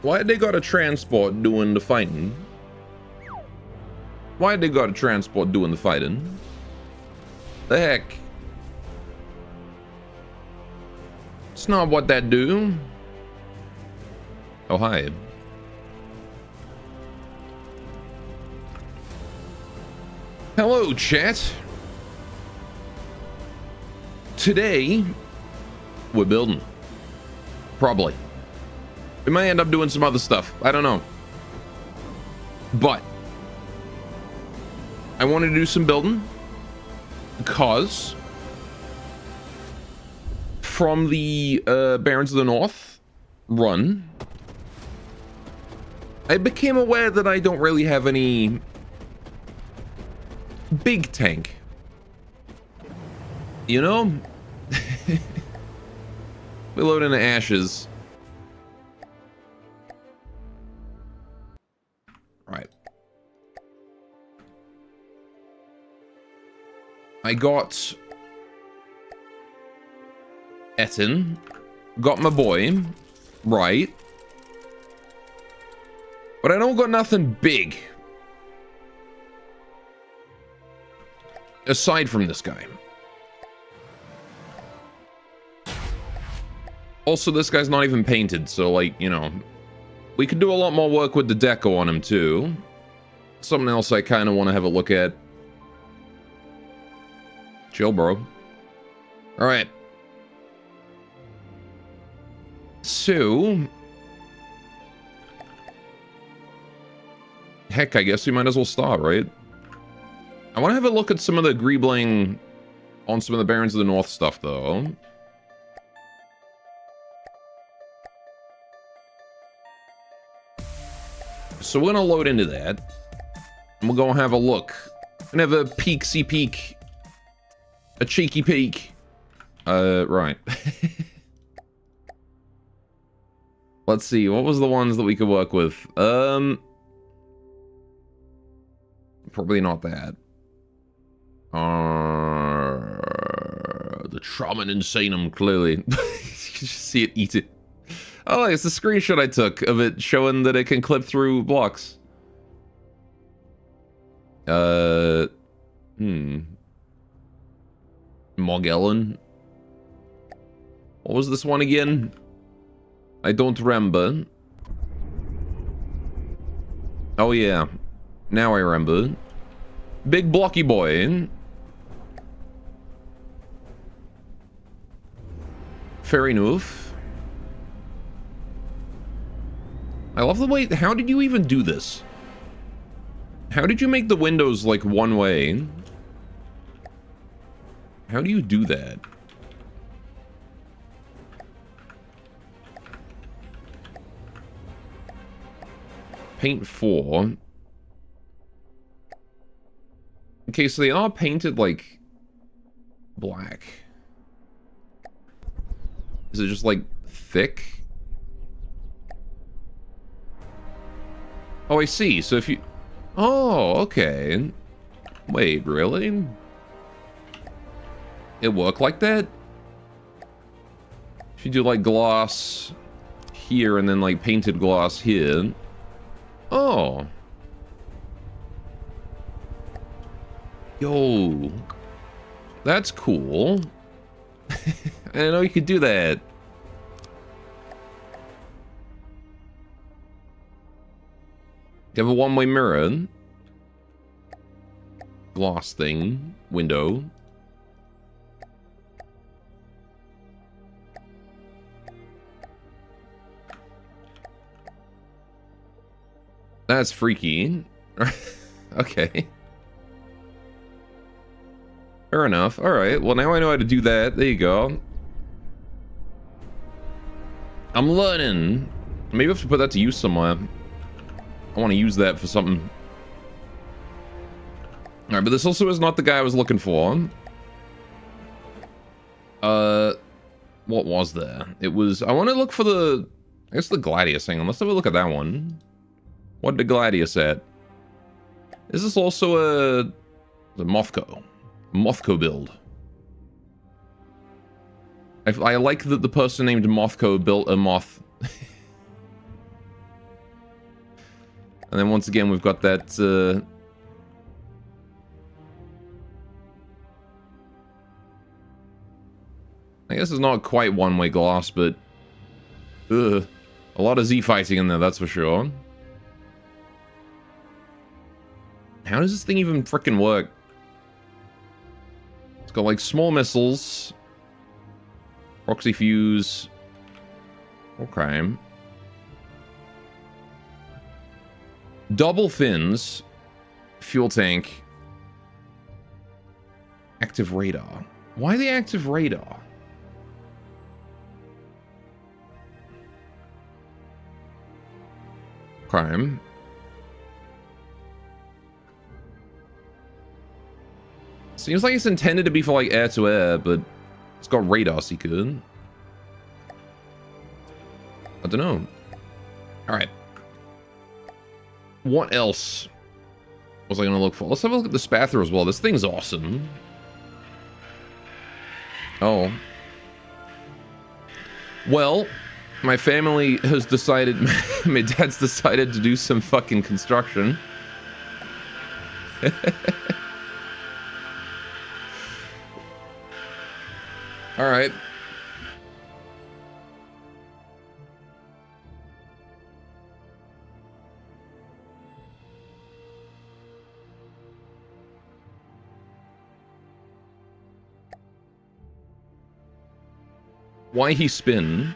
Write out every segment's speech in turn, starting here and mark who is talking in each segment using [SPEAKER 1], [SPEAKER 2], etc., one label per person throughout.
[SPEAKER 1] Why they got a transport doing the fighting? Why they got a transport doing the fighting? The heck? It's not what that do. Oh, hi. Hello, chat. Today, we're building. Probably. We might end up doing some other stuff. I don't know. But I wanted to do some building because from the Barons of the North run, I became aware that I don't really have any big tank. You know? We load into ashes. Right. I got Etten. Got my boy. Right. But I don't got nothing big. Aside from this guy. Also, this guy's not even painted, so, like, you know, we could do a lot more work with the deco on him, too. Something else I kind of want to have a look at. Chill, bro. Alright. So... heck, I guess we might as well start, right? I want to have a look at some of the greebling on some of the Barons of the North stuff, though. So we're gonna load into that. And we're gonna have a look. And have a peeksy peek. A cheeky peek. Right. Let's see, what was the ones that we could work with? Probably not that. The Trauma Insanum, clearly. You can just see it eat it. Oh, it's the screenshot I took of it showing that it can clip through blocks. Morgellon. What was this one again? I don't remember. Oh yeah. Now I remember. Big blocky boy. Fair enough. I love the way... how did you even do this? How did you make the windows, like, one way? How do you do that? Paint 4. Okay, so they are painted, like, black. Is it just, like, thick? Oh, I see. So if you... oh, okay. Wait, really? It work like that? If you do, like, gloss here and then, like, painted gloss here. Oh. Yo. That's cool. I didn't know you could do that. You have a one-way mirror. Gloss thing. Window. That's freaky. Okay. Fair enough. Alright, well now I know how to do that. There you go. I'm learning. Maybe I have to put that to use somewhere. I want to use that for something. Alright, but this also is not the guy I was looking for. What was there? It was... I want to look for the... I guess the Gladius. Hang on, let's have a look at that one. What did Gladius at? Is this also a... the Mothco? Mothco build. I like that the person named Mothco built a moth. And then once again, we've got that... I guess it's not quite one-way glass, but... Ugh. A lot of Z fighting in there, that's for sure. How does this thing even frickin' work? It's got, like, small missiles. Proxy fuse. Okay. Double fins. Fuel tank. Active radar. Why the active radar? Okay. Seems like it's intended to be for, like, air-to-air, but it's got radar seeker. I don't know. Alright. What else was I going to look for? Let's have a look at the Spather as well. This thing's awesome. Oh. Well, my family has decided... my dad's decided to do some fucking construction. Alright. Why he spin?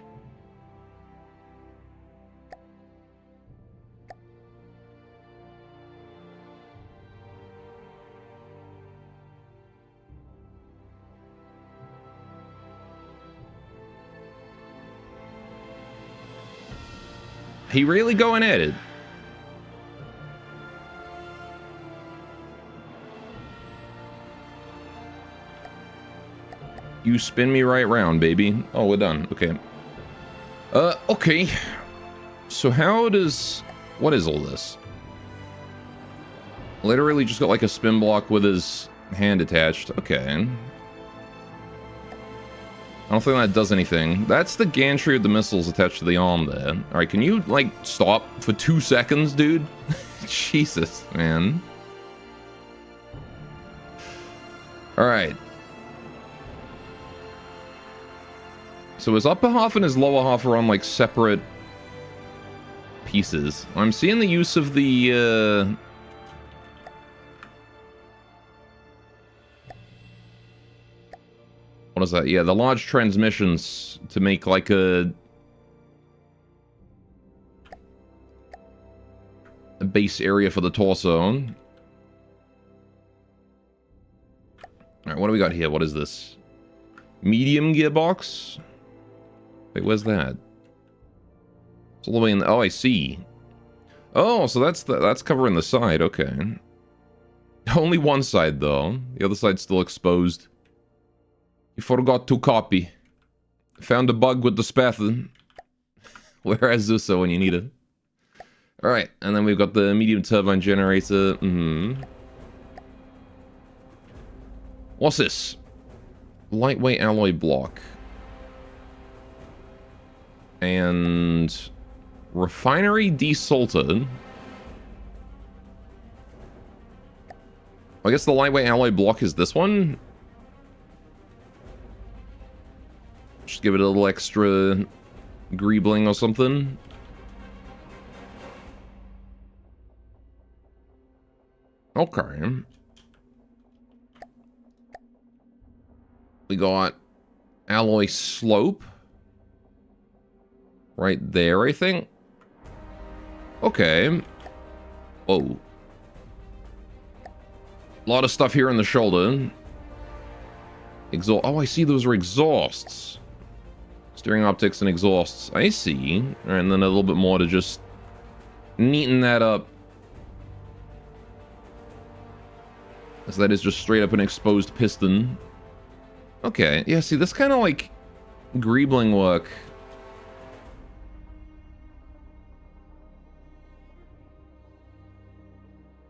[SPEAKER 1] He really going at it? You spin me right round, baby. Oh, we're done. Okay. Okay. So how does... What is all this? Literally just got like a spin block with his hand attached. Okay. I don't think that does anything. That's the gantry of the missiles attached to the arm there. Alright, can you, like, stop for 2 seconds, dude? Jesus, man. Alright. So his upper half and his lower half are on, like, separate pieces. I'm seeing the use of the, what is that? Yeah, the large transmissions to make, like, a base area for the torso. Alright, what do we got here? What is this? Medium gearbox? Wait, where's that? It's all the way in the... Oh, I see. Oh, so that's covering the side. Okay. Only one side, though. The other side's still exposed. You forgot to copy. Found a bug with the Spather. Whereas Zusa when you need it. Alright, and then we've got the medium turbine generator. What's this? Lightweight alloy block. And... refinery desalted. I guess the lightweight alloy block is this one? Just give it a little extra greebling or something. Okay. We got alloy slope. Right there, I think. Okay. Oh. A lot of stuff here on the shoulder. Exhaust. Oh, I see those are exhausts. Steering optics and exhausts. I see. And then a little bit more to just neaten that up. As that is just straight up an exposed piston. Okay. Yeah, see, this kind of like greebling work.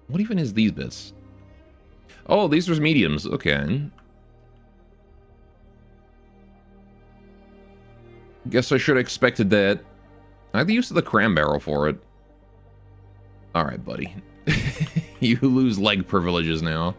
[SPEAKER 1] What even is these bits? Oh, these are mediums. Okay. Guess I should have expected that. I had the use of the cram barrel for it. Alright, buddy. You lose leg privileges now.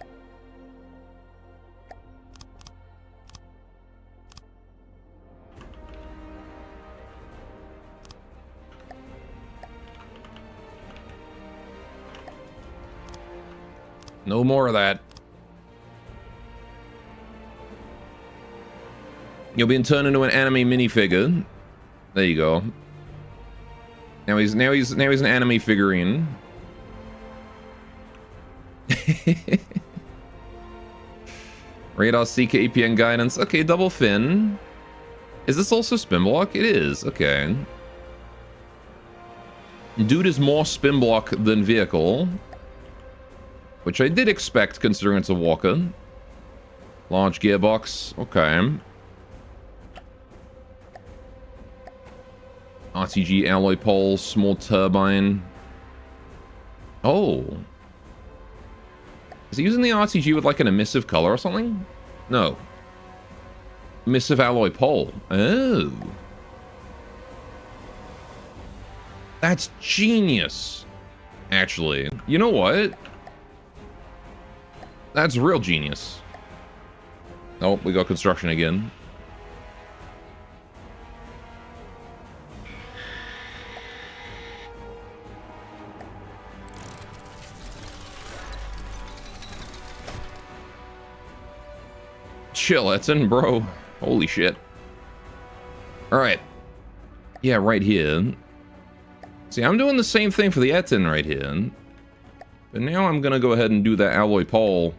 [SPEAKER 1] No more of that. You'll be turned into an anime minifigure. There you go. Now he's an anime figurine. Radar Seeker APN guidance. Okay, double fin. Is this also spin block? It is. Okay. Dude is more spin block than vehicle. Which I did expect, considering it's a walker. Large gearbox. Okay. RTG alloy pole, small turbine. Oh. Is he using the RTG with like an emissive color or something? No. Emissive alloy pole. Oh. That's genius. Actually. You know what? That's real genius. Oh, we got construction again. Chill, Etzen, bro. Holy shit. Alright. Yeah, right here. See, I'm doing the same thing for the Etzen right here. But now I'm gonna go ahead and do that alloy pole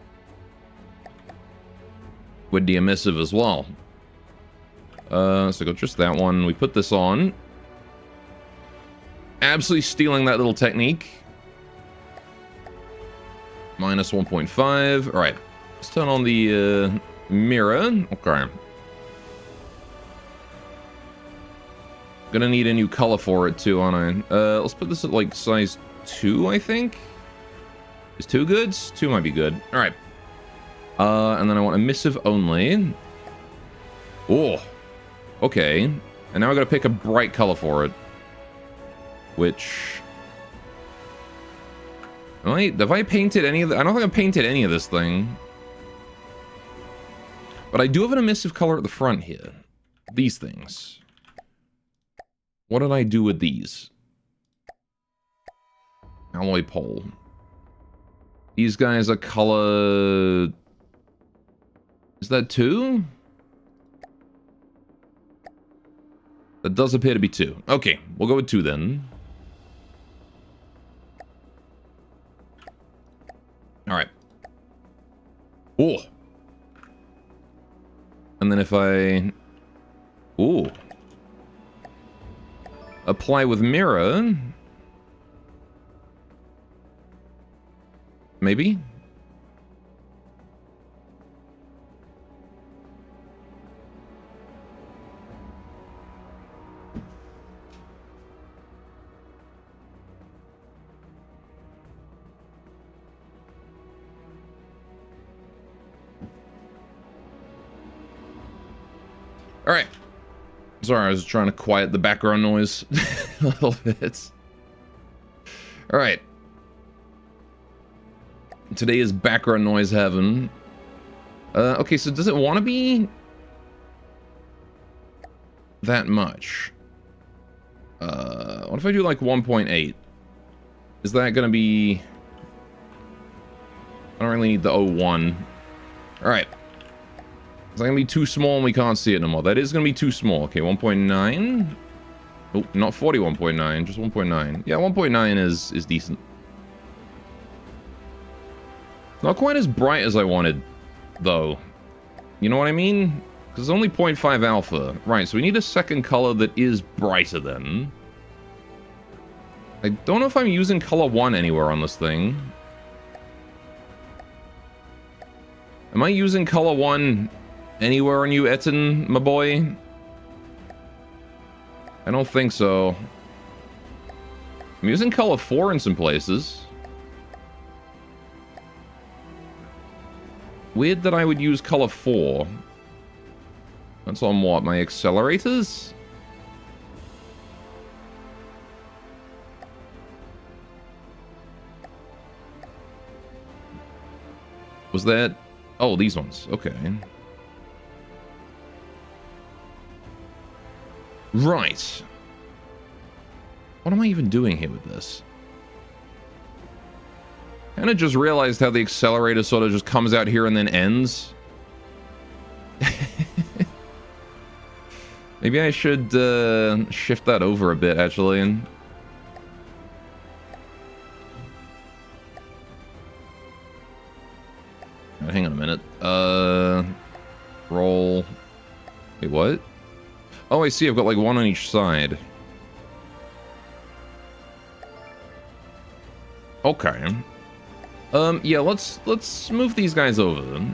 [SPEAKER 1] with the emissive as well. So go just that one. We put this on. Absolutely stealing that little technique. Minus 1.5. Alright. Let's turn on the mirror. Okay. Gonna need a new color for it too, aren't I? Let's put this at like size 2, I think. Is 2 good? 2 might be good. Alright. And then I want emissive only. Oh. Okay. And now I gotta pick a bright color for it. Which... Have I painted any of the... I don't think I painted any of this thing. But I do have an emissive color at the front here. These things. What did I do with these? Alloy pole. These guys are color... Is that 2? That does appear to be 2. Okay, we'll go with 2 then. Alright. Oh! And then if I... Ooh. Apply with mirror. Maybe? Alright. Sorry, I was trying to quiet the background noise a little bit. Alright. Today is background noise heaven. Okay, so does it want to be that much? What if I do like 1.8? Is that going to be... I don't really need the 01. Alright. Is that going to be too small and we can't see it no more? That is going to be too small. Okay, 1.9. Oh, not 41.9, just 1.9. Yeah, 1.9 is decent. Not quite as bright as I wanted, though. You know what I mean? Because it's only 0.5 alpha. Right, so we need a second color that is brighter then. I don't know if I'm using color 1 anywhere on this thing. Am I using color 1 anywhere on you, Etten, my boy? I don't think so. I'm using color 4 in some places. Weird that I would use color 4. That's on what? My accelerators? Was that... Oh, these ones. Okay. Right. What am I even doing here with this? Kind of just realized how the accelerator sort of just comes out here and then ends. Maybe I should shift that over a bit, actually. Hang on a minute. Roll. Wait, what? Oh, I see. I've got like one on each side. Okay. Yeah, let's move these guys over.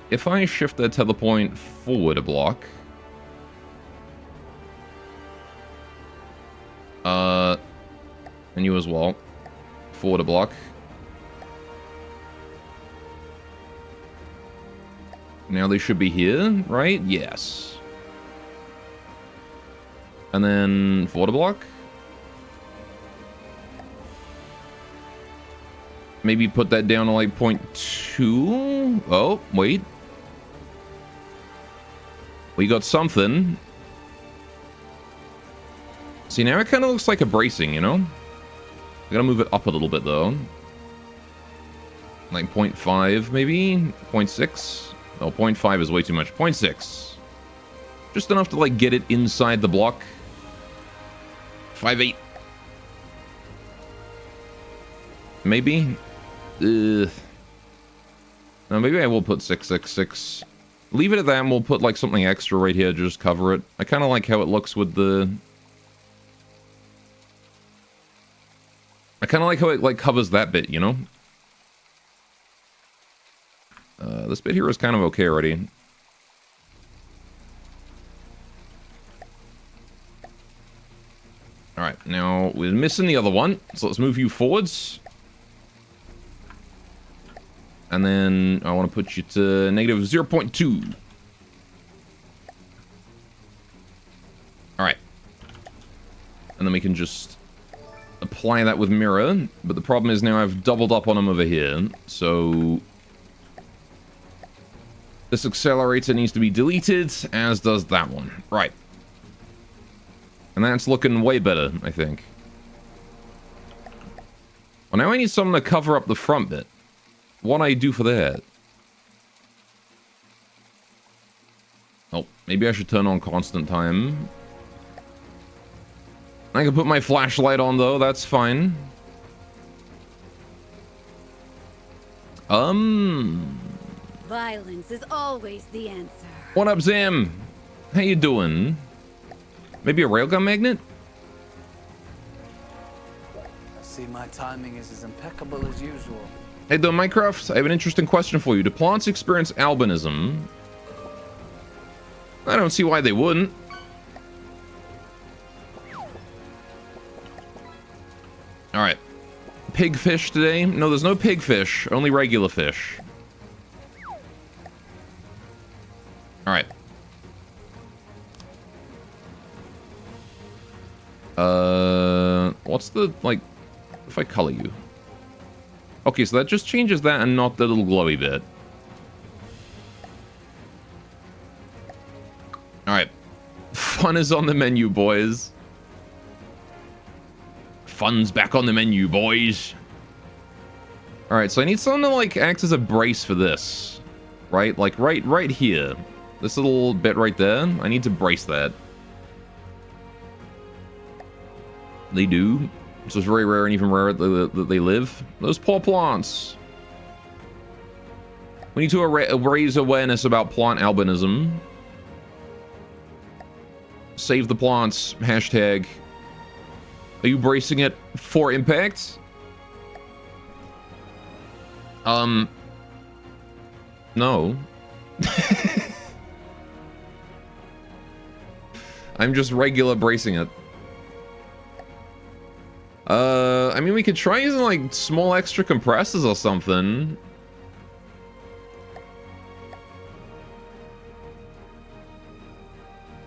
[SPEAKER 1] If I shift the tether point forward a block. And you as well. Forward a block. Now they should be here, right? Yes. And then forward a block. Maybe put that down to like 0.2. Oh, wait. We got something. See, now it kind of looks like a bracing, you know? I gotta move it up a little bit, though. Like 0.5, maybe? 0.6? No, 0.5 is way too much. 0.6. Just enough to, like, get it inside the block. 5.8. Maybe? No, maybe I will put 666. Leave it at that, and we'll put, like, something extra right here to just cover it. I kind of like how it looks with the... I kind of like how it, like, covers that bit, you know? This bit here is kind of okay already. Alright, now we're missing the other one, so let's move you forwards. And then I want to put you to negative 0.2. Alright. And then we can just apply that with mirror. But the problem is now I've doubled up on them over here. So this accelerator needs to be deleted, as does that one. Right. And that's looking way better, I think. Well, now I need something to cover up the front bit. What do I do for that? Oh, maybe I should turn on constant time. I can put my flashlight on, though. That's fine.
[SPEAKER 2] Violence is always the answer.
[SPEAKER 1] What up, Zam? How you doing? Maybe a railgun magnet?
[SPEAKER 3] I see my timing is as impeccable as usual.
[SPEAKER 1] Hey, though, Minecraft, I have an interesting question for you. Do plants experience albinism? I don't see why they wouldn't. Alright. Pigfish today? No, there's no pigfish. Only regular fish. Alright. What's the, like, if I color you? Okay, so that just changes that and not the little glowy bit. Alright. Fun is on the menu, boys. Fun's back on the menu, boys. Alright, so I need something to, like, act as a brace for this. Right? Like, right here. This little bit right there. I need to brace that. They do. So it's very rare and even rarer that they live. Those poor plants. We need to raise awareness about plant albinism. Save the plants. Hashtag. Are you bracing it for impact? No. I'm just regular bracing it. I mean, we could try using, like, small extra compressors or something.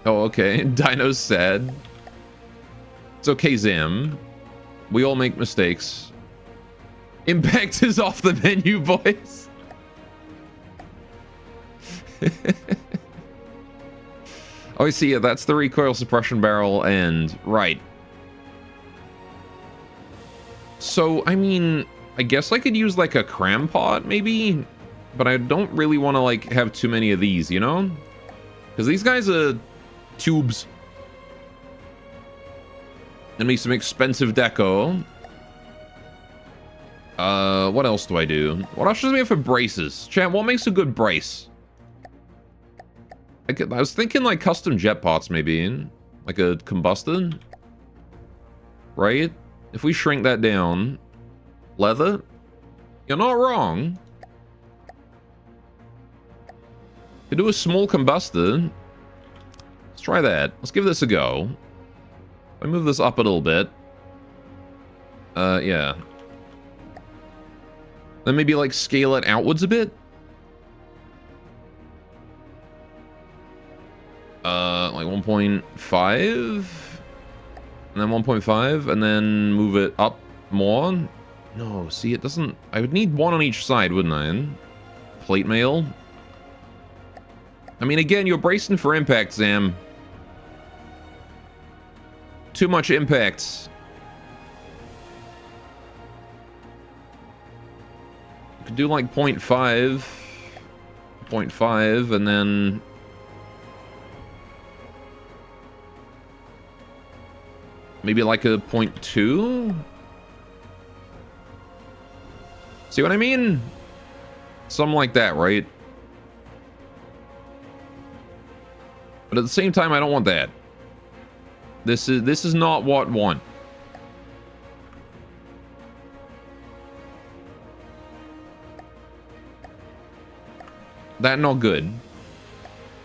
[SPEAKER 1] Oh, okay. Dino's sad. It's okay, Zam. We all make mistakes. Impact is off the menu, boys. Oh, I see. Yeah, that's the recoil suppression barrel, and right. So, I mean, I guess I could use like a cram pot, maybe, but I don't really want to like have too many of these, you know? Because these guys are tubes. Gonna be some expensive deco. What else do I do? What else does we have for braces? Chat, what makes a good brace? I was thinking like custom jet pots, maybe. Like a combustor. Right? If we shrink that down. Leather? You're not wrong. Could do a small combustor. Let's try that. Let's give this a go. I move this up a little bit. Yeah. Then maybe like scale it outwards a bit. Like 1.5. And then 1.5. And then move it up more. No, see, it doesn't... I would need one on each side, wouldn't I? Plate mail. I mean, again, you're bracing for impact, Sam. Too much impact. You could do like 0.5. 0.5, and then... maybe like a 0.2? See what I mean? Something like that, right? But at the same time, I don't want that. This is not what I want. That not good.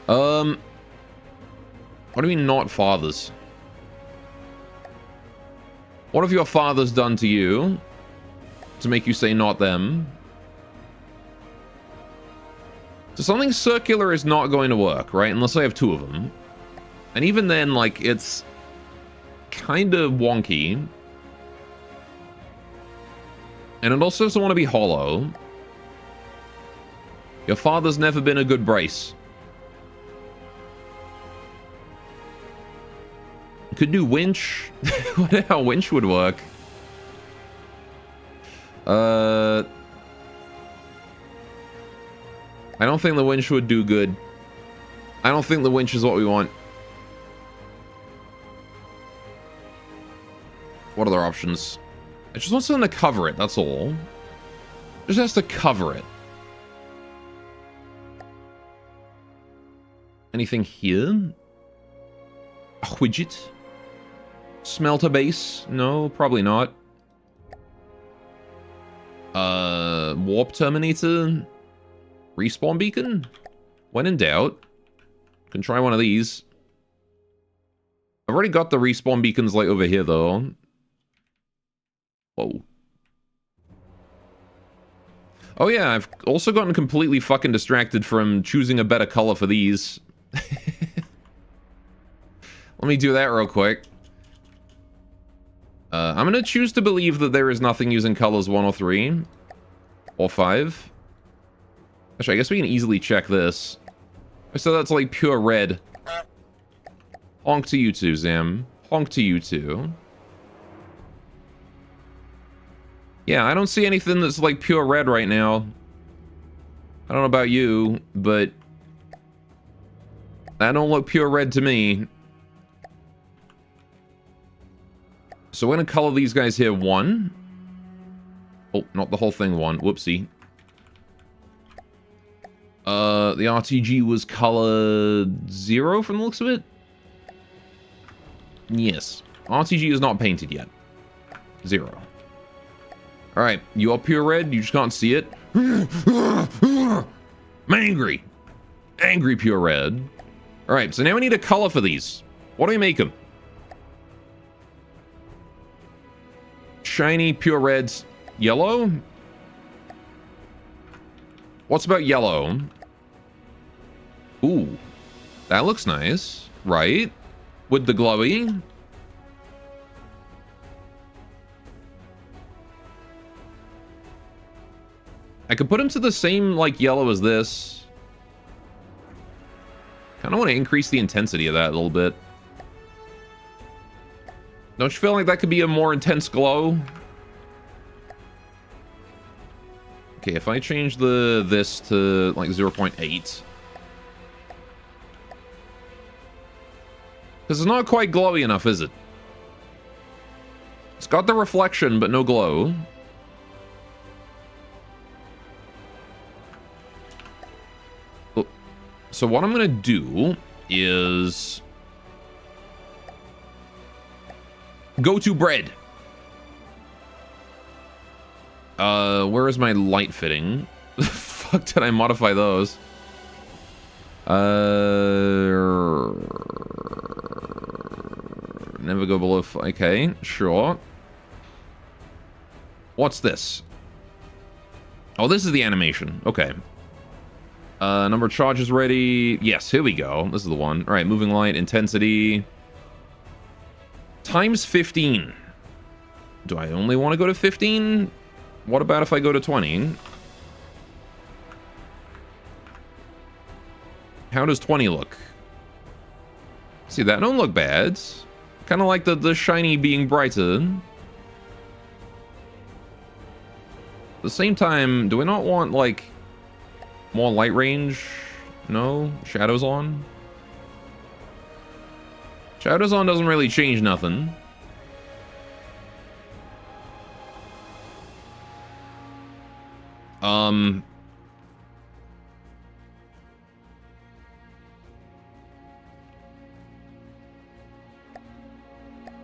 [SPEAKER 1] What do you mean not fathers? What have your fathers done to you to make you say not them? So something circular is not going to work, right? Unless I have two of them. And even then, like, it's kind of wonky. And it also doesn't want to be hollow. Your father's never been a good brace. Could do winch. What how winch would work? I don't think the winch would do good. I don't think the winch is what we want. What other options? I just want something to cover it, that's all. Just has to cover it. Anything here? A widget? Smelter base? No, probably not. Warp terminator? Respawn beacon? When in doubt, can try one of these. I've already got the respawn beacons like over here though. Whoa. Oh yeah, I've also gotten completely fucking distracted from choosing a better color for these. Let me do that real quick. I'm gonna choose to believe that there is nothing using colors 1 or 3. Or 5. Actually, I guess we can easily check this. So that's like pure red. Honk to you two, Zam. Honk to you two. Yeah, I don't see anything that's like pure red right now. I don't know about you, but that don't look pure red to me. So we're gonna color these guys here 1. Oh, not the whole thing 1. Whoopsie. The RTG was colored 0 from the looks of it. Yes. RTG is not painted yet. 0. Alright, you are pure red, you just can't see it. I'm angry. Angry pure red. Alright, so now we need a color for these. What do we make them? Shiny, pure reds. Yellow? What's about yellow? Ooh. That looks nice. Right? With the glowy. I could put him to the same, like, yellow as this. Kind of want to increase the intensity of that a little bit. Don't you feel like that could be a more intense glow? Okay, if I change this to like 0.8. Because it's not quite glowy enough, is it? It's got the reflection, but no glow. So what I'm going to do is go to bread. Where is my light fitting? The fuck did I modify those? Never go below. Okay, sure. What's this? Oh, this is the animation. Okay. Number of charges ready. Yes, here we go. This is the one. All right, moving light, intensity. Times 15. Do I only want to go to 15? What about if I go to 20? How does 20 look? See, that don't look bad. Kind of like the shiny being brighter. At the same time, do we not want, like, more light range? No? Shadows on? Shadows on doesn't really change nothing.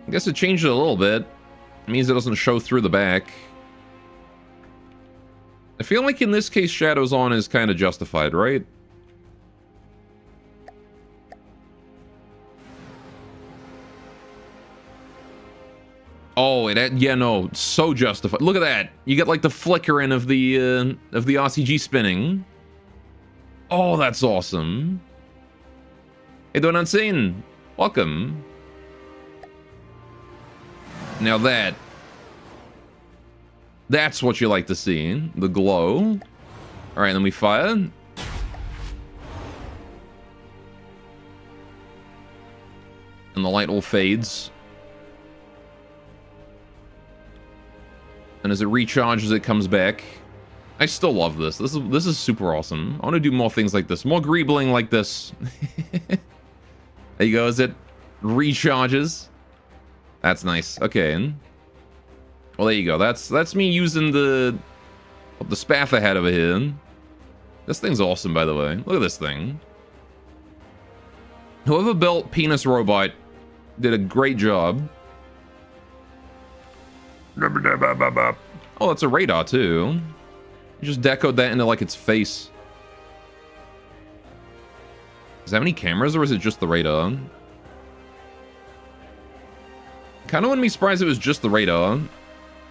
[SPEAKER 1] I guess it changed it a little bit. It means it doesn't show through the back. I feel like in this case, Shadows on is kind of justified, right? Oh, yeah, no, so justified. Look at that. You get like the flickering of the RCG spinning. Oh, that's awesome. Hey, Don Unseen, welcome. Now that's what you like to see, the glow. All right, then we fire. And the light all fades. And as it recharges, it comes back. I still love this. This is super awesome. I want to do more things like this. More greebling like this. There you go. As it recharges. That's nice. Okay. Well, there you go. That's me using the spath I had over here. This thing's awesome, by the way. Look at this thing. Whoever built Penis Robot did a great job. Oh, that's a radar too. You just decoed that into like its face. Does that have any cameras or is it just the radar? Kind of wouldn't be surprised if it was just the radar.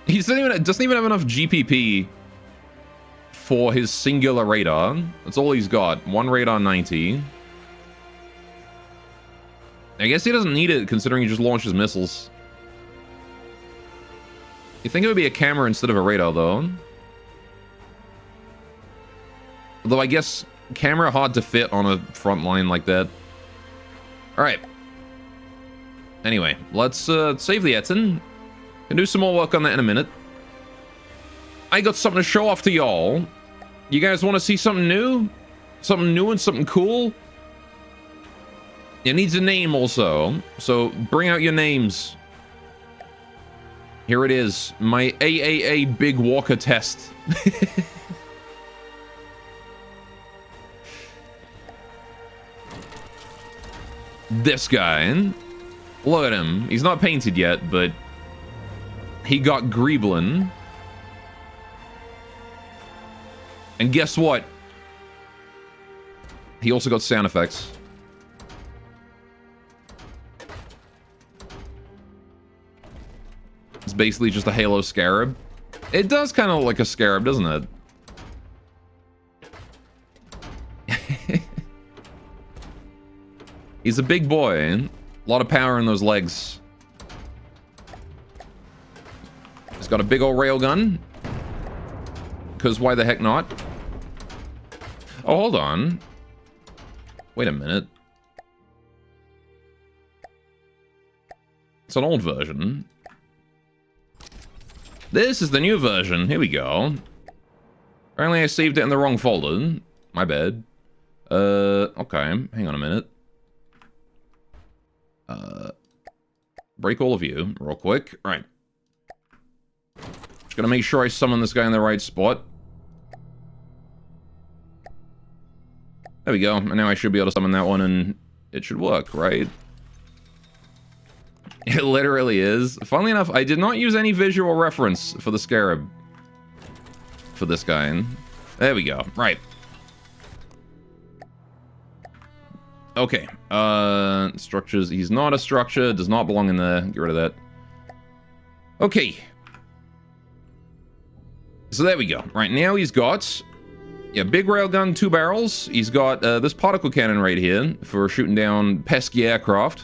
[SPEAKER 1] He doesn't even have enough GPP for his singular radar. That's all he's got. One radar 90. I guess he doesn't need it considering he just launches missiles. You think it would be a camera instead of a radar though? Although I guess camera hard to fit on a front line like that. Alright. Anyway, let's save the Etten. Can do some more work on that in a minute. I got something to show off to y'all. You guys want to see something new? Something new and something cool? It needs a name also. So bring out your names. Here it is. My AAA Big Walker test. This guy. Look at him. He's not painted yet, but he got Greeblin. And guess what? He also got sound effects. It's basically just a Halo Scarab. It does kind of look like a Scarab, doesn't it? He's a big boy. A lot of power in those legs. He's got a big old railgun. Because why the heck not? Oh, hold on. Wait a minute. It's an old version. This is the new version. Here we go. Apparently I saved it in the wrong folder. My bad. Okay. Hang on a minute. Break all of you real quick. All right. Just gonna make sure I summon this guy in the right spot. There we go. And now I should be able to summon that one and it should work, right? It literally is. Funnily enough, I did not use any visual reference for the scarab. For this guy. There we go. Right. Okay. Structures. He's not a structure. Does not belong in there. Get rid of that. Okay. So there we go. Right, now he's got... Yeah, big railgun, 2 barrels. He's got this particle cannon right here for shooting down pesky aircraft.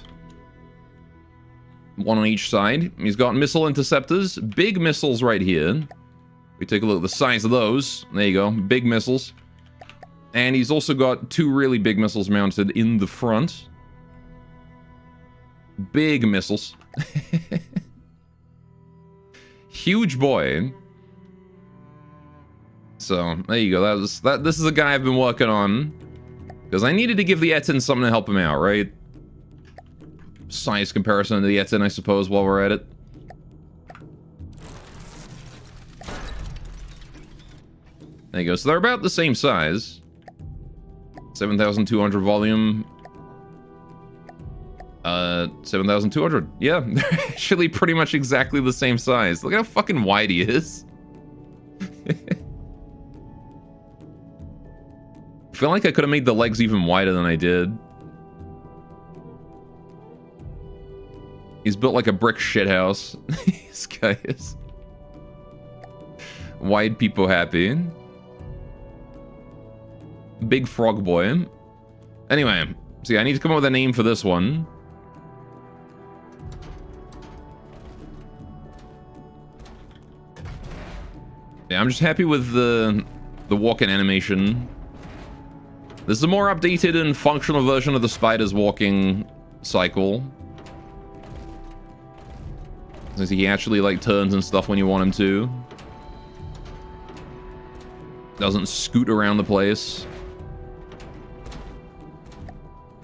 [SPEAKER 1] 1 on each side. He's got missile interceptors. Big missiles right here. We take a look at the size of those. There you go. Big missiles. And he's also got 2 really big missiles mounted in the front. Big missiles. Huge boy. So, there you go. This is a guy I've been working on. Because I needed to give the Etten something to help him out, right? Size comparison to the Etten, I suppose, while we're at it. There you go. So they're about the same size. 7,200 volume. 7,200. Yeah, they're actually pretty much exactly the same size. Look how fucking wide he is. I feel like I could have made the legs even wider than I did. He's built like a brick shithouse. This guy is. Wide people happy. Big frog boy. Anyway, see, I need to come up with a name for this one. Yeah, I'm just happy with the walking animation. This is a more updated and functional version of the spider's walking cycle. Since he actually like turns and stuff when you want him to. Doesn't scoot around the place.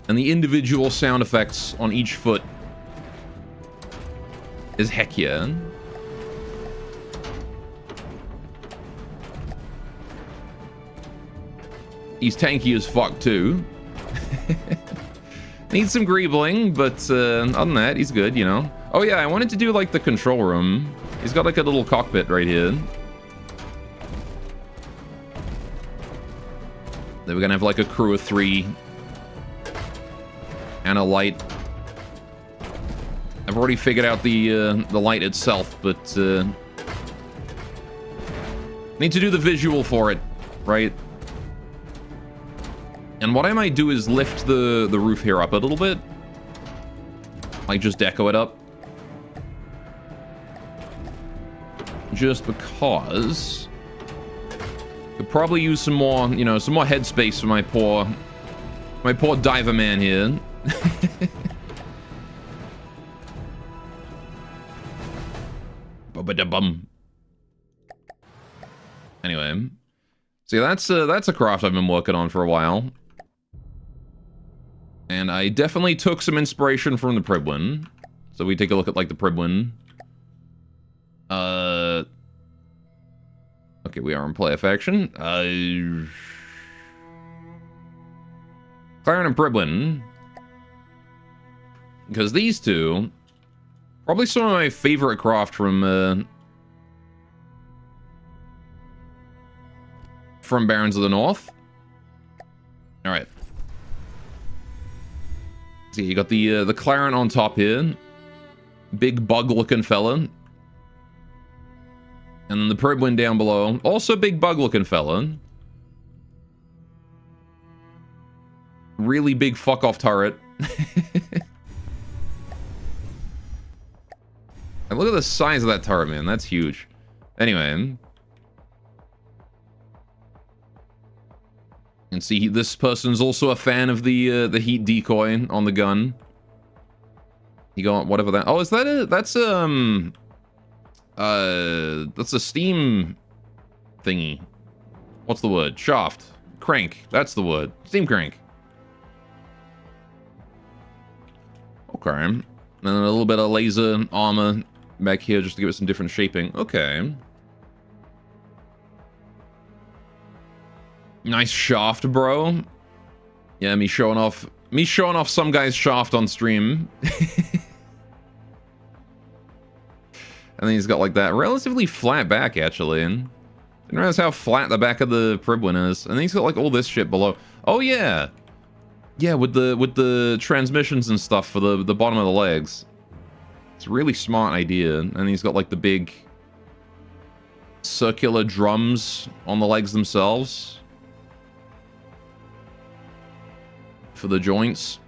[SPEAKER 1] And the individual sound effects on each foot is heck yeah. He's tanky as fuck too. Needs some greebling, but other than that, he's good, you know. Oh yeah, I wanted to do like the control room. He's got like a little cockpit right here. Then we're gonna have like a crew of 3. And a light. I've already figured out the light itself, but need to do the visual for it, right? And what I might do is lift the roof here up a little bit. Like just deco it up. Just because could probably use some more, you know, some more headspace for my poor diver man here. Bum. Anyway, see, that's a craft I've been working on for a while, and I definitely took some inspiration from the Pribwin. So we take a look at like the Pribwin. Okay, we are in play faction. Claren and Pribwin. Because these two, probably some of my favorite craft from Barons of the North. All right. See, you got the Claren on top here, big bug-looking fella, and then the Pribwin down below, also big bug-looking fella. Really big fuck-off turret. And look at the size of that turret, man. That's huge. Anyway. And see, this person's also a fan of the heat decoy on the gun. You got whatever that... Oh, is that a... That's a steam thingy. What's the word? Shaft. Crank. That's the word. Steam crank. Okay. And then a little bit of laser armor back here just to give it some different shaping. Okay. Nice shaft, bro. Yeah, me showing off some guy's shaft on stream. And then he's got like that relatively flat back, actually. And didn't realize how flat the back of the Pribwin is. And then he's got like all this shit below. Oh yeah. Yeah, with the transmissions and stuff for the bottom of the legs. It's a really smart idea. And he's got like the big circular drums on the legs themselves. For the joints.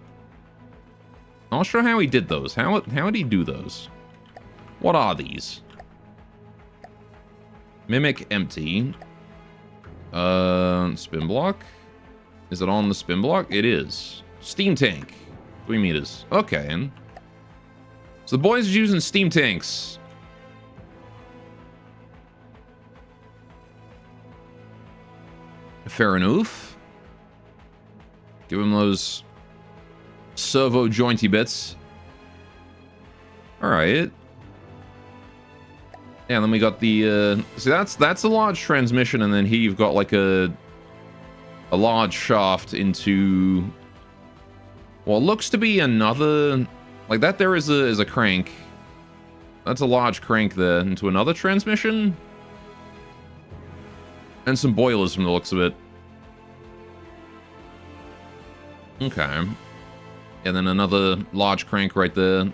[SPEAKER 1] I'm not sure how he did those. How did he do those? What are these? Mimic empty. Spin block? Is it on the spin block? It is. Steam tank. 3 meters. Okay. So the boys are using steam tanks. Fair enough. Give him those servo jointy bits. Alright. Yeah, and then we got the, see, that's a large transmission, and then here you've got like a large shaft into what looks to be another, like that there is a crank. That's a large crank there into another transmission. And some boilers from the looks of it. Okay. And then another large crank right there.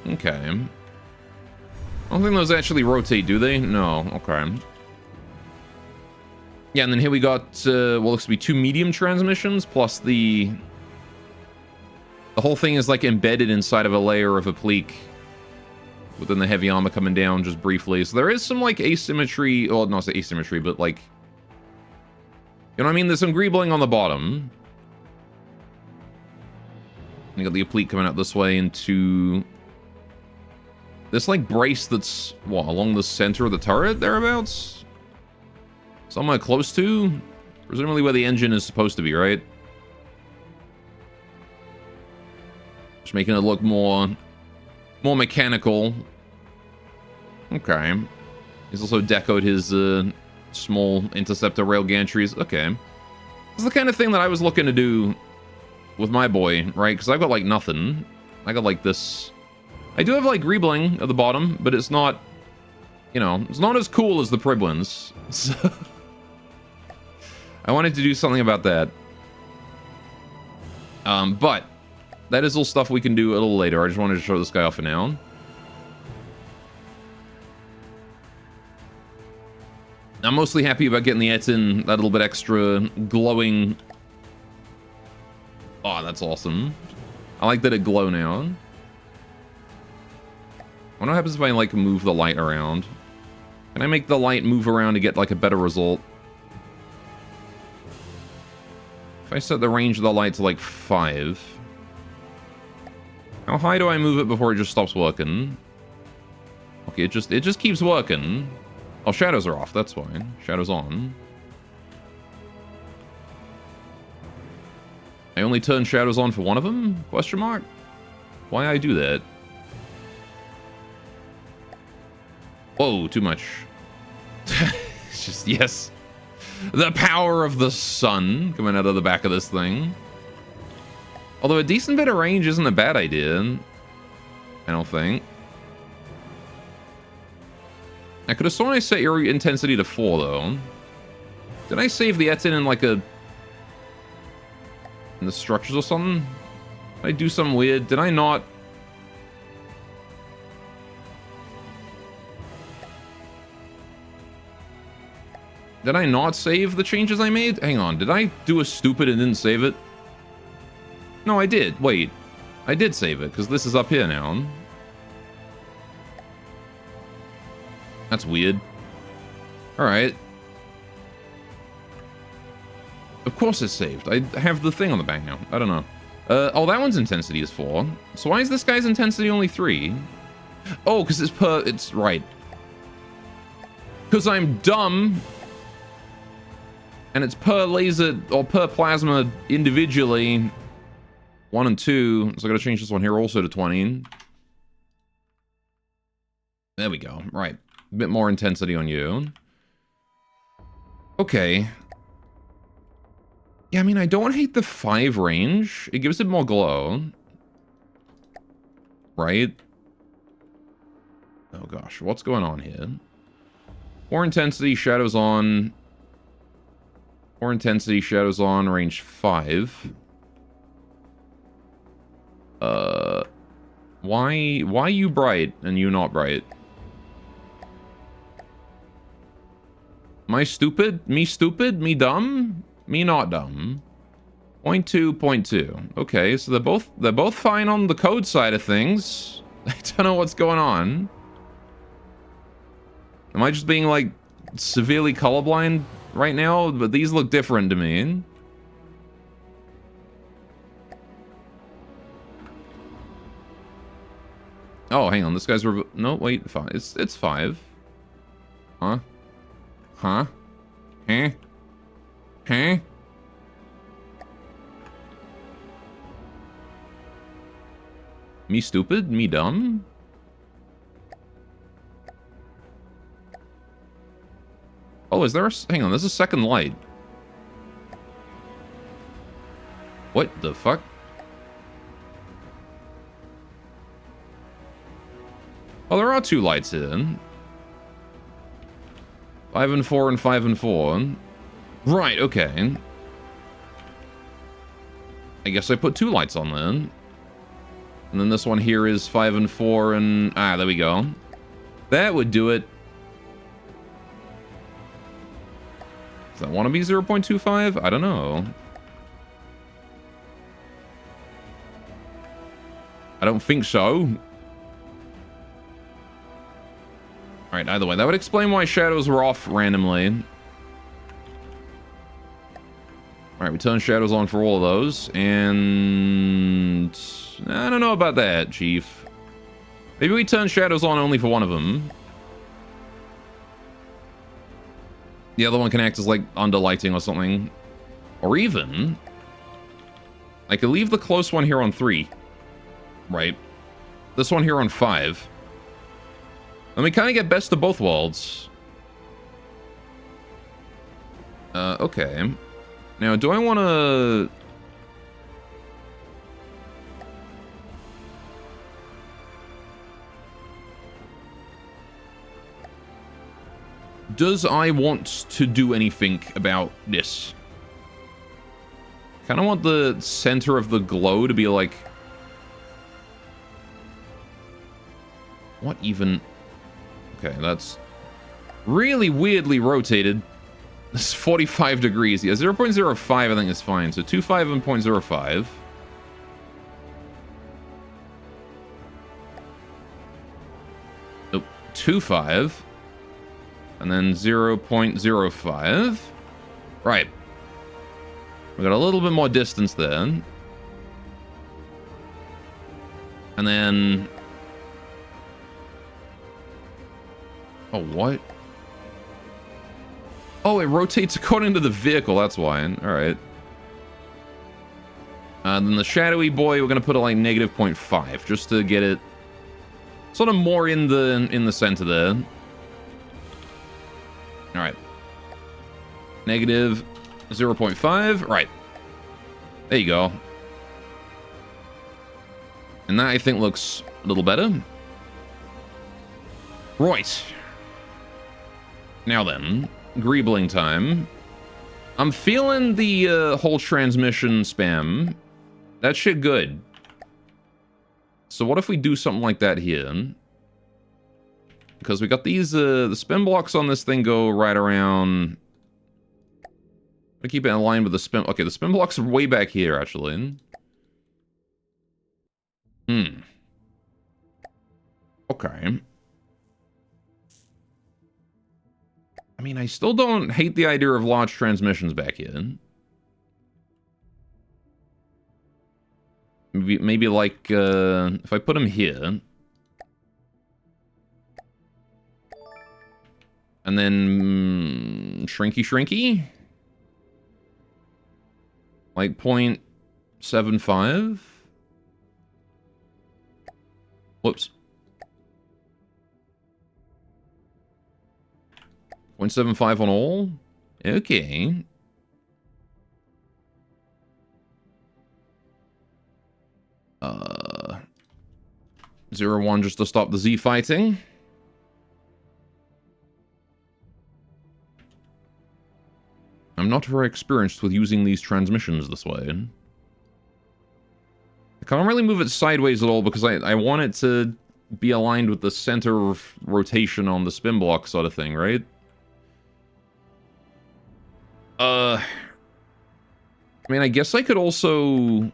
[SPEAKER 1] Okay. I don't think those actually rotate, do they? No. Okay. Yeah, and then here we got, what looks to be 2 medium transmissions, plus the whole thing is like embedded inside of a layer of applique within the heavy armor coming down just briefly. So there is some like asymmetry, well, not asymmetry, but like, you know what I mean? There's some greebling on the bottom. You got the applique coming out this way into this like brace that's, what, along the center of the turret thereabouts? Somewhere close to? Presumably where the engine is supposed to be, right? Just making it look more mechanical. Okay. He's also decoed his small interceptor rail gantries. Okay. This is the kind of thing that I was looking to do with my boy, right? Because I've got like nothing. I got like this. I do have like greebling at the bottom, but it's not, you know, it's not as cool as the Pribwins. So I wanted to do something about that. But that is all stuff we can do a little later. I just wanted to show this guy off for now. I'm mostly happy about getting the Etin, that little bit extra glowing. Oh, that's awesome. I like that it glow now. I wonder what happens if I like move the light around. Can I make the light move around to get like a better result? If I set the range of the light to like 5. How high do I move it before it just stops working? Okay, it just keeps working. Oh, shadows are off, that's fine. Shadows on. I only turn shadows on for one of them? Question mark? Why I do that? Whoa, too much. It's just, yes. The power of the sun coming out of the back of this thing. Although a decent bit of range isn't a bad idea. I don't think. I could have sworn I set your intensity to 4, though. Did I save the Etin in like a... in the structures or something? Did I do something weird? Did I not... Did I not save the changes I made? Hang on, did I do a stupid and didn't save it? No, I did. Wait. I did save it, because this is up here now. That's weird. Alright. Of course it's saved. I have the thing on the back now. I don't know. Oh, that one's intensity is 4. So why is this guy's intensity only 3? Oh, because it's per... It's right. Because I'm dumb. And it's per laser or per plasma individually. 1 and 2. So I gotta change this one here also to 20. There we go. Right. A bit more intensity on you. Okay. Yeah, I mean, I don't hate the 5 range. It gives it more glow. Right? Oh gosh, what's going on here? 4 intensity, shadows on. 4 intensity, shadows on, range 5. Why you bright and you not bright? Am I stupid? Me stupid? Me dumb? Me not dumb. 0.2, 0.2. Okay, so they're both fine on the code side of things. I don't know what's going on. Am I just being like severely colorblind right now? But these look different to me. Oh, hang on. This guy's no, wait, 5. It's 5. Huh? Huh? Huh? Huh? Me stupid? Me dumb? Oh, is there a... Hang on, there's a second light. What the fuck? Oh, there are 2 lights here. 5 and 4 and 5 and 4. Right, okay. I guess I put 2 lights on then. And then this one here is 5 and 4 and... Ah, there we go. That would do it. Does that want to be 0.25? I don't know. I don't think so. Alright, either way, that would explain why shadows were off randomly. Alright, we turn shadows on for all of those, and... I don't know about that, Chief. Maybe we turn shadows on only for one of them. The other one can act as, like, underlighting or something. Or even... I could leave the close one here on 3. Right. This one here on 5. And we kind of get best of both worlds. Okay. Now, do I want to... Does I want to do anything about this? Kind of want the center of the glow to be like... What even... Okay, that's really weirdly rotated. This is 45 degrees. Yeah, 0.05 I think is fine. So 2.5 and 0.05. Nope, 2.5. And then 0.05. Right. We got a little bit more distance there. And then... Oh, what? Oh, it rotates according to the vehicle. That's why. Alright. Then the shadowy boy, we're going to put it like negative 0.5. Just to get it sort of more in the center there. Alright. Negative 0.5. Right. There you go. And that, I think, looks a little better. Right. Now then, greebling time. I'm feeling the whole transmission spam. That shit good. So what if we do something like that here? Because we got these, the spin blocks on this thing go right around... I keep it in line with the spin... Okay, the spin blocks are way back here, actually. Okay. I mean, I still don't hate the idea of large transmissions back here. Maybe like, if I put him here. And then shrinky. Like 0.75. Whoops. 0.75 on all? Okay. Uh, 0-1 just to stop the Z fighting. I'm not very experienced with using these transmissions this way. I can't really move it sideways at all because I want it to be aligned with the center of rotation on the spin block sort of thing, right? I mean, I guess I could also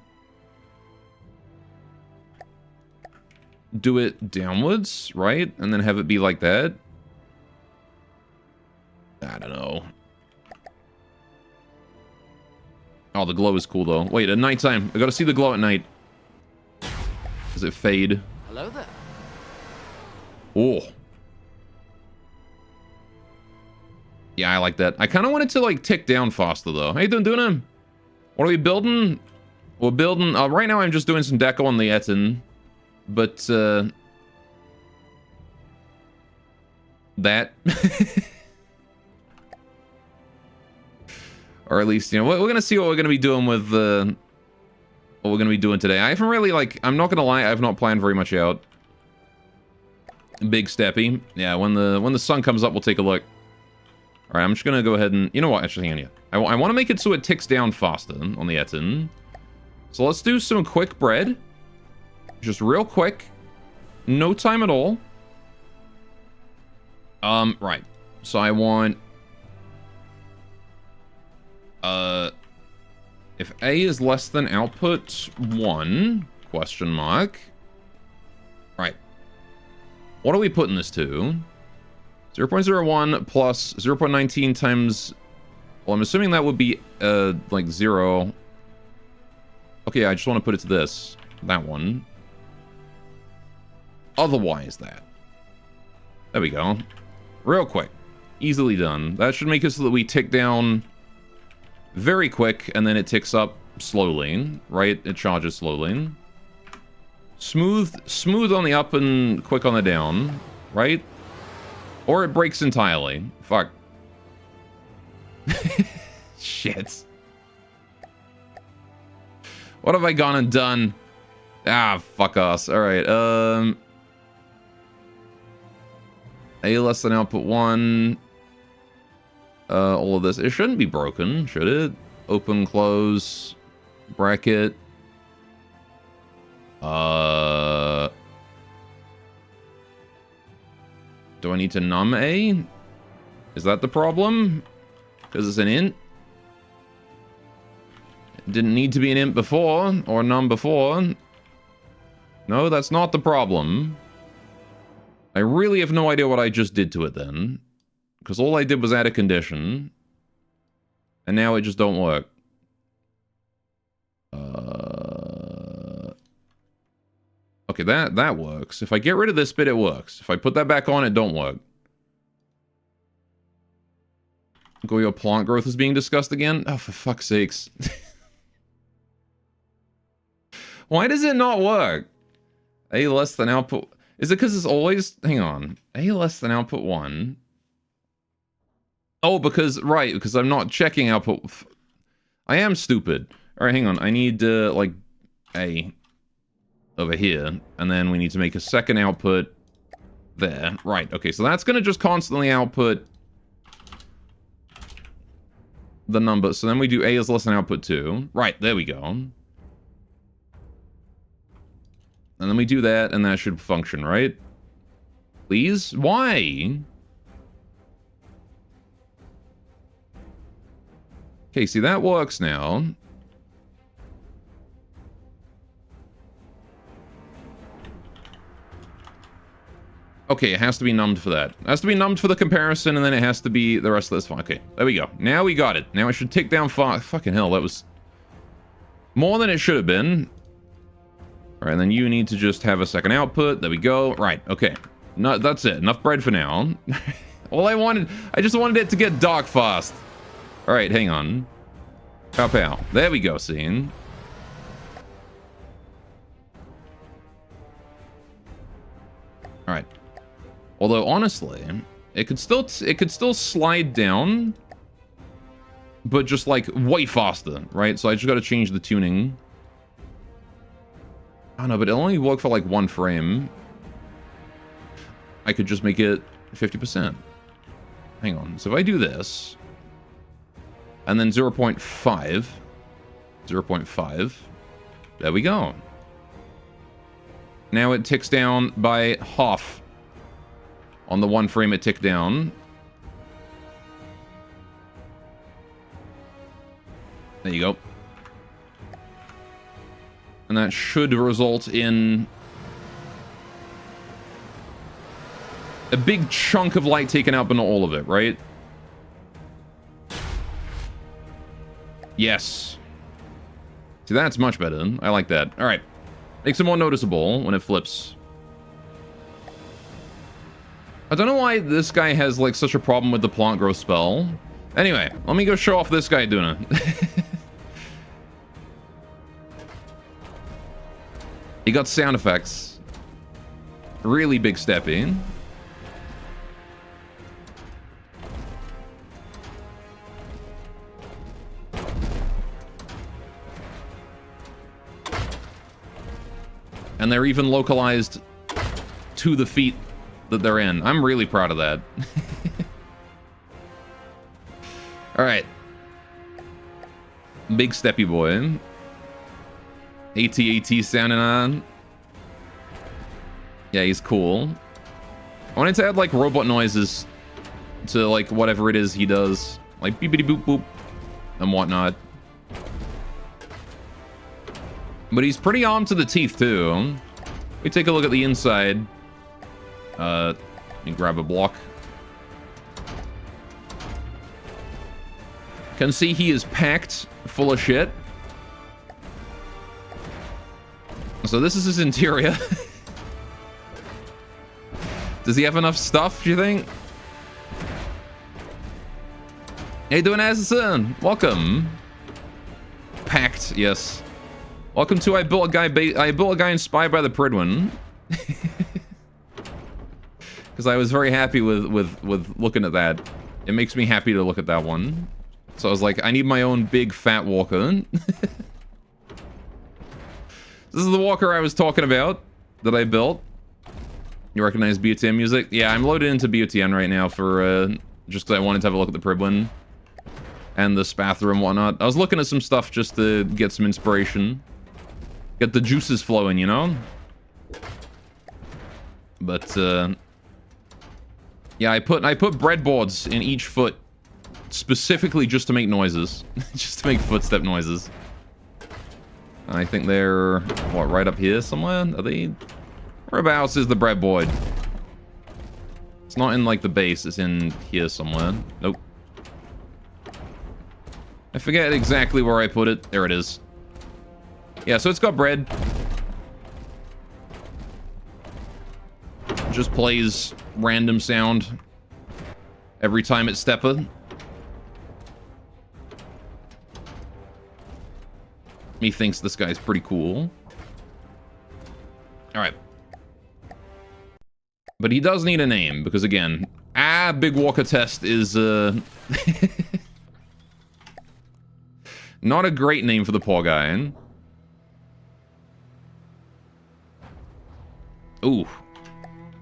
[SPEAKER 1] do it downwards, right? And then have it be like that. I don't know. Oh, the glow is cool, though. Wait, at nighttime. I gotta see the glow at night. Does it fade?
[SPEAKER 3] Hello there.
[SPEAKER 1] Oh. Yeah, I like that. I kind of want it to, like, tick down faster, though. How you doing, Duna? What are we building? We're building... right now, I'm just doing some deco on the Etten. But, that... Or at least, you know, we're going to see what we're going to be doing with, what we're going to be doing today. I haven't really, like... I'm not going to lie, I've not planned very much out. Big steppy. Yeah, when the sun comes up, we'll take a look. Alright, I'm just gonna go ahead and... You know what? Actually, hang on. I want to make it so it ticks down faster on the Etten. So let's do some quick bread. Just real quick. No time at all. Right. So I want... If A is less than output 1, question mark. Right. What are we putting this to? 0.01 plus 0.19 times... Well, I'm assuming that would be, like 0. Okay, I just want to put it to this. That one. Otherwise that. There we go. Real quick. Easily done. That should make it so that we tick down very quick, and then it ticks up slowly, right? It charges slowly. Smooth on the up and quick on the down, right? Or it breaks entirely. Fuck. Shit. What have I gone and done? Ah, fuck us. Alright, A less than output 1. All of this. It shouldn't be broken, should it? Open, close, bracket. Do I need to num A? Is that the problem? Because it's an int? It didn't need to be an int before, or num before. No, that's not the problem. I really have no idea what I just did to it then. Because all I did was add a condition. And now it just don't work. Okay, that works. If I get rid of this bit, it works. If I put that back on, it don't work. Goyo plant growth is being discussed again? Oh, for fuck's sakes. Why does it not work? A less than output... Is it because it's always... Hang on. A less than output 1. Oh, because... Right, because I'm not checking output... I am stupid. Alright, hang on. I need, like, A... over here, and then we need to make a second output there. Right, okay, so that's going to just constantly output the number. So then we do A is less than output 2. Right, there we go. And then we do that, and that should function, right? Please? Why? Okay, see, that works now. Okay, it has to be numbed for that. It has to be numbed for the comparison, and then it has to be the rest of this. Okay, there we go. Now we got it. Now it should tick down far. Fucking hell, that was more than it should have been. All right, and then you need to just have a second output. There we go. Right, okay. No, that's it. Enough bread for now. I just wanted it to get dark fast. All right, hang on. Pow pow. There we go, scene. All right. Although honestly, it could still slide down, but just like way faster, right? So I just got to change the tuning. Oh no, but it'll only work for like 1 frame. I could just make it 50%. Hang on. So if I do this, and then 0.5, 0.5, there we go. Now it ticks down by half. On the 1 frame it ticked down. There you go. And that should result in a big chunk of light taken out, but not all of it, right? Yes. See, that's much better. I like that. All right. Makes it more noticeable when it flips. I don't know why this guy has, like, such a problem with the plant growth spell. Anyway, let me go show off this guy doing it. He got sound effects. Really big step in. And they're even localized to the feet that they're in. I'm really proud of that. Alright. Big steppy boy. AT-AT sounding on. Yeah, he's cool. I wanted to add, like, robot noises to, like, whatever it is he does. Like, beepity-boop-boop and whatnot. But he's pretty armed to the teeth, too. We take a look at the inside. Let me grab a block. Can see he is packed full of shit. So this is his interior. Does he have enough stuff, do you think? How you doing, Azazan? Welcome. Packed, yes. Welcome to I built a guy inspired by the Pridwin. Because I was very happy with looking at that. It makes me happy to look at that one. So I was like, I need my own big fat walker. This is the walker I was talking about that I built. You recognize BOTN music? Yeah, I'm loaded into BOTN right now for just because I wanted to have a look at the Pridwin and the Spather and whatnot. I was looking at some stuff just to get some inspiration. Get the juices flowing, you know? But yeah, I put breadboards in each foot specifically just to make noises. Just to make footstep noises. I think they're, what, right up here somewhere? Are they? Whereabouts is the breadboard? It's not in, like, the base. It's in here somewhere. Nope. I forget exactly where I put it. There it is. Yeah, so it's got bread. Just plays random sound every time it's stepper. He thinks this guy's pretty cool. Alright. But he does need a name, because again, Big Walker Test is, not a great name for the poor guy. Ooh.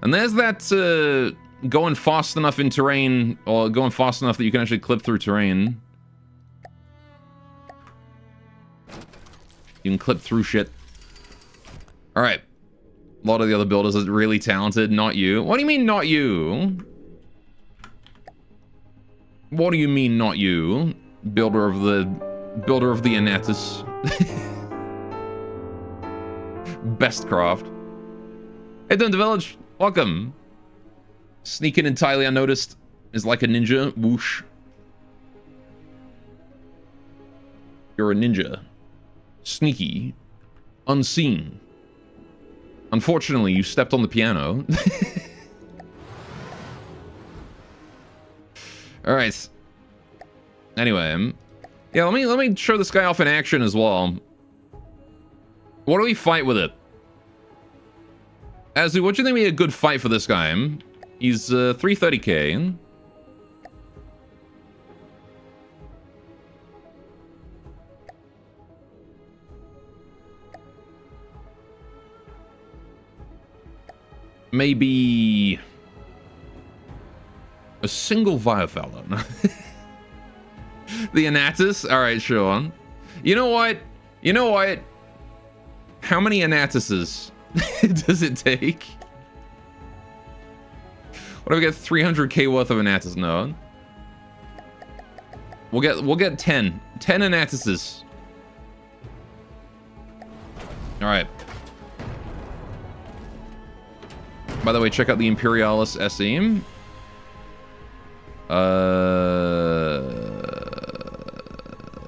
[SPEAKER 1] And there's that, going fast enough in terrain, or going fast enough that you can actually clip through terrain. You can clip through shit. Alright. A lot of the other builders are really talented, not you. What do you mean, not you? What do you mean, not you? Builder of the Anatus. Best craft. Hey, doing the village. Welcome. Sneaking entirely unnoticed is like a ninja. Whoosh. You're a ninja. Sneaky. Unseen. Unfortunately, you stepped on the piano. All right. Anyway, yeah, let me show this guy off in action as well. What do we fight with it? Azu, what do you think would be a good fight for this guy? He's 330k. Maybe a single Viofella. The Anatus? Alright, sure. You know what? You know what? How many Anatuses does it take? What do we get? 300k worth of Anatus? No. We'll get 10. 10 Anatuses. Alright. By the way, check out the Imperialis SE.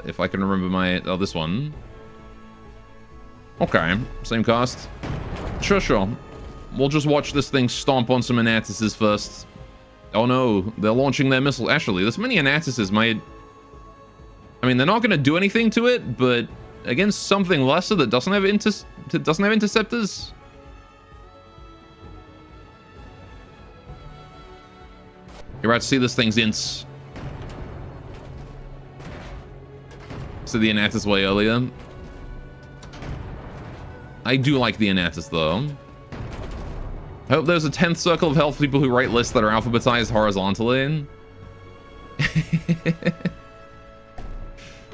[SPEAKER 1] If I can remember my... Oh, this one. Okay, same cost. Sure. We'll just watch this thing stomp on some Anatuses first. Oh no, they're launching their missile. Actually, this many Anatuses might... I mean, they're not going to do anything to it, but against something lesser that doesn't have interceptors... You're about to see this thing's ints. So the Anatus way earlier. I do like the Anatus though. I hope there's a 10th circle of health people who write lists that are alphabetized horizontally.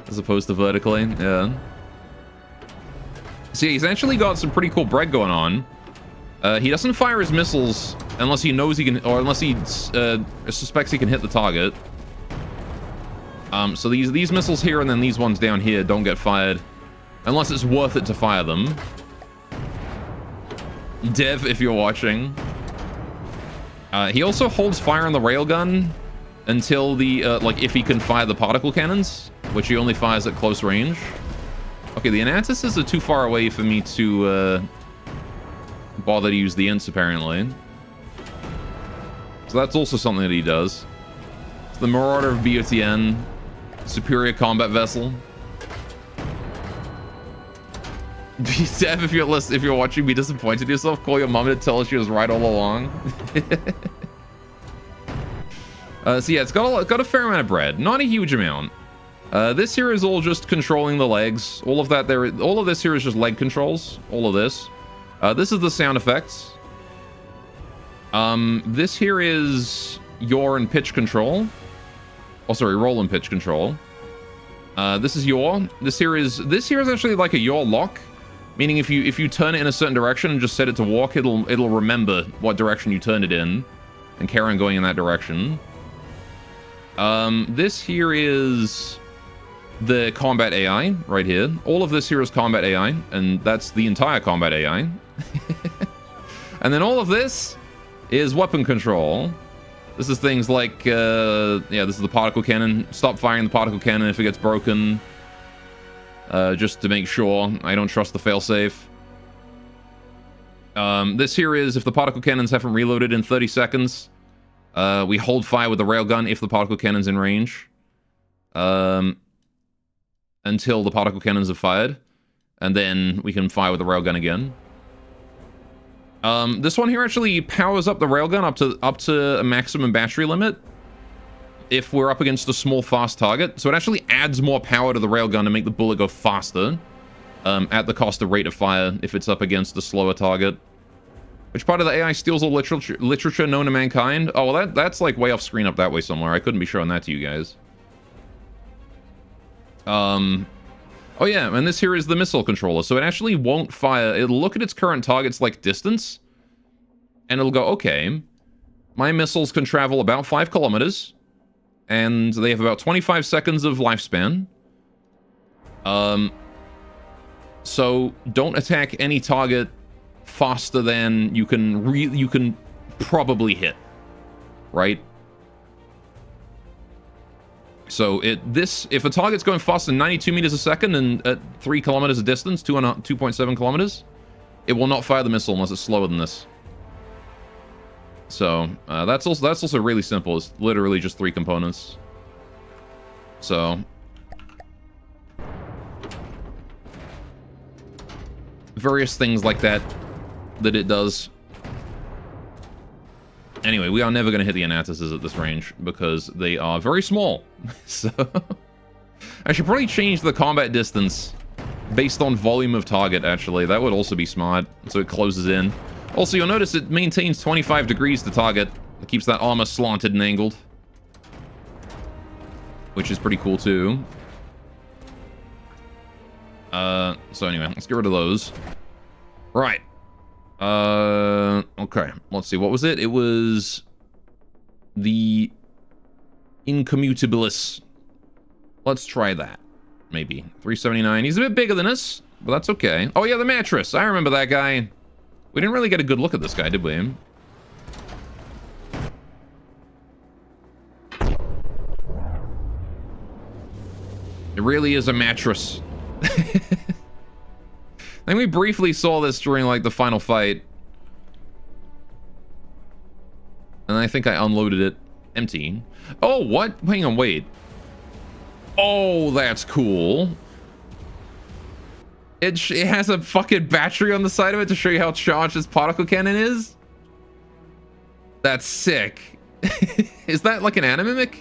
[SPEAKER 1] As opposed to vertically, yeah. See, he's actually got some pretty cool bread going on. He doesn't fire his missiles unless he knows he can, or unless he suspects he can hit the target. So these missiles here and then these ones down here don't get fired unless it's worth it to fire them. Dev, if you're watching. He also holds fire on the railgun until the, like, if he can fire the particle cannons, which he only fires at close range. Okay, the Anatuses are too far away for me to, bother to use the ints, apparently. So that's also something that he does. It's the Marauder of BOTN. Superior combat vessel. Dev, if you're watching, be disappointed in yourself. Call your mom to tell her she was right all along. So yeah, it's got a fair amount of bread. Not a huge amount. This here is all just controlling the legs. All of this here is just leg controls. All of this. This is the sound effects. This here is yaw and pitch control. Oh, sorry, roll and pitch control. This is yaw. This here is actually like a yaw lock, meaning if you turn it in a certain direction and just set it to walk, it'll remember what direction you turned it in, and carry on going in that direction. This here is the combat AI right here. All of this here is combat AI, and that's the entire combat AI. And then all of this is weapon control. This is things like, yeah, this is the particle cannon. Stop firing the particle cannon if it gets broken. Just to make sure. I don't trust the failsafe. This here is if the particle cannons haven't reloaded in 30 seconds. We hold fire with the railgun if the particle cannon's in range. Until the particle cannons are fired. And then we can fire with the railgun again. This one here actually powers up the railgun up to a maximum battery limit if we're up against a small fast target. So it actually adds more power to the railgun to make the bullet go faster at the cost of rate of fire if it's up against a slower target. Which part of the AI steals all literature known to mankind? Oh, well, that's like way off screen up that way somewhere. I couldn't be showing that to you guys. Oh yeah, and this here is the missile controller. So it actually won't fire. It'll look at its current target's like distance. And it'll go, okay, my missiles can travel about 5 kilometers. And they have about 25 seconds of lifespan. So don't attack any target faster than you can probably hit. Right? So if a target's going faster than 92 meters a second and at 3 kilometers of distance, 2.7 kilometers, it will not fire the missile unless it's slower than this. So that's also really simple. It's literally just 3 components. So various things like that it does. Anyway, we are never going to hit the Anatuses at this range because they are very small. So I should probably change the combat distance based on volume of target, actually. That would also be smart, so it closes in. Also, you'll notice it maintains 25 degrees to target. It keeps that armor slanted and angled, which is pretty cool, too. So anyway, let's get rid of those. Right. Okay. Let's see. What was it? It was the Incommutabilis. Let's try that. Maybe. 379. He's a bit bigger than us, but that's okay. Oh, yeah, the mattress. I remember that guy. We didn't really get a good look at this guy, did we? It really is a mattress. I think we briefly saw this during, like, the final fight. And I think I unloaded it empty. Oh, what? Hang on, wait. Oh, that's cool. It has a fucking battery on the side of it to show you how charged this particle cannon is? That's sick. Is that like an animimic?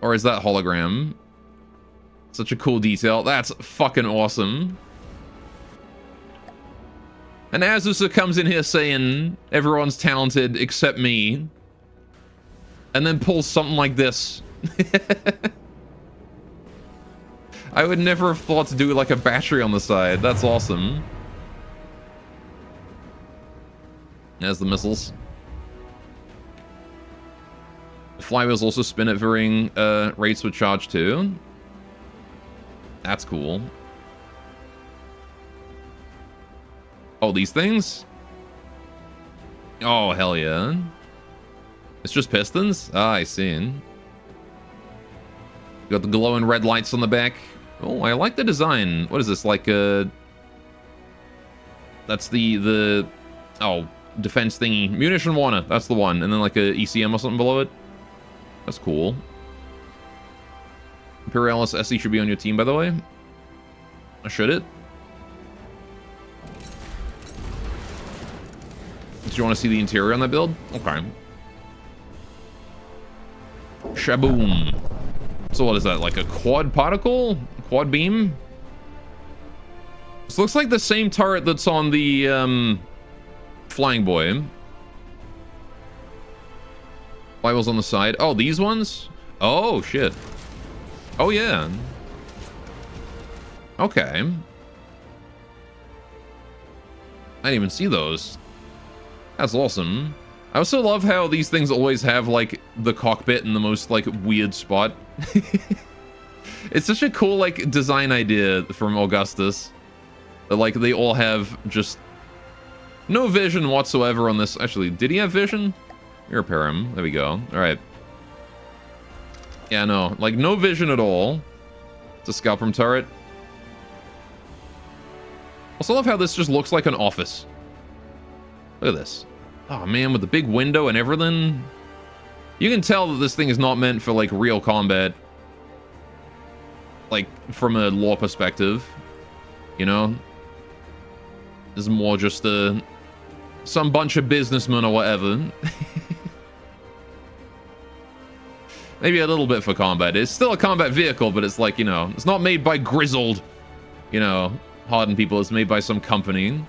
[SPEAKER 1] Or is that hologram? Such a cool detail. That's fucking awesome. And Azusa comes in here saying everyone's talented except me. And then pulls something like this. I would never have thought to do like a battery on the side. That's awesome. There's the missiles. The flywheels also spin at varying rates with charge too. That's cool. Oh, these things? Oh, hell yeah. It's just pistons? Ah, I see. Got the glowing red lights on the back. Oh, I like the design. What is this, like that's the oh, defense thingy. Munition warner, that's the one. And then like a ECM or something below it. That's cool. Imperialis SE should be on your team, by the way. Should it? Do you want to see the interior on that build? Okay. Shaboom. So what is that, like a quad particle? Quad beam? This looks like the same turret that's on the Flying Boy. Flywheels on the side. Oh, these ones? Oh, shit. Oh, yeah. Okay. I didn't even see those. That's awesome. I also love how these things always have, like, the cockpit in the most, like, weird spot. It's such a cool, like, design idea from Augustus. That, like, they all have just no vision whatsoever on this. Actually, did he have vision? Repair him. There we go. All right. Yeah, no. Like, no vision at all. It's a Scalprum turret. Also love how this just looks like an office. Look at this. Oh, man, with the big window and everything. You can tell that this thing is not meant for, like, real combat. Like, from a lore perspective. You know? This is more just some bunch of businessmen or whatever. Maybe a little bit for combat. It's still a combat vehicle, but it's like, you know, it's not made by grizzled, you know, hardened people. It's made by some company.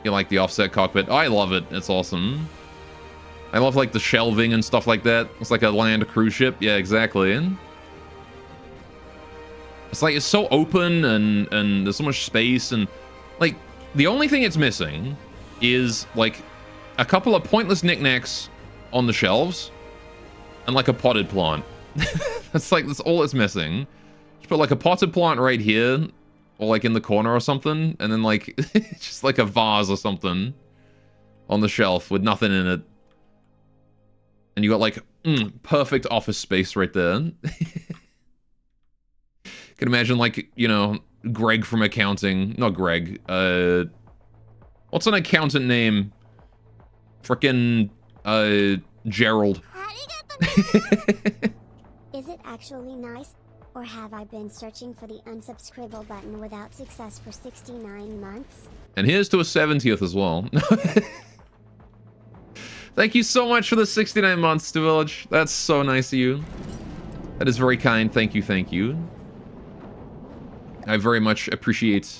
[SPEAKER 1] You like the offset cockpit? I love it. It's awesome. I love, like, the shelving and stuff like that. It's like a land cruise ship. Yeah, exactly. It's like, it's so open and there's so much space. And, like, the only thing it's missing is, like, a couple of pointless knickknacks on the shelves and, like, a potted plant. That's all it's missing. Just put, like, a potted plant right here. Or, like, in the corner or something. And then, like, just, like, a vase or something on the shelf with nothing in it. And you got like perfect office space right there. Can imagine like, you know, Greg from accounting. Not Greg. What's an accountant name? Frickin' Gerald.
[SPEAKER 4] Is it actually nice? Or have I been searching for the unsubscribe button without success for 69 months?
[SPEAKER 1] And here's to a 70th as well. Thank you so much for the 69 months, to Village. That's so nice of you. That is very kind. Thank you, thank you. I very much appreciate...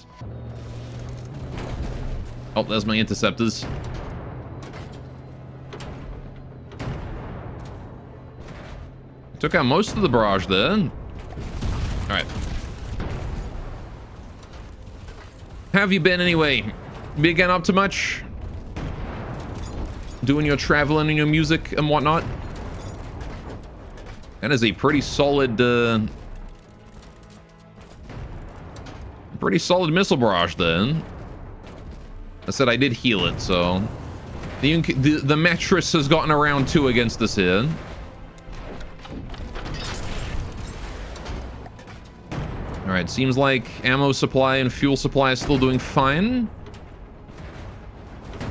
[SPEAKER 1] Oh, there's my interceptors. Took out most of the barrage there. Alright. How have you been anyway? Been getting up to much? Doing your traveling and your music and whatnot? That is a pretty solid, pretty solid missile barrage then. I said I did heal it, so... The mattress has gotten around too against us here. Alright, seems like ammo supply and fuel supply is still doing fine.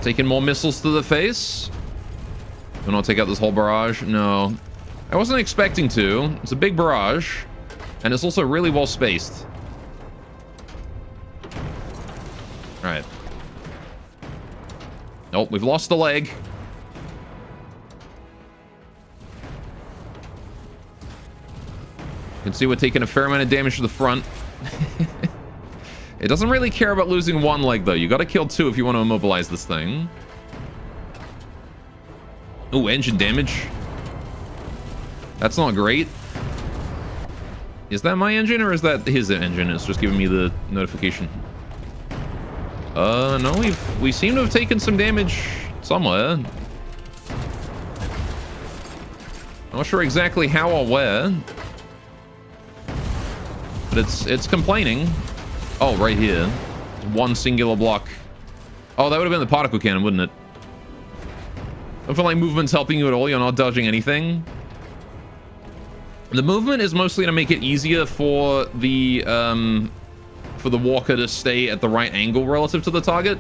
[SPEAKER 1] Taking more missiles to the face. Do not take out this whole barrage. No. I wasn't expecting to. It's a big barrage. And it's also really well spaced. Alright. Nope, we've lost the leg. You can see we're taking a fair amount of damage to the front. It doesn't really care about losing one leg, though. You gotta kill two if you want to immobilize this thing. Oh, engine damage. That's not great. Is that my engine, or is that his engine? It's just giving me the notification. No, we seem to have taken some damage somewhere. I'm not sure exactly how or where. But it's complaining. Oh, right here. One singular block. Oh, that would have been the particle cannon, wouldn't it? I don't feel like movement's helping you at all. You're not dodging anything. The movement is mostly to make it easier for the walker to stay at the right angle relative to the target.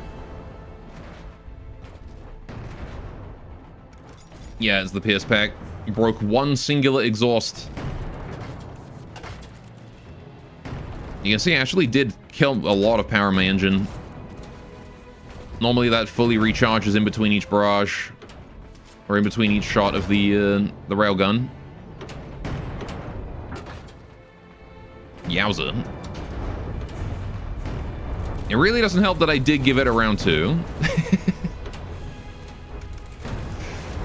[SPEAKER 1] Yeah, it's the Pierce Pack. Broke one singular exhaust. You can see I actually did kill a lot of power in my engine. Normally that fully recharges in between each barrage. Or in between each shot of the railgun. Yowza. It really doesn't help that I did give it a round 2.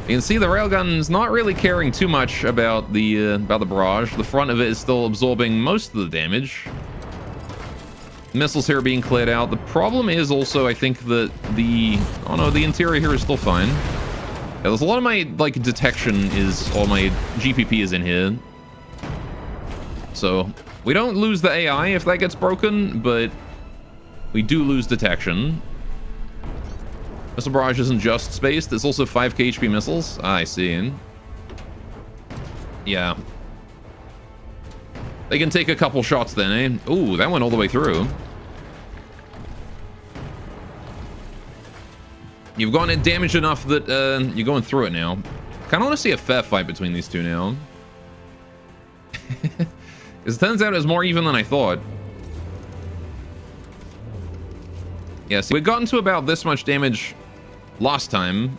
[SPEAKER 1] You can see the railgun's not really caring too much about the barrage. The front of it is still absorbing most of the damage. Missiles here are being cleared out. The problem is also, I think, that the... Oh no, the interior here is still fine. Yeah, there's a lot of my, like, detection is... Or my GPP is in here. So, we don't lose the AI if that gets broken, but... We do lose detection. Missile barrage isn't just spaced, it's also 5k HP missiles. I see. Yeah. They can take a couple shots then, eh? Ooh, that went all the way through. You've gotten it damaged enough that you're going through it now. Kind of want to see a fair fight between these two now. Because it turns out it was more even than I thought. Yeah, see, we'd gotten to about this much damage last time.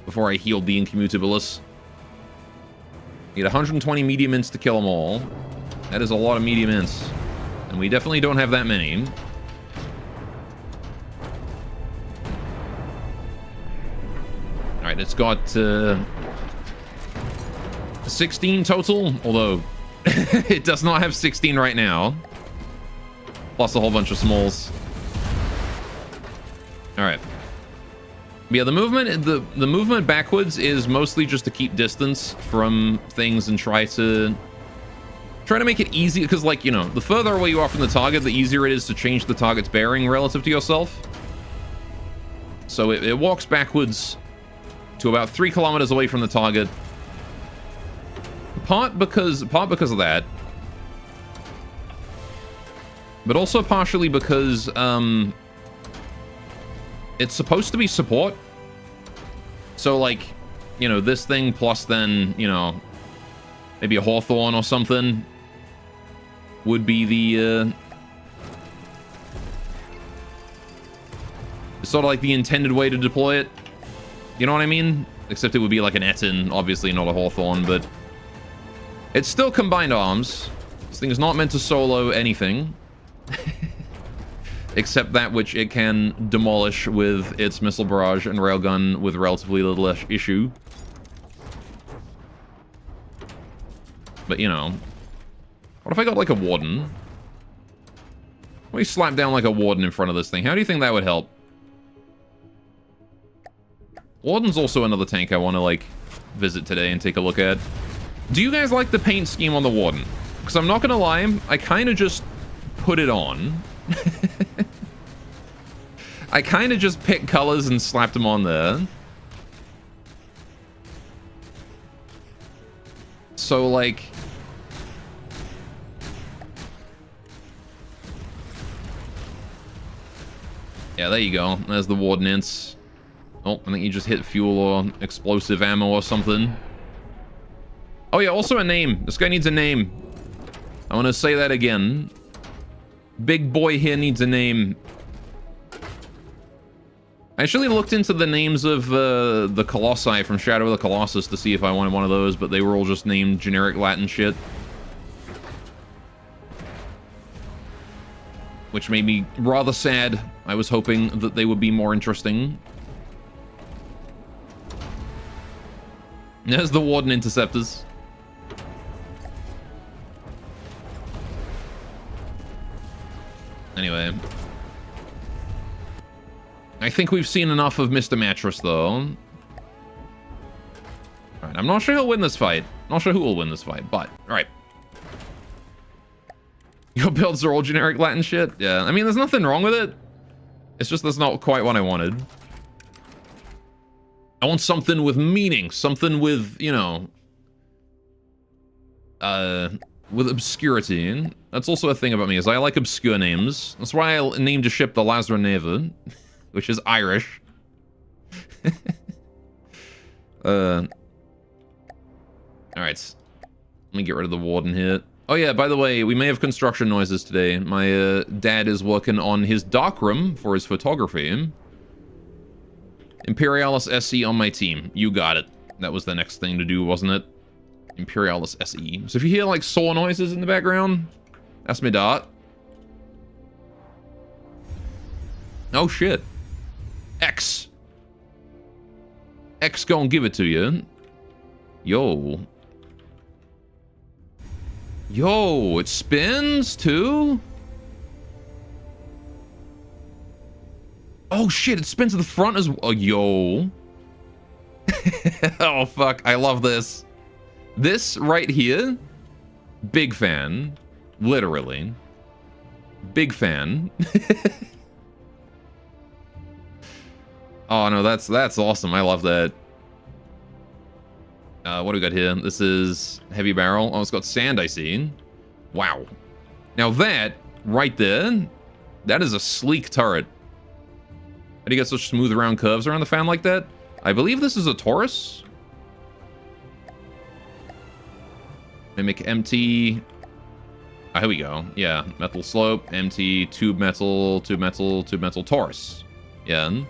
[SPEAKER 1] Before I healed the Incommutabilis. Need 120 medium ints to kill them all. That is a lot of medium ints. And we definitely don't have that many. Alright, it's got 16 total, although it does not have 16 right now. Plus a whole bunch of smalls. Alright. Yeah, the movement backwards is mostly just to keep distance from things and try to make it easy, because, like, you know, the further away you are from the target, the easier it is to change the target's bearing relative to yourself. So it walks backwards to about 3 kilometers away from the target. Part because of that. But also partially because, it's supposed to be support. So, like, you know, this thing plus then, you know, maybe a Hawthorne or something would be the, sort of like the intended way to deploy it. You know what I mean? Except it would be like an Etten, obviously not a Hawthorne, but it's still combined arms. This thing is not meant to solo anything. Except that which it can demolish with its missile barrage and railgun with relatively little issue. But, you know. What if I got, like, a Warden? Let me slap down, like, a Warden in front of this thing. How do you think that would help? Warden's also another tank I want to, like, visit today and take a look at. Do you guys like the paint scheme on the Warden? Because I'm not going to lie, I kind of just put it on. I kind of just picked colors and slapped them on there. So, like... yeah, there you go. There's the Wardenance. Oh, I think you just hit fuel or explosive ammo or something. Oh yeah, also a name. This guy needs a name. I want to say that again. Big boy here needs a name. I actually looked into the names of the Colossi from Shadow of the Colossus to see if I wanted one of those, but they were all just named generic Latin shit. Which made me rather sad. I was hoping that they would be more interesting. There's the Warden Interceptors. Anyway. I think we've seen enough of Mr. Mattress, though. Alright, I'm not sure he'll win this fight. Not sure who will win this fight, but... alright. Your builds are all generic Latin shit? Yeah, I mean, there's nothing wrong with it. It's just that's not quite what I wanted. I want something with meaning. Something with, you know... with obscurity. That's also a thing about me, is I like obscure names. That's why I named a ship the Lazar Neva, which is Irish. Alright. Let me get rid of the Warden here. Oh yeah, by the way, we may have construction noises today. My dad is working on his darkroom for his photography. Imperialis SE on my team. You got it. That was the next thing to do, wasn't it? Imperialis SE. So if you hear like saw noises in the background, that's my dot. Oh shit. X. X gonna give it to you. Yo. Yo, it spins too? Oh shit, it spins to the front as well. Oh, yo. Oh fuck, I love this. This right here, big fan. Literally. Big fan. Oh no, that's awesome. I love that. What do we got here? This is heavy barrel. Oh, it's got sand, I see. Wow. Now that, right there, that is a sleek turret. How do you get such smooth round curves around the fan like that? I believe this is a Taurus. Mimic MT. Here we go. Yeah, metal slope, MT, tube metal, tube metal, tube metal, Taurus. Yeah.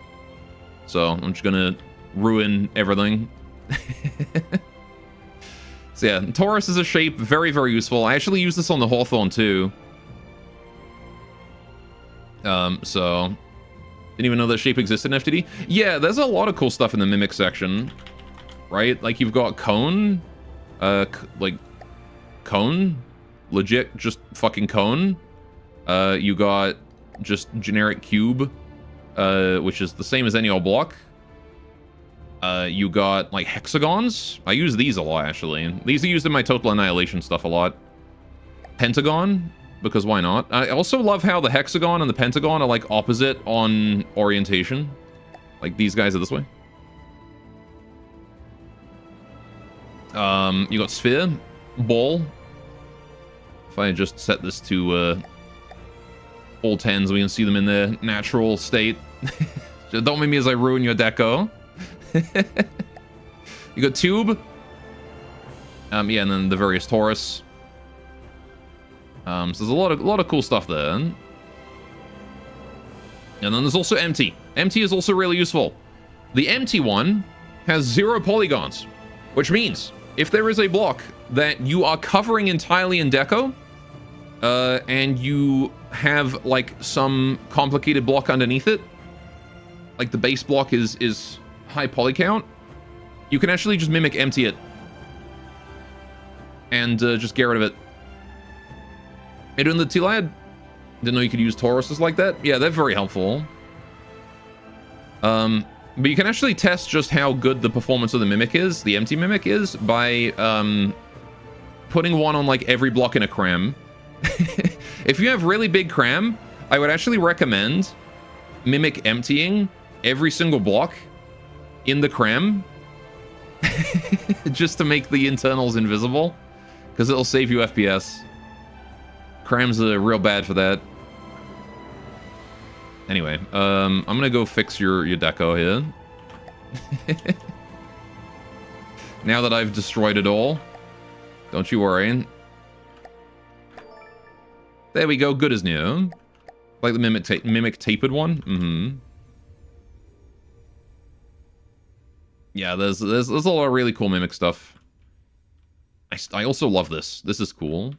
[SPEAKER 1] So I'm just gonna ruin everything. So yeah, Taurus is a shape, very, very useful. I actually use this on the Hawthorne too. So didn't even know that shape existed in FTD. Yeah, there's a lot of cool stuff in the Mimic section, right? Like you've got Cone, like Cone, legit, just fucking Cone. You got just generic Cube, which is the same as any old block. You got like hexagons. I use these a lot, actually. These are used in my Total Annihilation stuff a lot. Pentagon, because why not? I also love how the hexagon and the pentagon are like opposite on orientation. Like these guys are this way. You got Sphere, Ball. If I just set this to all 10s, we can see them in their natural state. Don't make me as I ruin your deco. You got Tube. Yeah, and then the various Taurus. So there's a lot of cool stuff there. And then there's also Empty. Empty is also really useful. The Empty one has 0 polygons, which means if there is a block that you are covering entirely in deco, and you have like some complicated block underneath it, like the base block is high poly count, you can actually just mimic Empty it and just get rid of it. Hey, doing the T-Lad? Didn't know you could use Tauruses like that. Yeah, they're very helpful. But you can actually test just how good the performance of the Mimic is, the Empty Mimic is, by putting one on like every block in a cram. If you have really big cram, I would actually recommend Mimic emptying every single block in the cram just to make the internals invisible, because it'll save you FPS. Crams are real bad for that. Anyway, I'm gonna go fix your deco here. Now that I've destroyed it all, don't you worry. There we go, good as new. Like the mimic tapered one. Mm-hmm. Yeah, there's a lot of really cool mimic stuff. I also love this. This is cool.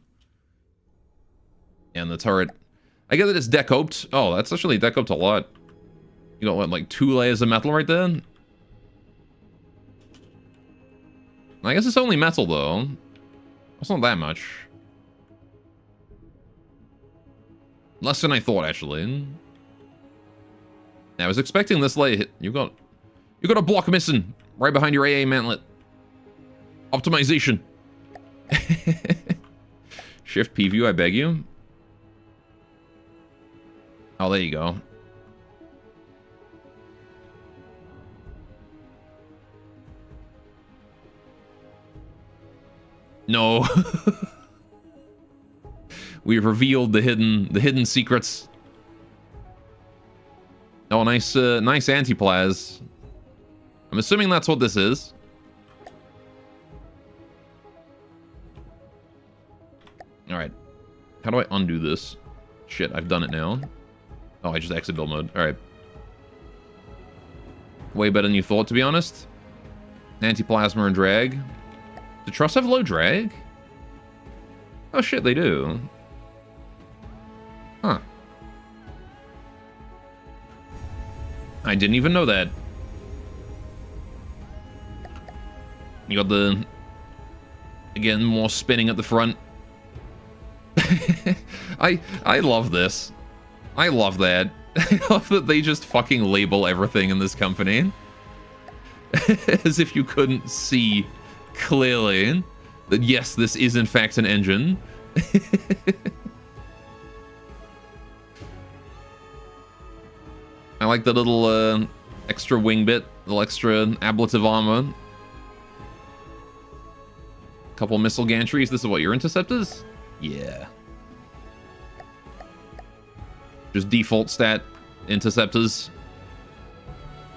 [SPEAKER 1] And the turret, I get that it's decoped. Oh, that's actually decoped a lot. You got what, like 2 layers of metal right there? I guess it's only metal though. That's not that much. Less than I thought, actually. I was expecting this layer hit. You got a block missing right behind your AA mantlet. Optimization. Shift P view, I beg you. Oh, there you go. No. We've revealed the hidden secrets. Oh, nice anti-plaz. I'm assuming that's what this is. All right. How do I undo this? Shit, I've done it now. Oh, I just exit build mode. All right. Way better than you thought, to be honest. Anti-plasma and drag. Do Truss have low drag? Oh shit, they do. Huh. I didn't even know that. You got the... Again, more spinning at the front. I love this. I love that. I love that they just fucking label everything in this company. As if you couldn't see clearly that yes, this is in fact an engine. I like the little extra wing bit, little extra ablative armor. Couple missile gantries. This is what, your interceptors? Yeah. Just default stat interceptors.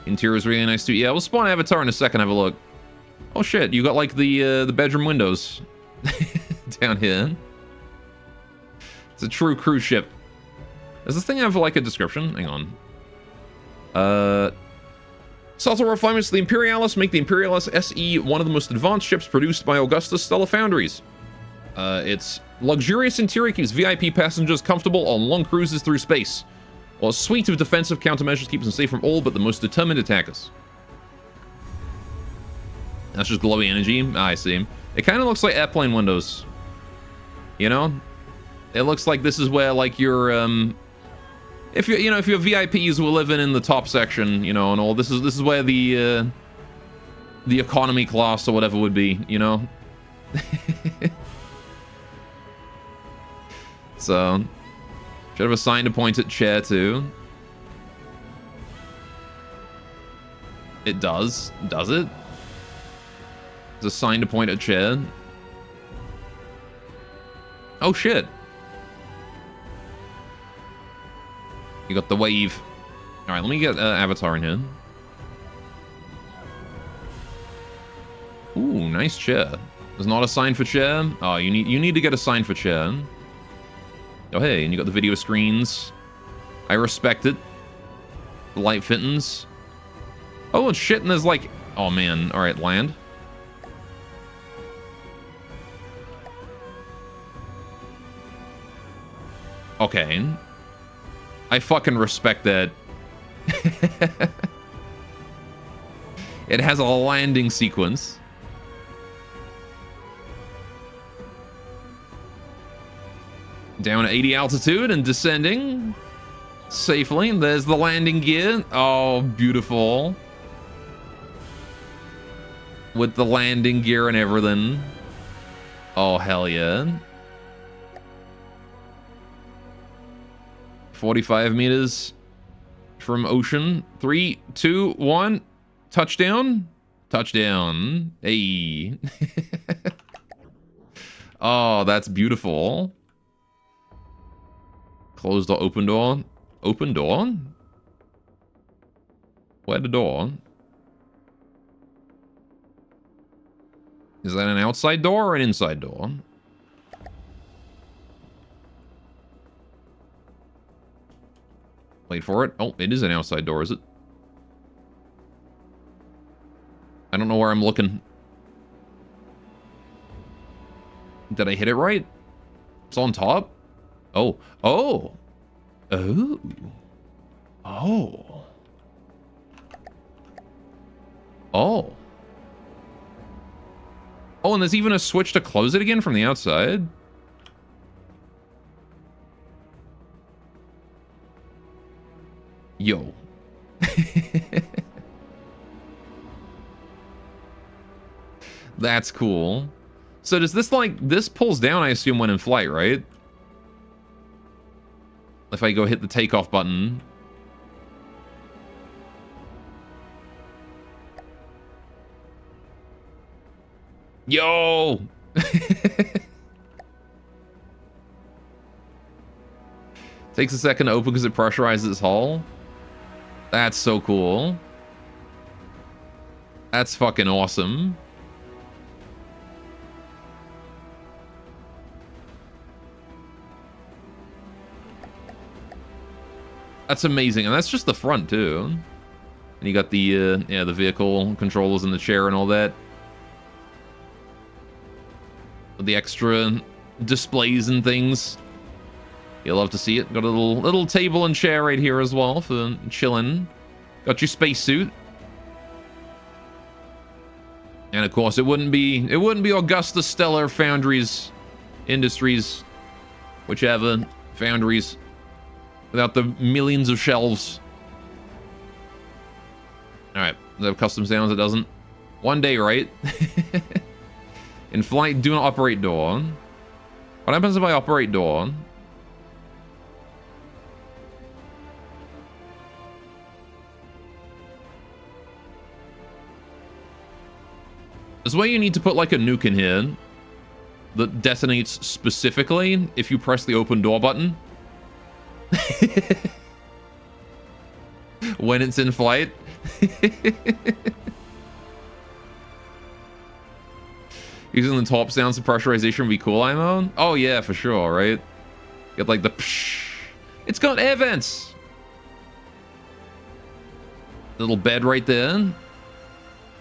[SPEAKER 1] Interior's really nice too. Yeah, we'll spawn Avatar in a second, have a look. Oh shit, you got like the bedroom windows down here. It's a true cruise ship. Does this thing have like a description? Hang on. Subtle refinements to the Imperialis make the Imperialis SE one of the most advanced ships produced by Augustus Stellar Foundries. Its luxurious interior keeps VIP passengers comfortable on long cruises through space, while a suite of defensive countermeasures keeps them safe from all but the most determined attackers. That's just glowy energy. I see. It kind of looks like airplane windows. You know? It looks like this is where, like, your, if you know, if your VIPs were living in the top section, you know, and all, this is where the economy class or whatever would be, you know? So, should have assigned a pointed chair too. It does. Does it? There's a sign to point at chair. Oh shit. You got the wave. Alright, let me get Avatar in here. Ooh, nice chair. There's not a sign for chair. Oh, you need to get a sign for chair. Oh hey, and you got the video screens. I respect it. The light fittings. Oh, and shit, and there's like... Oh man, alright, land. Okay. I fucking respect that. It has a landing sequence. Down at 80 altitude and descending safely. There's the landing gear. Oh, beautiful. With the landing gear and everything. Oh, hell yeah. 45 meters from ocean. 3, 2, 1. Touchdown. Touchdown. Hey. Oh, that's beautiful. Closed or open door? Open door? Where the door? Is that an outside door or an inside door? Wait for it. Oh, it is an outside door, is it? I don't know where I'm looking. Did I hit it right? It's on top? Oh. Oh. Oh. Oh. Oh. Oh, and there's even a switch to close it again from the outside. Yo. That's cool. So does this, like, this pulls down, I assume, when in flight, right? If I go hit the takeoff button. Yo! Takes a second to open because it pressurizes its hull. That's so cool. That's fucking awesome. That's amazing, and that's just the front too. And you got the yeah, the vehicle controllers in the chair and all that. The extra displays and things. You'll love to see it. Got a little table and chair right here as well for chilling. Got your spacesuit. And of course, it wouldn't be Augusta Stellar Foundries Industries, whichever foundries, without the millions of shelves. All right, does it have custom sounds? It doesn't. One day, right? In flight, do not operate door. What happens if I operate door? There's where you need to put like a nuke in here that detonates specifically if you press the open door button. When it's in flight. Using the top sounds of pressurization would be cool, IMO? Oh yeah, for sure, right? Get like the psh. It's got air vents. Little bed right there.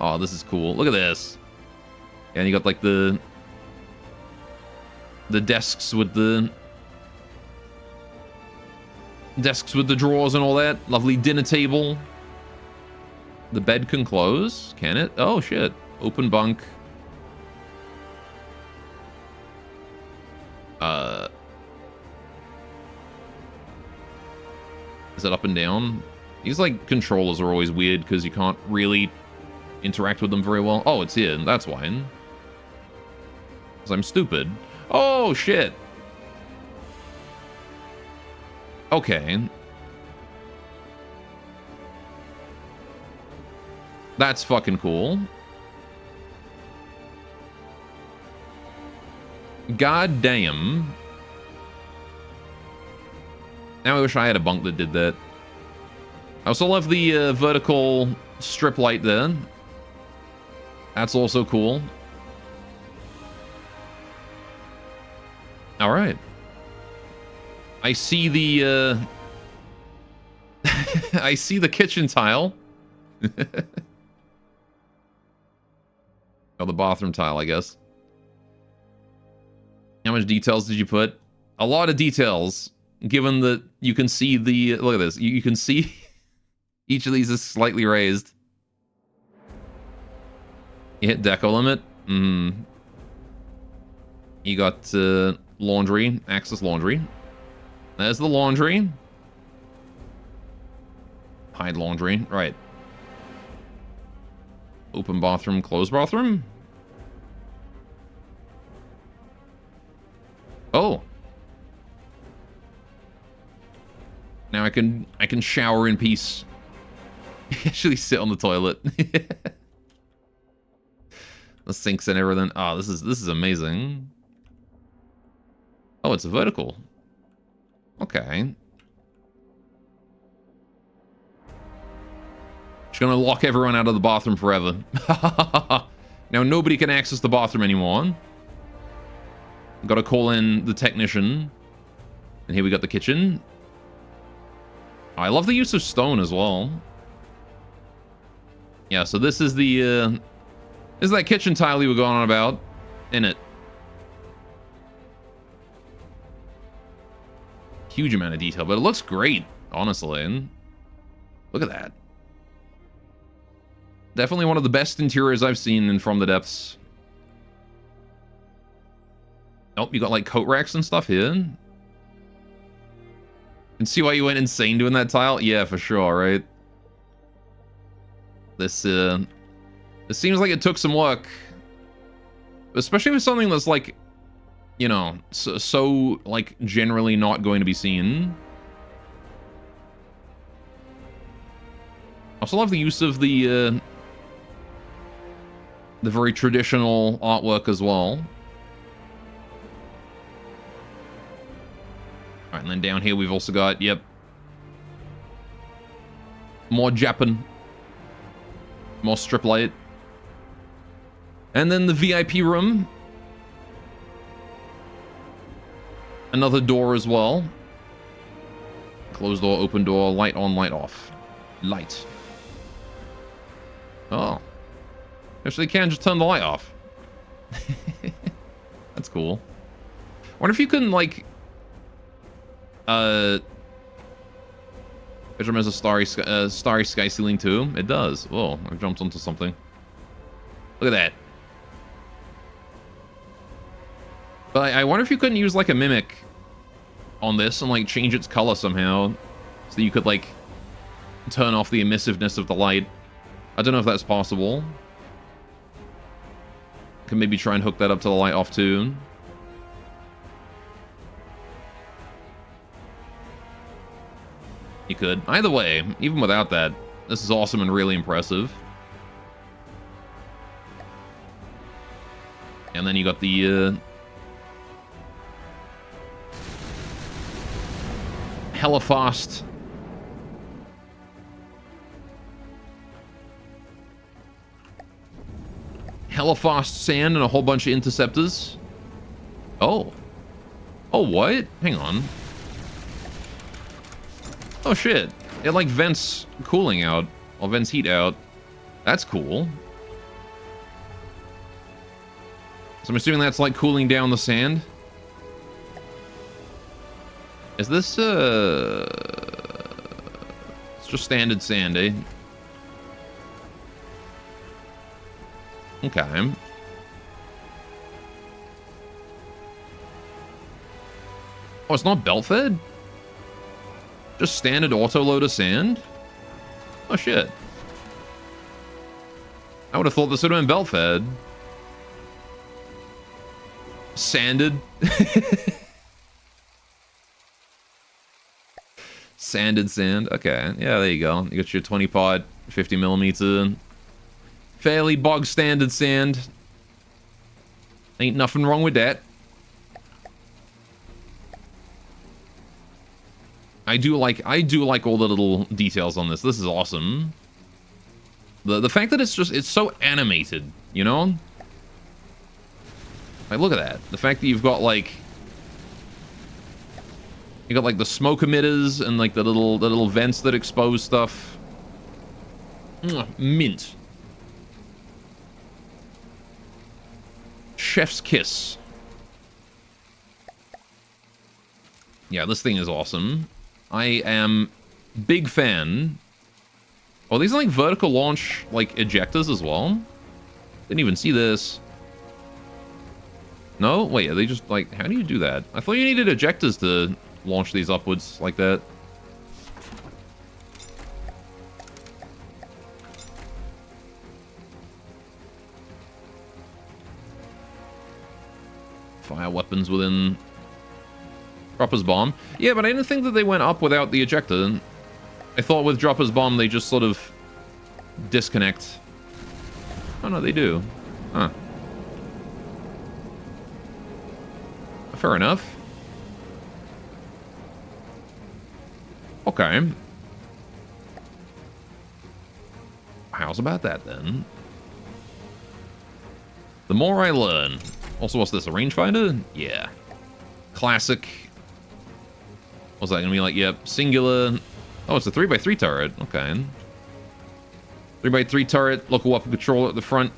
[SPEAKER 1] Oh, this is cool. Look at this. And you got like the desks with the drawers and all that. Lovely dinner table. The bed can close. Can it? Oh shit. Open bunk. Is it up and down? These like controllers are always weird because you can't really interact with them very well. Oh, it's here. That's why. Because I'm stupid. Oh shit. Okay. That's fucking cool. God damn. Now I wish I had a bunk that did that. I also love the vertical strip light there. That's also cool. Alright. I see the, I see the kitchen tile. Or the bathroom tile, I guess. How much details did you put? A lot of details, given that you can see the... Look at this. You can see each of these is slightly raised. You hit deco limit. You got laundry, access laundry. There's the laundry. Hide laundry, right. Open bathroom, close bathroom. Oh. Now I can shower in peace. Actually sit on the toilet. The sinks and everything. Oh, this is amazing. Oh, it's a vertical. Okay. Just gonna lock everyone out of the bathroom forever. Now nobody can access the bathroom anymore. Gotta call in the technician. And here we got the kitchen. I love the use of stone as well. Yeah, so this is the this is that kitchen tile you were going on about, in it. Huge amount of detail, but it looks great, honestly. Look at that. Definitely one of the best interiors I've seen in From the Depths. Oh, you got like coat racks and stuff here. You can see why you went insane doing that tile? Yeah, for sure, right? This seems like it took some work. Especially with something that's like, you know, so like generally not going to be seen. Also love the use of the very traditional artwork as well. Alright, and then down here we've also got, yep, more Japan. More strip light. And then the VIP room. Another door as well. Closed door, open door, light on, light off. Light. Oh. Actually, you can just turn the light off. That's cool. Wonder if you can, like... Bedroom has a starry sky ceiling too. It does. Whoa, I've jumped onto something. Look at that. But I wonder if you couldn't use like a mimic on this and like change its color somehow, so that you could like turn off the emissiveness of the light. I don't know if that's possible. Can maybe try and hook that up to the light off too. You could. Either way, even without that, this is awesome and really impressive. And then you got the hella fast sand and a whole bunch of interceptors. Oh. Oh, what? Hang on. Oh shit, it like vents cooling out, or vents heat out. That's cool. So I'm assuming that's like cooling down the sand. Is this, it's just standard sand, eh? Okay. Oh, it's not belt fed? Just standard auto-loader sand? Oh, shit. I would have thought this would have been belt-fed. Sanded. Sanded sand. Okay, yeah, there you go. You got your 20-pot, 50mm. Fairly bog-standard sand. Ain't nothing wrong with that. I do like all the little details on this. This is awesome. The fact that it's so animated, you know? Like, look at that. The fact that you've got like the smoke emitters and like the little vents that expose stuff. Mint. Chef's kiss. Yeah, this thing is awesome. I am big fan. Oh, these are like vertical launch like ejectors as well. Didn't even see this. No? Wait, are they just like, how do you do that? I thought you needed ejectors to launch these upwards like that. Fire weapons within Dropper's Bomb. Yeah, but I didn't think that they went up without the ejector. I thought with Dropper's Bomb they just sort of disconnect. Oh no, they do. Huh. Fair enough. Okay. How's about that then? The more I learn. Also, what's this? A rangefinder? Yeah. Classic. What's that gonna be like? Yep. Singular. Oh, it's a 3x3 turret. Okay. 3x3 turret. Local weapon controller at the front.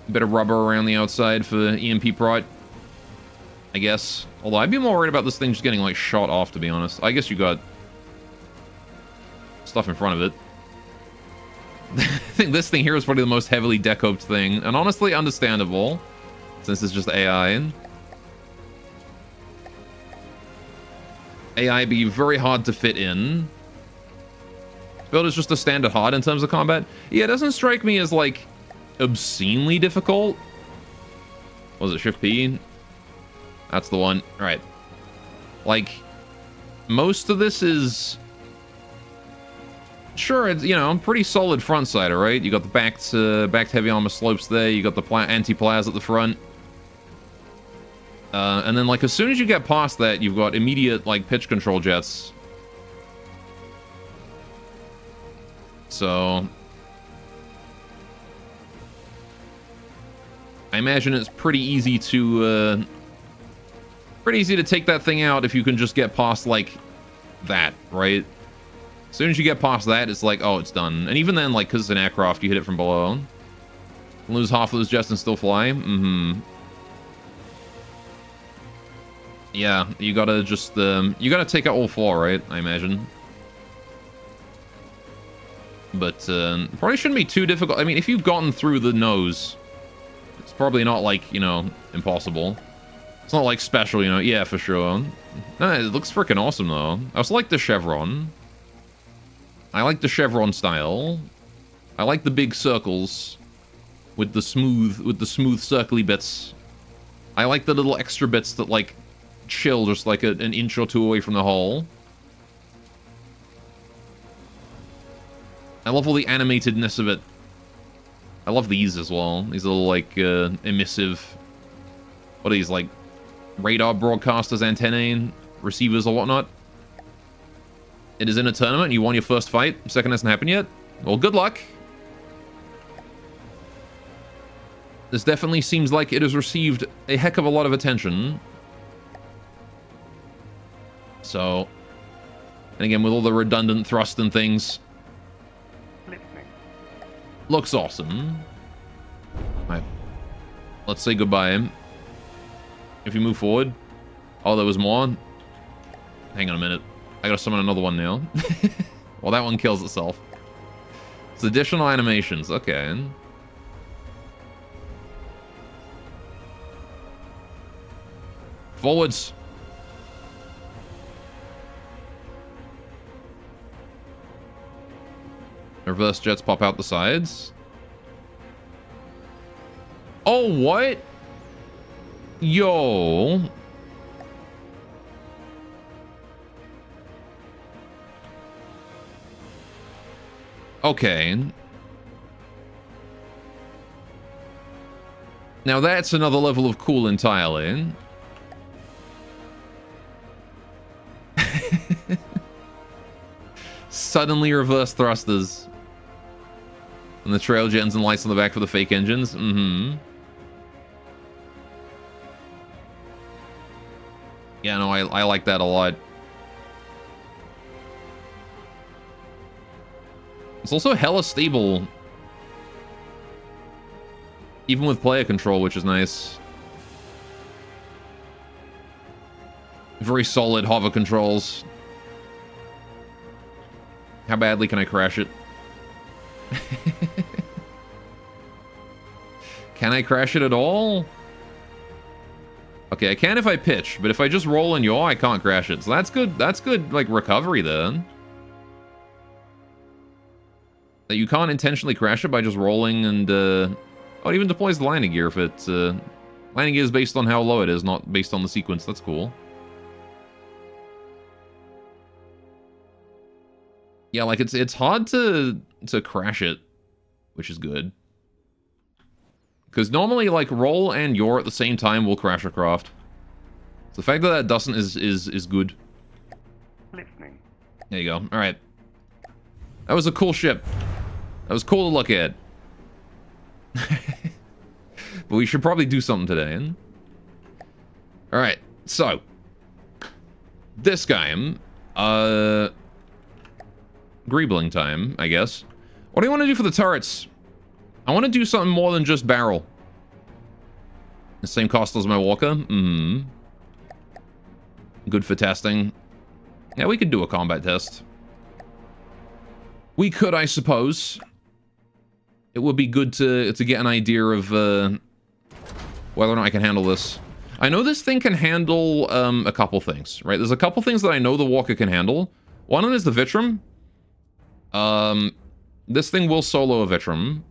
[SPEAKER 1] A bit of rubber around the outside for EMP prot, I guess. Although I'd be more worried about this thing just getting like shot off, to be honest. I guess you got stuff in front of it. I think this thing here is probably the most heavily decoped thing, and honestly understandable, since it's just AI. AI be very hard to fit in. Build is just a standard hard in terms of combat. Yeah, it doesn't strike me as like obscenely difficult. Was it Shift P? That's the one. All right. Like, most of this is... Sure, it's, you know, pretty solid front sider, right? You got the backed heavy armor slopes there. You got the anti-plas at the front. And then, like, as soon as you get past that, you've got immediate, like, pitch control jets. So... I imagine it's pretty easy to take that thing out if you can just get past, like, that, right? As soon as you get past that, it's like, oh, it's done. And even then, like, because it's an aircraft, you hit it from below. Lose half of those jets and still fly. Mm-hmm. Yeah, you gotta just, you gotta take out all four, right? I imagine. But, probably shouldn't be too difficult. I mean, if you've gotten through the nose, it's probably not, like, you know, impossible. It's not, like, special, you know? Yeah, for sure. No, it looks freaking awesome, though. I also like the chevron. I like the chevron style. I like the big circles with the smooth circly bits. I like the little extra bits that, like, chill just, like, an inch or two away from the hull. I love all the animatedness of it. I love these as well. These little, like, emissive... What are these, like, radar broadcasters, antennae, receivers or whatnot? It is in a tournament. You won your first fight. Second hasn't happened yet. Well, good luck. This definitely seems like it has received a heck of a lot of attention. So, and again, with all the redundant thrust and things, looks awesome. All right. Let's say goodbye. If you move forward. Oh, there was more. Hang on a minute. I gotta summon another one now. Well, that one kills itself. It's additional animations. Okay. Forwards. Reverse jets pop out the sides. Oh, what? Yo. Okay. Now that's another level of cool entirely. suddenly reverse thrusters. And the trail gens and lights on the back for the fake engines. Mm-hmm. Yeah, no, I like that a lot. It's also hella stable. Even with player control, which is nice. Very solid hover controls. How badly can I crash it? Can I crash it at all? Okay, I can if I pitch, but if I just roll and yaw, I can't crash it. So that's good. That's good, like, recovery then. That you can't intentionally crash it by just rolling and, oh, it even deploys the landing gear if it's, landing gear is based on how low it is, not based on the sequence. That's cool. Yeah, like, it's hard to crash it, which is good. Because normally, like, roll and yaw at the same time will crash a craft. So the fact that that doesn't is good.
[SPEAKER 5] Listening.
[SPEAKER 1] There you go. All right. That was a cool ship. That was cool to look at. But we should probably do something today. All right. So this guy, Greebling time, I guess. What do you want to do for the turrets? I want to do something more than just barrel. The same cost as my walker. Good for testing. Yeah, we could do a combat test. We could, I suppose. It would be good to get an idea of whether or not I can handle this. I know this thing can handle a couple things, right? There's a couple things that I know the walker can handle. One of them is the Vitrum. This thing will solo a Vitrum.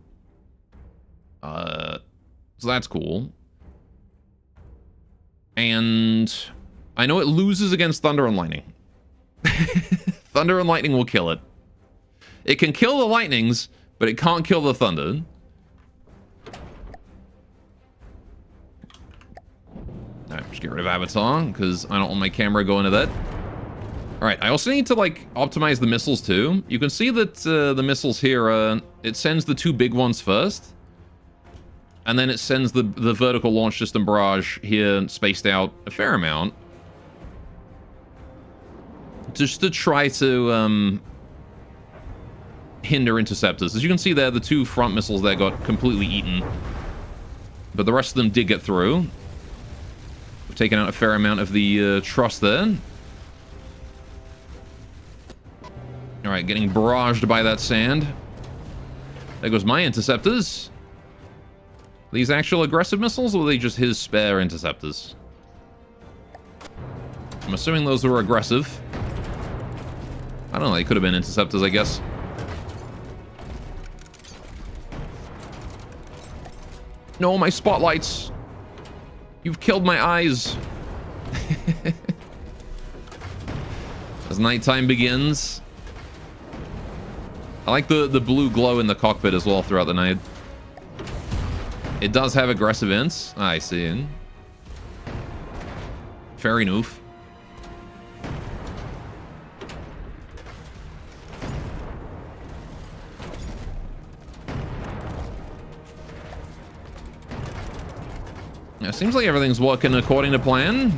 [SPEAKER 1] So that's cool. And I know it loses against Thunder and Lightning. Thunder and Lightning will kill it. It can kill the Lightnings, but it can't kill the Thunder. Alright, just get rid of Avatar, because I don't want my camera going to that. Alright, I also need to, like, optimize the missiles, too. You can see that the missiles here, it sends the two big ones first. And then it sends the vertical launch system barrage here spaced out a fair amount. Just to try to hinder interceptors. As you can see there, the two front missiles there got completely eaten. But the rest of them did get through. We've taken out a fair amount of the truss there. Alright, getting barraged by that sand. There goes my interceptors. These actual aggressive missiles, or are they just his spare interceptors? I'm assuming those were aggressive. I don't know, they could have been interceptors, I guess. No, my spotlights! You've killed my eyes! As nighttime begins. I like the blue glow in the cockpit as well throughout the night. It does have aggressive ints. I see. Fair enough. Yeah, seems like everything's working according to plan.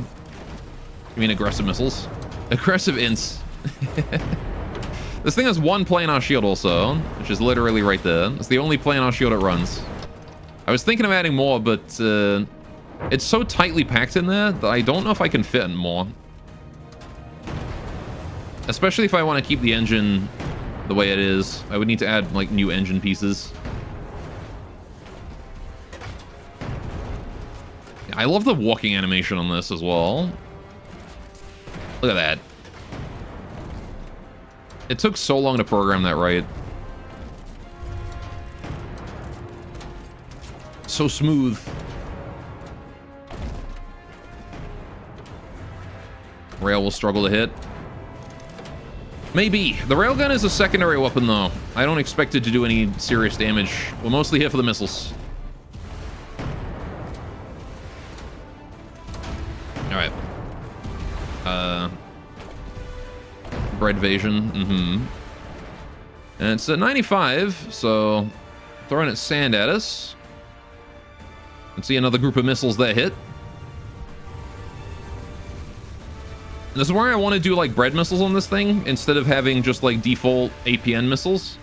[SPEAKER 1] I mean, aggressive missiles. Aggressive ints. This thing has one planar shield also, which is literally right there. It's the only planar shield it runs. I was thinking of adding more, but it's so tightly packed in there that I don't know if I can fit in more. Especially if I want to keep the engine the way it is. I would need to add, like, new engine pieces. I love the walking animation on this as well. Look at that. It took so long to program that right. So smooth. Rail will struggle to hit. Maybe. The railgun is a secondary weapon, though. I don't expect it to do any serious damage. We're mostly here for the missiles. Alright. Bread Vasion. And it's at 95, so throwing its sand at us. Let's see another group of missiles that hit. This is where I want to do like bread missiles on this thing instead of having just like default APN missiles.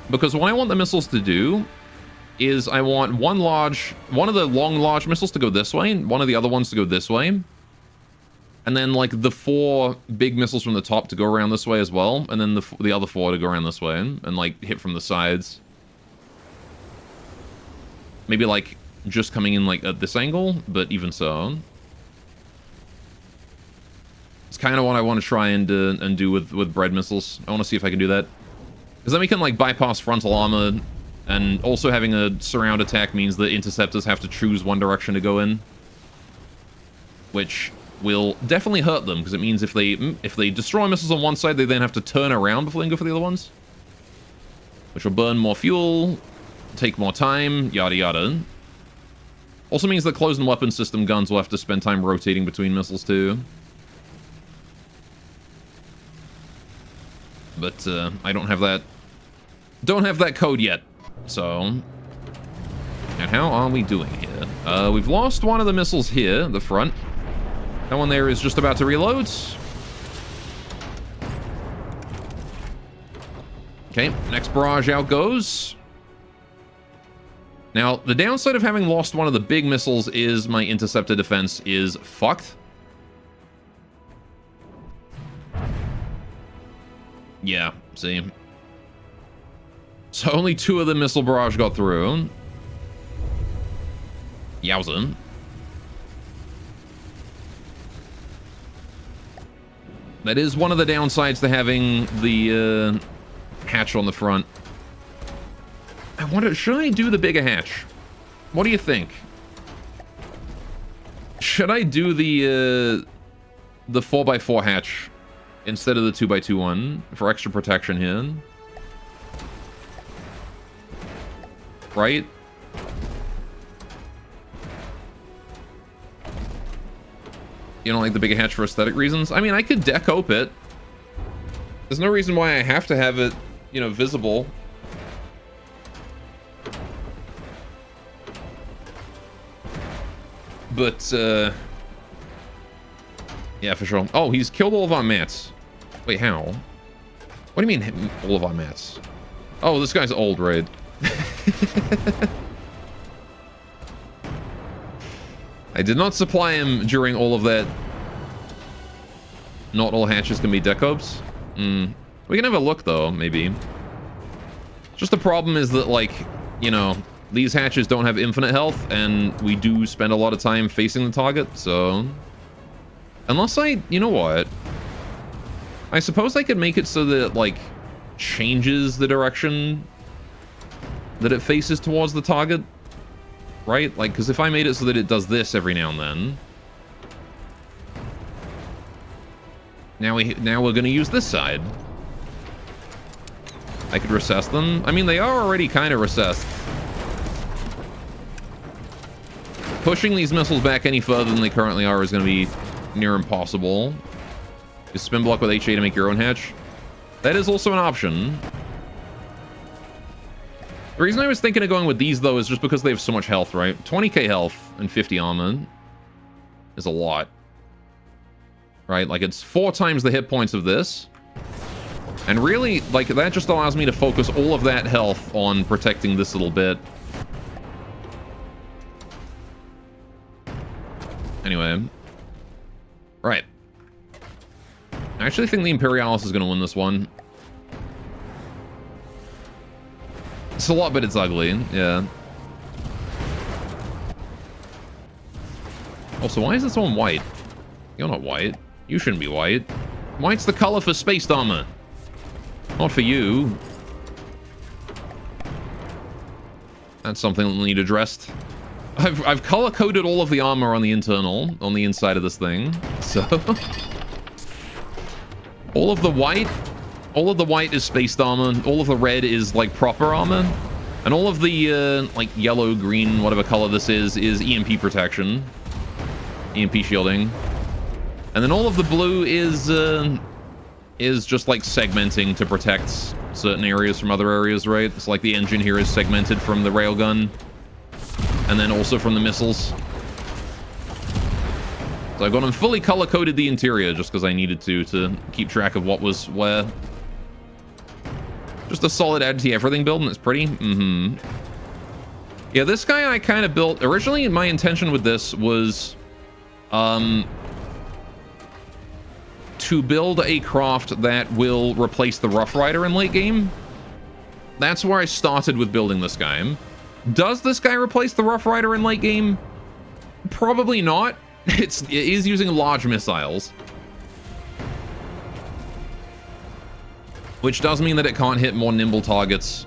[SPEAKER 1] Because what I want the missiles to do is I want one of the long large missiles to go this way and one of the other ones to go this way. And then like the 4 big missiles from the top to go around this way as well. And then the other 4 to go around this way and like hit from the sides. Maybe like just coming in like at this angle, but even so. It's kind of what I want to try and do with bread missiles. I want to see if I can do that. Because then we can like bypass frontal armor, and also having a surround attack means that interceptors have to choose one direction to go in. Which will definitely hurt them, because it means if they destroy missiles on one side, they then have to turn around before they can go for the other ones. Which will burn more fuel, take more time, yada yada. Also means that closed and weapon system guns will have to spend time rotating between missiles too. But I don't have that code yet. So, and how are we doing here? We've lost one of the missiles here, the front. That one there is just about to reload. Okay, next barrage out goes. Now, the downside of having lost one of the big missiles is my interceptor defense is fucked. Yeah, see. So only 2 of the missile barrage got through. Yowza. That is one of the downsides to having the hatch on the front. I wonder, should I do the bigger hatch? What do you think? Should I do the 4x4 hatch instead of the 2x2 one for extra protection here? Right? You don't like the bigger hatch for aesthetic reasons? I mean, I could deck ope it. There's no reason why I have to have it, you know, visible. But, yeah, for sure. Oh, he's killed all of our mats. Wait, how? What do you mean, all of our mats? Oh, this guy's old, right? I did not supply him during all of that. Not all hatches can be decobes. We can have a look, though, maybe. Just the problem is that, like, you know, these hatches don't have infinite health, and we do spend a lot of time facing the target, so... Unless you know what? I suppose I could make it so that it, like, changes the direction that it faces towards the target. Right? Like, because if I made it so that it does this every now and then... Now we're going to use this side. I could recess them. I mean, they are already kind of recessed. Pushing these missiles back any further than they currently are is going to be near impossible. You spin block with HA to make your own hatch. That is also an option. The reason I was thinking of going with these, though, is just because they have so much health, right? 20k health and 50 armor is a lot. Right? Like, it's 4 times the hit points of this. And really, like, that just allows me to focus all of that health on protecting this little bit. Anyway. Right. I actually think the Imperialis is going to win this one. It's a lot, but it's ugly. Yeah. Also, why is this one white? You're not white. You shouldn't be white. White's the color for space armor. Not for you. That's something that'll need addressed. I've color-coded all of the armor on the internal, on the inside of this thing. So... all of the white is spaced armor. All of the red is, like, proper armor. And all of the, like, yellow, green, whatever color this is EMP protection. EMP shielding. And then all of the blue is just, like, segmenting to protect certain areas from other areas, right? It's like the engine here is segmented from the railgun, and then also from the missiles. So I've got them fully color-coded the interior just because I needed to keep track of what was where. Just a solid anti-everything build, and it's pretty. Yeah, this guy I kind of built... Originally, my intention with this was... to build a craft that will replace the Rough Rider in late game. That's where I started with building this guy. Does this guy replace the Rough Rider in late game? Probably not. It is using large missiles, which does mean that it can't hit more nimble targets.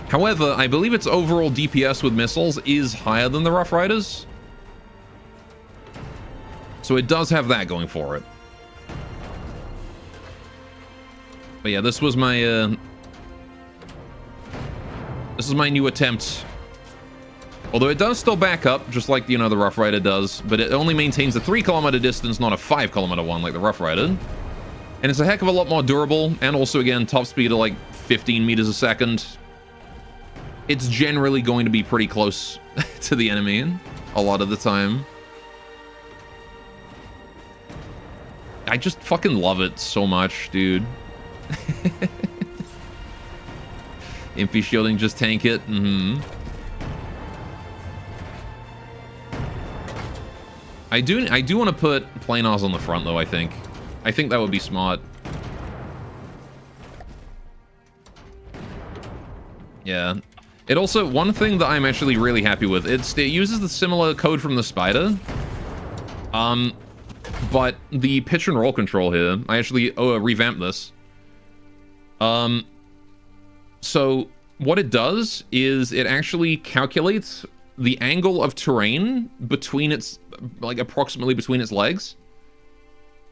[SPEAKER 1] However, I believe its overall DPS with missiles is higher than the Rough Riders, so it does have that going for it. But yeah, this was my new attempt. Although it does still back up, just like, you know, the Rough Rider does, but it only maintains a 3-kilometer distance, not a 5-kilometer one like the Rough Rider. And it's a heck of a lot more durable, and also, again, top speed of like 15 meters a second. It's generally going to be pretty close to the enemy a lot of the time. I just fucking love it so much, dude. Impy shielding, just tank it. I do want to put planars on the front, though, I think that would be smart. Yeah. It also, one thing that I'm actually really happy with, it uses the similar code from the Spider. But the pitch and roll control here, I actually revamped this. So what it does is it actually calculates the angle of terrain between its, like, approximately between its legs,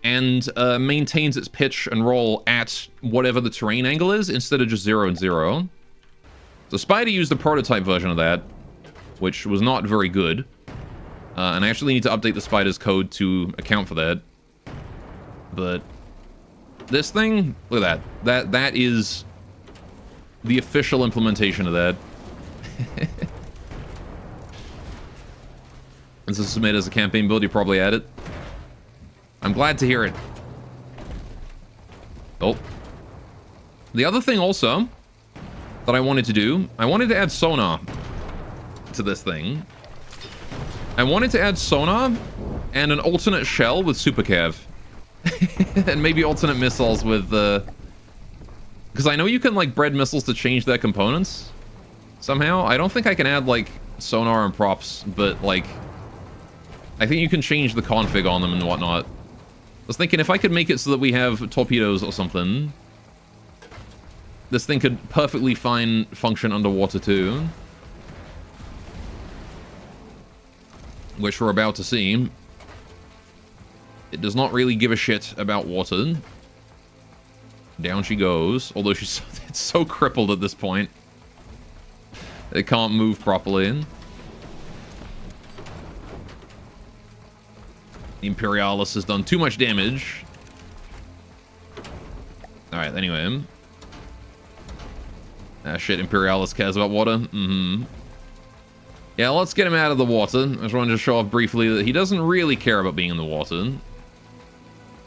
[SPEAKER 1] and maintains its pitch and roll at whatever the terrain angle is instead of just 0 and 0. So Spider used the prototype version of that, which was not very good. And I actually need to update the Spider's code to account for that. But this thing, look at that. That is the official implementation of that. This is submitted as a campaign build, you probably add it. I'm glad to hear it. Oh. The other thing also that I wanted to do, I wanted to add sonar to this thing. I wanted to add sonar and an alternate shell with Super Cav. And maybe alternate missiles with because I know you can, like, bread missiles to change their components somehow. I don't think I can add, like, sonar and props, but, like, I think you can change the config on them and whatnot. I was thinking if I could make it so that we have torpedoes or something, this thing could perfectly fine function underwater too. Which we're about to see. It does not really give a shit about water. Down she goes. Although it's so crippled at this point. It can't move properly. The Imperialis has done too much damage. Alright, anyway. Ah, shit, Imperialis cares about water. Yeah, let's get him out of the water. I just wanted to show off briefly that he doesn't really care about being in the water.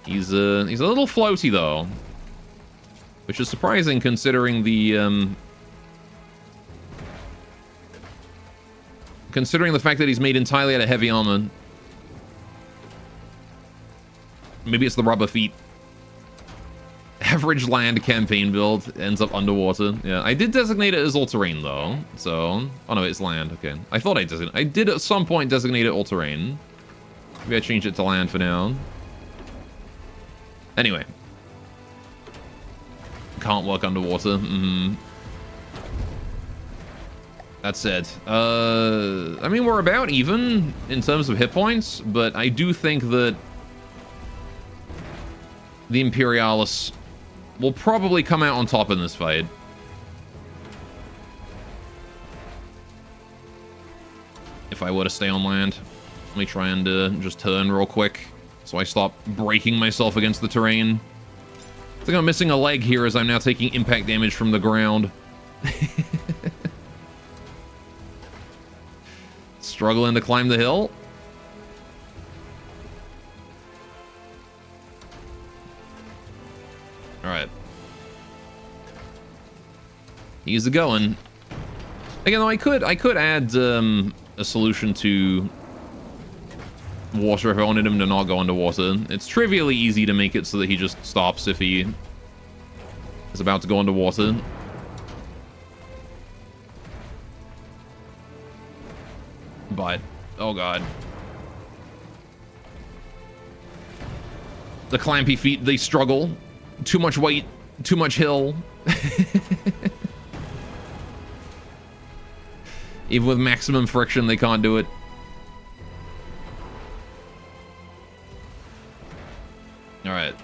[SPEAKER 1] He's a little floaty, though. Which is surprising, considering the, considering the fact that he's made entirely out of heavy armor. Maybe it's the rubber feet. Average land campaign build ends up underwater. Yeah, I did designate it as all-terrain, though. So... Oh, no, it's land. Okay. I thought I did at some point designate it all-terrain. Maybe I changed it to land for now. Anyway. Can't work underwater. That said, I mean, we're about even in terms of hit points, but I do think that the Imperialis will probably come out on top in this fight. If I were to stay on land. Let me try and just turn real quick so I stop breaking myself against the terrain. think I'm missing a leg here as I'm now taking impact damage from the ground. Struggling to climb the hill. Alright. He's a going. Again, though, I could add a solution to water if I wanted him to not go underwater. It's trivially easy to make it so that he just stops if he is about to go underwater. But, oh god. The clampy feet, they struggle. Too much weight, too much hill. Even with maximum friction, they can't do it. Alright.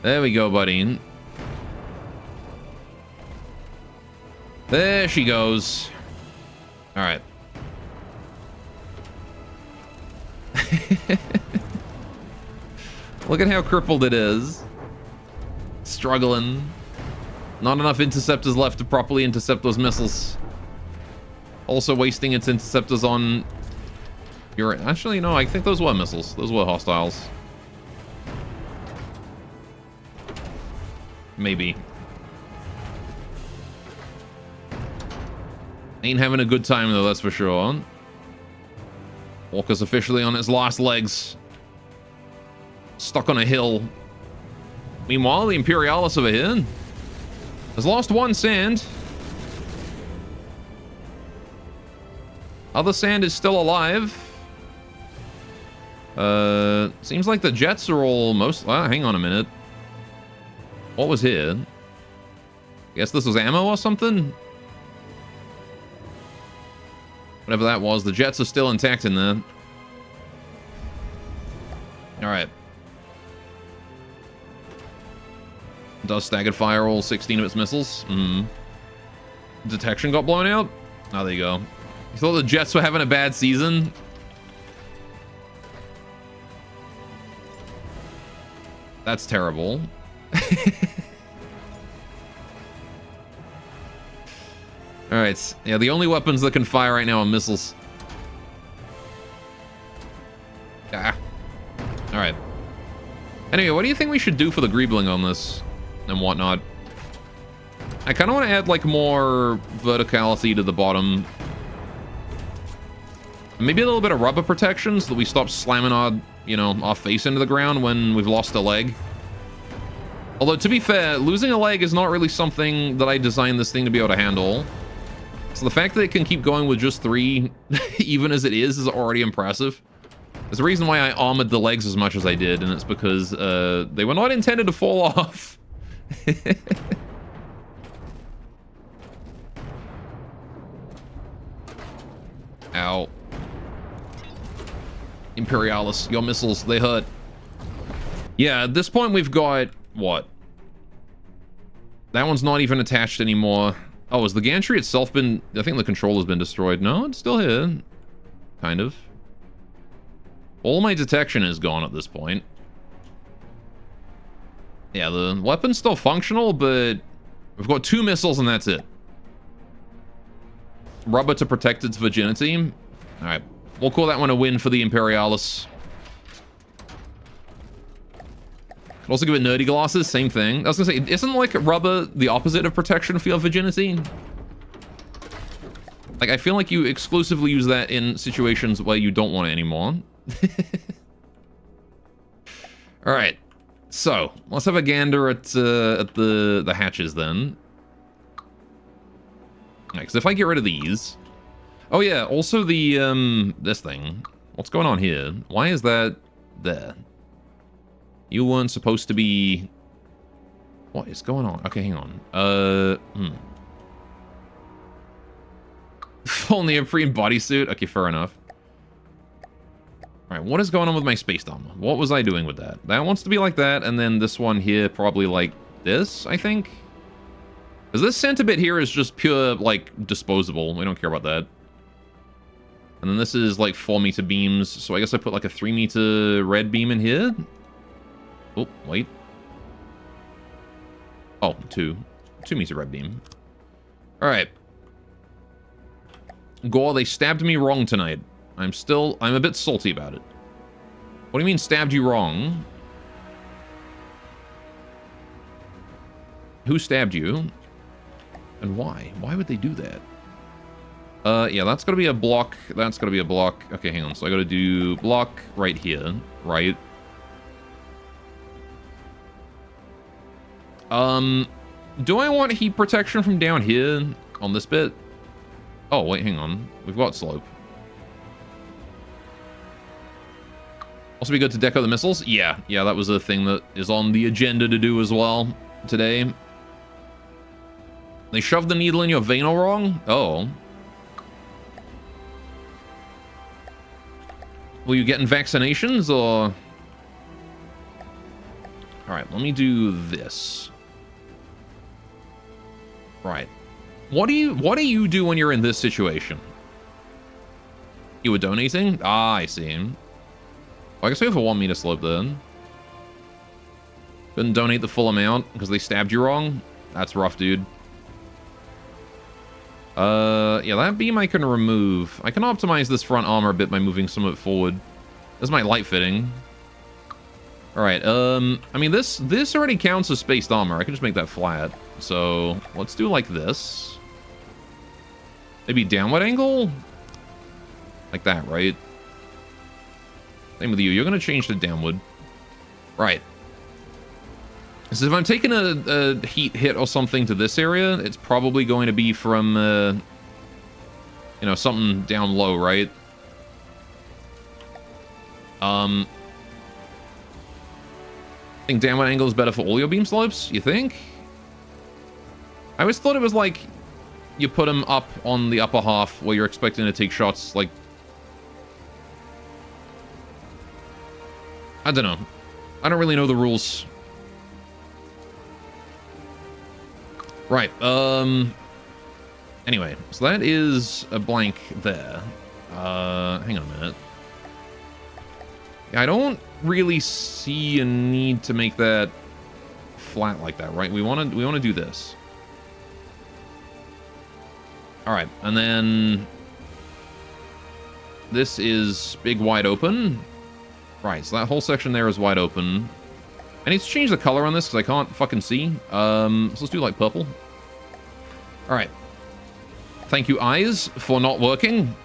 [SPEAKER 1] There we go, buddy. There she goes. Alright. Look at how crippled it is. Struggling. Not enough interceptors left to properly intercept those missiles. Also wasting its interceptors on... Actually, no, I think those were missiles. Those were hostiles. Maybe. Ain't having a good time, though, that's for sure. Walker's officially on its last legs. Stuck on a hill. Meanwhile, the Imperialis over here has lost one sand. Other sand is still alive. Seems like the jets are all hang on a minute. What was here? Guess this was ammo or something? Whatever that was, the jets are still intact in there. Alright. Does staggered fire all 16 of its missiles? Detection got blown out? Oh, there you go. You thought the jets were having a bad season? That's terrible. Alright, yeah, the only weapons that can fire right now are missiles. Ah. Alright. Anyway, what do you think we should do for the Greebling on this and whatnot? I kind of want to add, like, more verticality to the bottom. Maybe a little bit of rubber protection so that we stop slamming our, you know, our face into the ground when we've lost a leg. Although, to be fair, losing a leg is not really something that I designed this thing to be able to handle. So the fact that it can keep going with just 3, even as it is already impressive. There's a reason why I armored the legs as much as I did, and it's because they were not intended to fall off. Ow. Imperialis, your missiles, they hurt. Yeah, at this point we've got... what? That one's not even attached anymore. Oh, has the gantry itself been... I think the controller's been destroyed. No, it's still here. Kind of. All my detection is gone at this point. Yeah, the weapon's still functional, but we've got 2 missiles and that's it. Rubber to protect its virginity. Alright, we'll call that one a win for the Imperialis. Could also give it nerdy glasses, same thing. I was gonna say, isn't like rubber the opposite of protection for your virginity? Like, I feel like you exclusively use that in situations where you don't want it anymore. Alright, so let's have a gander at the hatches then. Because if I get rid of these... Oh yeah, also the, this thing. What's going on here? Why is that there? You weren't supposed to be... What is going on? Okay, hang on. Full neoprene bodysuit? Okay, fair enough. Alright, what is going on with my space armor? What was I doing with that? That wants to be like that, and then this one here probably like this, I think? Because this center bit here is just pure, like, disposable. We don't care about that. And then this is like 4-meter beams, so I guess I put like a 3-meter red beam in here. Oh, wait. Oh, 2-meter red beam. Alright. Gore, they stabbed me wrong tonight. I'm a bit salty about it. What do you mean stabbed you wrong? Who stabbed you? And why? Why would they do that? Yeah, that's gotta be a block. That's gotta be a block. Okay, hang on. So I gotta do block right here, right? Do I want heat protection from down here on this bit? Oh, wait, hang on. We've got slope. Also be good to deco the missiles? Yeah, that was a thing that is on the agenda to do as well today. They shoved the needle in your vein all wrong? Oh. Were you getting vaccinations or... Alright, let me do this. Right. What do you do when you're in this situation? You were donating? Ah, I see. Well, I guess we have a 1-meter slope then. Couldn't donate the full amount because they stabbed you wrong? That's rough, dude. Yeah, that beam I can remove. I can optimize this front armor a bit by moving some of it forward. This is my light fitting. Alright, I mean, this already counts as spaced armor. I can just make that flat. So, let's do like this. Maybe downward angle? Like that, right? Same with you. You're going to change to downward. Right. So if I'm taking a heat hit or something to this area, it's probably going to be from, you know, something down low, right? I think downward angle is better for all your beam slopes, you think? I always thought it was like you put them up on the upper half where you're expecting to take shots, like... I don't know. I don't really know the rules. Right, anyway, so that is a blank there. Hang on a minute. I don't really see a need to make that flat like that, right? We want to do this. All right, and then this is big wide open. Right, so that whole section there is wide open. I need to change the color on this because I can't fucking see. So let's do like purple. All right. Thank you, eyes, for not working.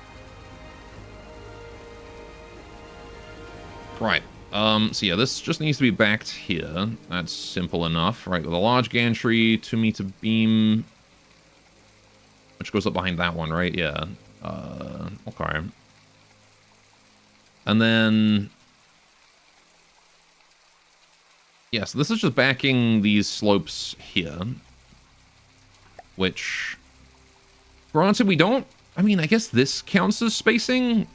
[SPEAKER 1] Right. So yeah, this just needs to be backed here. That's simple enough, right? With a large gantry, 2-meter beam, which goes up behind that one, right? Yeah. Okay. And then... yeah, so this is just backing these slopes here. Which... granted, we don't... I mean, I guess this counts as spacing,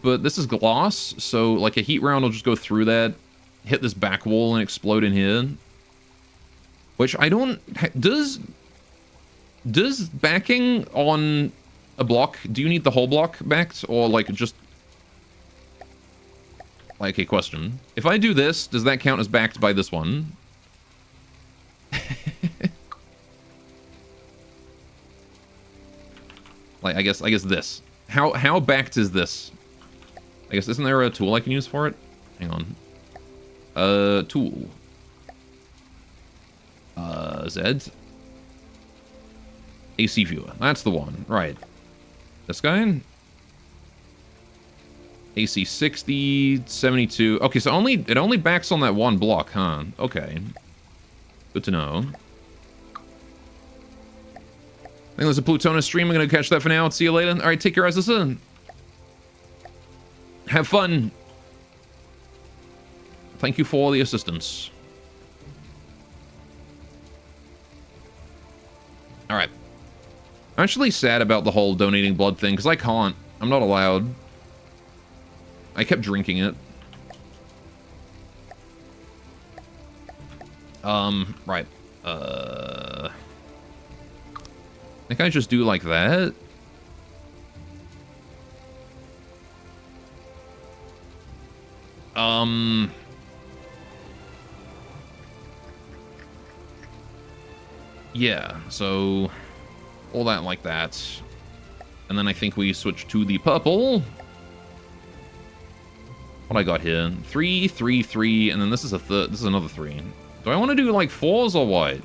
[SPEAKER 1] but this is glass, so like a heat round will just go through that, hit this back wall, and explode in here. Which I don't... Does backing on a block... do you need the whole block backed, or like just... like, a question. If I do this, does that count as backed by this one? Like, I guess this. How backed is this? I guess, isn't there a tool I can use for it? Hang on. Tool. Z. AC viewer. That's the one. Right. This guy? AC 60, 72. Okay, so it only backs on that one block, huh? Okay. Good to know. I think there's a Plutonus stream. I'm going to catch that for now. See you later. All right, take care, Azza. Have fun. Thank you for all the assistance. All right. I'm actually sad about the whole donating blood thing, because I can't. I'm not allowed. I kept drinking it. Right. I think I just do like that. Yeah, so all that like that. And then I think we switch to the purple. What I got here? 3, 3, 3, and then this is another 3. Do I want to do like 4s or what? I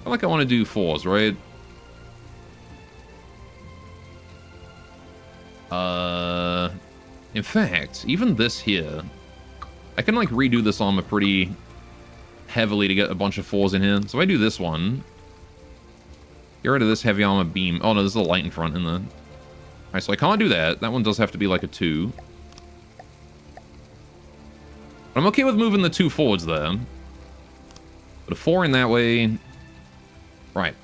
[SPEAKER 1] feel like I want to do 4s, right? In fact, even this here, I can like redo this armor pretty heavily to get a bunch of 4s in here. So if I do this one, get rid of this heavy armor beam. Oh no, there's a light in front in there. Alright, so I can't do that. That one does have to be like a 2. But I'm okay with moving the 2 forwards there. Put a 4 in that way. Right.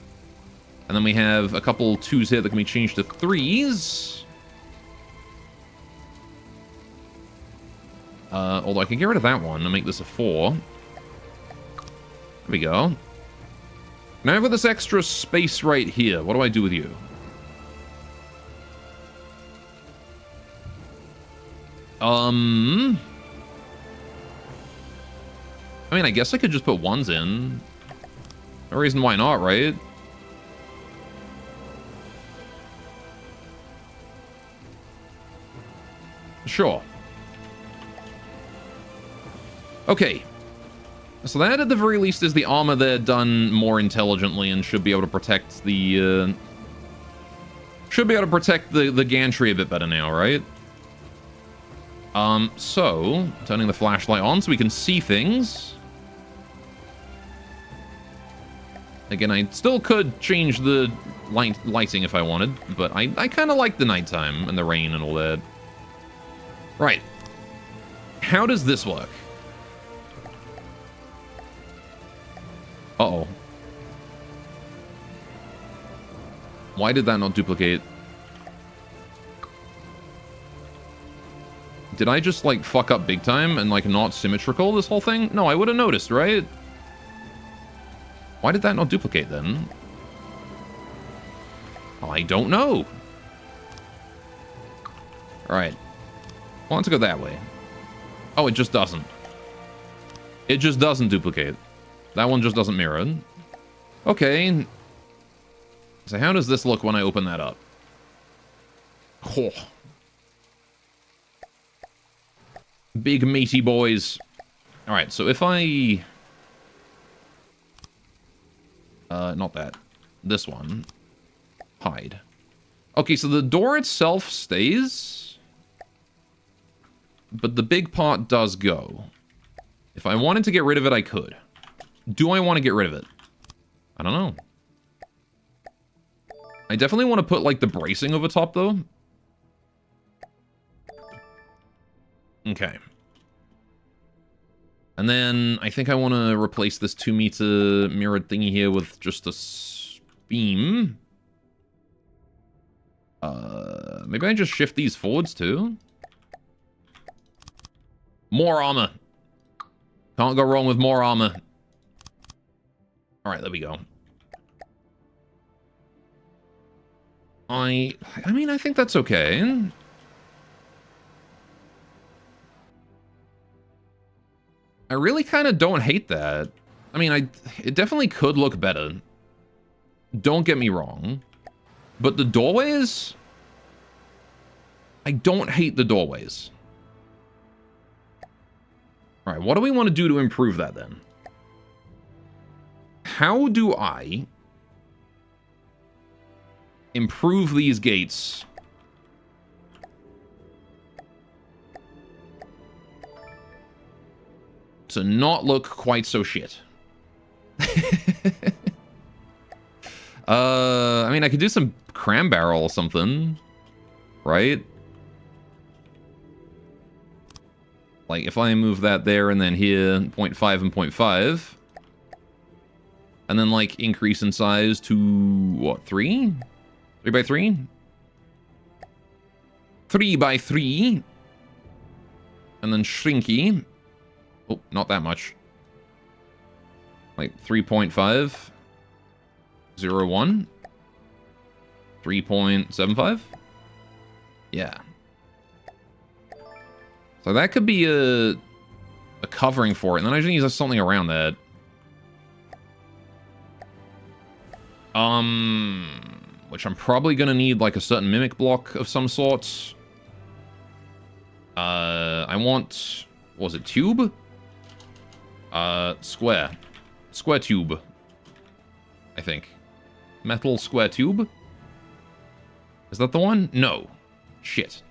[SPEAKER 1] And then we have a couple 2s here that can be changed to 3s. Although I can get rid of that one and make this a 4. There we go. Now I've got this extra space right here. What do I do with you? I mean, I guess I could just put 1s in. No reason why not, right? Sure. Okay. So that, at the very least, is the armor there done more intelligently and should be able to protect the, the gantry a bit better now, right? So, turning the flashlight on so we can see things. Again, I still could change the lighting if I wanted, but I kind of like the nighttime and the rain and all that. Right. How does this work? Uh-oh. Why did that not duplicate? Did I just, like, fuck up big time and, like, not symmetrical this whole thing? No, I would have noticed, right? Why did that not duplicate, then? I don't know. Alright. I want to go that way. Oh, it just doesn't. It just doesn't duplicate. That one just doesn't mirror. Okay. So how does this look when I open that up? Oh. Big meaty boys. Alright, so if I... not that. This one. Hide. Okay, so the door itself stays. But the big part does go. If I wanted to get rid of it, I could. Do I want to get rid of it? I don't know. I definitely want to put, like, the bracing over top, though. Okay. And then I think I want to replace this 2-meter mirrored thingy here with just a beam. Maybe I just shift these forwards, too? More armor. Can't go wrong with more armor. Alright, there we go. I mean, I think that's okay. I really kind of don't hate that. I mean, it definitely could look better. Don't get me wrong. But the doorways... I don't hate the doorways. Alright, what do we want to do to improve that, then? How do I improve these gates to not look quite so shit? I mean, I could do some cram barrel or something, right? Like, if I move that there and then here, 0.5 and 0.5... And then, like, increase in size to, what, 3? 3 by 3? 3 by 3. And then shrinky. Oh, not that much. Like, 3.5. 0, 1. 3.75? Yeah. So that could be a covering for it. And then I just need something around that. Which I'm probably going to need like a certain mimic block of some sort. I want... What was it? Tube? Square. Square tube. I think. Metal square tube? Is that the one? No. Shit.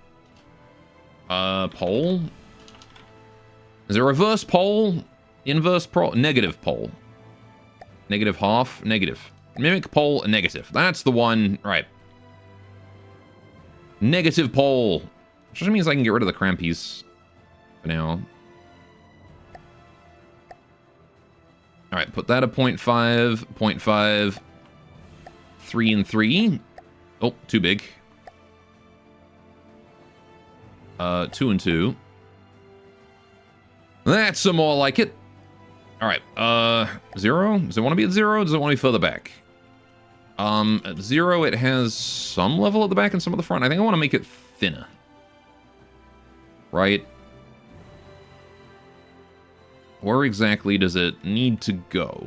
[SPEAKER 1] Pole? Is it reverse pole? Inverse pole? Negative pole. Negative half? Negative. Mimic pole, negative. That's the one. Right. Negative pole. Which just means I can get rid of the cram piece for now. Alright, put that at 0.5, 0.5, 3 and 3. Oh, too big. 2 and 2. That's some more like it. Alright, 0? Does it want to be at 0? Does it want to be further back? At 0, it has some level at the back and some at the front. I think I want to make it thinner. Right? Where exactly does it need to go?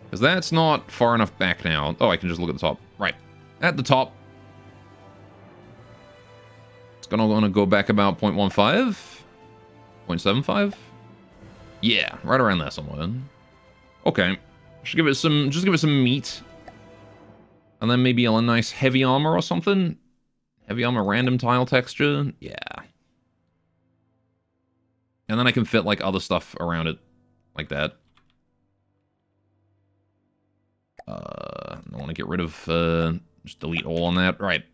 [SPEAKER 1] Because that's not far enough back now. Oh, I can just look at the top. Right. At the top. It's gonna go back about 0.15? 0.75? Yeah, right around there somewhere. Okay. Just give it some meat. And then maybe a nice heavy armor or something. Heavy armor random tile texture. Yeah. And then I can fit, like, other stuff around it. Like that. I want to get rid of, just delete all on that. Right.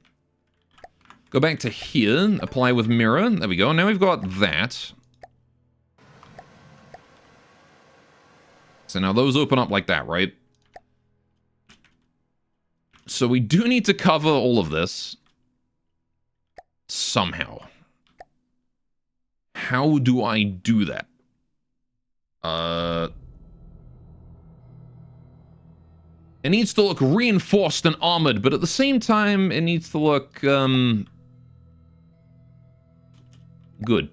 [SPEAKER 1] Go back to here. Apply with mirror. There we go. Now we've got that. So now those open up like that, right? So we do need to cover all of this. Somehow. How do I do that? It needs to look reinforced and armored, but at the same time, it needs to look, good.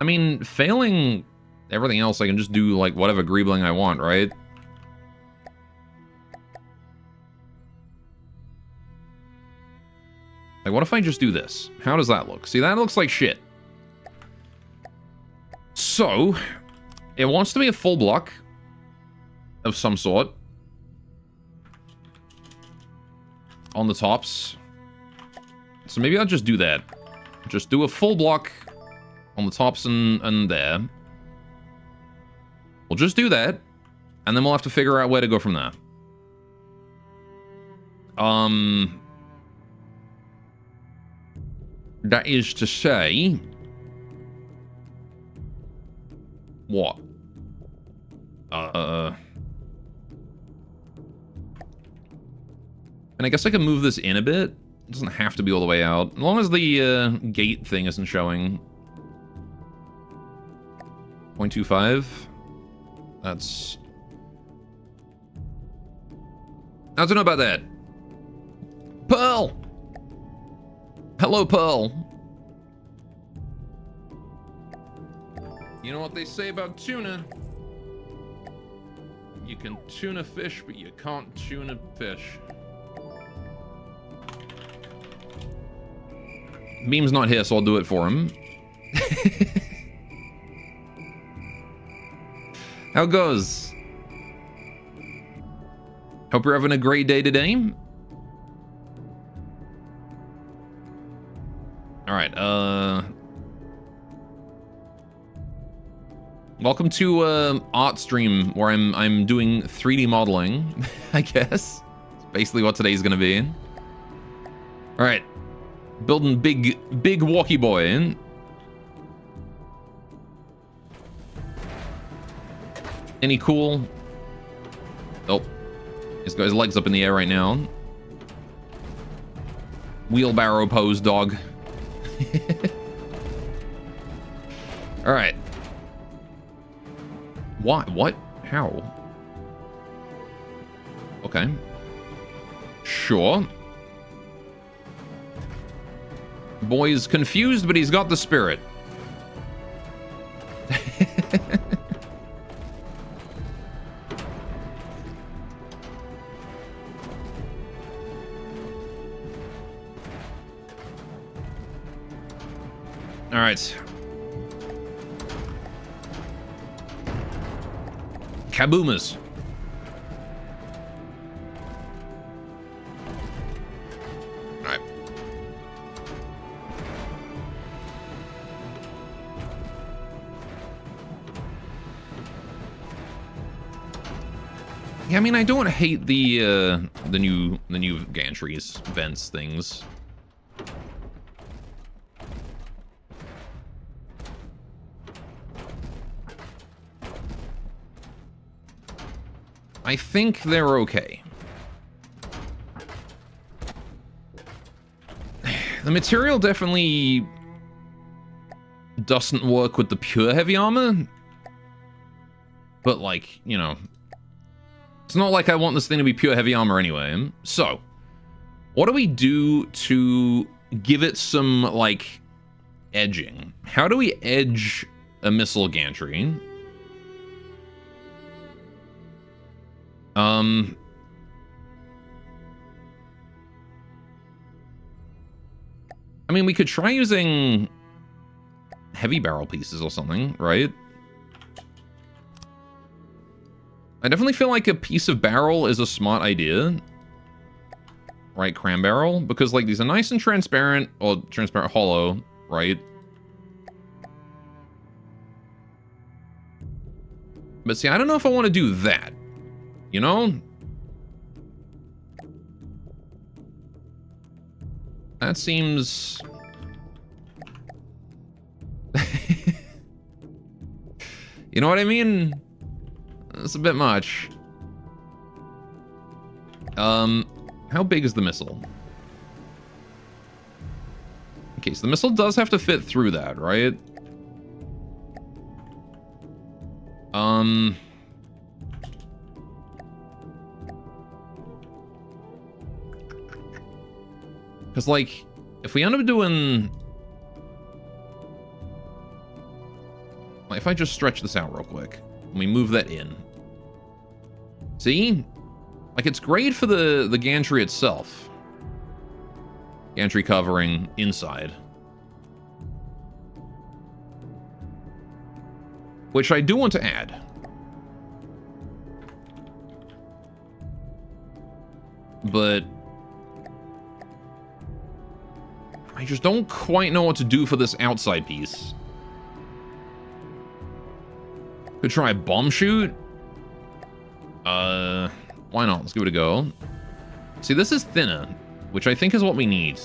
[SPEAKER 1] I mean, failing everything else, I can just do, like, whatever greebling I want, right? Like, what if I just do this? How does that look? See, that looks like shit. So, it wants to be a full block of some sort on the tops. So maybe I'll just do that. Just do a full block on the tops and there. We'll just do that, and then we'll have to figure out where to go from there. That is to say... What? And I guess I can move this in a bit. It doesn't have to be all the way out. As long as the gate thing isn't showing. 0.25. That's... I don't know about that. Pearl! Hello, Pearl. You know what they say about tuna? You can tune a fish, but you can't tune a fish. Beam's not here, so I'll do it for him. How goes? Hope you're having a great day today. Alright, welcome to art stream where I'm doing 3D modeling, I guess. It's basically what today's gonna be. Alright. Building big walkie boy in. Any cool? Oh. He's got his legs up in the air right now. Wheelbarrow pose, dog. Alright. Why? What? How? Okay. Sure. Boy's confused, but he's got the spirit. All right. Kaboomas. All right. Yeah, I mean, I don't hate the new gantries, vents, things. I think they're okay. The material definitely doesn't work with the pure heavy armor. But, like, you know, it's not like I want this thing to be pure heavy armor anyway. So, what do we do to give it some, like, edging? How do we edge a missile gantry? I mean, we could try using heavy barrel pieces or something, right? I definitely feel like a piece of barrel is a smart idea. Right, cram barrel? Because, like, these are nice and transparent, or transparent hollow, right? But see, I don't know if I want to do that. You know? That seems... You know what I mean? That's a bit much. How big is the missile? Okay, so the missile does have to fit through that, right? Because, like, if we end up doing... Like, if I just stretch this out real quick, and we move that in. See? Like, it's great for the gantry itself. Gantry covering inside. Which I do want to add. But... I just don't quite know what to do for this outside piece. Could try a bomb shoot. Why not? Let's give it a go. See, this is thinner, which I think is what we need.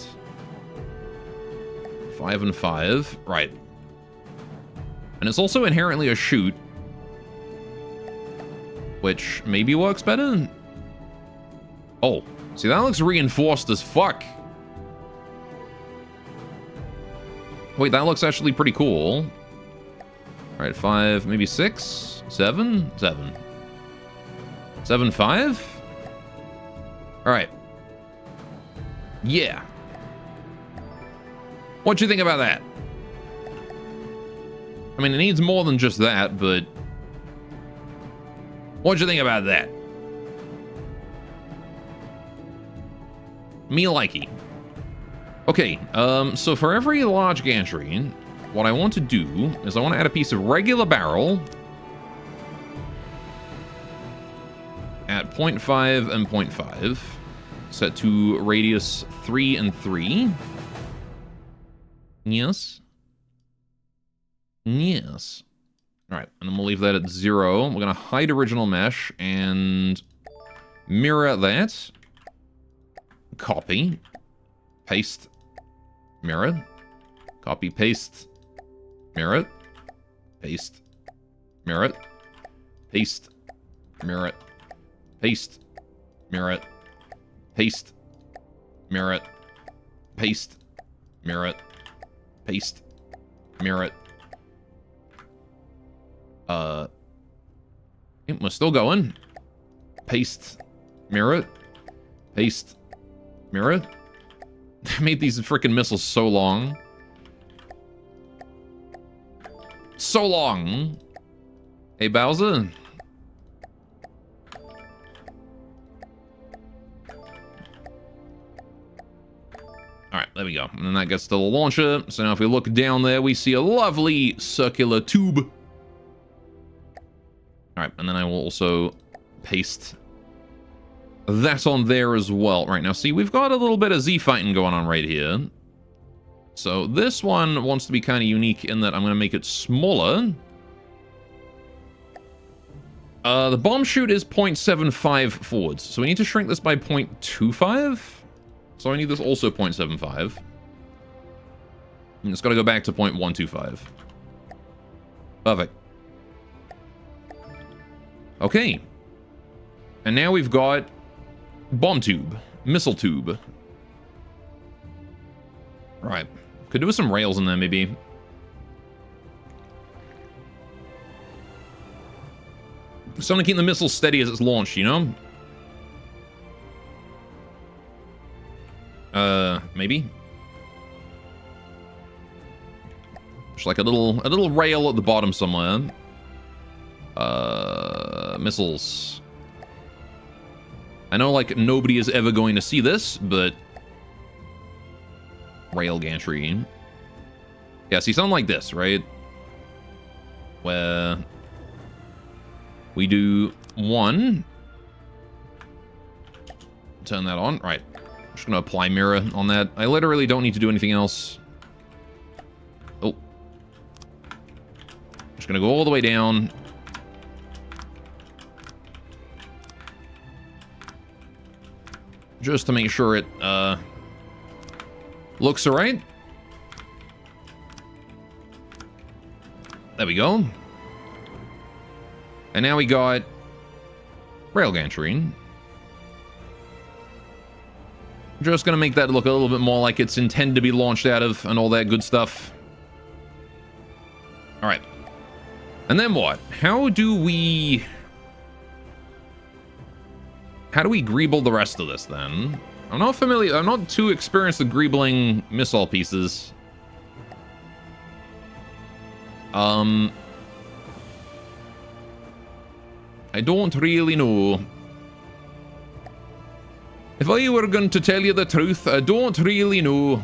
[SPEAKER 1] 5 and 5. Right. And it's also inherently a shoot, which maybe works better. Oh, see, that looks reinforced as fuck. Wait, that looks actually pretty cool. All right, 5, maybe 6, 7, 7. 7, 5? All right. Yeah. What you think about that? I mean, it needs more than just that, but... What'd you think about that? Me likey. Okay, so for every large gantry, what I want to do is I want to add a piece of regular barrel at 0.5 and 0.5, set to radius 3 and 3. Yes. Yes. All right, and I'm gonna leave that at 0. We're gonna hide original mesh and mirror that. Copy. Paste. Mirror. Copy, paste. Mirror. Paste. Mirror. Paste. Mirror. Paste. Mirror. Paste. Mirror. Paste. Mirror. Paste. Mirror. We're still going. Paste. Mirror it. Paste. Mirror it. I made these freaking missiles so long. So long. Hey, Bowser. Alright, there we go. And then that gets to the launcher. So now if we look down there, we see a lovely circular tube. Alright, and then I will also paste that on there as well. Right, now see, we've got a little bit of Z fighting going on right here. So this one wants to be kind of unique in that I'm going to make it smaller. The bomb chute is 0.75 forwards. So we need to shrink this by 0.25. So I need this also 0.75. And it's got to go back to 0.125. Perfect. Okay. And now we've got bomb tube. Missile tube. Right. Could do with some rails in there, maybe. Something to keep the missile steady as it's launched, you know? Maybe. Just like a little rail at the bottom somewhere. Missiles. I know, like, nobody is ever going to see this, but rail gantry. Yeah, see, something like this, right? Where we do one. Turn that on. Right. Just gonna apply mirror on that. I literally don't need to do anything else. Oh. Just gonna go all the way down. Just to make sure it looks alright. There we go. And now we got rail gantry. Just gonna make that look a little bit more like it's intended to be launched out of and all that good stuff. Alright. And then what? How do we greeble the rest of this then? I'm not familiar, I'm not too experienced with greebling missile pieces. I don't really know. If I were going to tell you the truth, I don't really know.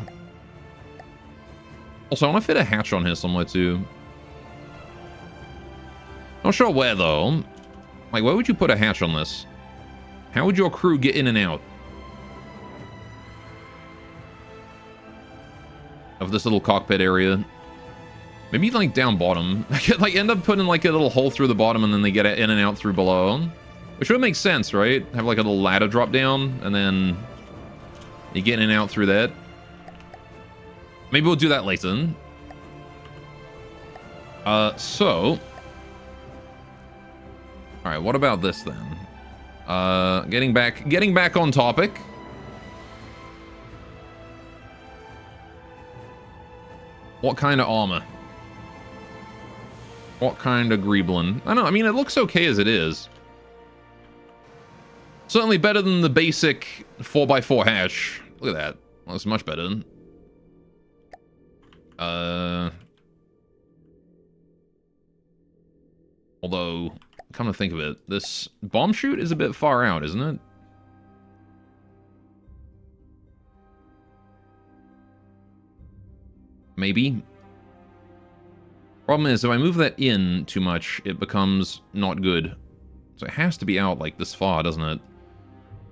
[SPEAKER 1] Also, I want to fit a hatch on here somewhere too. Not sure where though. Like, where would you put a hatch on this? How would your crew get in and out of this little cockpit area? Maybe like down bottom. I could like end up putting like a little hole through the bottom and then they get in and out through below. Which would make sense, right? Have like a little ladder drop down and then you get in and out through that. Maybe we'll do that later. So. Alright, what about this then? Getting back on topic. What kind of armor? What kind of greeblin? I don't know, I mean, it looks okay as it is. Certainly better than the basic 4x4 hatch. Look at that. Well, that's much better. Although, come to think of it, this bomb chute is a bit far out, isn't it? Maybe. Problem is, if I move that in too much, it becomes not good. So it has to be out like this far, doesn't it?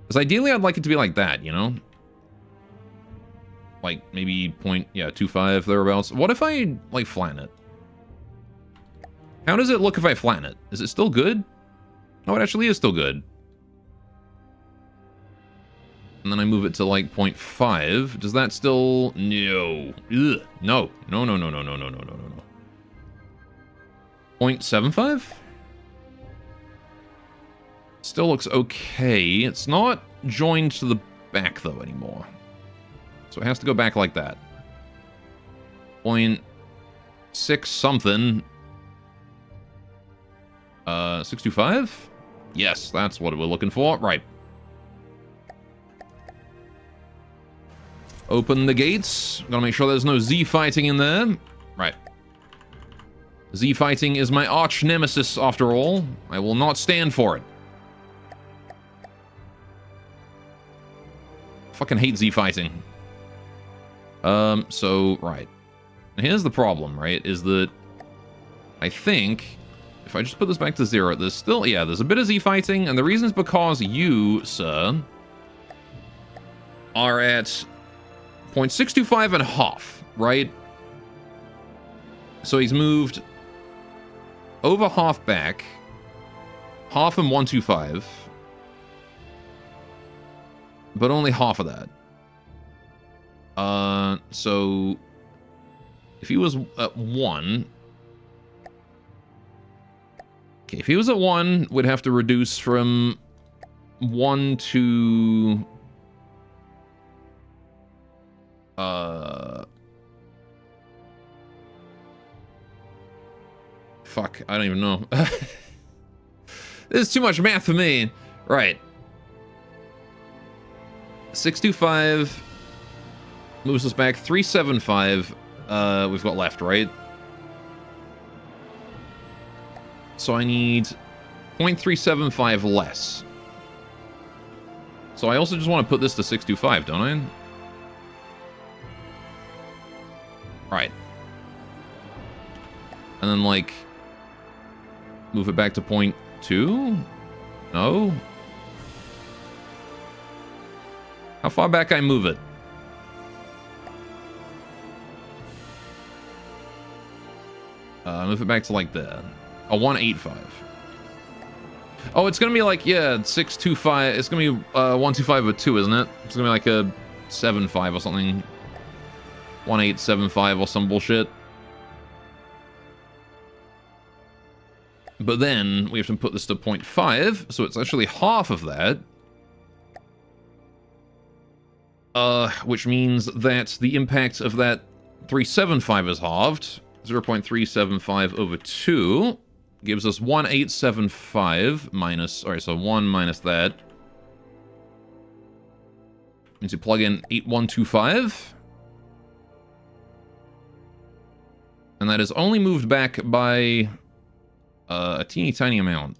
[SPEAKER 1] Because ideally, I'd like it to be like that, you know? Like maybe 0.25 thereabouts. What if I like flatten it? How does it look if I flatten it? Is it still good? No, it actually is still good. And then I move it to like 0.5. Does that still... No. Ugh. No. No, no, no, no, no, no, no, no, no, no. 0.75? Still looks okay. It's not joined to the back though anymore. So it has to go back like that. 0.6 something. 625? Yes, that's what we're looking for. Right. Open the gates. Gotta make sure there's no Z fighting in there. Right. Z fighting is my arch nemesis after all. I will not stand for it. Fucking hate Z fighting. So, right. Here's the problem, right, is that I think if I just put this back to 0, there's still, yeah, there's a bit of Z fighting, and the reason is because you, sir, are at 0.625 and a half, right? So he's moved over half back, half and 125, but only half of that. So if he was at 1, okay, if he was at 1, we'd have to reduce from 1 to fuck, I don't even know. This is too much math for me. Right. 625 moves us back 375. We've got left, right? So I need 0.375 less. So I also just want to put this to 625, don't I? Right. And then, like, move it back to 0.2? No? How far back I move it? Move it back to, like, the... a 185. Oh, it's gonna be like, yeah, 625. It's gonna be 125 with 2, isn't it? It's gonna be like a 75 or something. 1875 or some bullshit. But then we have to put this to 0.5, so it's actually half of that. Which means that the impact of that 375 is halved. 0.375 over 2 gives us 1875 minus... Alright, so 1 minus that. Means you plug in 8125. And that is only moved back by a teeny tiny amount.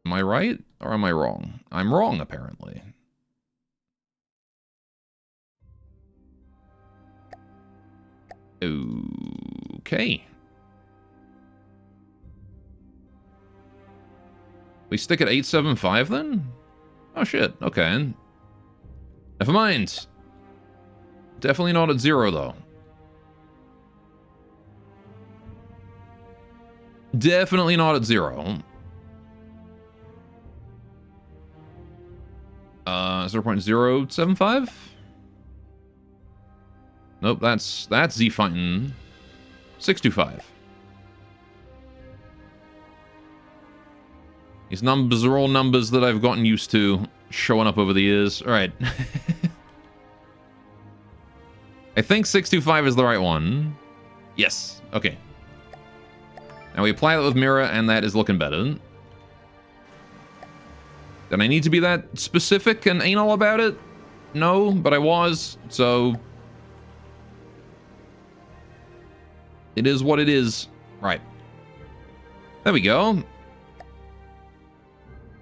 [SPEAKER 1] Am I right or am I wrong? I'm wrong, apparently. Okay. We stick at 875 then? Oh shit, okay. Never mind. Definitely not at 0 though. Definitely not at 0. 0.075? Nope, that's Z fighting. 625. These numbers are all numbers that I've gotten used to showing up over the years. Alright. I think 625 is the right one. Yes. Okay. Now we apply that with mirror, and that is looking better. Did I need to be that specific and anal about it? No, but I was, so... it is what it is. Right. There we go.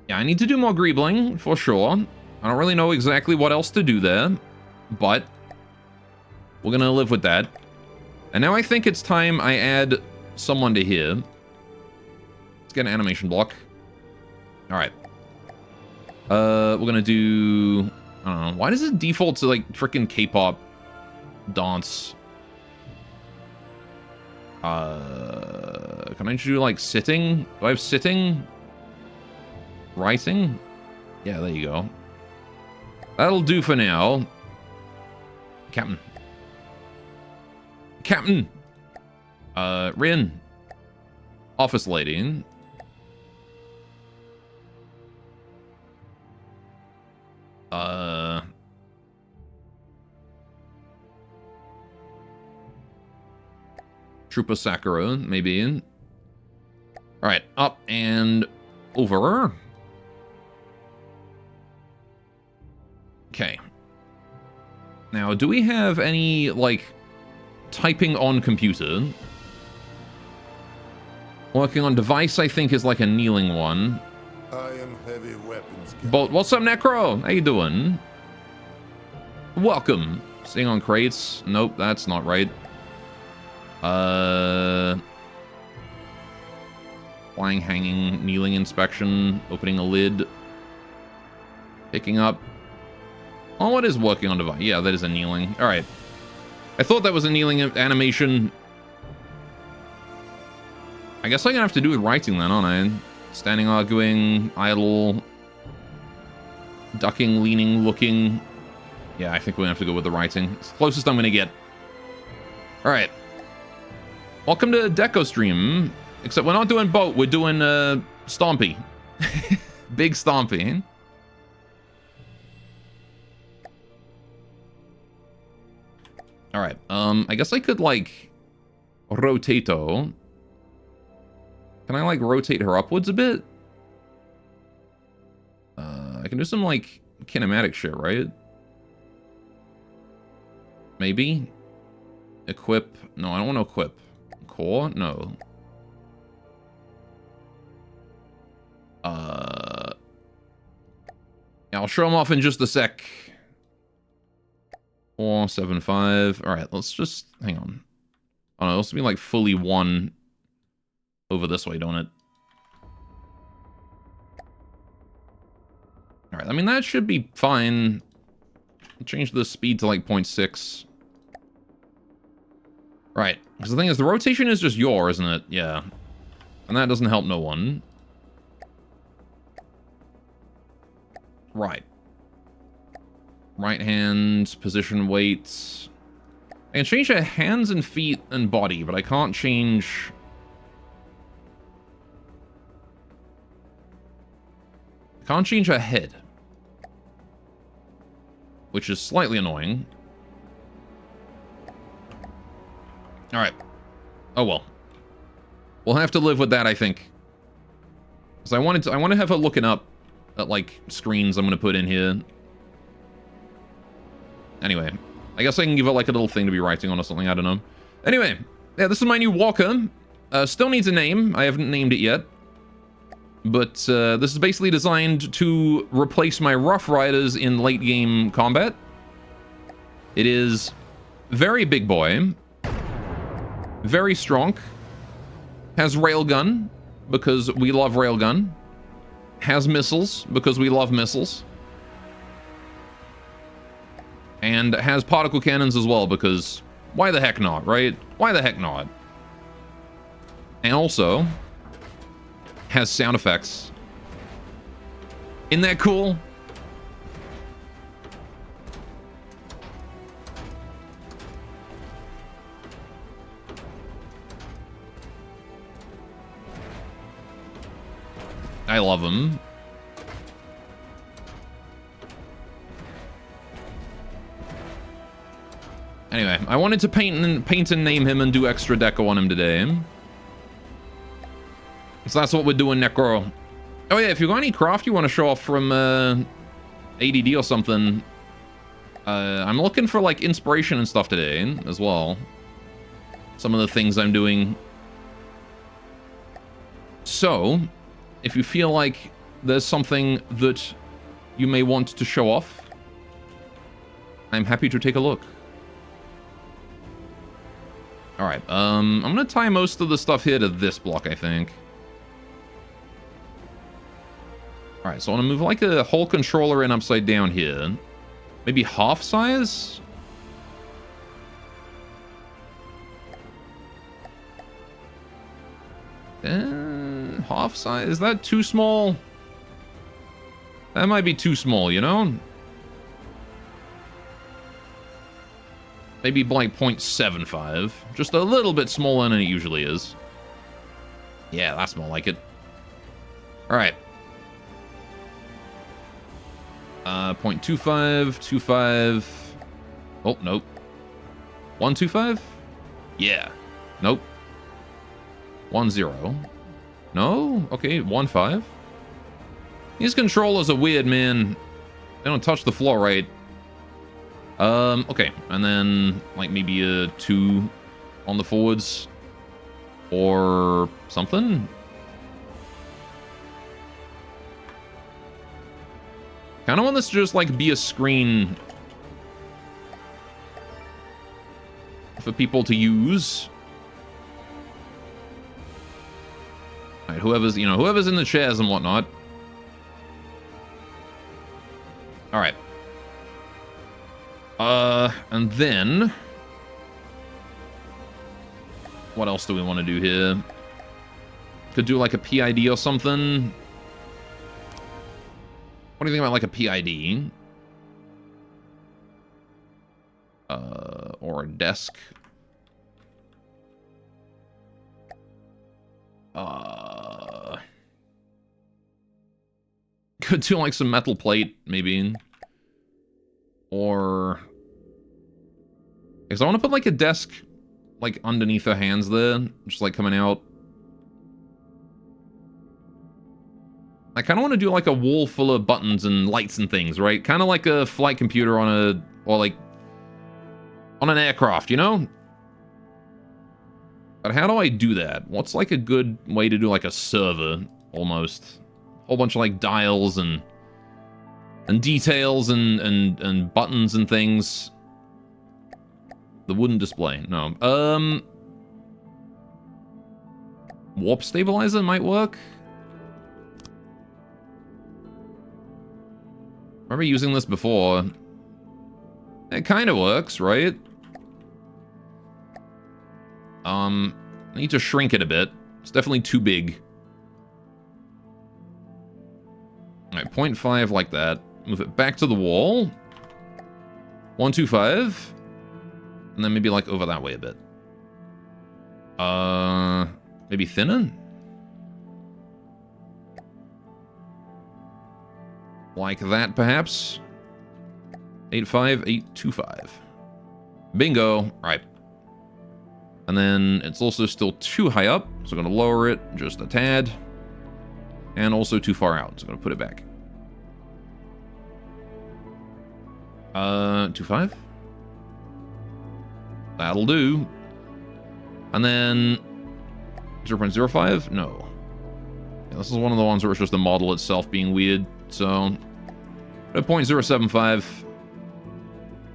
[SPEAKER 1] Yeah, I need to do more greebling, for sure. I don't really know exactly what else to do there, but we're gonna live with that. And now I think it's time I add someone to here. Let's get an animation block. Alright. We're gonna do... I don't know. Why does it default to, like, freaking K-pop dance? Can I just do, like, sitting? Do I have sitting? Writing? Yeah, there you go. That'll do for now. Captain. Captain! Rin. Office lady. Trooper Sakura, maybe. Alright, up and over. Now, do we have any, like, typing on computer? Working on device, I think, is like a kneeling one.
[SPEAKER 6] I am heavy weapons guy.
[SPEAKER 1] But what's up, Necro? How you doing? Welcome. Sitting on crates. Nope, that's not right. Flying, hanging, kneeling inspection, opening a lid, picking up. Oh, what is working on device? Yeah, that is a kneeling. All right. I thought that was a kneeling animation. I guess I'm gonna have to do with writing then, aren't I? Standing, arguing, idle, ducking, leaning, looking. Yeah, I think we're gonna have to go with the writing. It's the closest I'm gonna get. All right. Welcome to Deco Stream. Except we're not doing boat, we're doing Stompy. Big Stompy. All right. I guess I could like rotato. Can I like rotate her upwards a bit? I can do some like kinematic shit, right? Maybe. Equip. No, I don't want to equip. Core? No. Yeah, I'll show them off in just a sec. 475. All right, let's just hang on. Oh no, this will be like fully one over this way, don't it? All right, I mean that should be fine. I'll change the speed to like 0.6. Right, because the thing is, the rotation is just yaw, isn't it? Yeah, and that doesn't help no one. Right. Right hand, position, weight. I can change her hands and feet and body, but I can't change... I can't change her head. Which is slightly annoying. Alright. Oh well. We'll have to live with that, I think. Because I want to have her looking up at, like, screens I'm going to put in here. Anyway, I guess I can give it, like, a little thing to be writing on or something, I don't know. Anyway, yeah, this is my new walker. Still needs a name. I haven't named it yet. But this is basically designed to replace my Rough Riders in late-game combat. It is very big boy. Very strong. Has railgun, because we love railgun. Has missiles, because we love missiles. And has particle cannons as well, because why the heck not, right? Why the heck not? And also has sound effects. Isn't that cool? I love them. Anyway, I wanted to paint and name him and do extra deco on him today. So that's what we're doing, Necro. Oh yeah, if you got any craft you want to show off from ADD or something, I'm looking for like inspiration and stuff today as well. Some of the things I'm doing. So, if you feel like there's something that you may want to show off, I'm happy to take a look. Alright, I'm gonna tie most of the stuff here to this block, I think. Alright, so I want to move like a whole controller in upside down here. Maybe half size? Half size? Is that too small? That might be too small, you know? Maybe like 0.75. Just a little bit smaller than it usually is. Yeah, that's more like it. Alright. 0.25, 25. Oh, nope. 125? Yeah. Nope. 10. No? Okay, 15. These controllers are weird, man. They don't touch the floor right. Okay, and then like maybe a 2 on the forwards or something. Kind of want this to just like be a screen for people to use. All right, whoever's in the chairs and whatnot. All right. And then what else do we want to do here? Could do like a PID or something. What do you think about like a PID? Or a desk? Could do like some metal plate, maybe. Or... because I want to put like a desk like underneath her hands there, just like coming out. I kind of want to do like a wall full of buttons and lights and things, right? Kind of like a flight computer on a, or like on an aircraft, you know? But how do I do that? What's like a good way to do like a server almost? A whole bunch of like dials and details and buttons and things. The wooden display. No. Warp stabilizer might work. Remember using this before. It kind of works, right? I need to shrink it a bit. It's definitely too big. Alright, 0.5 like that. Move it back to the wall. 125. And then maybe like over that way a bit. Maybe thinner? Like that, perhaps? 85, 825. Bingo. All right. And then it's also still too high up, so I'm going to lower it just a tad. And also too far out, so I'm going to put it back. 25? That'll do. And then 0.05? No. Yeah, this is one of the ones where it's just the model itself being weird, so... 0.075.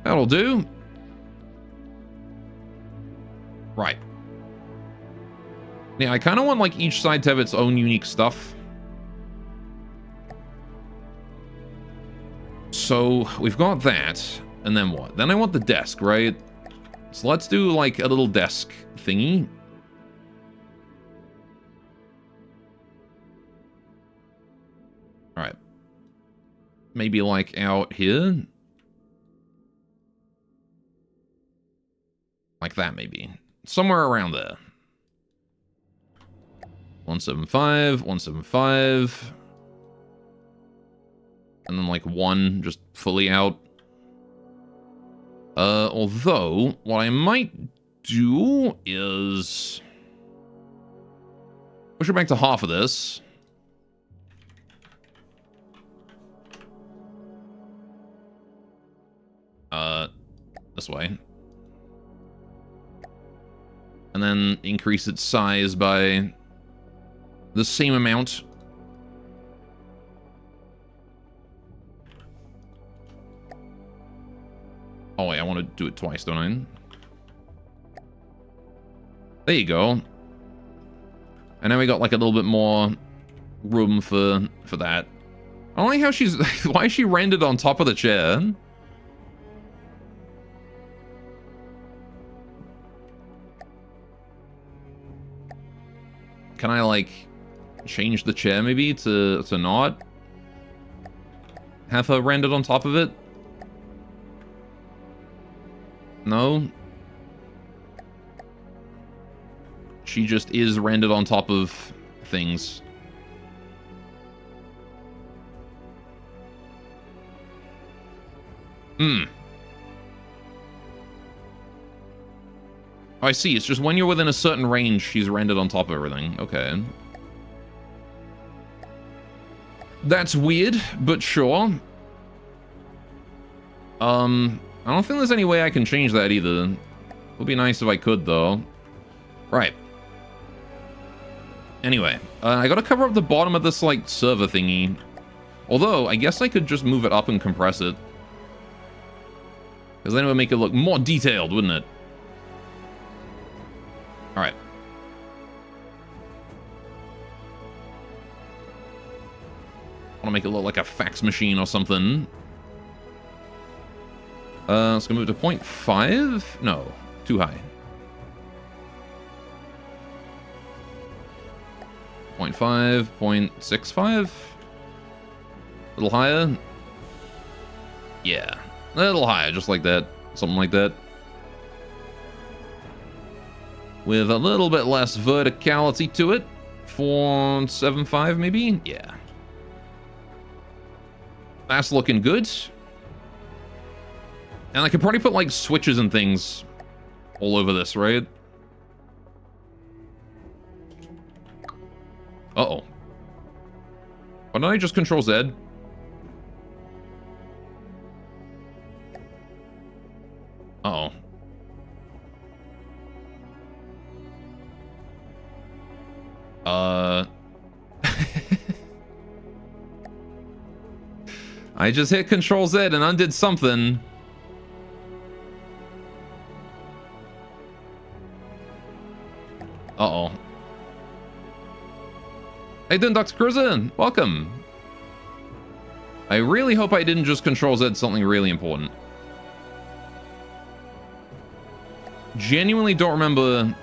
[SPEAKER 1] That'll do. Right. Yeah, I kind of want like each side to have its own unique stuff. So we've got that, and then what? Then I want the desk, right? So let's do like a little desk thingy. All right. Maybe like out here. Like that, maybe. Somewhere around there. 175, 175. And then like 1 just fully out. Although, what I might do is push it back to half of this. This way. And then increase its size by the same amount. Oh wait, I want to do it twice, don't I? There you go. And now we got like a little bit more room for that. I don't like how she's... why is she rendered on top of the chair? Can I like change the chair maybe to not have her rendered on top of it? No? She just is rendered on top of things. Oh, I see. It's just when you're within a certain range, she's rendered on top of everything. Okay. That's weird, but sure. I don't think there's any way I can change that either. It would be nice if I could, though. Right. Anyway, I gotta cover up the bottom of this, like, server thingy. Although, I guess I could just move it up and compress it. Because then it would make it look more detailed, wouldn't it? Alright. I want to make it look like a fax machine or something. Let's go move to 0.5? No, too high. 0.5, 0.65? A little higher? Yeah, a little higher, just like that. Something like that. With a little bit less verticality to it. 4.75 maybe? Yeah. That's looking good. And I could probably put like switches and things all over this, right? Uh-oh. Why don't I just control Z? Uh-oh. I just hit Control Z and undid something. Uh-oh. How you doing, Dr. Cruiser? Welcome. I really hope I didn't just Control Z something really important. Genuinely don't remember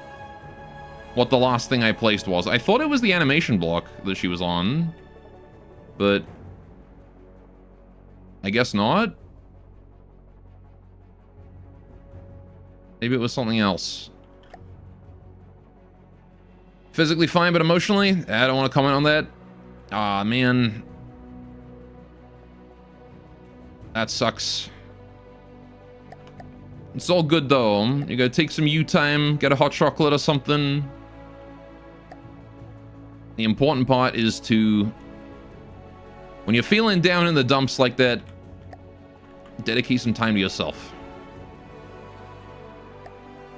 [SPEAKER 1] what the last thing I placed was. I thought it was the animation block that she was on, but I guess not. Maybe it was something else. Physically fine, but emotionally? I don't want to comment on that. Aw, man. That sucks. It's all good, though. You gotta take some you time, get a hot chocolate or something. The important part is to, when you're feeling down in the dumps like that, dedicate some time to yourself.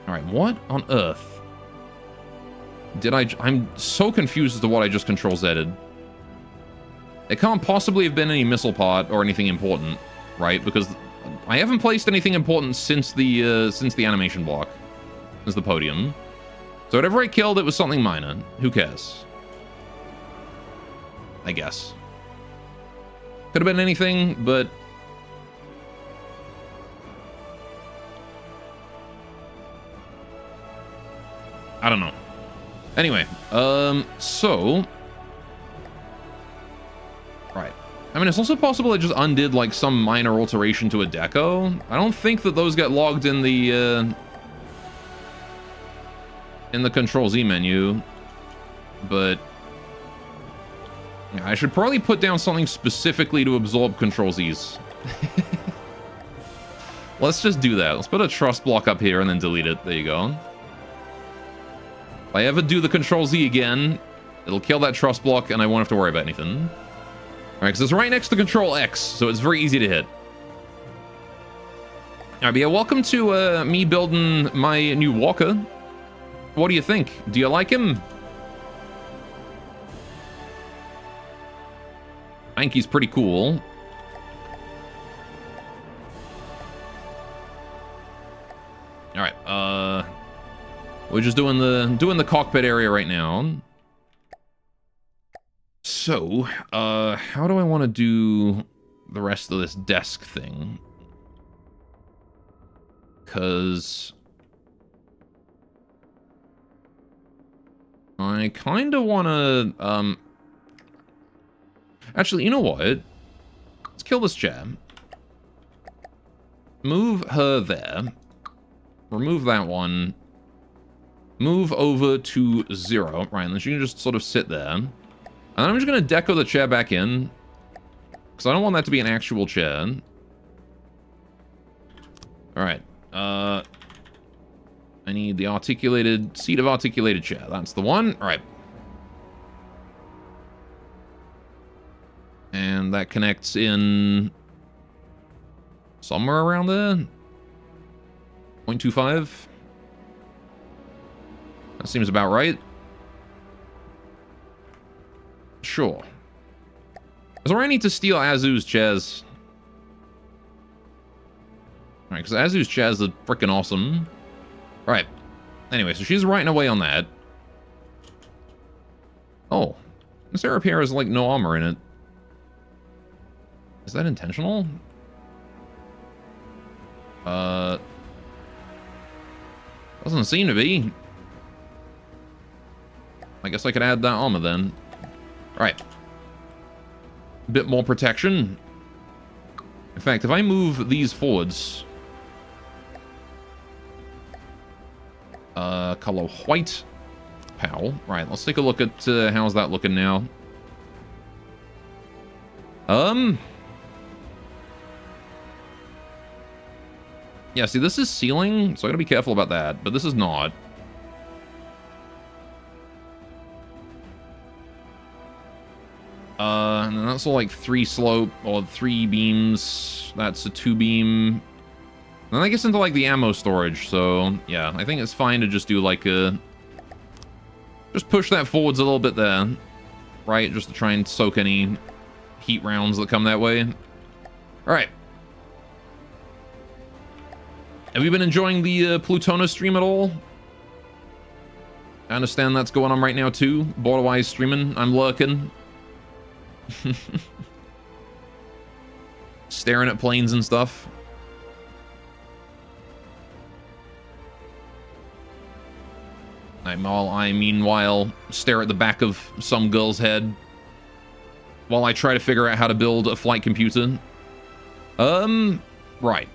[SPEAKER 1] Alright, what on earth did I'm so confused as to what I just Control Z'd. It can't possibly have been any missile part or anything important, right? Because I haven't placed anything important since the animation block, since the podium. So whatever I killed, it was something minor. Who cares? I guess. Could have been anything, but I don't know. Anyway, so right. I mean, it's also possible I just undid like some minor alteration to a deco. I don't think that those get logged in the Control Z menu, but yeah, I should probably put down something specifically to absorb Control Z's. Let's just do that. Let's put a trust block up here and then delete it. There you go. If I ever do the Control Z again, it'll kill that trust block and I won't have to worry about anything. Alright, because it's right next to Control X, so it's very easy to hit. Alright, but yeah, welcome to me building my new walker. What do you think? Do you like him? I think he's pretty cool. Alright, we're just doing the cockpit area right now. So, how do I want to do the rest of this desk thing? Because I kind of want to, actually, you know what? Let's kill this chair. Move her there. Remove that one. Move over to 0. Right, and then she can just sort of sit there. And I'm just going to deco the chair back in. Because I don't want that to be an actual chair. Alright. I need the articulated... seat of articulated chair. That's the one. Alright. And that connects in... somewhere around there? 0.25. That seems about right. Sure. So I need to steal Azu's chairs. Alright, because Azu's chairs are freaking awesome. Alright. Anyway, so she's writing away on that. Oh. Sarah Pierre has, like, no armor in it. Is that intentional? Doesn't seem to be. I guess I could add that armor then. Alright. A bit more protection. In fact, if I move these forwards... color white. Pow. Right, let's take a look at how's that looking now. Yeah, see, this is ceiling, so I gotta be careful about that, but this is not. And then that's all like 3 slope, or 3 beams. That's a 2 beam. Then that gets into like the ammo storage, so yeah, I think it's fine to just do like a... Just push that forwards a little bit there, right? Just to try and soak any heat rounds that come that way. Alright. Have you been enjoying the Plutona stream at all? I understand that's going on right now too. Borderwise streaming. I'm lurking. Staring at planes and stuff. I meanwhile stare at the back of some girl's head while I try to figure out how to build a flight computer. Right.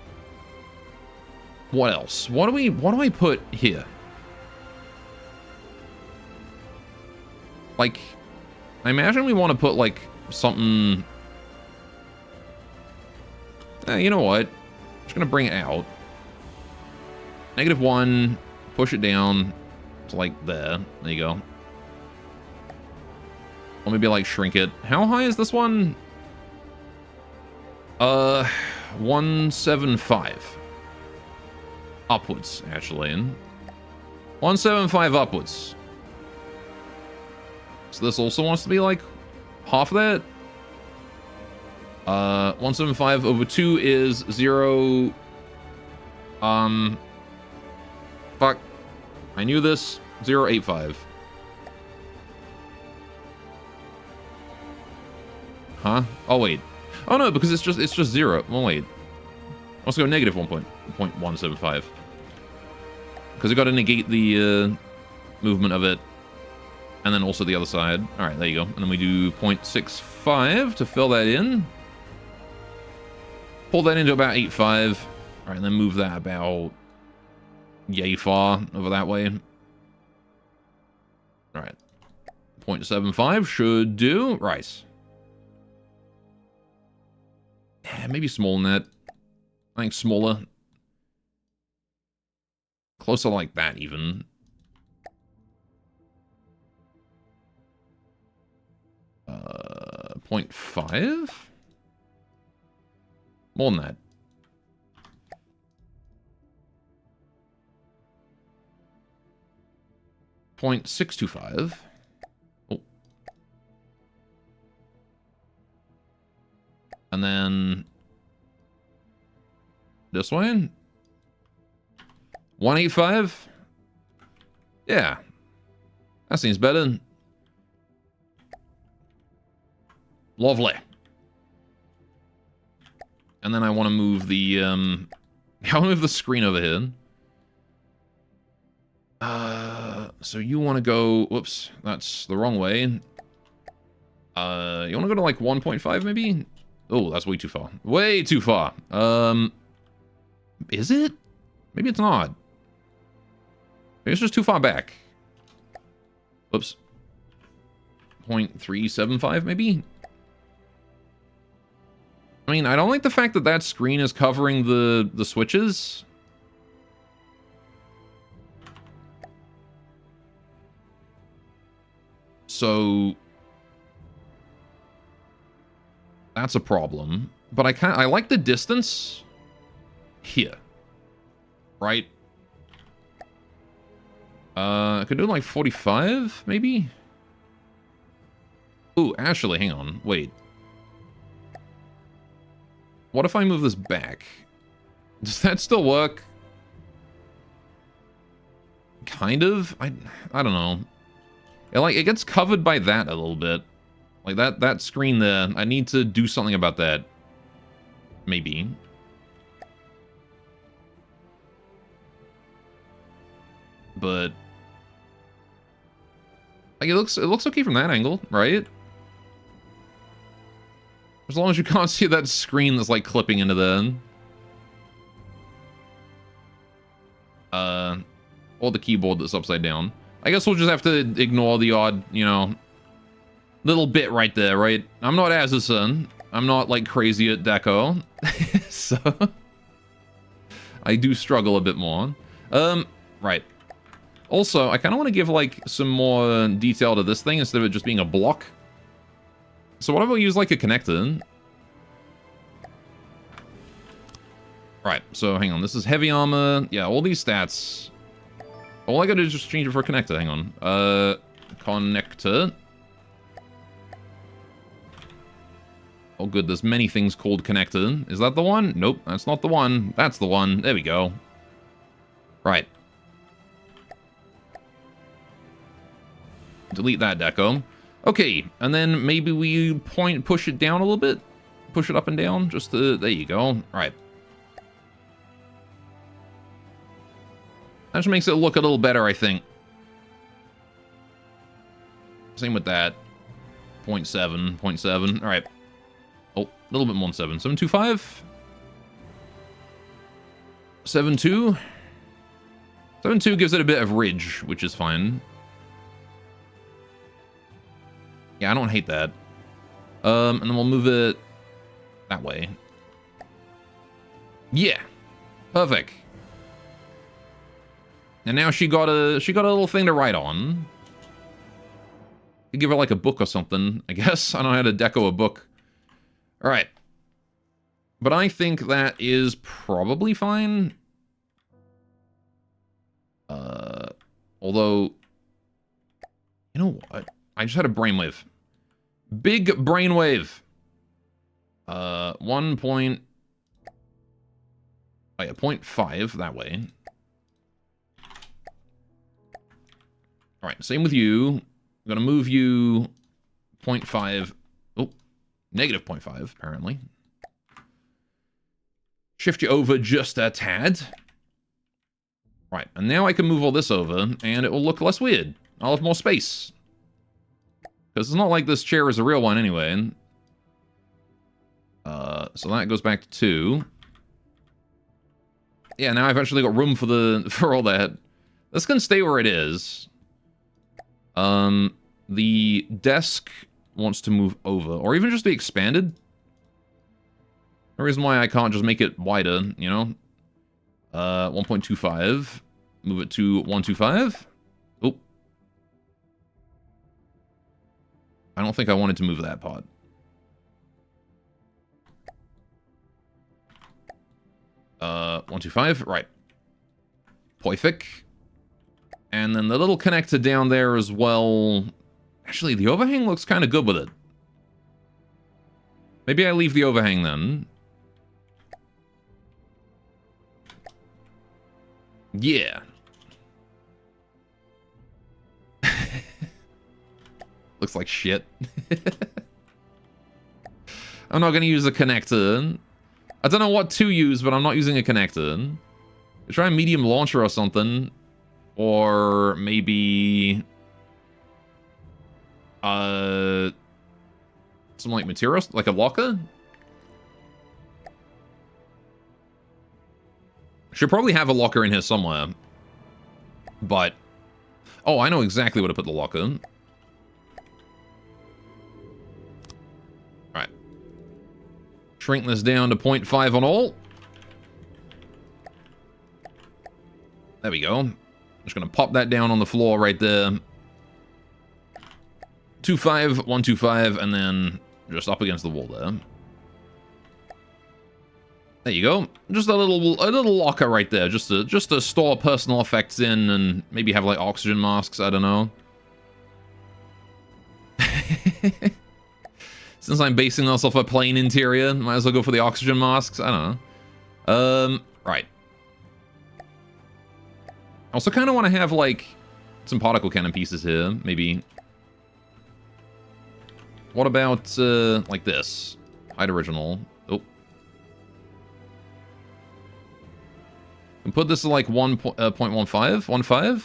[SPEAKER 1] What else? What do I put here? Like, I imagine we want to put like something. You know what? I'm just gonna bring it out. -1. Push it down. To like there. There you go. Or maybe like shrink it. How high is this one? 175. Upwards, actually. 175 upwards. So this also wants to be like half of that. 175 over 2 is 0. Fuck. I knew this. 0.85. Huh? Oh wait. Oh no, because it's just 0. Well wait. Let's go negative 1.175. Because we got to negate the movement of it. And then also the other side. Alright, there you go. And then we do 0.65 to fill that in. Pull that into about 8.5. Alright, and then move that about yay far over that way. Alright. 0.75 should do. Right. Yeah, maybe smaller than that. I think smaller. Closer like that, even. Uh, 0.5? More than that. .625. Oh. And then this way. 185. Yeah. That seems better. Lovely. And then I want to move the I want to move the screen over here. So you want to go, whoops, that's the wrong way. You want to go to like 1.5 maybe? Oh, that's way too far. Way too far. Is it? Maybe it's not. Maybe it's just too far back. Whoops. 0.375 maybe? I mean, I don't like the fact that that screen is covering the switches. So that's a problem. But I like the distance here. Right? I could do like 45, maybe? Ooh, actually, hang on. Wait. What if I move this back? Does that still work? Kind of? I don't know. It gets covered by that a little bit. Like that screen there. I need to do something about that. Maybe. But like it looks okay from that angle, right? As long as you can't see that screen that's like clipping into the or the keyboard that's upside down. I guess we'll just have to ignore the odd, you know, little bit right there, right? I'm not Azerson. I'm not like crazy at deco. So I do struggle a bit more. Right. Also, I kind of want to give like some more detail to this thing instead of it just being a block. So what if we use like a connector? Right, so hang on, this is heavy armor. Yeah, all these stats. All I gotta do is just change it for a connector, hang on. Connector. Oh good, there's many things called connector. Is that the one? Nope, that's not the one. That's the one. There we go. Right. Delete that deco. Okay, and then maybe we push it down a little bit. Push it up and down, just to, there you go. Right. That just makes it look a little better, I think. Same with that. 0.7, 0.7. All right. Oh, a little bit more than 7. 725? 7.2? 7.2 gives it a bit of ridge, which is fine. Yeah, I don't hate that. And then we'll move it that way. Yeah. Perfect. And now she got a little thing to write on. Could give her like a book or something, I guess. I don't know how to deco a book. All right. But I think that is probably fine. Although, you know what? I just had a brainwave. Big brainwave. 1 point... Oh yeah, 0.5 that way. Alright, same with you. I'm gonna move you 0.5. Oh, negative 0.5, apparently. Shift you over just a tad. Right, and now I can move all this over, and it will look less weird. I'll have more space. Because it's not like this chair is a real one anyway. So that goes back to 2. Yeah, now I've actually got room for all that. This can stay where it is. The desk wants to move over, or even just be expanded. No reason why I can't just make it wider, you know? 1.25. Move it to 1.25. Oh. I don't think I wanted to move that part. Uh, 1.25, right. Perfect. And then the little connector down there as well. Actually, the overhang looks kind of good with it. Maybe I leave the overhang then. Yeah. Looks like shit. I'm not going to use a connector. I don't know what to use, but I'm not using a connector. Try a medium launcher or something. Or maybe... some like materials, like a locker? Should probably have a locker in here somewhere. But... Oh, I know exactly where to put the locker. Alright. Shrink this down to 0.5 on all. There we go. Just gonna pop that down on the floor right there. 2.5, 1.25, and then just up against the wall there. There you go. Just a little locker right there, just to store personal effects in and maybe have like oxygen masks. I don't know. Since I'm basing this off a plane interior, might as well go for the oxygen masks. I don't know. Right. I also kind of want to have like some particle cannon pieces here, maybe. What about like this? Hide original. Oh. And put this at like 1.15.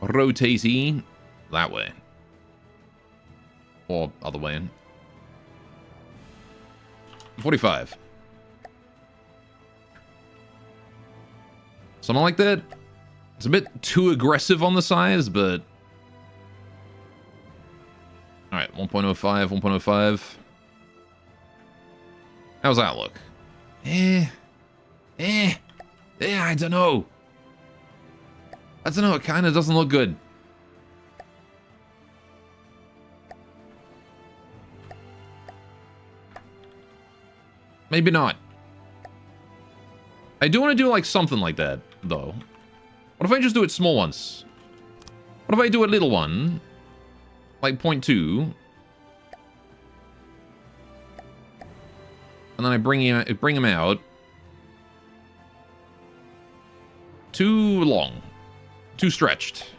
[SPEAKER 1] Rotatey that way. Or other way. 45. Something like that. It's a bit too aggressive on the size, but... Alright, 1.05, 1.05. How's that look? I don't know. It kind of doesn't look good. Maybe not. I do want to do like something like that, though. What if I just do it small once? What if I do a little one? Like 0.2. And then I bring him out. Too long. Too stretched.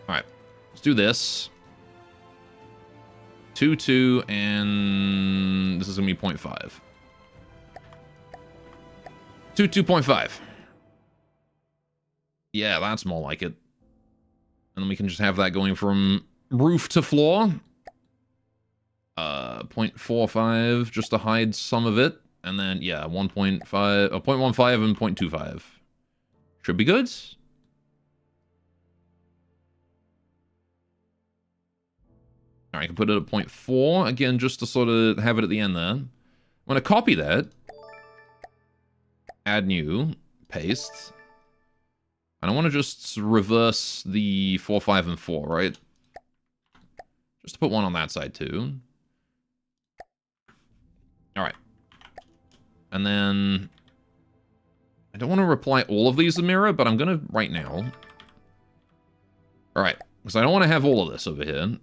[SPEAKER 1] Alright. Let's do this. 2, and this is going to be 0.5. 2.5. Yeah, that's more like it. And then we can just have that going from roof to floor. 0.45 just to hide some of it. And then, yeah, 0.15 and 0.25. Should be good. Alright, I can put it at 0.4, again, just to sort of have it at the end there. I'm going to copy that. Add new. Paste. And I want to just reverse the 4, 5, and 4, right? Just to put one on that side, too. Alright. And then... I don't want to reply all of these to mirror, but I'm going to right now. Alright, because I don't want to have all of this over here.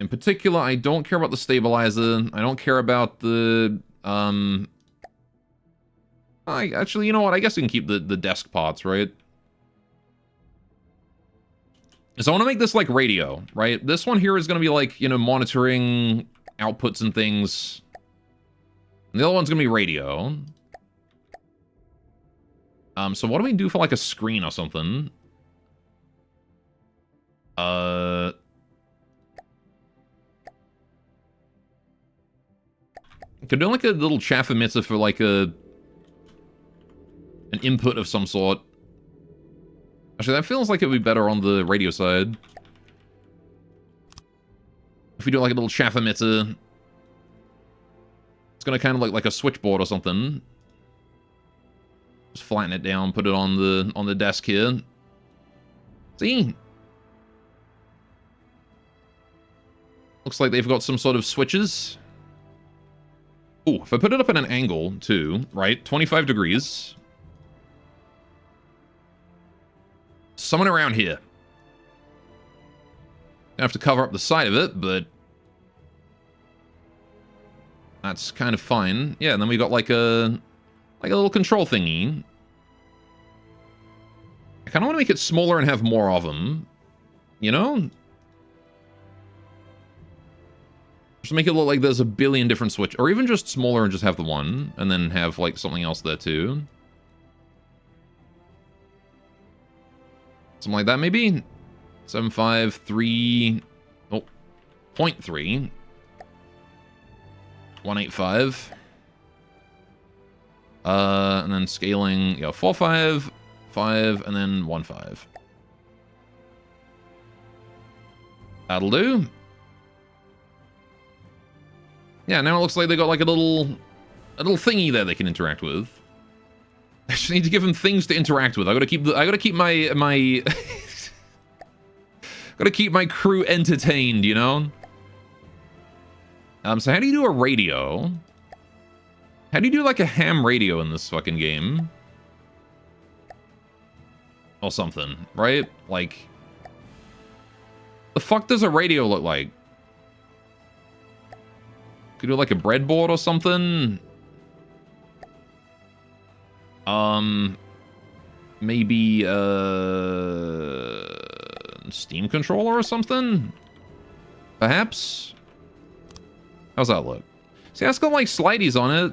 [SPEAKER 1] In particular, I don't care about the stabilizer. I don't care about the, actually, you know what? I guess we can keep the desk parts, right? So I want to make this like radio, right? This one here is going to be like, you know, monitoring outputs and things. And the other one's going to be radio. So what do we do for like a screen or something? Could do like a little chaff emitter for like an input of some sort. Actually, that feels like it would be better on the radio side. If we do like a little chaff emitter, it's gonna kind of look like a switchboard or something. Just flatten it down, put it on the desk here. See? Looks like they've got some sort of switches. Ooh, if I put it up at an angle, too, right? 25 degrees. Somewhere around here. Gonna have to cover up the side of it, but... that's kind of fine. Yeah, and then we got like a little control thingy. I kind of want to make it smaller and have more of them. You know? Just make it look like there's a billion different switches. Or even just smaller and just have the one. And then have, like, something else there, too. Something like that, maybe? 753... oh. 0.3. 185. And then scaling, 4, 5, 5, and then 1, 5. That'll do. Yeah, now it looks like they got like a little thingy there they can interact with. I just need to give them things to interact with. I gotta keep my gotta keep my crew entertained, you know? So how do you do a radio? How do you do like a ham radio in this fucking game? Or something, right? Like, the fuck does a radio look like? Could do like a breadboard or something? Maybe Steam controller or something? Perhaps? How's that look? See, that's got like slideys on it.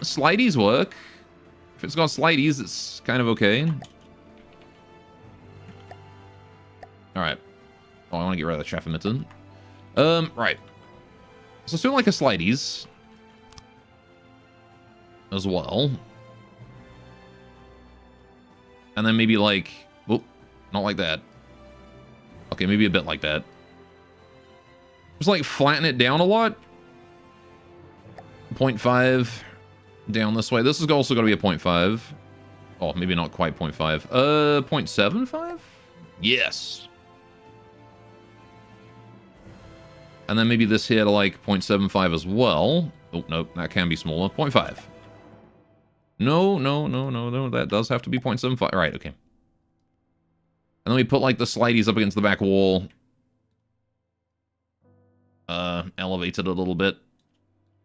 [SPEAKER 1] Slideys work. If it's got slideys, it's kind of okay. Alright. Oh, I want to get rid of the chaff emitter. Right. So it's doing like a slideys. As well. And then maybe like... Whoop. Not like that. Okay, maybe a bit like that. Just like flatten it down a lot. 0.5 down this way. This is also going to be a 0.5. Oh, maybe not quite 0.5. 0.75? Yes. And then maybe this here to like 0.75 as well. Oh, no, that can be smaller. 0.5. No. That does have to be 0.75. All right, okay. And then we put like the slideys up against the back wall. Elevate it a little bit.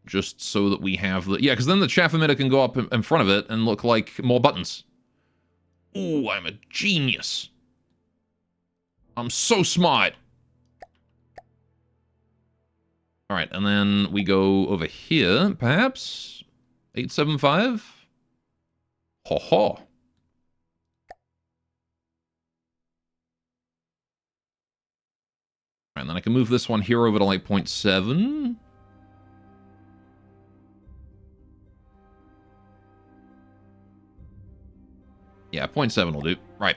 [SPEAKER 1] Just so that we have the... Yeah, because then the chaff emitter can go up in front of it and look like more buttons. Ooh, I'm a genius. I'm so smart. All right, and then we go over here, perhaps? 875? Ho ho. And then I can move this one here over to like 0.7. Yeah, 0.7 will do. Right.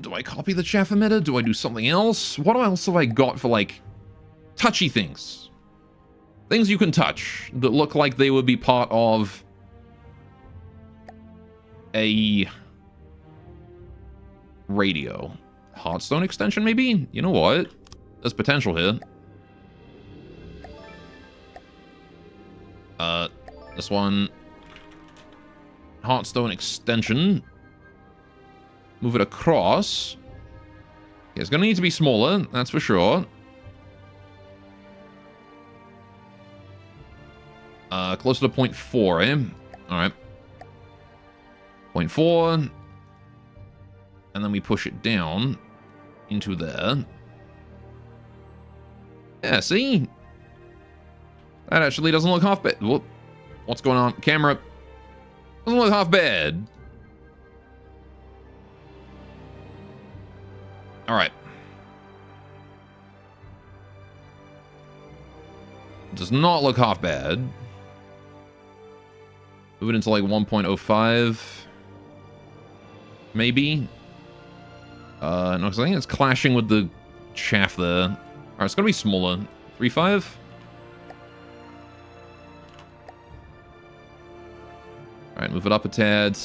[SPEAKER 1] Do I copy the chaff emitter? Do I do something else? What else have I got for like touchy things? Things you can touch that look like they would be part of a radio. Hearthstone extension, maybe? You know what? There's potential here. This one. Hearthstone extension. Move it across. Yeah, it's going to need to be smaller, that's for sure. Closer to 0.4, eh? Alright. 0.4. And then we push it down into there. Yeah, see? That actually doesn't look half bad. Whoop. What's going on? Camera. Doesn't look half bad. Alright. Does not look half bad. Move it into like 1.05. Maybe. No, because I think it's clashing with the chaff there. Alright, it's gonna be smaller. 3.5? Alright, move it up a tad.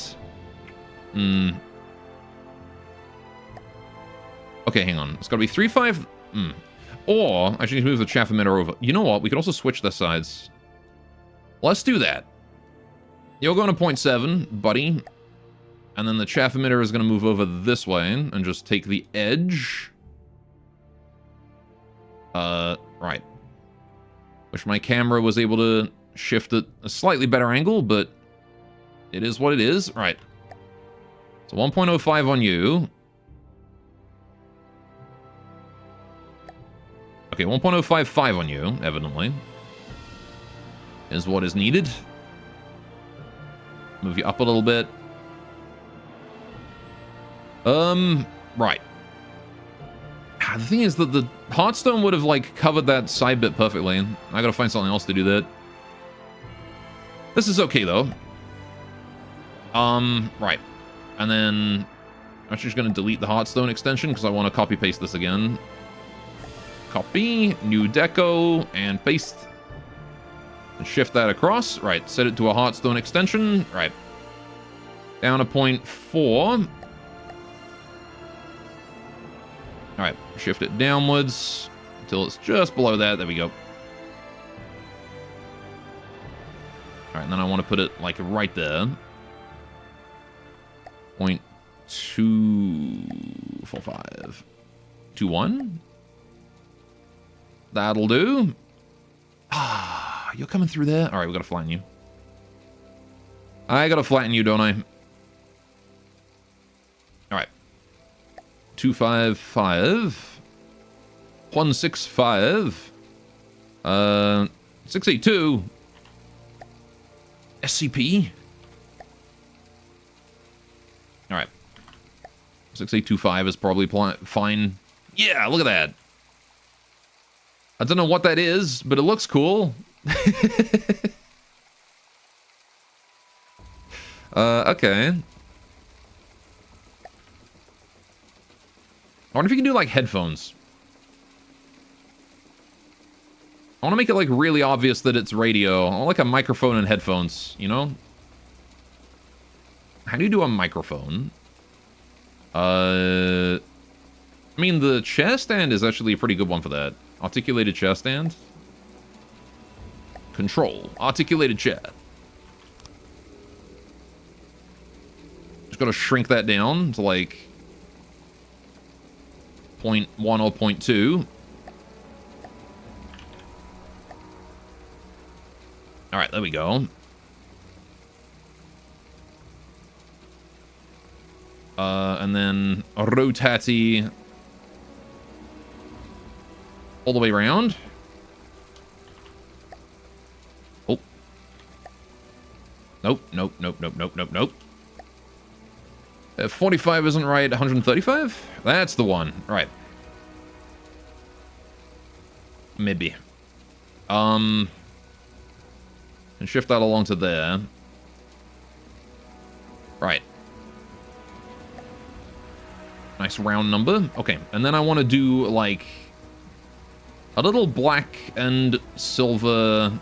[SPEAKER 1] Okay, hang on. It's gotta be 3.5. Or I should need to move the chaff emitter over. You know what? We could also switch the sides. Let's do that. You're going to 0.7, buddy. And then the chaff emitter is going to move over this way and just take the edge. Right. Wish my camera was able to shift it a slightly better angle, but it is what it is. Right. So 1.05 on you. Okay, 1.055 on you, evidently. Is what is needed. Move you up a little bit. Right. The thing is that the Hearthstone would have, like, covered that side bit perfectly. I gotta find something else to do that. This is okay, though. Right. And then... I'm just gonna delete the Hearthstone extension, because I want to copy-paste this again. Copy, new deco, and paste. And shift that across. Right, set it to a Hearthstone extension. Right. Down to 0.4. Alright, shift it downwards. until it's just below that. There we go. All right, and then I want to put it like right there. 0.245. 21. That'll do. Ah, you're coming through there. All right, we gotta flatten you. I gotta flatten you, don't I? All right. 255. 165. 682. SCP. All right. 6825 is probably fine. Yeah, look at that. I don't know what that is, but it looks cool. Okay. I wonder if you can do, like, headphones. I want to make it, like, really obvious that it's radio. I want, like, a microphone and headphones, you know? How do you do a microphone? I mean, the chair stand is actually a pretty good one for that. Articulated chair stand. Control. Articulated chair. Just gotta shrink that down to like 0.1 or 0.2. Alright, there we go. And then a rotati all the way around. Oh. Nope, nope, nope, nope, nope, nope, nope. 45 isn't right. 135? That's the one. Right. Maybe. And shift that along to there. Right. Nice round number. Okay, and then I want to do, like, a little black and silver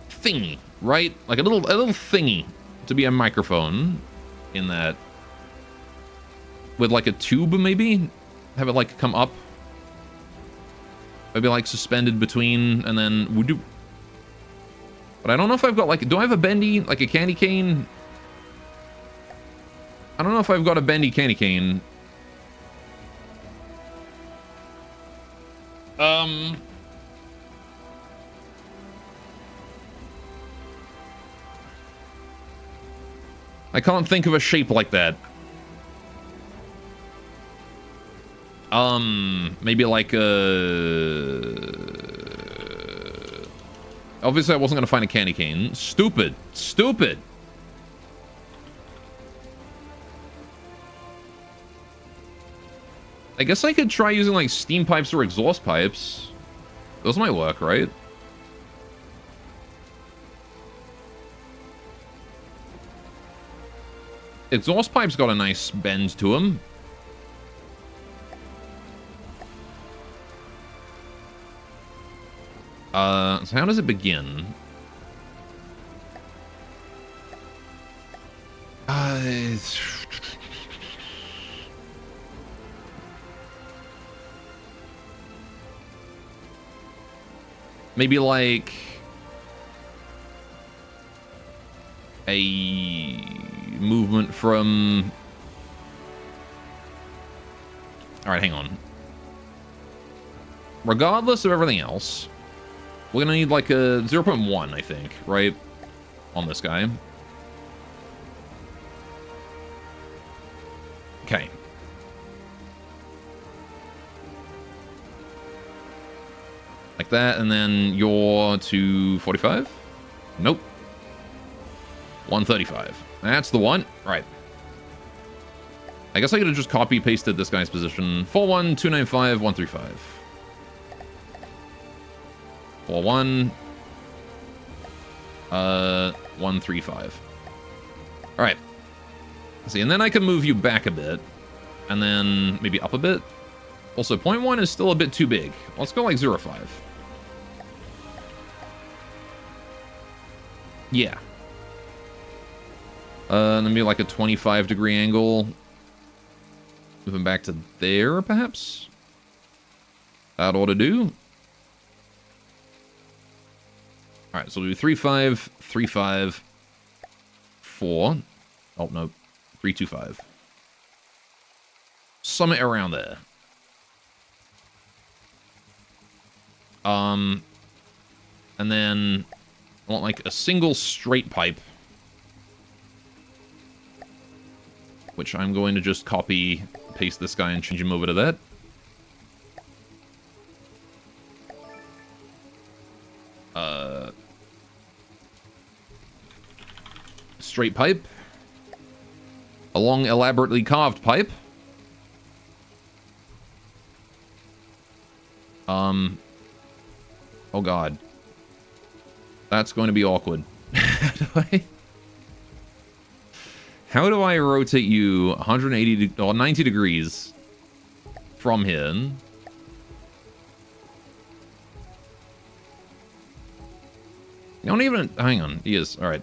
[SPEAKER 1] thingy, right? Like a little thingy to be a microphone in that. With, like, a tube, maybe? Have it, like, come up. Maybe, like, suspended between, and then would do. But I don't know if I've got, like, do I have a bendy, like a candy cane? I don't know if I've got a bendy candy cane. I can't think of a shape like that. Maybe like obviously I wasn't gonna find a candy cane. Stupid. Stupid. I guess I could try using like steam pipes or exhaust pipes. Those might work, right? Exhaust pipes got a nice bend to them. So how does it begin? Maybe like a movement from... Alright, hang on. Regardless of everything else, we're gonna need like a 0.1, I think, right? On this guy. Okay. Like that, and then you're to 45? Nope. 135. That's the one. Right. I guess I could have just copy-pasted this guy's position. 41, 295, 135. 41. 135. Alright. See, and then I can move you back a bit. And then maybe up a bit. Also, 0.1 is still a bit too big. Let's go like 0.5. Yeah. And then maybe like a 25-degree angle. Moving back to there, perhaps? That ought to do. Alright, so we'll do 3, 5, 3, 5, 4. Oh, no. 3, 2, 5. Somewhere around there. And then I want like a single straight pipe, which I'm going to just copy, paste this guy and change him over to that. Straight pipe. A long, elaborately carved pipe. Oh god. That's going to be awkward. How do I rotate you 180 or 90 degrees from here? You don't even... Hang on. He is. Alright.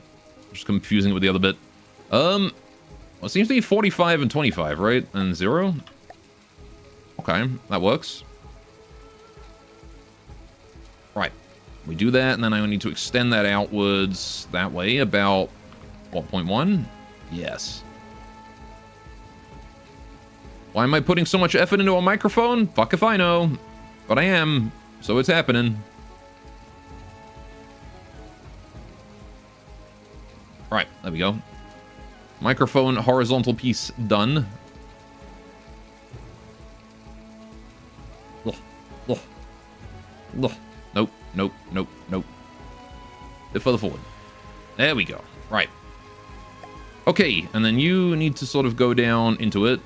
[SPEAKER 1] Just confusing it with the other bit. Well, it seems to be 45 and 25, right? And 0? Okay. That works. Right. We do that, and then I need to extend that outwards that way, about, what, 0.1? Yes. Why am I putting so much effort into a microphone? Fuck if I know. But I am, so it's happening. Right, there we go. Microphone horizontal piece done. Ugh. Ugh. Ugh. Nope, nope, nope, nope. Bit further forward. There we go. Right. Okay, and then you need to sort of go down into it.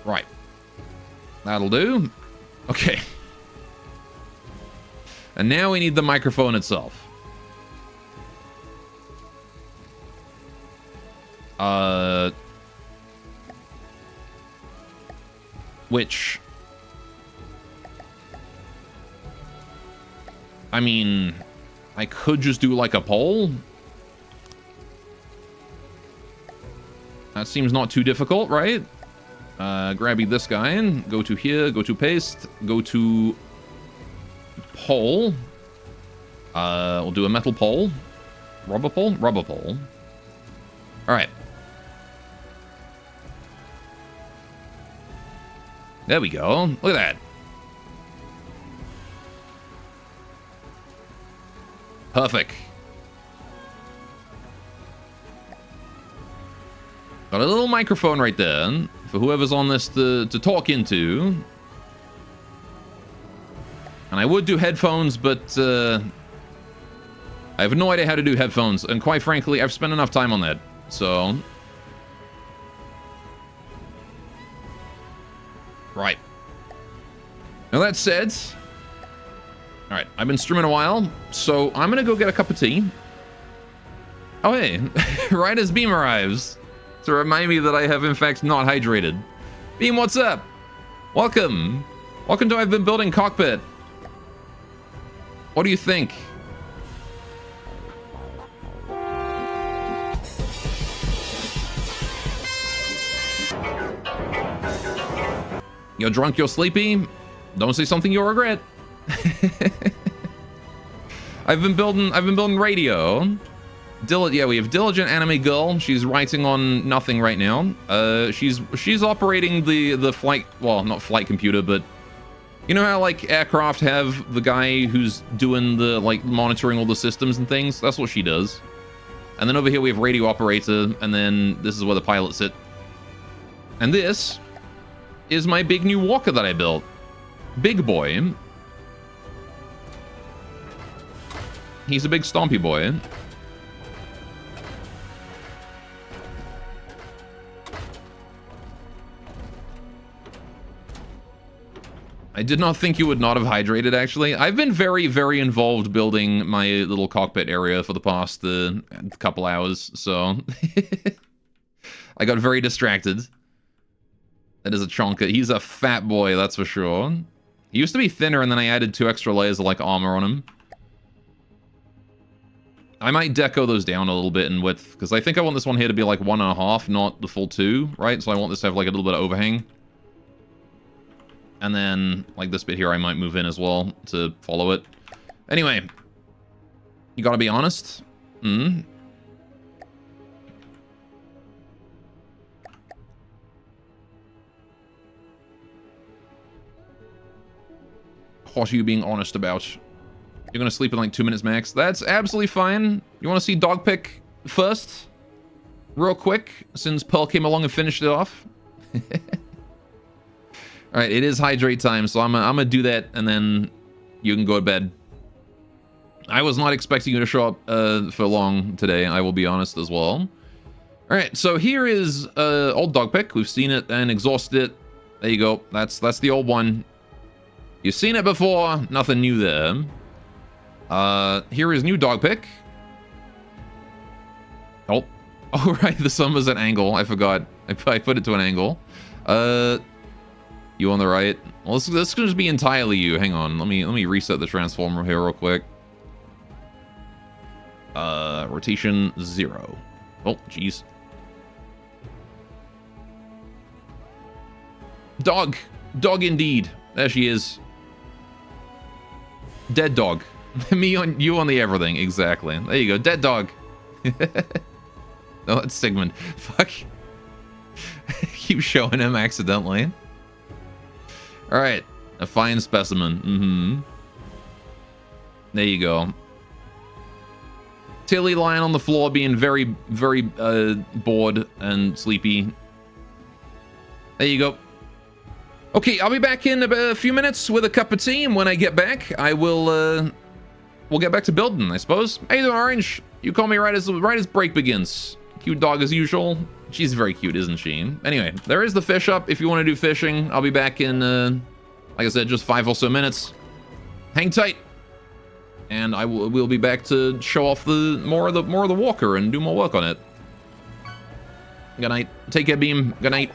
[SPEAKER 1] Right. That'll do. Okay. And now we need the microphone itself. Which... I mean, I could just do like a pole. That seems not too difficult, right? Grabby this guy in, go to here, go to paste, go to pole. We'll do a metal pole. Rubber pole? Rubber pole. Alright. There we go. Look at that. Perfect. Got a little microphone right there for whoever's on this to talk into. And I would do headphones, but I have no idea how to do headphones. And quite frankly, I've spent enough time on that. So... Right. Now that said... Alright, I've been streaming a while, so I'm gonna go get a cup of tea. Oh hey, right as Beam arrives, to remind me that I have in fact not hydrated. Beam, what's up? Welcome. Welcome to I've Been Building Cockpit. What do you think? You're drunk, you're sleepy. Don't say something you'll regret. I've been building radio. Yeah, we have Diligent Anime Girl. She's writing on nothing right now. She's operating the flight, well, not flight computer, but you know how like aircraft have the guy who's doing the like monitoring all the systems and things? That's what she does. And then over here we have radio operator, and then this is where the pilots sit. And this is my big new walker that I built. Big boy. He's a big stompy boy. I did not think you would not have hydrated, actually. I've been very, very involved building my little cockpit area for the past couple hours, so... I got very distracted. That is a chonka. He's a fat boy, that's for sure. He used to be thinner, and then I added 2 extra layers of, like, armor on him. I might deco those down a little bit in width, because I think I want this one here to be like 1.5, not the full 2, right? So I want this to have like a little bit of overhang. And then, like this bit here, I might move in as well to follow it. Anyway, you gotta be honest. What are you being honest about? You're gonna sleep in like 2 minutes max. That's absolutely fine. You wanna see Dogpick first? Real quick, since Pearl came along and finished it off. Alright, it is hydrate time, so I'm gonna do that, and then you can go to bed. I was not expecting you to show up for long today, I will be honest as well. Alright, so here is old Dogpick. We've seen it and exhausted it. There you go. That's the old one. You've seen it before, nothing new there. Here is new Dogpick. Oh, right, the sun was at angle. I forgot. I put it to an angle. You on the right. Well, this could just be entirely you. Hang on. Let me reset the transformer here real quick. Rotation 0. Oh, jeez. Dog. Dog indeed. There she is. Dead dog. You on the everything. Exactly. There you go. Dead dog. No, that's Sigmund. Fuck. Keep showing him accidentally. Alright. A fine specimen. There you go. Tilly lying on the floor being very, very bored and sleepy. There you go. Okay, I'll be back in a few minutes with a cup of tea, and when I get back, I will, we'll get back to building, I suppose. How you doing, Orange? You call me right as break begins. Cute dog as usual. She's very cute, isn't she? Anyway, there is the fish up if you want to do fishing. I'll be back in, like I said, just 5 or so minutes. Hang tight. And we'll be back to show off the more of the walker and do more work on it. Good night. Take care, Beam. Good night.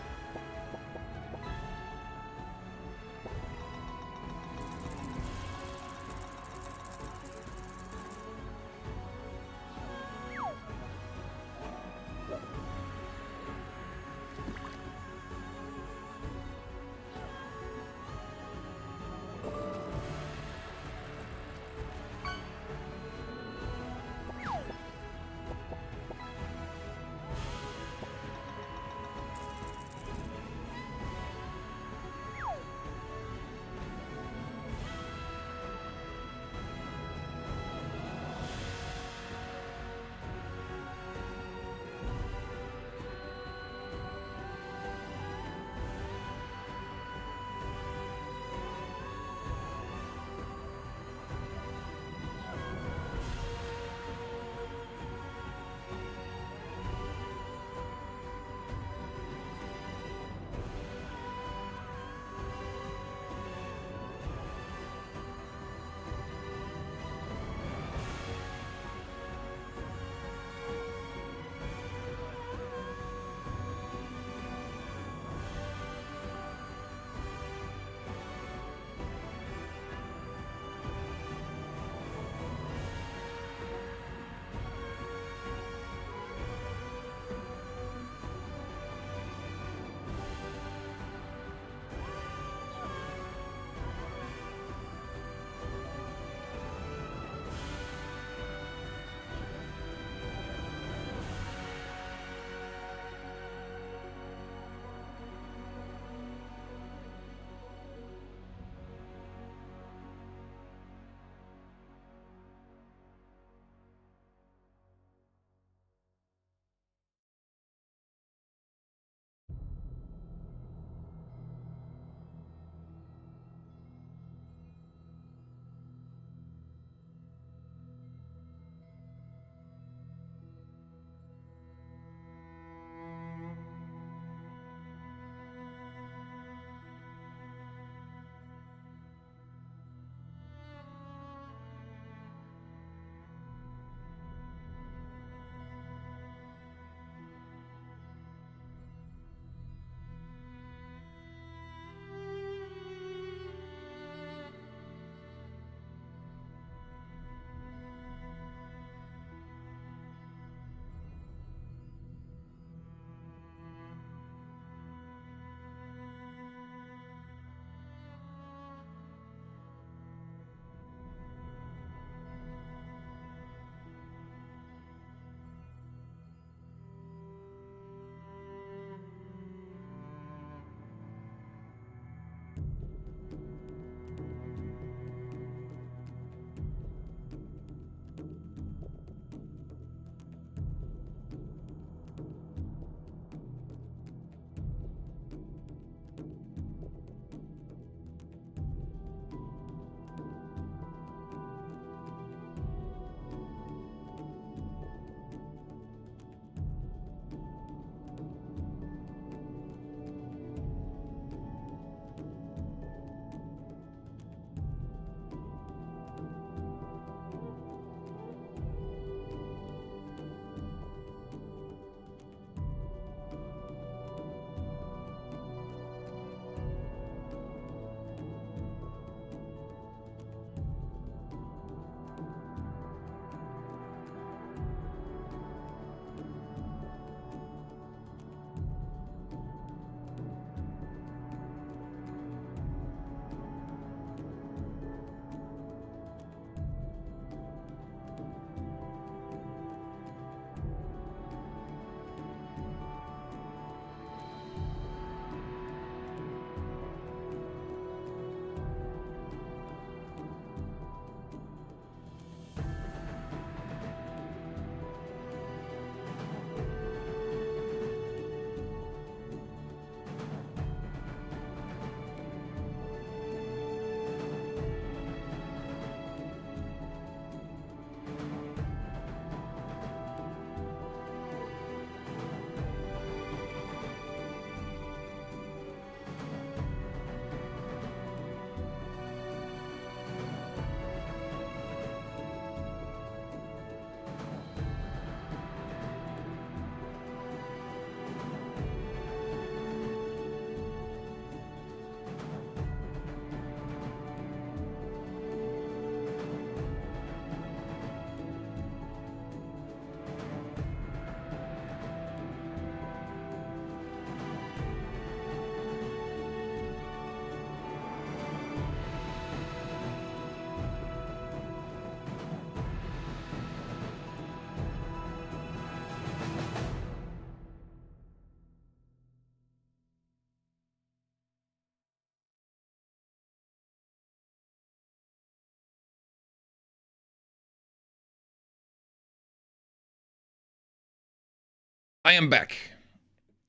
[SPEAKER 1] I am back.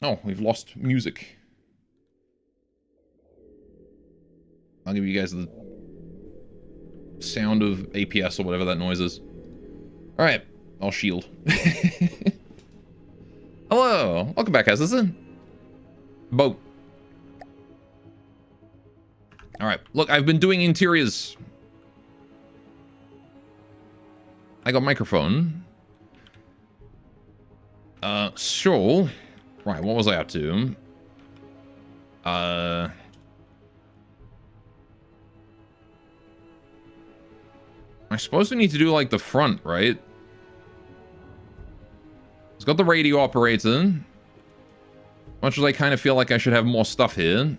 [SPEAKER 1] Oh, we've lost music. I'll give you guys the sound of APS or whatever that noise is. Alright, I'll shield. Hello, welcome back, Hazardson. Boat. Alright, look, I've been doing interiors. I got microphone. So... Right, what was I up to? I suppose we need to do, like, the front, right? It's got the radio operator. Much as I kind of feel like I should have more stuff here.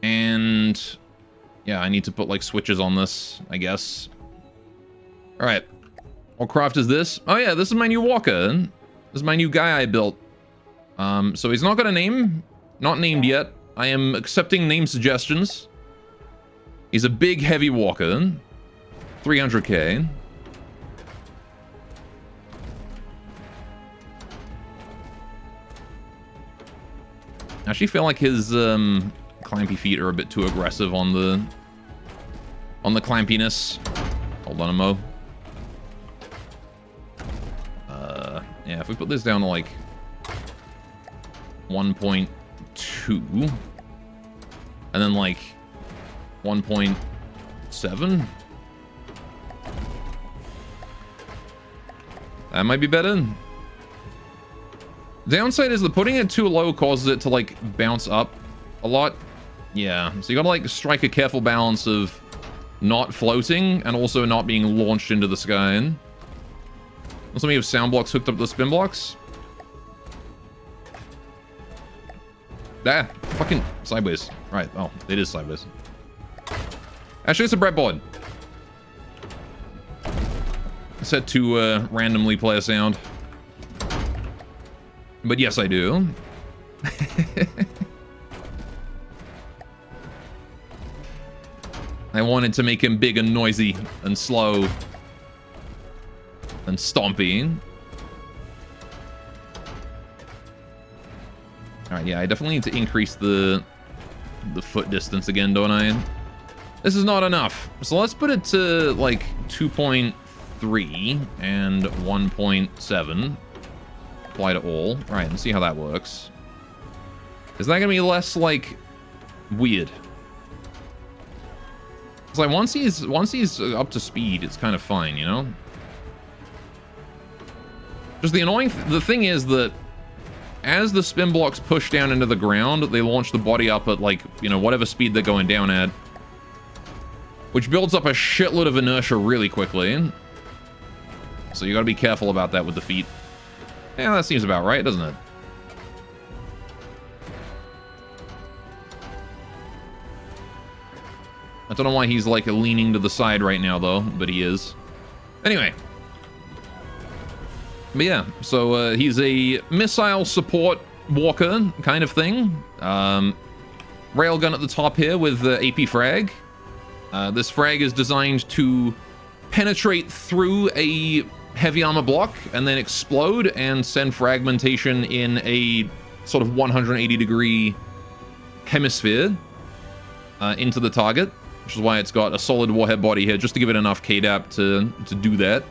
[SPEAKER 1] And... yeah, I need to put, like, switches on this, I guess. Alright. What craft is this? Oh yeah, this is my new walker. This is my new guy I built. So he's not got a name. Not named yet. I am accepting name suggestions. He's a big, heavy walker. 300k. I actually feel like his clampy feet are a bit too aggressive on the clampiness. Hold on a mo. Yeah, if we put this down to like 1.2 and then like 1.7, that might be better. Downside is that putting it too low causes it to like bounce up a lot. Yeah, so you gotta like strike a careful balance of not floating and also not being launched into the sky. Also, we have sound blocks hooked up to the spin blocks. Ah, fucking sideways. Right, oh, it is sideways. Actually, it's a breadboard. Set to randomly play a sound. But yes, I do. I wanted to make him big and noisy and slow and stomping. Alright, yeah, I definitely need to increase the foot distance again, don't I? This is not enough. So let's put it to like 2.3 and 1.7. Apply to all. Right, and see how that works. Is that gonna be less like weird? It's like once he's up to speed, it's kind of fine, you know? Just the thing is that as the spin blocks push down into the ground, they launch the body up at like, you know, whatever speed they're going down at. Which builds up a shitload of inertia really quickly. So you gotta be careful about that with the feet. Yeah, that seems about right, doesn't it? I don't know why he's like leaning to the side right now though, but he is. Anyway. But yeah, so he's a missile support walker kind of thing. Railgun at the top here with the AP frag. This frag is designed to penetrate through a heavy armor block and then explode and send fragmentation in a sort of 180 degree hemisphere into the target, which is why it's got a solid warhead body here, just to give it enough KDAP to do that.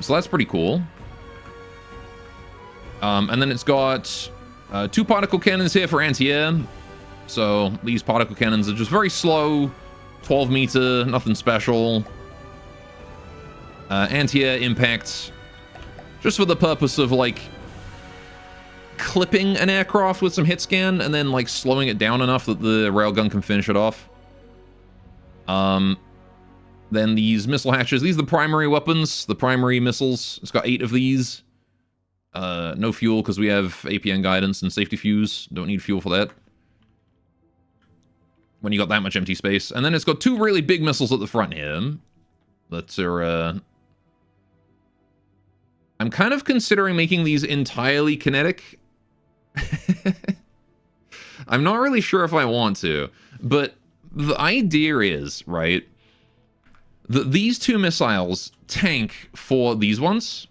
[SPEAKER 1] So that's pretty cool. And then it's got 2 particle cannons here for anti-air. So these particle cannons are just very slow, 12 meter, nothing special. Anti-air impact, just for the purpose of like clipping an aircraft with some hit scan and then like slowing it down enough that the railgun can finish it off. Then these missile hatches, these are the primary weapons, the primary missiles. It's got 8 of these. No fuel because we have APN guidance and safety fuse. Don't need fuel for that. When you got that much empty space. And then it's got 2 really big missiles at the front here. That are, I'm kind of considering making these entirely kinetic. I'm not really sure if I want to. But the idea is, right, These two missiles tank for these ones.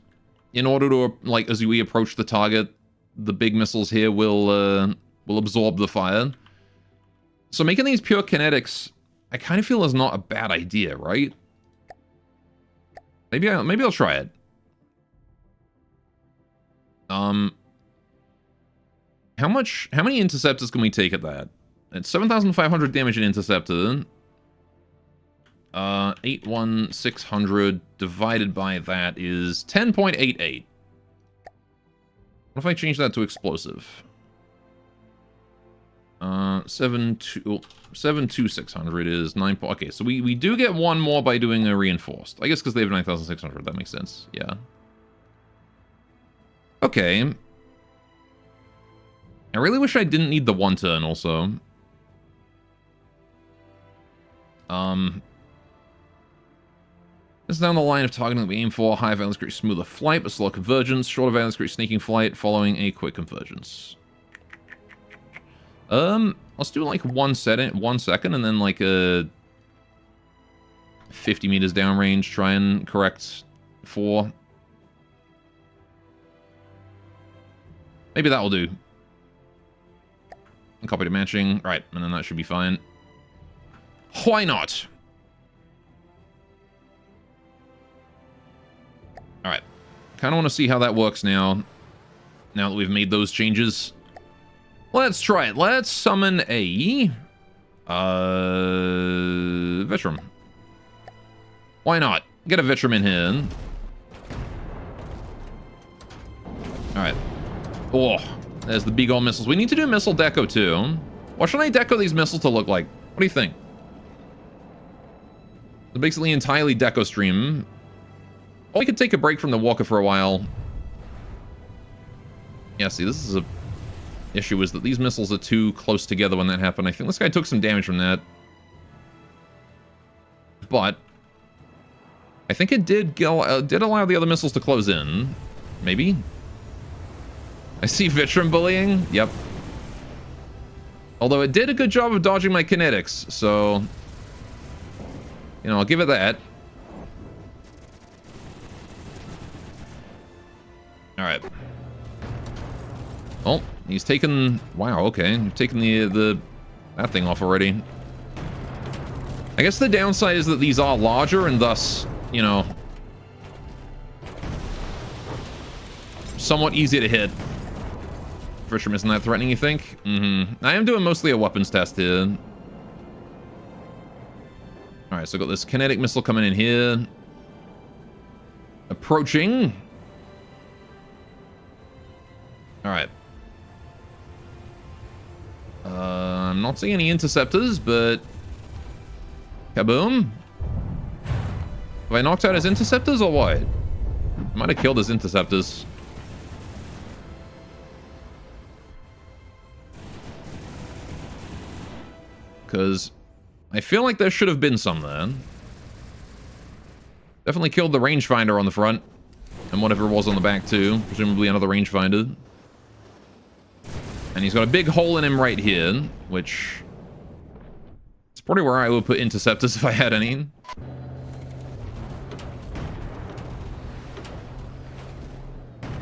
[SPEAKER 1] In order to, like, as we approach the target, the big missiles here will absorb the fire. So making these pure kinetics, I kind of feel is not a bad idea, right? Maybe I'll try it. How many interceptors can we take at that? It's 7,500 damage in interceptor. 8,600 divided by that is 10.88. What if I change that to explosive? 7,600 is 9. Okay, so we do get one more by doing a reinforced. I guess because they have 9,600. That makes sense. Yeah. Okay. I really wish I didn't need the one turn also. This is down the line of targeting that we aim for. High valence creates smoother flight, but slower convergence. Shorter valence creates sneaking flight, following a quick convergence. Let's do like 1 second, and then like a 50 meters downrange. Try and correct 4. Maybe that will do. And copy to matching. Right, and then that should be fine. Why not? Alright. Kind of want to see how that works now. Now that we've made those changes. Let's try it. Let's summon a... Vitrum. Why not? Get a Vitrum in here. Alright. Oh, there's the big old missiles. We need to do missile deco too. What should I deco these missiles to look like? What do you think? It's basically entirely deco stream. Or we could take a break from the Walker for a while. Yeah, see, this is a issue, is that these missiles are too close together when that happened. I think this guy took some damage from that. But I think it did allow the other missiles to close in. Maybe? I see Vitrum bullying. Yep. Although it did a good job of dodging my kinetics, so... You know, I'll give it that. Alright. Oh, he's taken... Wow, okay. You've taken that thing off already. I guess the downside is that these are larger and thus, you know... somewhat easy to hit. Vitrum isn't that threatening, you think? Mm-hmm. I am doing mostly a weapons test here. Alright, so I've got this kinetic missile coming in here. Approaching. Alright. I'm not seeing any interceptors, but... Kaboom. Have I knocked out his interceptors or what? I might have killed his interceptors. Because I feel like there should have been some there. Definitely killed the rangefinder on the front. And whatever it was on the back too. Presumably another rangefinder. And he's got a big hole in him right here. Which... it's probably where I would put interceptors if I had any.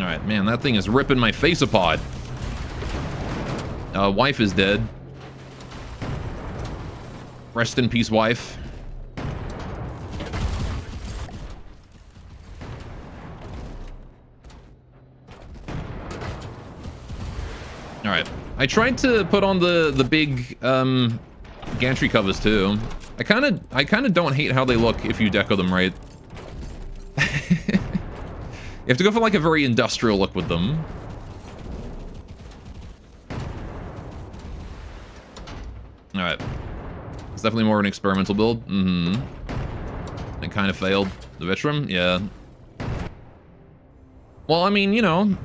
[SPEAKER 1] Alright, man, that thing is ripping my face apart. Wife is dead. Rest in peace, wife. Alright. I tried to put on the big gantry covers too. I kinda don't hate how they look if you deco them right. You have to go for like a very industrial look with them. Alright. It's definitely more of an experimental build. Mm-hmm. It kind of failed. The Vitrum? Yeah. Well, I mean, you know,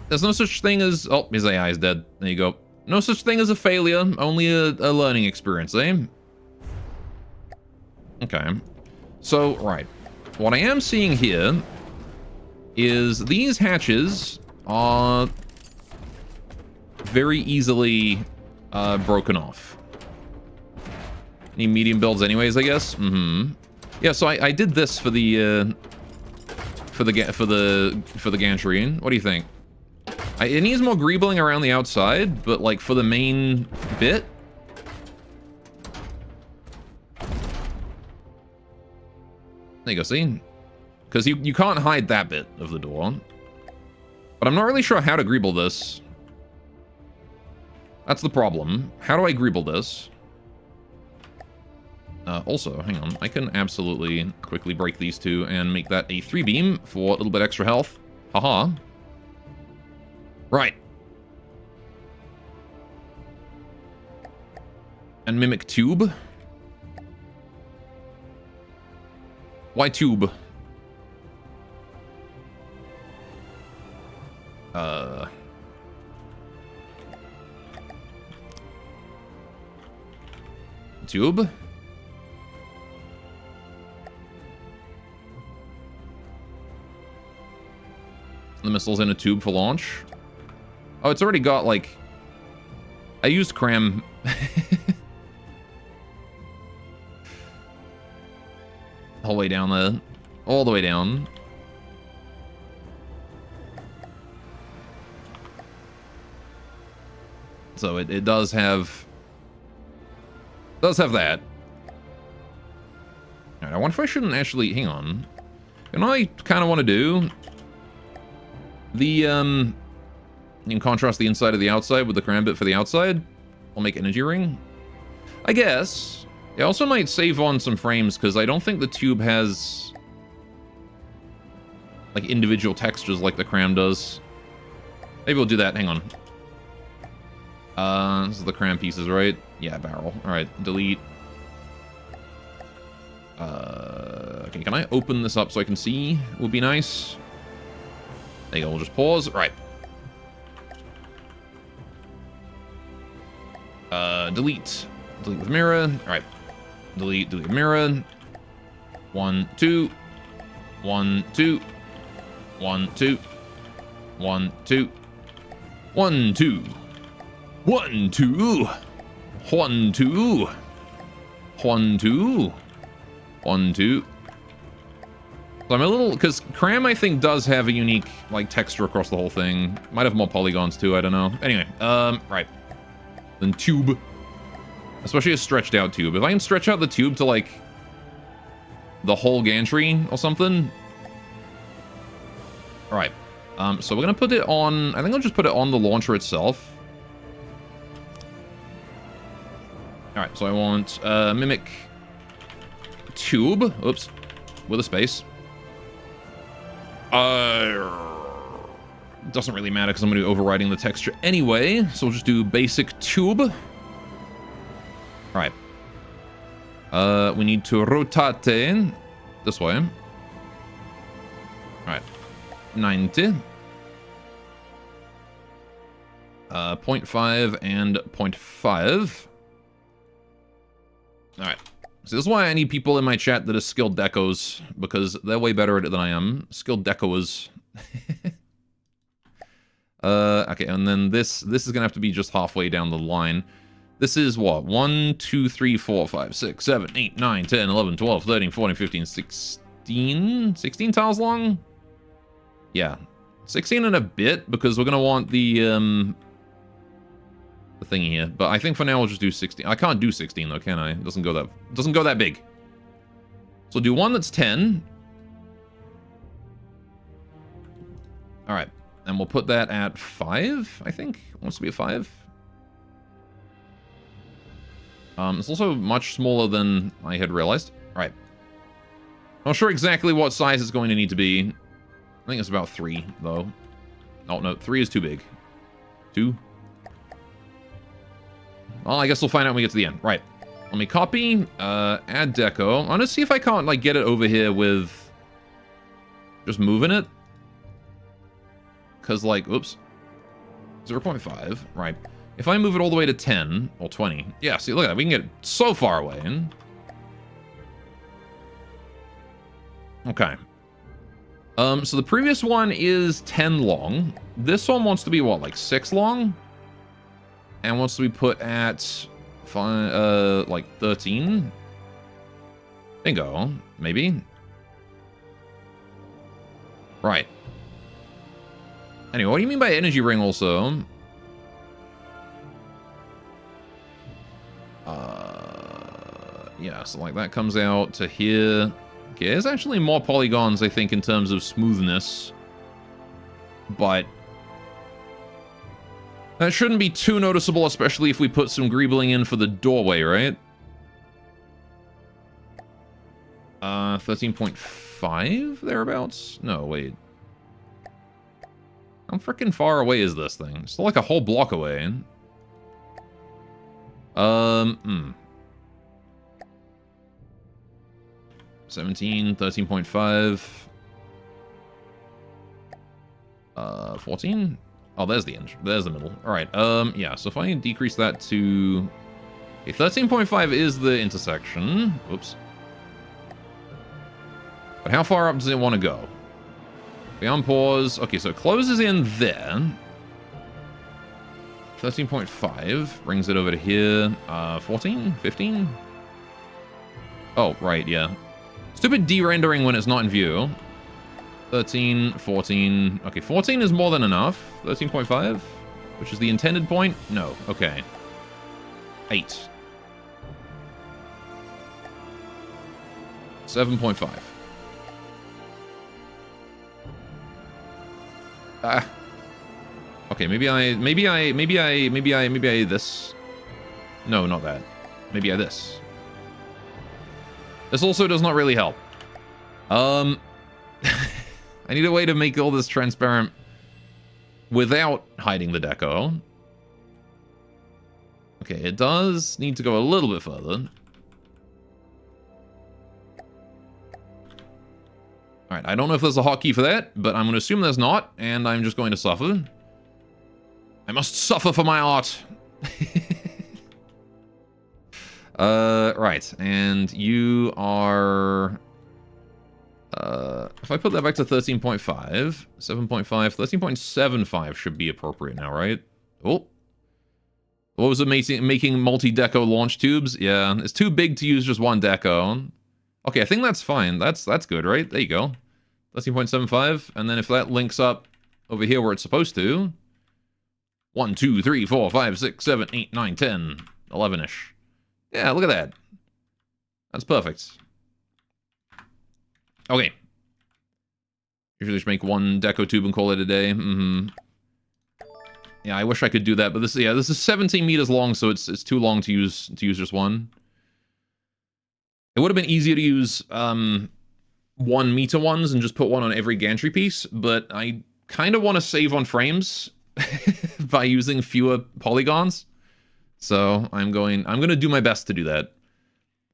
[SPEAKER 1] there's no such thing as... oh, his AI is dead. There you go. No such thing as a failure, only a learning experience, eh? Okay. So, right. What I am seeing here is these hatches are very easily broken off. Need medium builds anyways, I guess. Mm-hmm. Yeah, so I did this for the gantry. What do you think? It needs more greebling around the outside, but like for the main bit. There you go, see? Because you can't hide that bit of the door. But I'm not really sure how to greeble this. That's the problem. How do I greeble this? Also, hang on. I can absolutely quickly break these two and make that a 3-beam for a little bit extra health. Haha. Right. And mimic tube. Why tube? Tube. The missile's in a tube for launch. Oh, it's already got, like... I used cram. All the way down there. All the way down. So it does have... Does have that. Alright, I wonder if I shouldn't actually... Hang on. You know what I kind of want to do? The, you can contrast the inside of the outside with the cram bit for the outside. I'll make energy ring. I guess. I also might save on some frames, because I don't think the tube has... like, individual textures like the cram does. Maybe we'll do that. Hang on. This is the cram pieces, right? Yeah, barrel. Alright, delete. Okay, can I open this up so I can see? Would be nice. There you go, we'll just pause. Right. Delete. Delete with mirror. Alright. Delete with mirror. 1, 2. 1, 2. 1, 2. 1, 2. 1, 2. 1, 2. 1, 2. 1, 2. 1, 2. So I'm a little... Because cram, I think, does have a unique, like, texture across the whole thing. Might have more polygons, too. I don't know. Anyway, right. Then tube. Especially a stretched out tube. If I can stretch out the tube to, like, the whole gantry or something. Alright. So we're going to put it on... I think I'll just put it on the launcher itself. Alright, so I want mimic tube. Oops. With a space. Doesn't really matter because I'm going to be overriding the texture anyway. So we'll just do basic tube. Alright. We need to rotate this way. Alright. 90. 0.5 and 0.5. Alright. So this is why I need people in my chat that are skilled decos, because they're way better at it than I am. Skilled decoers. Okay, and then this is gonna have to be just halfway down the line. This is what? 1, 2, 3, 4, 5, 6, 7, 8, 9, 10, 11, 12, 13, 14, 15, 16... 16 tiles long? Yeah. 16 and a bit, because we're gonna want the thingy here. But I think for now we'll just do 16. I can't do 16 though, can I? It doesn't go that big. So do one that's 10. Alright. And we'll put that at 5, I think. It wants to be a 5. It's also much smaller than I had realized. Alright. Not sure exactly what size it's going to need to be. I think it's about 3, though. Oh, no. 3 is too big. 2. Well, I guess we'll find out when we get to the end. Right. Let me copy, add deco. I'm gonna see if I can't, like, get it over here with just moving it. Because, like, oops. 0.5, right. If I move it all the way to 10, or 20. Yeah, see, look at that. We can get it so far away. Okay. So the previous one is 10 long. This one wants to be, what, like 6 long? And wants to be put at, like, 13? Bingo. Maybe. Right. Anyway, what do you mean by energy ring also? Yeah, so like that comes out to here. Okay, there's actually more polygons, I think, in terms of smoothness. But that shouldn't be too noticeable, especially if we put some greebling in for the doorway, right? 13.5 thereabouts? No, wait. How freaking far away is this thing? Still like a whole block away. 17, 13.5. 14? Oh, there's the end. There's the middle. Alright, yeah, so if I decrease that to... Okay, 13.5 is the intersection. Oops. But how far up does it want to go? Beyond pause. Okay, so it closes in there. 13.5 brings it over to here. 14? 15? Oh, right, yeah. Stupid de-rendering when it's not in view. 13, 14. Okay, 14 is more than enough. 13.5, which is the intended point? No. Okay. 8. 7.5. Okay, maybe I this. No, not that. Maybe I this. This also does not really help. I need a way to make all this transparent without hiding the deco. Okay, it does need to go a little bit further. Alright, I don't know if there's a hotkey for that, but I'm going to assume there's not, and I'm just going to suffer. I must suffer for my art. Right, and you are... if I put that back to 13.5, 7.5, 13.75 should be appropriate now, right? Oh. What was it making multi-deco launch tubes? Yeah, it's too big to use just one deco. Okay, I think that's fine. That's good, right? There you go. 13.75, and then if that links up over here where it's supposed to... 1, 2, 3, 4, 5, 6, 7, 8, 9, 10, 11-ish. Yeah, look at that. That's perfect. Okay. Usually just make one deco tube and call it a day. Yeah, I wish I could do that, but this is 17 meters long, so it's too long to use just one. It would have been easier to use 1 meter ones and just put one on every gantry piece, but I kind of want to save on frames by using fewer polygons. So I'm going to do my best to do that.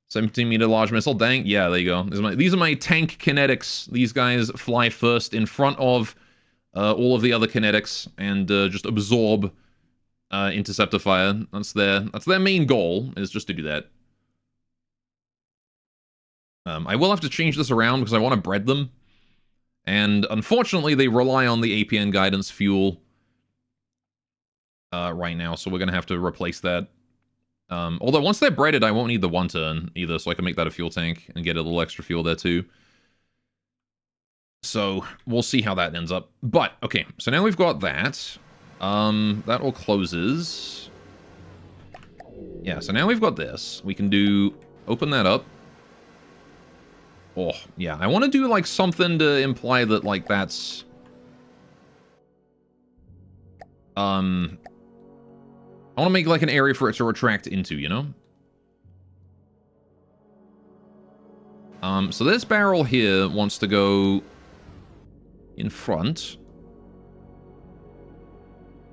[SPEAKER 1] 17 meter large missile, dang, yeah, there you go. These are my tank kinetics. These guys fly first in front of all of the other kinetics and just absorb interceptor fire. That's their main goal, is just to do that. I will have to change this around because I want to bread them. And unfortunately, they rely on the APN guidance fuel right now, so we're going to have to replace that. Although once they're breaded, I won't need the 1 turn either, so I can make that a fuel tank and get a little extra fuel there too. So we'll see how that ends up. But, okay, so now we've got that. That all closes. Yeah, so now we've got this. We can open that up. Oh, yeah, I want to do, like, something to imply that, like, that's... I want to make, like, an area for it to retract into, you know? So this barrel here wants to go in front.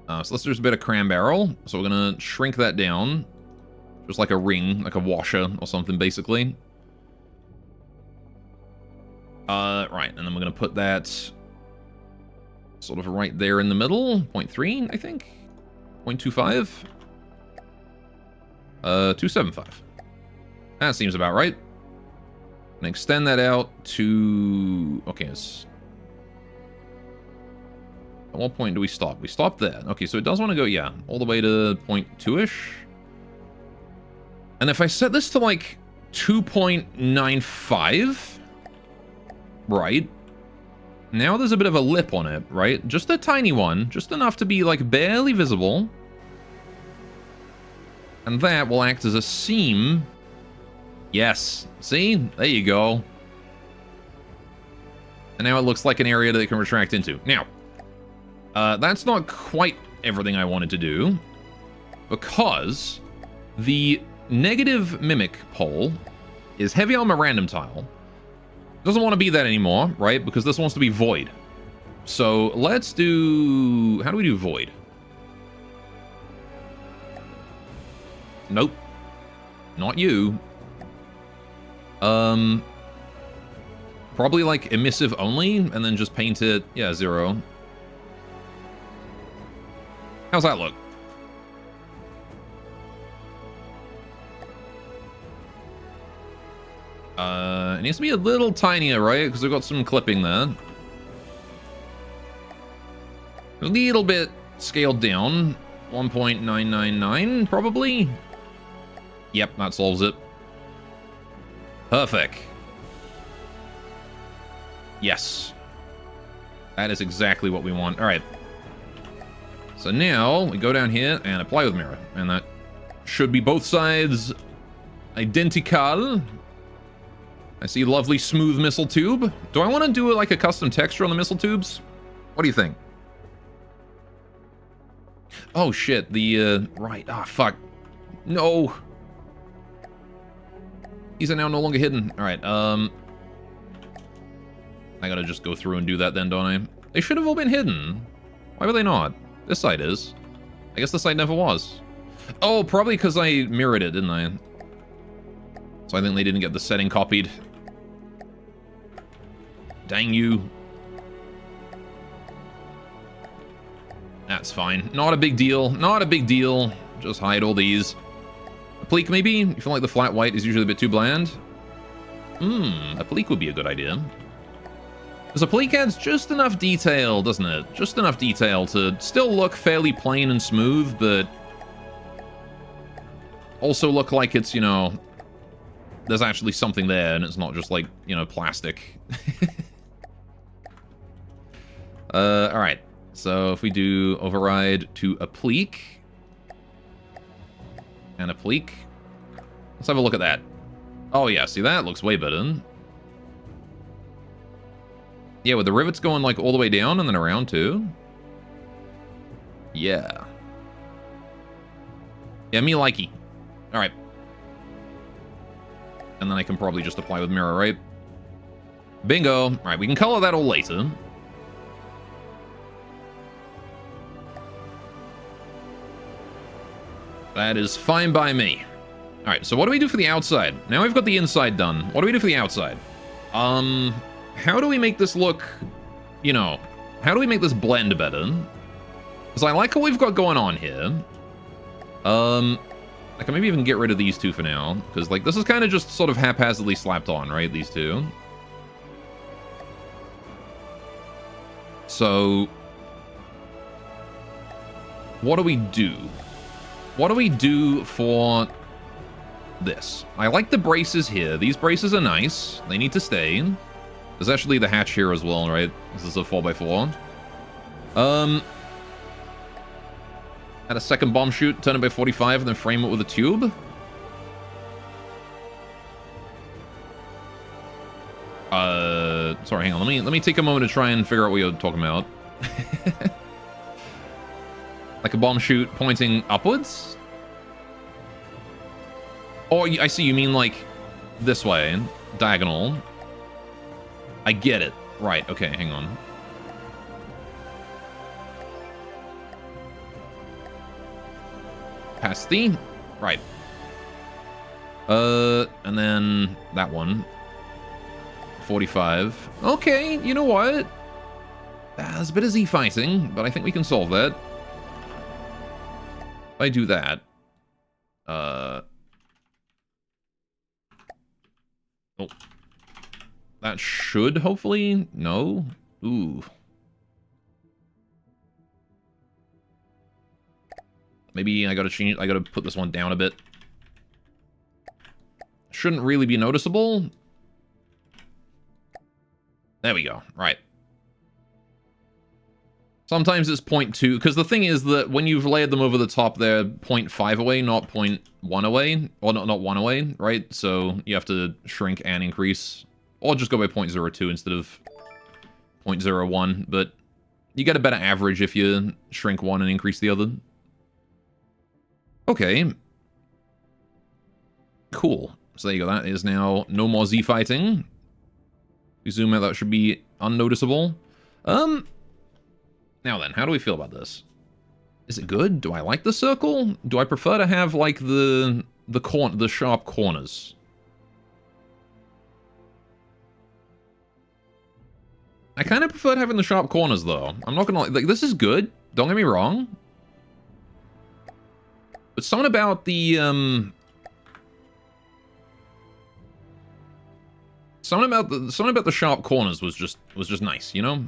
[SPEAKER 1] So let's do a bit of cram barrel. So we're going to shrink that down. Just like a ring, like a washer or something, basically. Right, and then we're going to put that sort of right there in the middle. 0.3, I think. 0.25. 275. That seems about right. And extend that out to... Okay, at what point do we stop? We stop there. Okay, so it does want to go, yeah, all the way to 0.2-ish. And if I set this to, like, 2.95. Right. Now there's a bit of a lip on it, right? Just a tiny one. Just enough to be, like, barely visible. And that will act as a seam. Yes. See? There you go. And now it looks like an area that it can retract into. Now, that's not quite everything I wanted to do. Because the negative mimic pole is heavy armor random tile. Doesn't want to be that anymore, right? Because this wants to be void. So let's do... How do we do void? Nope. Not you. Probably like emissive only, and then just paint it, yeah, 0. How's that look? It needs to be a little tinier, right? Because we've got some clipping there. A little bit scaled down. 1.999, probably. Yep, that solves it. Perfect. Yes. That is exactly what we want. All right. So now we go down here and apply with mirror. And that should be both sides identical. I see lovely smooth missile tube. Do I want to do like a custom texture on the missile tubes? What do you think? Oh shit, the right. Ah, fuck. No. These are now no longer hidden. All right, I gotta just go through and do that then, don't I? They should have all been hidden. Why were they not? This side is. I guess this side never was. Oh, probably because I mirrored it, didn't I? So I think they didn't get the setting copied. Dang you. That's fine. Not a big deal. Not a big deal. Just hide all these. A pleek, maybe? You feel like the flat white is usually a bit too bland? A pleek would be a good idea. Because a pleek adds just enough detail, doesn't it? Just enough detail to still look fairly plain and smooth, but also look like it's, you know, there's actually something there and it's not just like, you know, plastic. Alright. So if we do override to a pleek and a pleek, let's have a look at that. Oh yeah, see that looks way better. Yeah, with the rivets going like all the way down and then around too. Yeah. Yeah, me likey. Alright. And then I can probably just apply with mirror, right? Bingo. Alright, we can color that all later. That is fine by me. Alright, so what do we do for the outside? Now we've got the inside done. What do we do for the outside? How do we make this look, you know, how do we make this blend better? Because I like what we've got going on here. I can maybe even get rid of these two for now. Because, like, this is kind of just sort of haphazardly slapped on, right? These two. So, what do we do? What do we do for this? I like the braces here. These braces are nice. They need to stay. There's actually the hatch here as well, right? This is a 4x4. Add a second bomb chute, turn it by 45, and then frame it with a tube. Sorry, hang on. Let me take a moment to try and figure out what you're talking about. Like a bomb chute pointing upwards? Oh, I see. You mean like this way, diagonal. I get it. Right. Okay, hang on. Past the right. And then that one. 45. Okay, you know what? That's a bit of Z fighting, but I think we can solve that. If I do that. Oh. That should hopefully... No? Ooh. Maybe I gotta change... I gotta put this one down a bit. shouldn't really be noticeable. There we go. Right. Sometimes it's 0.2, because the thing is that when you've layered them over the top, they're 0.5 away, not 0.1 away. Or not 1 away, right? So you have to shrink and increase. Or just go by 0.02 instead of 0.01. But you get a better average if you shrink one and increase the other. Okay. Cool. So there you go. That is now no more Z fighting. You zoom out, that should be unnoticeable. Now then, how do we feel about this? Is it good? Do I like the circle? Do I prefer to have like the sharp corners? I kind of preferred having the sharp corners though. I'm not gonna like this is good. Don't get me wrong. But something about the something about the sharp corners was just nice, you know?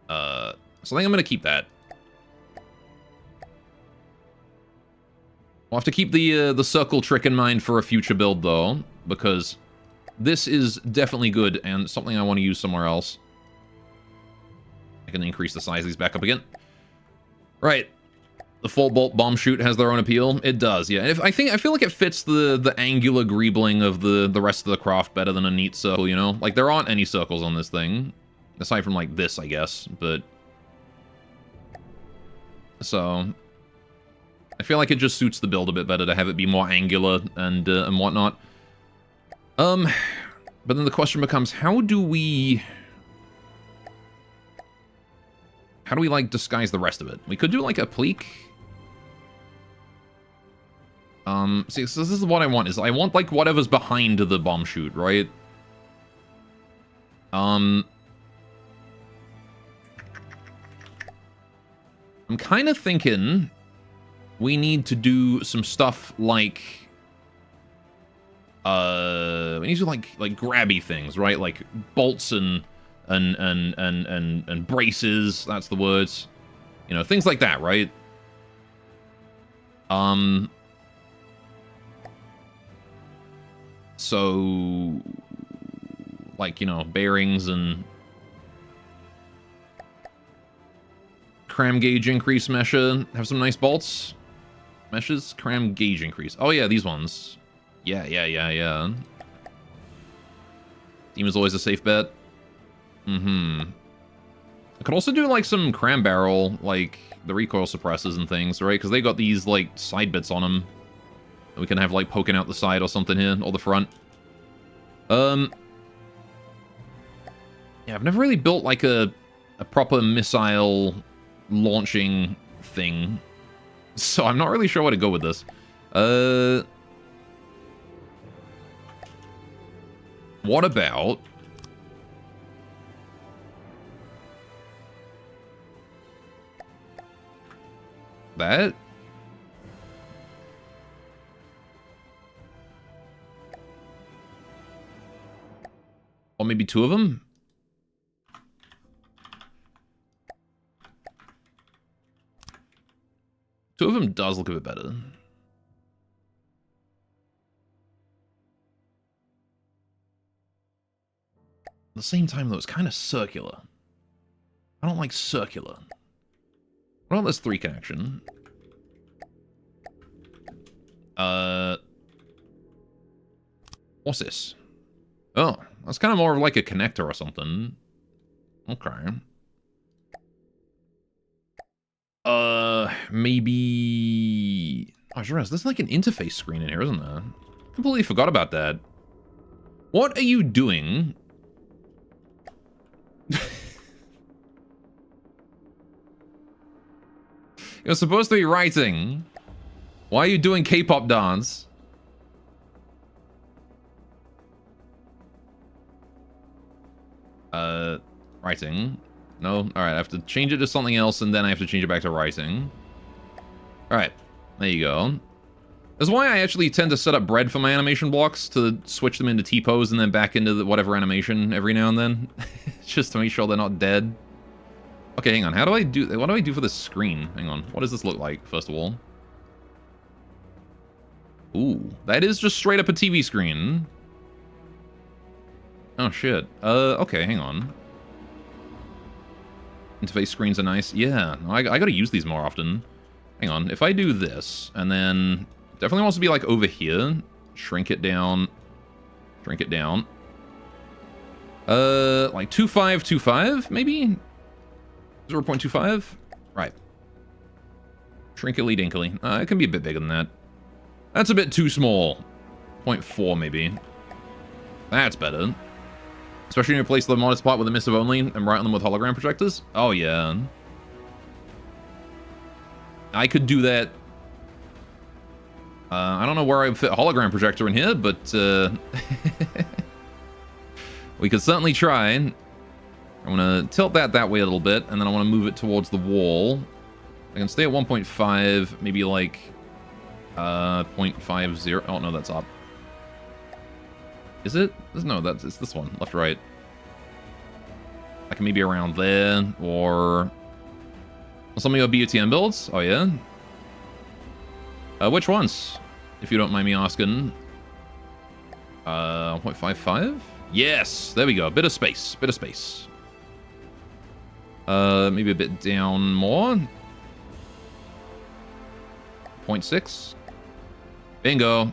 [SPEAKER 1] So I think I'm gonna keep that. We'll have to keep the circle trick in mind for a future build though, because this is definitely good and something I want to use somewhere else. I can increase the size of these back up again. Right. The full bolt bomb shoot has their own appeal. It does, yeah. I feel like it fits the angular greebling of the rest of the craft better than a neat circle, you know? Like there aren't any circles on this thing. Aside from like this, I guess, but so I feel like it just suits the build a bit better to have it be more angular and whatnot. But then the question becomes, how do we like disguise the rest of it? We could do like a pleek. See, so this is what I want, is I want like whatever's behind the bomb chute, right? I'm kind of thinking we need to do some stuff like we need to do like grabby things, right? Like bolts and braces, that's the words. You know, things like that, right? So like, you know, bearings and cram gauge increase mesha. Have some nice bolts. Meshes, cram gauge increase. Oh yeah, these ones. Yeah. Team is always a safe bet. I could also do like some cram barrel, like the recoil suppressors and things, right? Because they got these like side bits on them that we can have like poking out the side or something here, or the front. Yeah, I've never really built like a proper missile launching thing, so I'm not really sure where to go with this. What about that? Or maybe two of them? Two of them does look a bit better. At the same time, though, it's kind of circular. I don't like circular. What about this 3 connection? What's this? Oh, that's kind of more of like a connector or something. Okay. Maybe... Oh, sure is. There's like an interface screen in here, isn't there? Completely forgot about that. What are you doing? You're supposed to be writing. Why are you doing K-pop dance? Writing. No? Alright, I have to change it to something else, and then I have to change it back to writing. Alright, there you go. That's why I actually tend to set up bread for my animation blocks, to switch them into T-pose and then back into whatever animation every now and then. Just to make sure they're not dead. Okay, hang on. What do I do for this screen? Hang on. What does this look like, first of all? Ooh, that is just straight up a TV screen. Oh, shit. Okay, hang on. Interface screens are nice. Yeah, I gotta use these more often. Hang on, if I do this, and then... Definitely wants to be, like, over here. Shrink it down. Shrink it down. Like 2525, maybe? 0.25? Right. Shrinkily dinkily. It can be a bit bigger than that. That's a bit too small. 0.4, maybe. That's better. Especially when you replace the modest part with emissive only and write on them with hologram projectors. Oh, yeah. I could do that. I don't know where I would fit a hologram projector in here, but we could certainly try. I'm going to tilt that way a little bit, and then I want to move it towards the wall. I can stay at 1.5, maybe like 0.50. Oh, no, that's up. Is it? No, it's this one. Left, right. I can maybe around there, or... Some of your BUTM builds? Oh, yeah? Which ones? If you don't mind me asking. 1.55? Yes! There we go. Bit of space. Bit of space. Maybe a bit down more. 0.6. Bingo.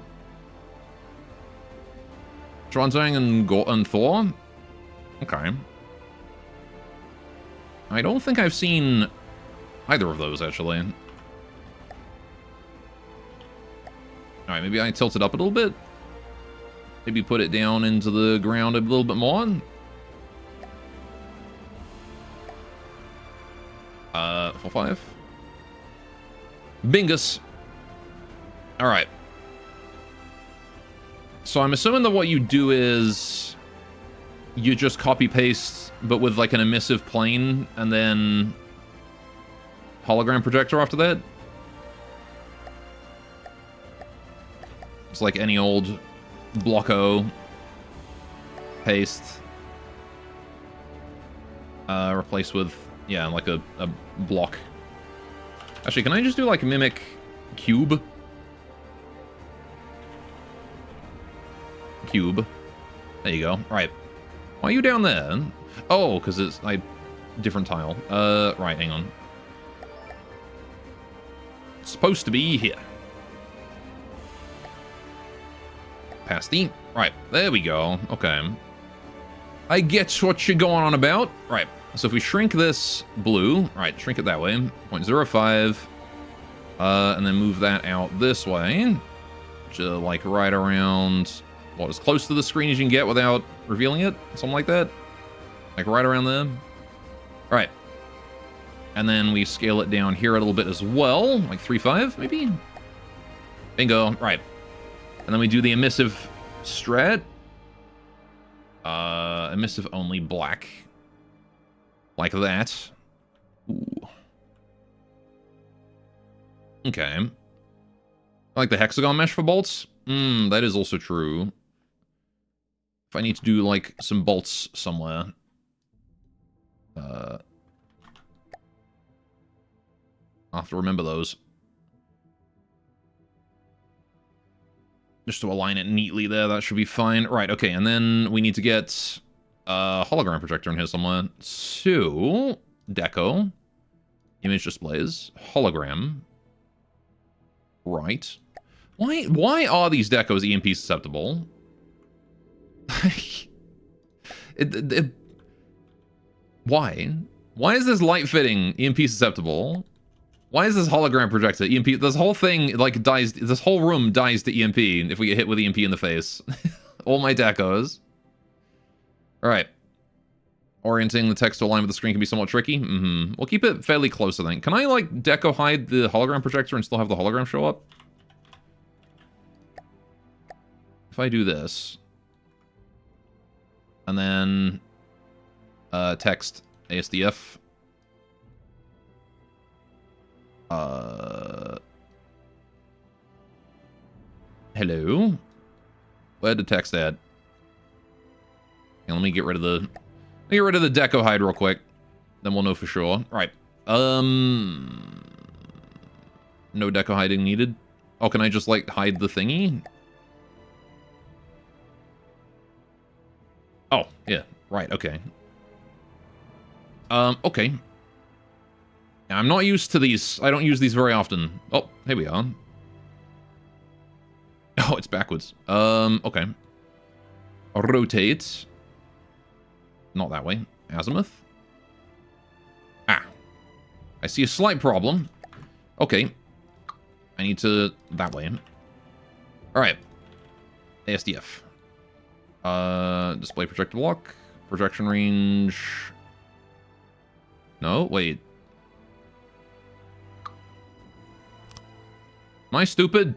[SPEAKER 1] Schwanzang and Thor? Okay. I don't think I've seen either of those, actually. Alright, maybe I tilt it up a little bit. Maybe put it down into the ground a little bit more. 4.5. Bingus. Alright. So I'm assuming that what you do is you just copy-paste, but with like an emissive plane, and then hologram projector after that? It's like any old Blocko paste. Replaced with, yeah, like a block. Actually, can I just do like mimic cube? Cube. There you go. Right. Why are you down there? Oh, because it's different tile. Right, hang on. It's supposed to be here. Pasty. Right, there we go. Okay. I get what you're going on about. Right, so if we shrink this blue, right, shrink it that way, 0.05, and then move that out this way, like right around, what, as close to the screen as you can get without revealing it? Something like that? Like right around there? Alright. And then we scale it down here a little bit as well, like 3.5 maybe? Bingo, right. And then we do the emissive strat. Emissive only black. Like that. Ooh. Okay. I like the hexagon mesh for bolts. That is also true. If I need to do, like, some bolts somewhere. I'll have to remember those. Just to align it neatly there, that should be fine. Right, okay, and then we need to get a hologram projector in here somewhere. So, deco. Image displays. Hologram. Right. Why are these decos EMP susceptible? Why? Why is this light fitting EMP susceptible? Why is this hologram projector EMP? This whole thing, like, dies. This whole room dies to EMP if we get hit with EMP in the face. All my decos. Alright. Orienting the text to align with the screen can be somewhat tricky. We'll keep it fairly close, I think. Can I, like, deco hide the hologram projector and still have the hologram show up? If I do this. And then... text ASDF. Hello? Where the text at? Okay, let me get rid of the... deco hide real quick. Then we'll know for sure. Right. No deco hiding needed. Oh, can I just, like, hide the thingy? Oh, yeah. Right, okay. Okay. I'm not used to these. I don't use these very often. Oh, here we are. Oh, it's backwards. Okay. Rotate. Not that way. Azimuth. Ah. I see a slight problem. Okay. I need to... that way. Alright. ASDF. Display projector block. Projection range... No, wait. Am I stupid?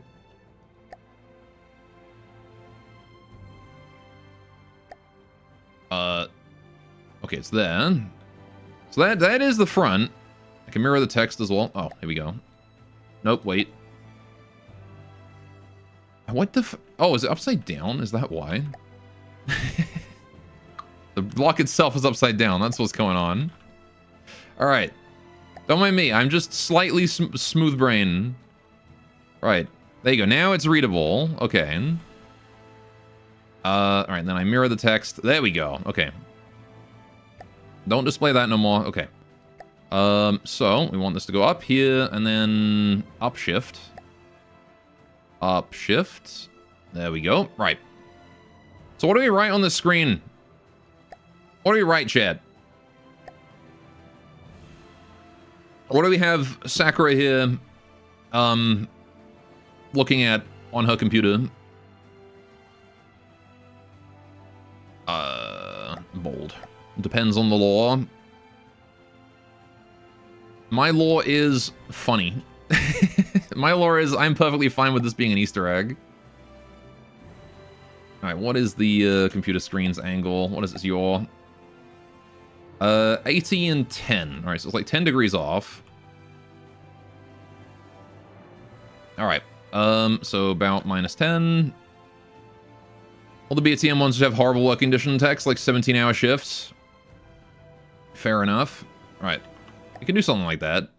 [SPEAKER 1] Okay, it's there. So that is the front. I can mirror the text as well. Oh, here we go. Nope, wait. What the oh, is it upside down? Is that why? The block itself is upside down. That's what's going on. Alright. Don't mind me. I'm just slightly smooth brain. Right. There you go. Now it's readable. Okay. Alright, then I mirror the text. There we go. Okay. Don't display that no more. Okay. So, we want this to go up here, and then upshift. Upshift. There we go. Right. So what do we write on the screen? What do we write, chat? What do we have Sakura here, looking at on her computer? Bold. Depends on the law. My law is funny. My law is I'm perfectly fine with this being an Easter egg. Alright, what is the computer screen's angle? What is this, your... 80 and 10. Alright, so it's like 10 degrees off. Alright, so about -10. All the BTM ones have horrible work condition text, like 17-hour shifts. Fair enough. Alright, we can do something like that.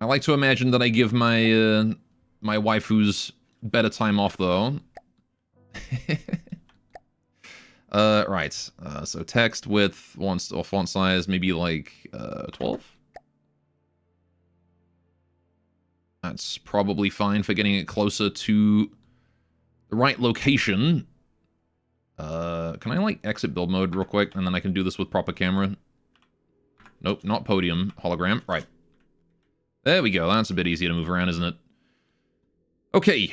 [SPEAKER 1] I like to imagine that I give my my waifus better time off, though. Right. So text width, or font size, maybe like 12. That's probably fine for getting it closer to the right location. Can I like exit build mode real quick, and then I can do this with proper camera? Nope, not podium, hologram. Right. There we go. That's a bit easier to move around, isn't it? Okay,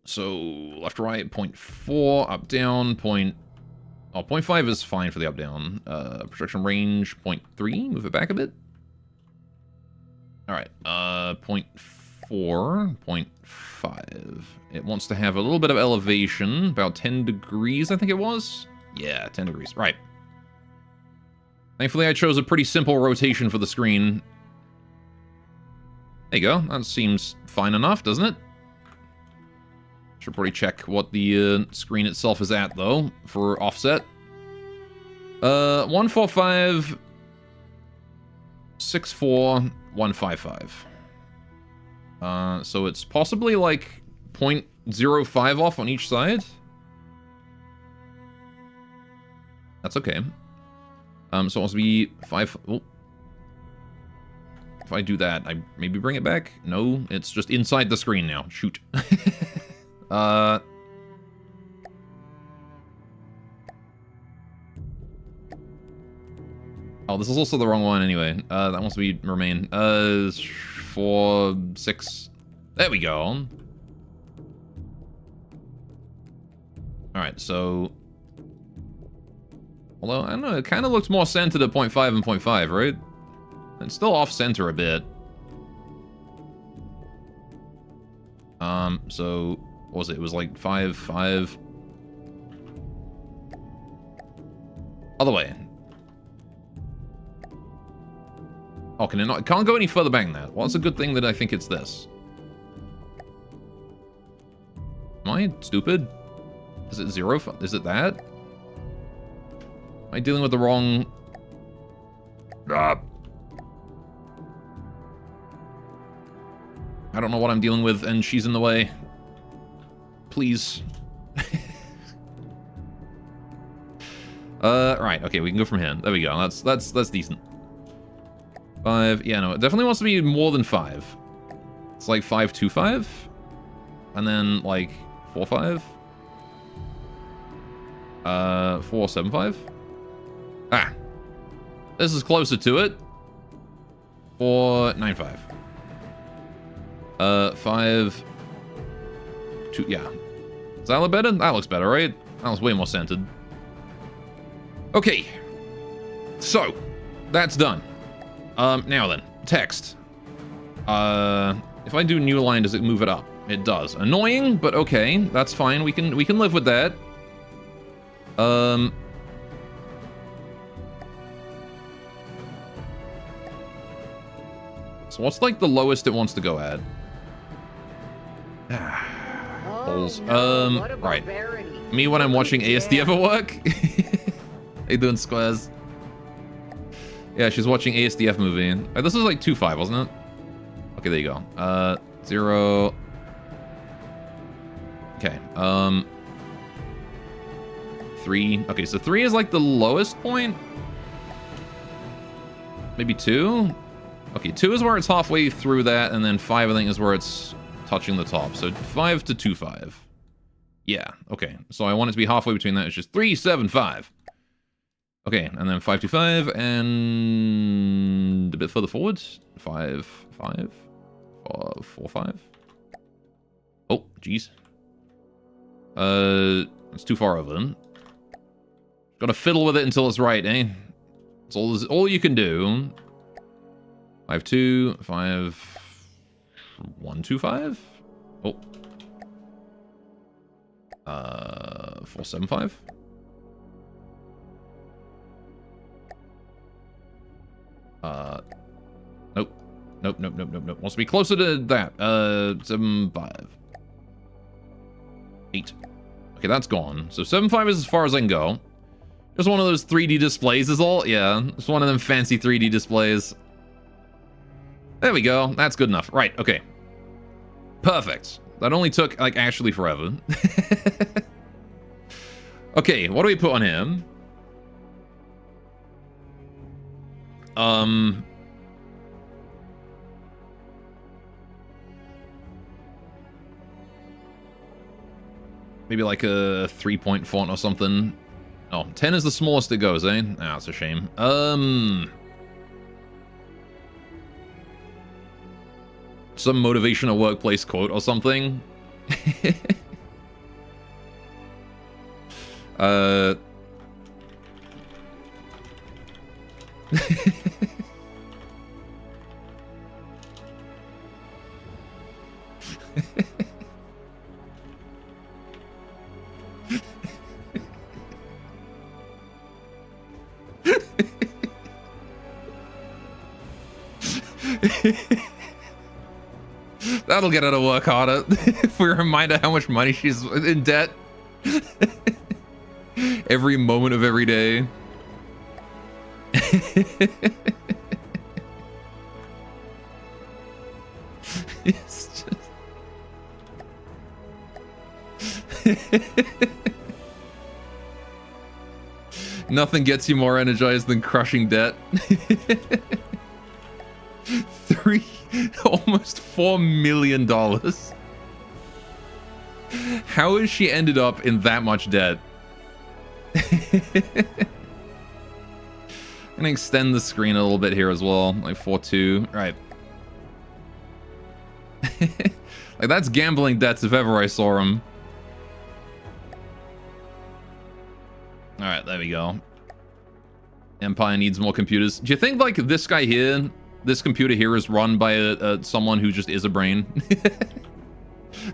[SPEAKER 1] so left, right, 0.4, up, down, point... Oh, 0.5 is fine for the up, down. Projection range, 0.3, move it back a bit. Alright, 0.4, 0.5. It wants to have a little bit of elevation, about 10 degrees, I think it was? Yeah, 10 degrees, right. Thankfully, I chose a pretty simple rotation for the screen. There you go. That seems fine enough, doesn't it? Should probably check what the screen itself is at, though, for offset. 145, 64, 155. So it's possibly like 0.05 off on each side. That's okay. So it wants to be 5... Oh. If I do that, I maybe bring it back? No, it's just inside the screen now. Shoot. Oh, this is also the wrong one anyway. That wants to be remain. 4, 6. There we go. Alright, so... Although, I don't know, it kind of looks more centered at 0.5 and 0.5, right? It's still off-center a bit. So, what was it? It was like 5, 5. Other way. Oh, can it not? It can't go any further back than that. Well, it's a good thing that I think it's this. Am I stupid? Is it 0? Is it that? Am I dealing with the wrong... I don't know what I'm dealing with, and she's in the way. Please. Right, okay, we can go from here. There we go. That's decent. 5, yeah, no, it definitely wants to be more than 5. It's like 525, and then like 45. 475. Ah, this is closer to it. 495. 5. 2. Yeah. Does that look better? That looks better, right? That looks way more centered. Okay. So, that's done. Now then, text. If I do new line, does it move it up? It does. Annoying, but okay, that's fine. We can live with that. So what's like the lowest it wants to go at? Holes. Right. Me when I'm watching ASDF at work? How you doing, Squares? Yeah, she's watching ASDF movie. Oh, this is like 2.5, wasn't it? Okay, there you go. 0. Okay, 3. Okay, so 3 is like the lowest point. Maybe 2? Okay, 2 is where it's halfway through that, and then 5, I think, is where it's touching the top. So 5 to 2.5. Yeah, okay. So I want it to be halfway between that. It's just 3.75. Okay, and then 5.25, and a bit further forward. 5.5. 4.5. Oh, jeez. It's too far over. Gotta fiddle with it until it's right, eh? That's all you can do. 5.2, 5, 1.25. Oh. 4.75. Nope. Wants to be closer to that. 7.5. 8. Okay, that's gone. So 7.5 is as far as I can go. Just one of those 3D displays is all. Yeah, just one of them fancy 3D displays. There we go. That's good enough. Right, okay. Perfect. That only took, like, actually forever. Okay, what do we put on him? Maybe like a 3-point font or something. Oh, 10 is the smallest it goes, eh? Ah, that's a shame. Some motivational workplace quote or something. That'll get her to work harder. If we remind her how much money she's in debt. Every moment of every day. It's just... Nothing gets you more energized than crushing debt. Almost $4 million. How has she ended up in that much debt? Gonna extend the screen a little bit here as well, like 4.2. Right. Like that's gambling debts if ever I saw them. All right, there we go. Empire needs more computers. Do you think like this guy here, this computer here, is run by someone who just is a brain?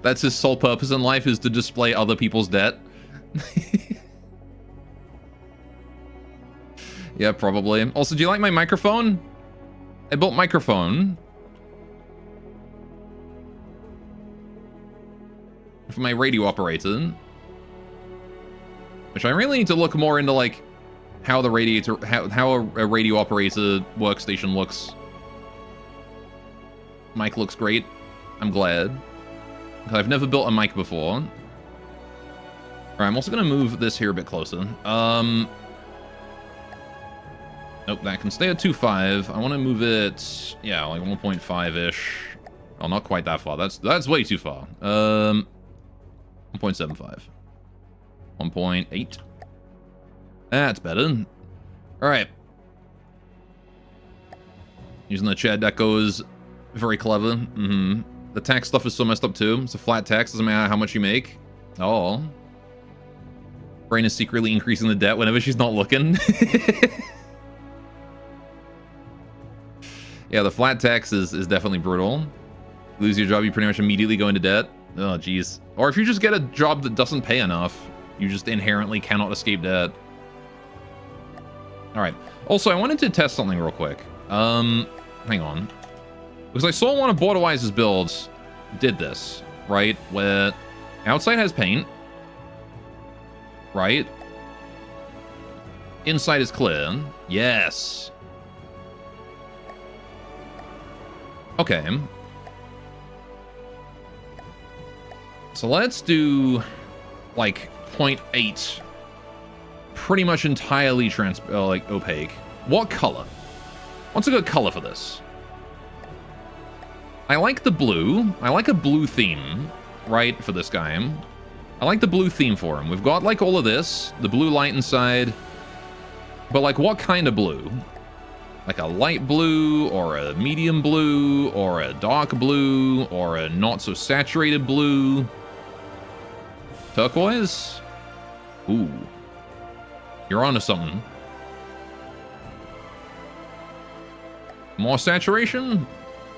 [SPEAKER 1] That's his sole purpose in life, is to display other people's debt. Yeah, probably. Also, do you like my microphone? I built microphone for my radio operator, which I really need to look more into, like how the radiator, how a radio operator workstation looks. Mic looks great. I'm glad. 'Cause I've never built a mic before. Alright, I'm also gonna move this here a bit closer. Nope, that can stay at 2.5. I want to move it, yeah, like 1.5-ish. Oh, not quite that far. That's way too far. 1.75. 1.8. That's better. Alright. Using the chat decos, very clever. The tax stuff is so messed up too. It's a flat tax, doesn't matter how much you make. Oh. Brain is secretly increasing the debt whenever she's not looking. Yeah, the flat tax is definitely brutal. Lose your job, you pretty much immediately go into debt. Oh, jeez. Or if you just get a job that doesn't pay enough, you just inherently cannot escape debt. Alright. Also, I wanted to test something real quick. Hang on. Because I saw one of Borderwise's builds did this, right? Where outside has paint, right? Inside is clear. Yes. Okay. So let's do like 0.8. Pretty much entirely like opaque. What color? What's a good color for this? I like the blue. I like a blue theme, right, for this guy. I like the blue theme for him. We've got like all of this, the blue light inside. But like what kind of blue? Like a light blue, or a medium blue, or a dark blue, or a not so saturated blue. Turquoise? Ooh. You're onto something. More saturation?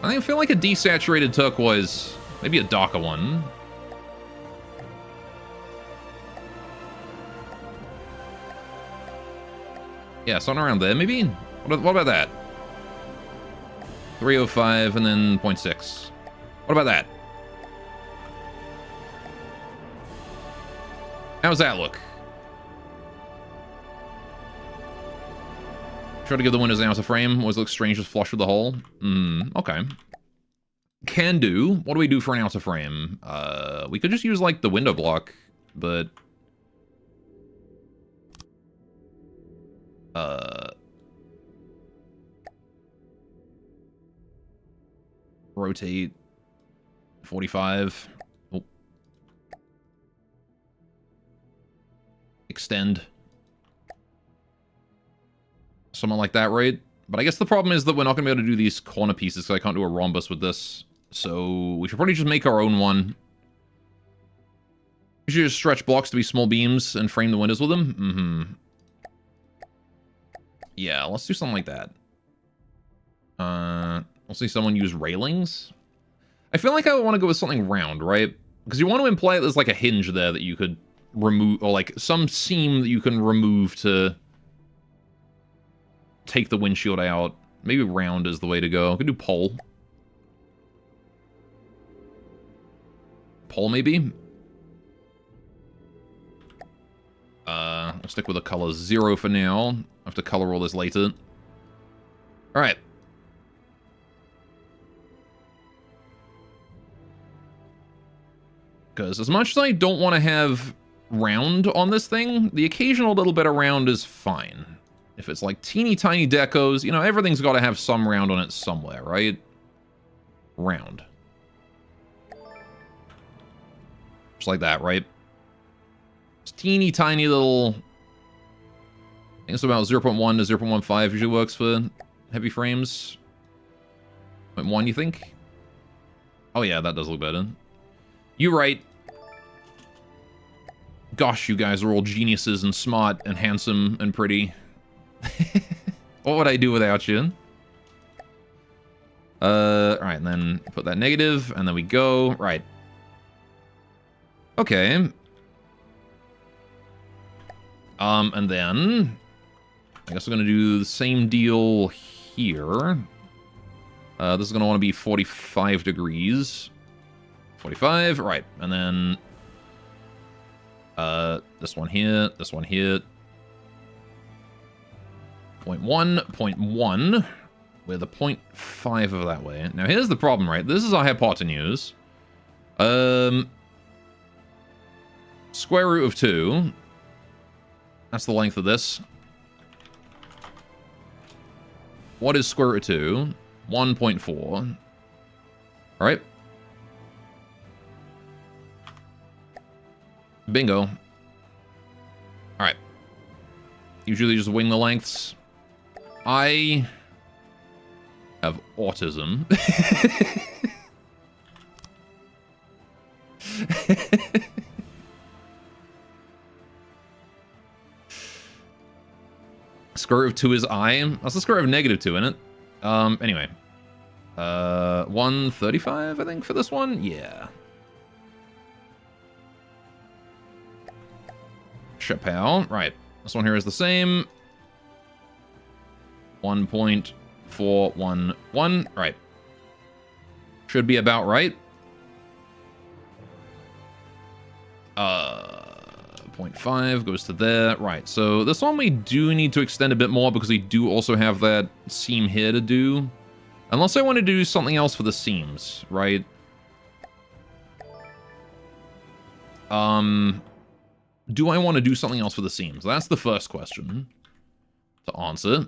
[SPEAKER 1] I feel like a desaturated turquoise. Maybe a darker one. Yeah, something around there, maybe? What about that? 305 and then 0.6. What about that? How's that look? Try to give the windows an ounce of frame. Always looks strange just flush with the hole. Okay. Can do. What do we do for an ounce of frame? We could just use like the window block, but rotate 45. Oh. Extend. Something like that, right? But I guess the problem is that we're not going to be able to do these corner pieces because I can't do a rhombus with this. So we should probably just make our own one. We should just stretch blocks to be small beams and frame the windows with them. Yeah, let's do something like that. We'll see someone use railings. I feel like I want to go with something round, right? Because you want to imply that there's like a hinge there that you could remove, or like some seam that you can remove to take the windshield out. Maybe round is the way to go. I could do pole. Pole, maybe? I'll stick with the color 0 for now. I'll have to color all this later. Alright. Because as much as I don't want to have round on this thing, the occasional little bit of round is fine. If it's like teeny tiny decos, you know, everything's got to have some round on it somewhere, right? Round. Just like that, right? It's teeny tiny little... I think it's about 0.1 to 0.15 usually works for heavy frames. 0.1, you think? Oh yeah, that does look better. You're right. Gosh, you guys are all geniuses and smart and handsome and pretty. What would I do without you? Alright, and then put that negative, and then we go. Right. Okay. And then... I guess we're gonna do the same deal here. This is gonna want to be 45 degrees. 45, right. And then... this one here, this one here. 0.1, 0.1. with a 0.5 of that way. Now, here's the problem, right? This is our hypotenuse. Square root of 2. That's the length of this. What is square root of 2? 1.4. Alright. Bingo. Alright. Usually just wing the lengths. I have autism. Square root of 2 is I. That's the square root of negative 2, isn't it? Anyway. 135, I think, for this one? Yeah. Chappelle. Right. This one here is the same. 1.411. Right. Should be about right. 0.5 goes to there. Right. So this one we do need to extend a bit more because we do also have that seam here to do. Unless I want to do something else for the seams, right? Do I want to do something else for the seams? That's the first question to answer.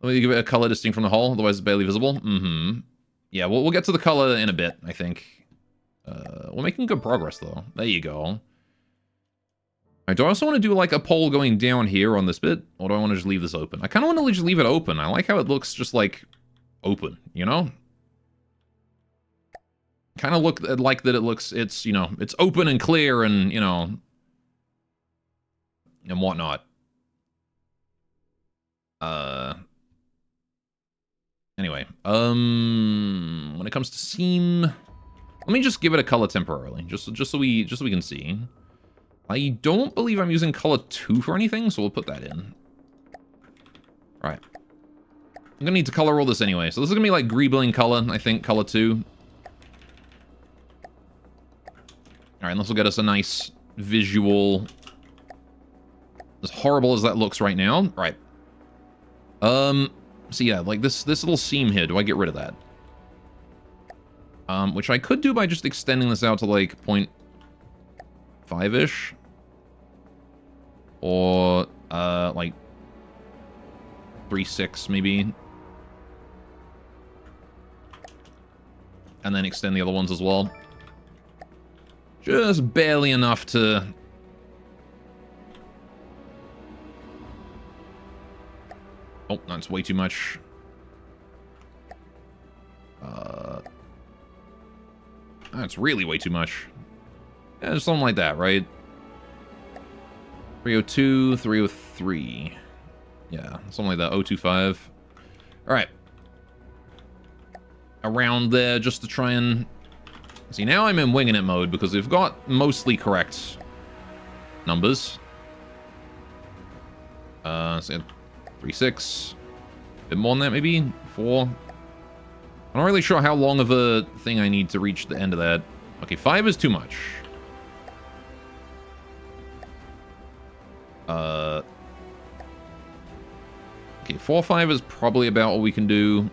[SPEAKER 1] Let me give it a color distinct from the whole, otherwise it's barely visible. Yeah, we'll get to the color in a bit, I think. We're making good progress, though. There you go. Alright, do I also want to do, like, a pole going down here on this bit? Or do I want to just leave this open? I kind of want to just leave it open. I like how it looks just, like, open, you know? Kind of look like that it looks, it's, you know, it's open and clear and, you know, and whatnot. Anyway, when it comes to seam, let me just give it a color temporarily, just so we can see. I don't believe I'm using color 2 for anything, so we'll put that in. All right. I'm gonna need to color all this anyway, so this is gonna be like greebling color, I think, color 2. All right, and this will get us a nice visual. As horrible as that looks right now. All right. So yeah, like this little seam here, do I get rid of that? Which I could do by just extending this out to like 0.5-ish. Or, like 3.6 maybe. And then extend the other ones as well. Just barely enough to... Oh, that's way too much. That's really way too much. Yeah, just something like that, right? 302, 303. Yeah, something like that. 025. Alright. Around there, just to try and... See, now I'm in winging it mode because we've got mostly correct numbers. So 3.6. A bit more than that, maybe? 4. I'm not really sure how long of a thing I need to reach the end of that. Okay, 5 is too much. Okay, 4.5 is probably about what we can do.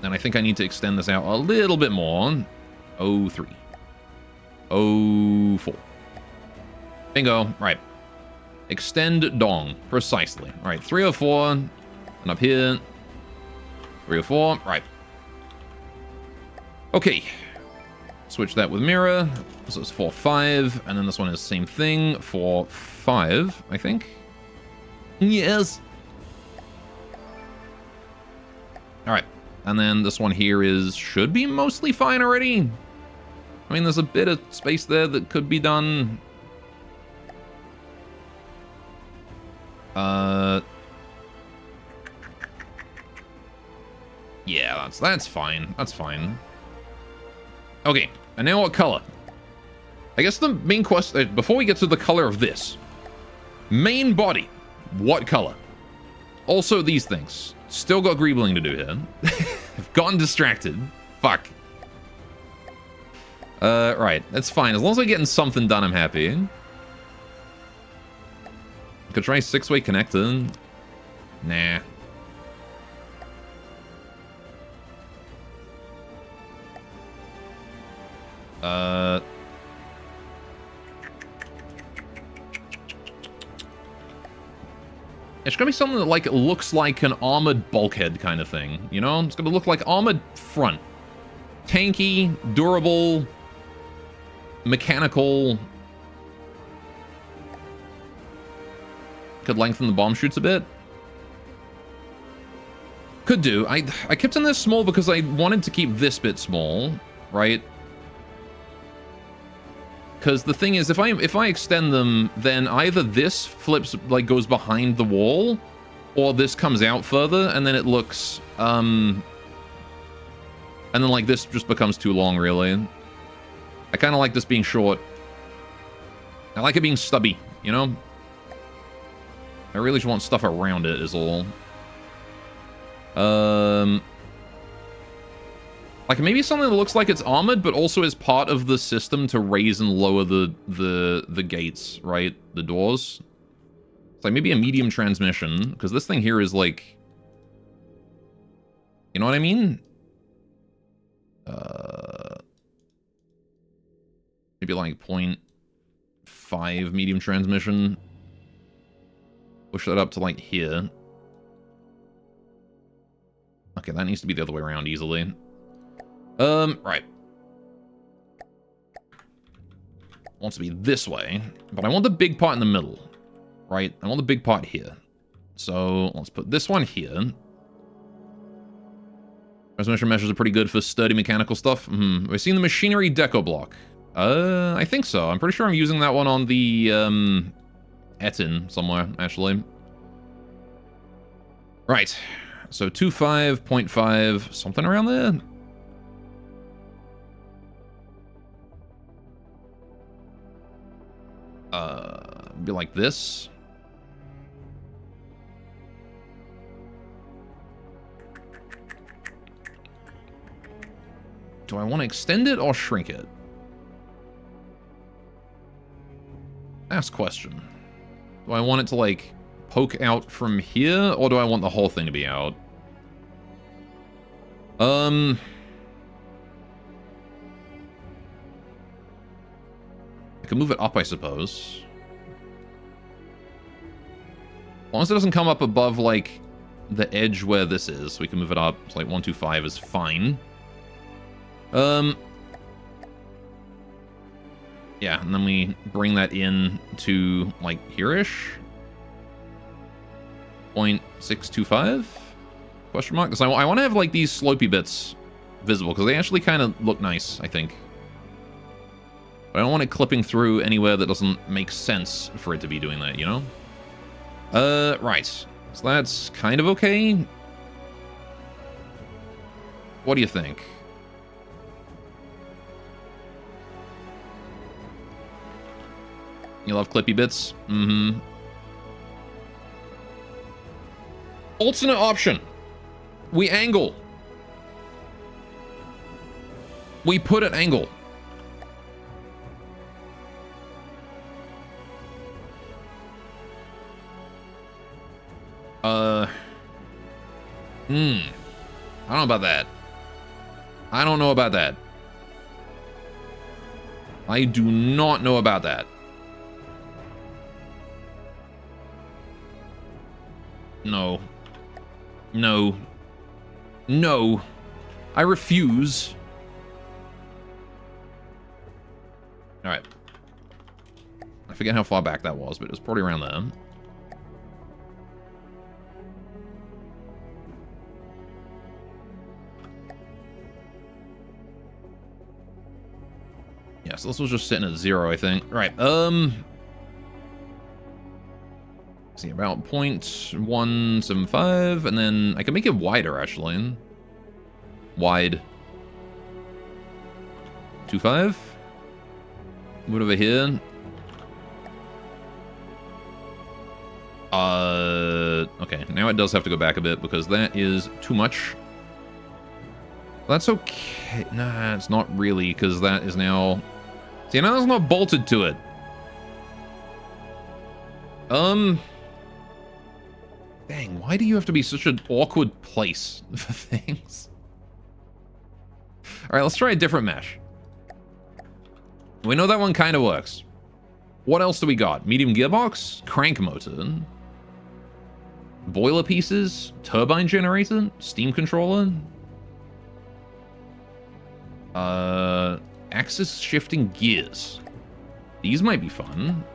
[SPEAKER 1] And I think I need to extend this out a little bit more. 0.3. 0.4. Bingo. Right. Extend dong. Precisely. All right, 304. And up here. 304. Right. Okay. Switch that with mirror. So it's 4.5. And then this one is the same thing. 4.5, I think. Yes. All right. And then this one here should be mostly fine already. I mean, there's a bit of space there that could be done. Yeah, that's fine. That's fine. Okay, and now what color? I guess the main question, before we get to the color of this, main body, what color? Also these things. Still got greebling to do here. I've gotten distracted. Fuck. Right, that's fine. As long as I'm getting something done, I'm happy. Could try 6-way connector. Nah. It's gonna be something that, like, looks like an armored bulkhead kind of thing, you know? It's gonna look like armored front. Tanky, durable, mechanical. Could lengthen the bomb chutes a bit. Could do. I kept in this small because I wanted to keep this bit small, right? Because the thing is, if I extend them, then either this flips, like, goes behind the wall, or this comes out further, and then it looks, and then, like, this just becomes too long, really. I kind of like this being short. I like it being stubby, you know? I really just want stuff around it, is all. Like, maybe something that looks like it's armored, but also is part of the system to raise and lower the gates, right? The doors. It's like maybe a medium transmission, because this thing here is like... You know what I mean? Maybe like 0.5 medium transmission. Push that up to like here. Okay, that needs to be the other way around easily. Right. Wants to be this way, but I want the big part in the middle, right? I want the big part here. So let's put this one here. Transmission meshes are pretty good for sturdy mechanical stuff. We've seen the machinery deco block. I think so. I'm pretty sure I'm using that one on the, Etin somewhere, actually. Right. So 2.5, 0.5, something around there. Be like this. Do I want to extend it or shrink it? Ask question. Do I want it to, like, poke out from here, or do I want the whole thing to be out? I can move it up, I suppose. As long as it doesn't come up above, like, the edge where this is, we can move it up. It's like 125 is fine. Yeah, and then we bring that in to, like, here-ish. 0.625? Question mark? Because I want to have, like, these slopey bits visible, because they actually kind of look nice, I think. But I don't want it clipping through anywhere that doesn't make sense for it to be doing that, you know? Right. So that's kind of okay. What do you think? You love clippy bits? Mm-hmm. Alternate option. We angle. We put an angle. I don't know about that. I don't know about that. I do not know about that. No. No. No. I refuse. Alright. I forget how far back that was, but it was probably around there. Yeah, so this was just sitting at 0, I think. Right, see, about 0.175, and then I can make it wider, actually. Wide. 2.5. Move it over here. Okay, now it does have to go back a bit, because that is too much. That's okay. Nah, it's not really, because that is now... See, now that's not bolted to it. Dang, why do you have to be such an awkward place for things? All right, let's try a different mesh. We know that one kind of works. What else do we got? Medium gearbox, crank motor, boiler pieces, turbine generator, steam controller, axis shifting gears. These might be fun.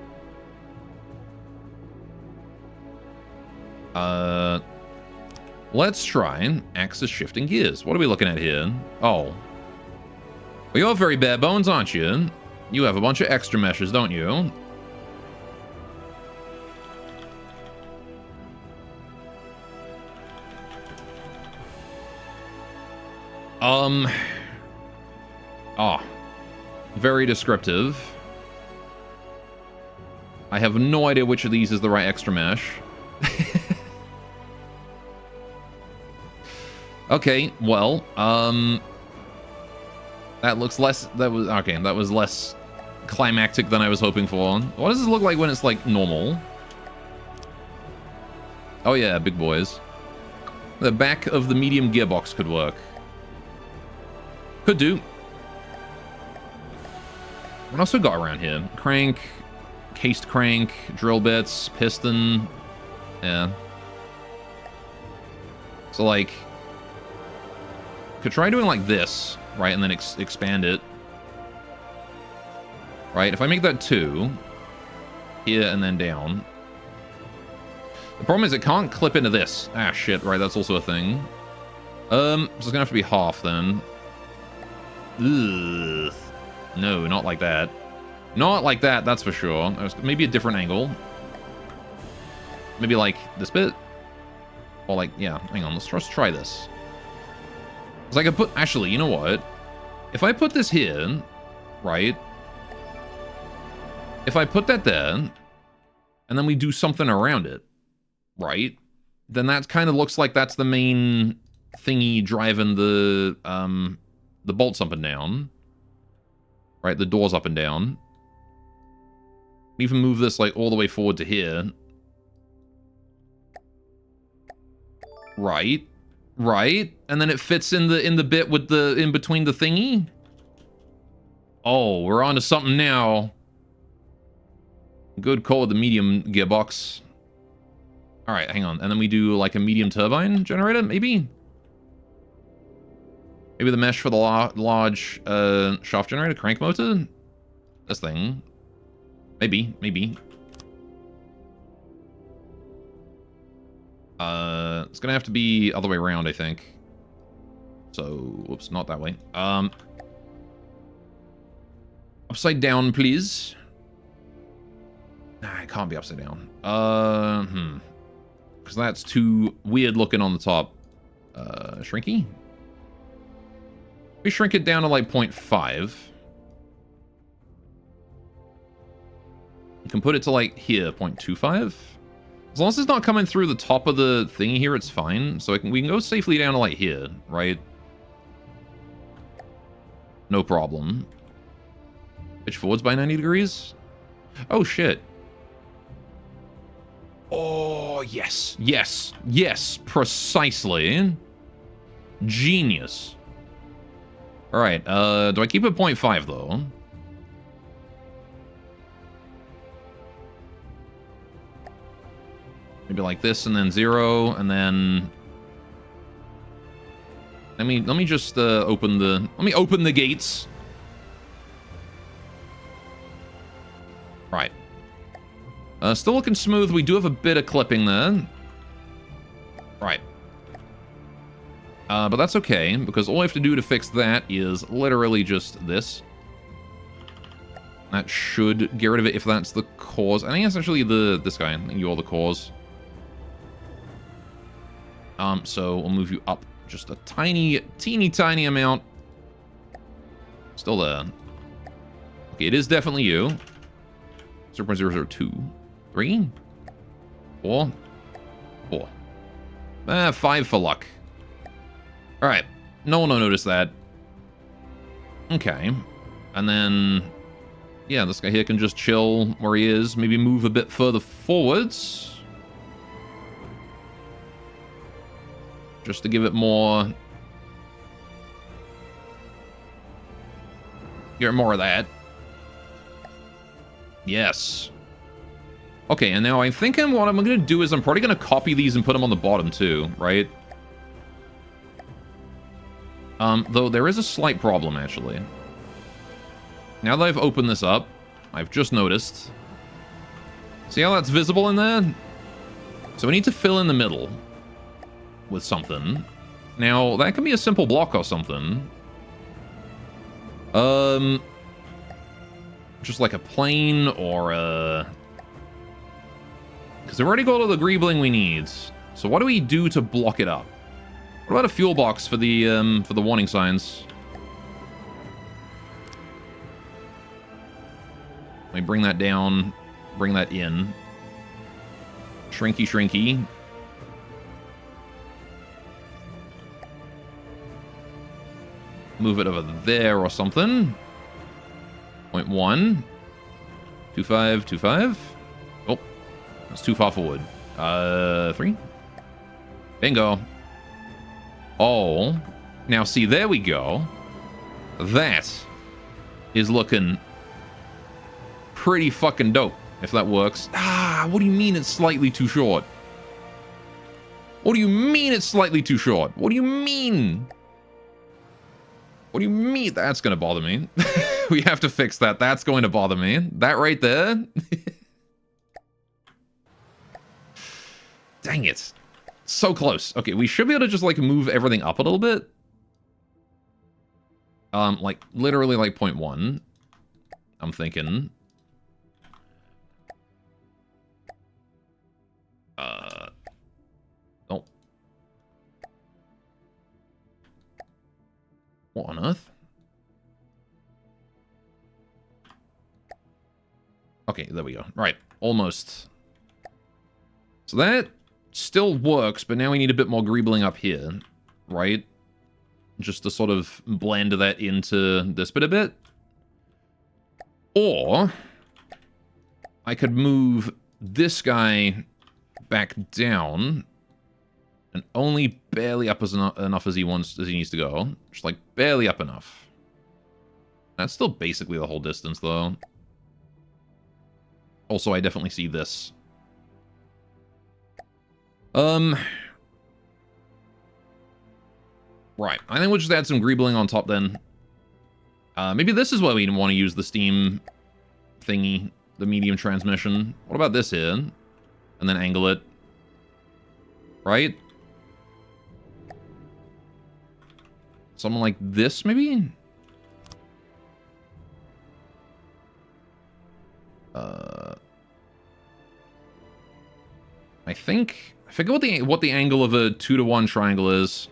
[SPEAKER 1] Let's try axis shifting gears. What are we looking at here? Oh. Well, you're very bare bones, aren't you? You have a bunch of extra meshes, don't you? Very descriptive. I have no idea which of these is the right extra mesh. Okay, well, that looks less, that was less climactic than I was hoping for. What does this look like when it's, like, normal? Oh yeah, big boys. The back of the medium gearbox could work. Could do. What else we got around here? Crank, cased crank, drill bits, piston. Yeah. So, like, could try doing like this, right, and then expand it. Right, if I make that 2, here and then down. The problem is it can't clip into this. Ah, shit, right, that's also a thing. So it's gonna have to be half then. Ugh. No, not like that. Not like that, that's for sure. Maybe a different angle. Maybe like this bit. Or like, yeah, hang on, let's just try this. Because I could put, actually, you know what? If I put this here, right? If I put that there, and then we do something around it, right? Then that kind of looks like that's the main thingy driving the bolts up and down. Right, the doors up and down. Even move this like all the way forward to here. Right. Right. And then it fits in the bit with the in between the thingy. Oh, we're on to something now. Good call with the medium gearbox. Alright, hang on. And then we do like a medium turbine generator, maybe? Maybe the mesh for the large shaft generator, crank motor? This thing. Maybe, maybe. It's gonna have to be other way around, I think. So, whoops, not that way. Upside down, please. Nah, it can't be upside down. Because that's too weird looking on the top. Shrinky? We shrink it down to like 0.5. You can put it to like here, 0.25. As long as it's not coming through the top of the thingy here, it's fine. So we can go safely down to like here, right? No problem. Pitch forwards by 90 degrees. Oh, shit. Oh, yes. Yes. Yes. Precisely. Genius. All right. Do I keep it 0.5 though? Maybe like this and then 0 and then let me just open the gates. Right. Still looking smooth. We do have a bit of clipping there. Right. But that's okay, because all I have to do to fix that is literally just this. That should get rid of it if that's the cause. I think it's actually this guy. I think you're the cause. So we'll move you up just a teeny tiny amount. Still there. Okay, it is definitely you. 0.002. 3? 4? 4. 5 for luck. Alright. No one will notice that. Okay. And then... yeah, this guy here can just chill where he is. Maybe move a bit further forwards. Just to give it more... Get more of that. Yes. Okay, and now I'm thinking what I'm going to do is I'm probably going to copy these and put them on the bottom too, right? Though there is a slight problem, actually. Now that I've opened this up, I've just noticed. See how that's visible in there? So we need to fill in the middle with something. Now, that can be a simple block or something. Just like a plane or a... Because we've already got all the greebling we need. So what do we do to block it up? What about a fuel box for the warning signs? Let me bring that down. Bring that in. Shrinky, shrinky. Move it over there or something. 0.1. 25, 25. Oh, that's too far forward. 3. Bingo. Oh. Now, see, there we go. That is looking pretty fucking dope, if that works. Ah, what do you mean it's slightly too short? What do you mean it's slightly too short? What do you mean? What do you mean? That's going to bother me. We have to fix that. That's going to bother me. That right there. Dang it. So close. Okay, we should be able to just, like, move everything up a little bit. Like, literally, like, 0.1. I'm thinking. Oh. What on earth? Okay, there we go. Right, almost. So that still works, but now we need a bit more greebling up here, right? Just to sort of blend that into this bit a bit. Or I could move this guy back down and only barely up enough as he needs to go. Just like barely up enough. That's still basically the whole distance though. Also, I definitely see this. Right. I think we'll just add some greebling on top then. Maybe this is why we want to use the steam thingy, the medium transmission. What about this here? And then angle it. Right? Something like this, maybe? I forget what the angle of a 2-to-1 triangle is.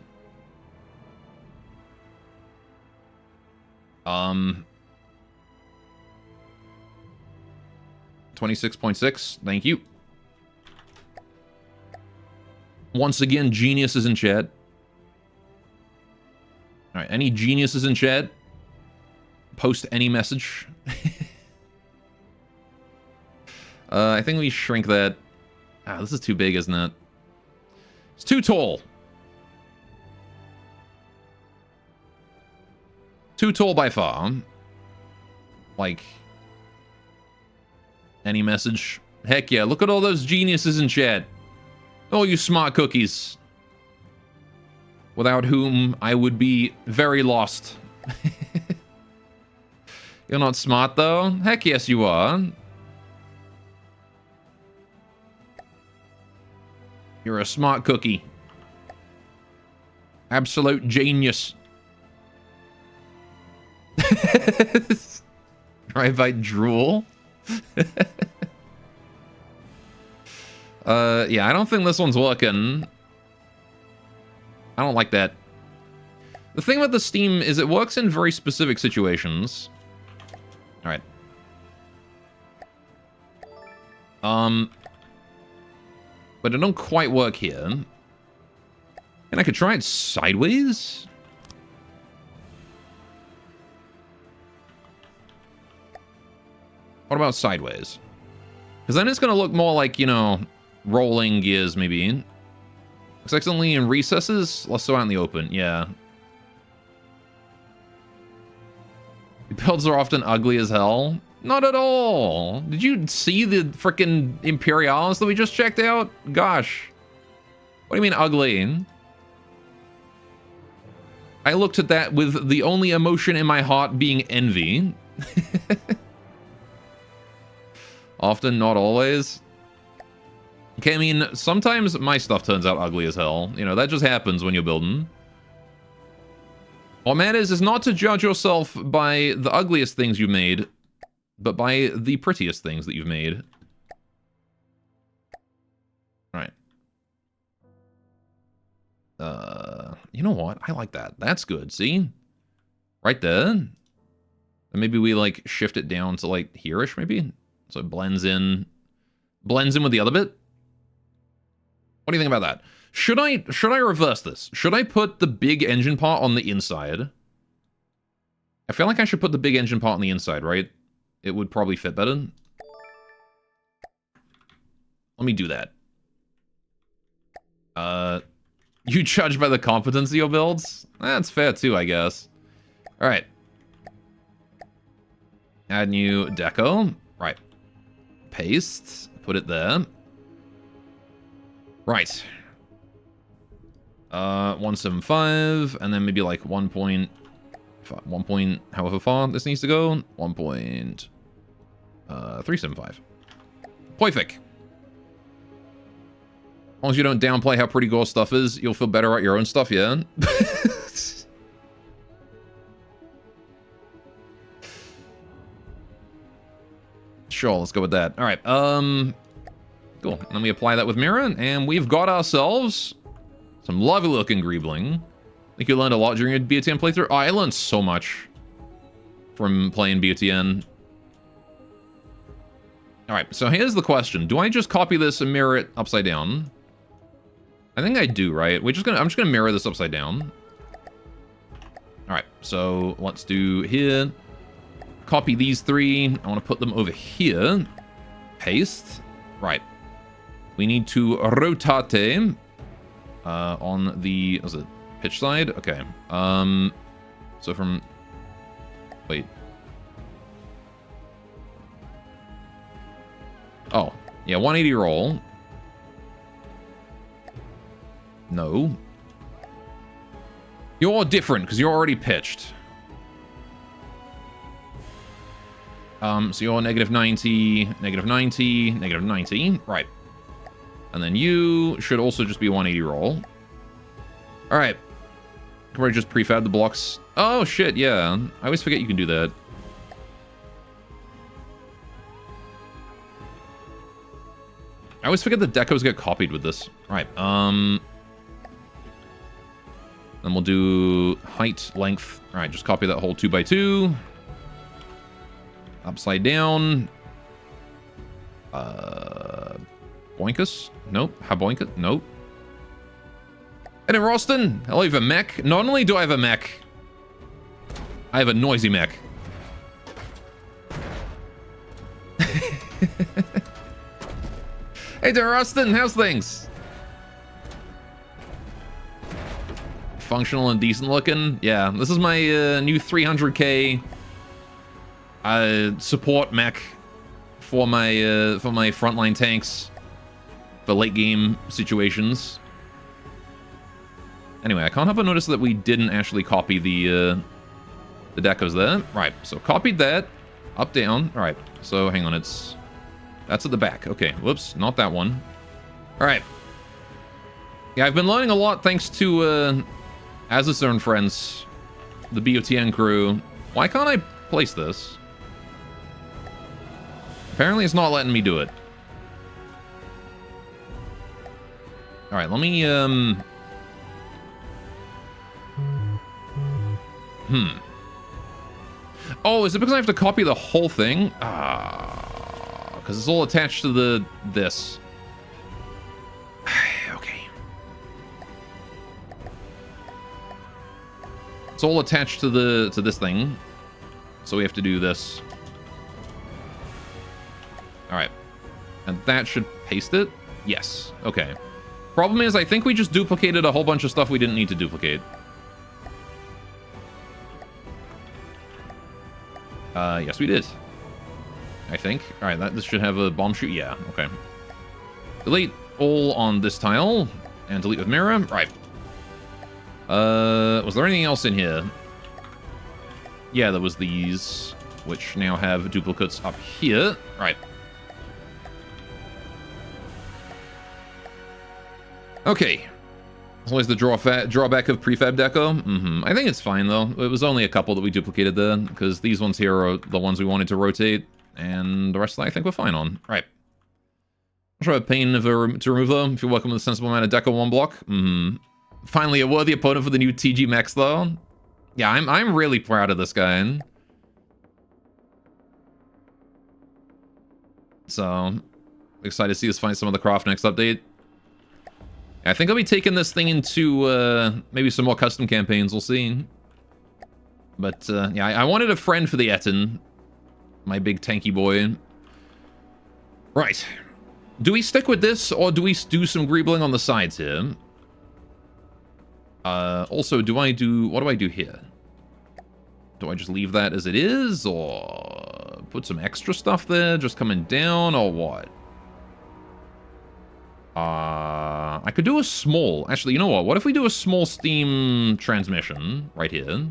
[SPEAKER 1] 26.6. Thank you. Once again, geniuses in chat. All right, any geniuses in chat? Post any message. I think we shrink that. Ah, this is too big, isn't it? It's too tall. Too tall by far. Like, any message? Heck yeah, look at all those geniuses in chat. All you smart cookies. Without whom I would be very lost. You're not smart though? Heck yes you are. You're a smart cookie. Absolute genius. Drive-by drool? Yeah, I don't think this one's working. I don't like that. The thing about the steam is it works in very specific situations. Alright. But it don't quite work here. And I could try it sideways? What about sideways? Because then it's going to look more like, you know, rolling gears, maybe. Excellently in recesses, less so out in the open. Yeah. The builds are often ugly as hell. Not at all. Did you see the frickin' Imperialis that we just checked out? Gosh. What do you mean ugly? I looked at that with the only emotion in my heart being envy. Often, not always. Okay, I mean, sometimes my stuff turns out ugly as hell. You know, that just happens when you're building. What matters is not to judge yourself by the ugliest things you made, but by the prettiest things that you've made. All right. You know what? I like that. That's good. See? Right there. And maybe we, like, shift it down to, like, here-ish, maybe? So it blends in with the other bit. What do you think about that? Should I reverse this? Should I put the big engine part on the inside? I feel like I should put the big engine part on the inside, right? It would probably fit better. Let me do that. You judge by the competency of builds? That's fair too, I guess. All right. Add new deco. Right. Paste. Put it there. Right. 175, and then maybe like 1 point, however far this needs to go. 1.375. Perfect. As long as you don't downplay how pretty Gore stuff is, you'll feel better at your own stuff, yeah? Sure, let's go with that. All right, cool. And then we apply that with Mirror, and we've got ourselves some lovely-looking Greebling. I think you learned a lot during your BOTN playthrough. Oh, I learned so much from playing BOTN. All right, so here's the question. Do I just copy this and mirror it upside down? I think I do, right? I'm just gonna mirror this upside down. All right, so let's do here. Copy these three. I want to put them over here. Paste. Right. We need to rotate on the, was it pitch side? Okay. So from, wait. Oh, yeah, 180 roll. No. You're different because you're already pitched. So you're negative 90, negative 90, negative 90. Right. And then you should also just be 180 roll. All right. Can we just prefab the blocks? Oh, shit, yeah. I always forget you can do that. I always forget the decos get copied with this. All right. Then we'll do height, length. All right, just copy that whole 2x2. Upside down. Boinkus? Nope. Haboinkus? Nope. And in Roston, hello, you have a mech? Not only do I have a mech, I have a noisy mech. Hey there, Roston, how's things? Functional and decent looking. Yeah, this is my new 300k support mech for my frontline tanks for late game situations. Anyway, I can't help but notice that we didn't actually copy the decos there. Right, so copied that. Up, down. All right, so hang on, that's at the back. Okay, whoops, not that one. All right. Yeah, I've been learning a lot thanks to Azazor and friends, the BOTN crew. Why can't I place this? Apparently it's not letting me do it. All right, let me, Oh, is it because I have to copy the whole thing? Ah, because it's all attached to this. Okay. It's all attached to this thing. So we have to do this. All right. And that should paste it? Yes. Okay. Problem is, I think we just duplicated a whole bunch of stuff we didn't need to duplicate. Yes, we did. I think. Alright, this should have a bomb shoot. Yeah, okay. Delete all on this tile. And delete with mirror. Right. Was there anything else in here? Yeah, there was these, which now have duplicates up here. Right. Okay. There's always the drawback of prefab deco. I think it's fine, though. It was only a couple that we duplicated there, because these ones here are the ones we wanted to rotate, and the rest of that I think we're fine on. Right. I'll try a pain to remove, though, if you're welcome with a sensible amount of deco 1 block. Finally, a worthy opponent for the new TG Max, though. Yeah, I'm really proud of this guy. So, excited to see us find some of the craft next update. I think I'll be taking this thing into maybe some more custom campaigns, we'll see. But yeah, I wanted a friend for the Etten. My big tanky boy. Right. Do we stick with this, or do we do some greebling on the sides here? Also, what do I do here? Do I just leave that as it is, or put some extra stuff there, just coming down, or what? I could do a small... Actually, you know what? What if we do a small steam transmission right here?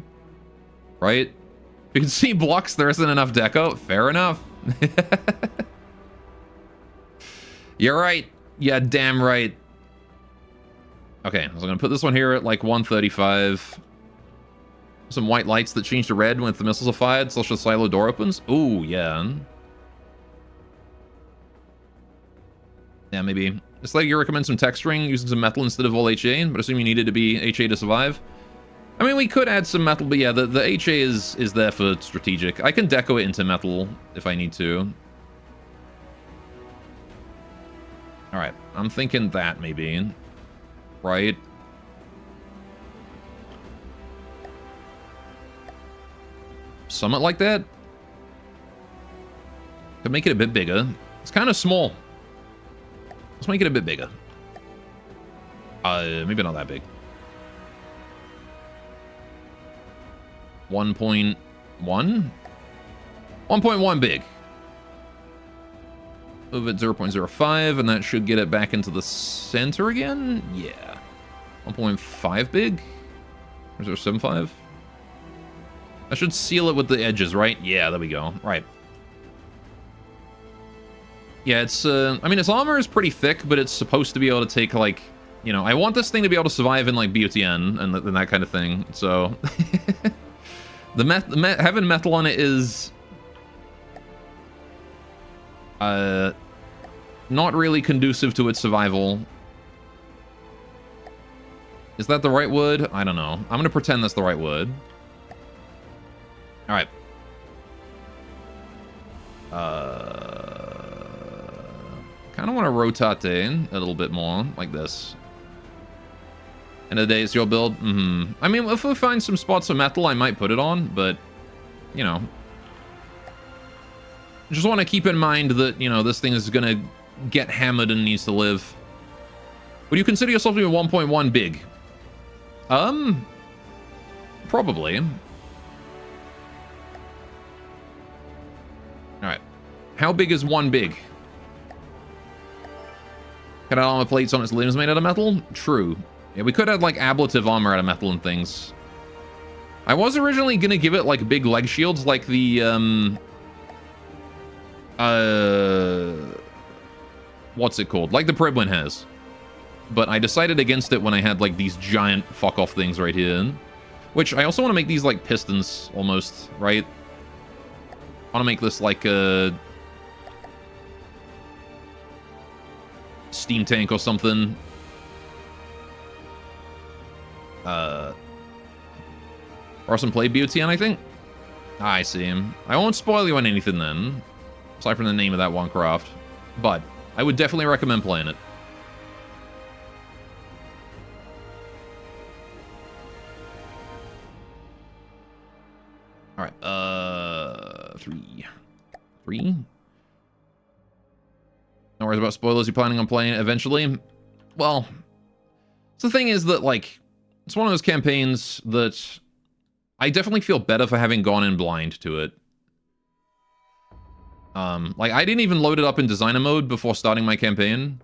[SPEAKER 1] Right? You can see blocks, there isn't enough deco. Fair enough. You're right. Yeah, damn right. Okay, so I'm going to put this one here at like 135. Some white lights that change to red when the missiles are fired, so the silo door opens. Ooh, yeah. Yeah, maybe. It's like you recommend some texturing, using some metal instead of all HA, but assume you needed to be HA to survive. I mean, we could add some metal, but yeah, the HA is there for strategic. I can deco it into metal if I need to. Alright, I'm thinking that maybe. Right? Somewhat like that. Could make it a bit bigger. It's kind of small. Let's make it a bit bigger. Maybe not that big. 1.1? 1.1 big. Move it 0.05, and that should get it back into the center again? Yeah. 1.5 big? Or 0.75? I should seal it with the edges, right? Yeah, there we go. Right. Yeah, it's, I mean, its armor is pretty thick, but it's supposed to be able to take, like, you know, I want this thing to be able to survive in, like, BOTN and that kind of thing, so... having metal on it is... not really conducive to its survival. Is that the right word? I don't know. I'm gonna pretend that's the right word. Alright. Kind of want to rotate in a little bit more, like this. End of the day, it's your build. I mean, if we find some spots of metal, I might put it on, but, you know. Just want to keep in mind that, you know, this thing is going to get hammered and needs to live. Would you consider yourself to be 1.1 big? Probably. Alright. How big is 1 big? Could add armor plates on its limbs made out of metal? True. Yeah, we could add, like, ablative armor out of metal and things. I was originally gonna give it, like, big leg shields, like the, what's it called? Like the Priblin has. But I decided against it when I had, like, these giant fuck-off things right here. Which, I also want to make these, like, pistons, almost, right? I want to make this, like, a... steam tank or something. Arson played BOTN, I think? I see him. I won't spoil you on anything then. Aside from the name of that one craft. But I would definitely recommend playing it. Alright, 3. No worries about spoilers, you're planning on playing it eventually? Well, So the thing is that, like, it's one of those campaigns that I definitely feel better for having gone in blind to it. Like, I didn't even load it up in designer mode before starting my campaign.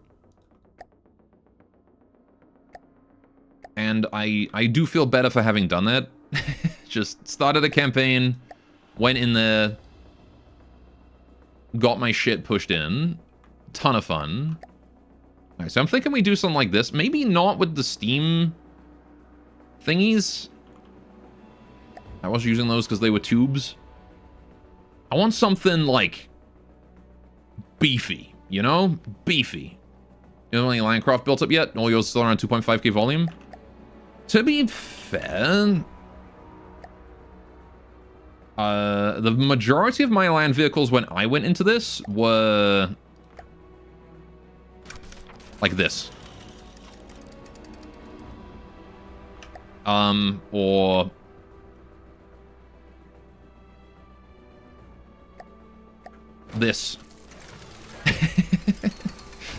[SPEAKER 1] And I do feel better for having done that. Just started a campaign, went in there, got my shit pushed in. Ton of fun. Alright, so I'm thinking we do something like this. Maybe not with the Steam thingies. I was using those because they were tubes. I want something, like, beefy, you know? Beefy. You know, any Landcraft built up yet? All yours still around 2.5k volume? To be fair... the majority of my land vehicles when I went into this were... like this. Or... this.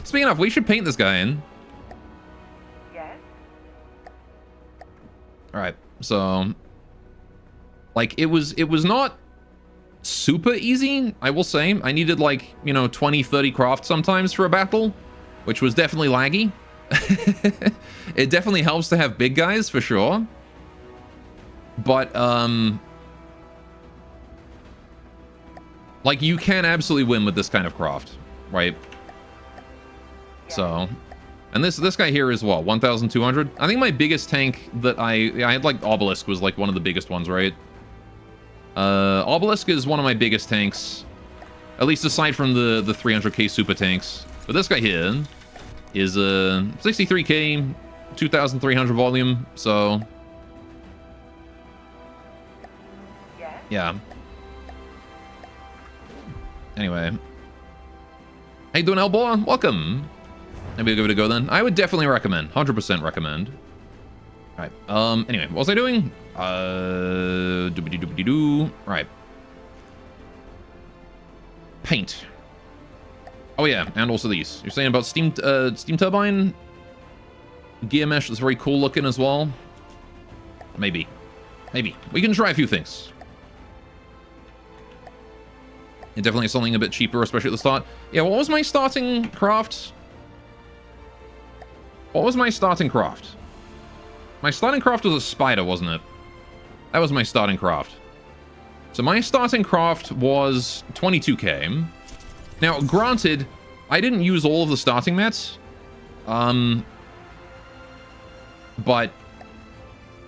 [SPEAKER 1] Speaking of, we should paint this guy in.
[SPEAKER 5] Yes?
[SPEAKER 1] Alright, so... like, it was not super easy, I will say. I needed, like, you know, 20, 30 crafts sometimes for a battle, which was definitely laggy. It definitely helps to have big guys, for sure. But, like, you can absolutely win with this kind of craft, right? So, and this guy here is what, 1,200? I think my biggest tank that I had, like, Obelisk was, like, one of the biggest ones, right? Obelisk is one of my biggest tanks, at least aside from the 300k super tanks. But this guy here is 63k, 2,300 volume, so... yeah. Anyway. How you doing, Elbor? Welcome. Maybe I'll give it a go then. I would definitely recommend. 100% recommend. Alright, anyway, what was I doing? Doobity-doobity-doo. Right. Paint. Oh yeah, and also these. You're saying about steam turbine? Gear mesh is very cool looking as well. Maybe. Maybe. We can try a few things. It definitely is something a bit cheaper, especially at the start. Yeah, what was my starting craft? What was my starting craft? My starting craft was a spider, wasn't it? That was my starting craft. So my starting craft was 22k. Now, granted, I didn't use all of the starting mats. But,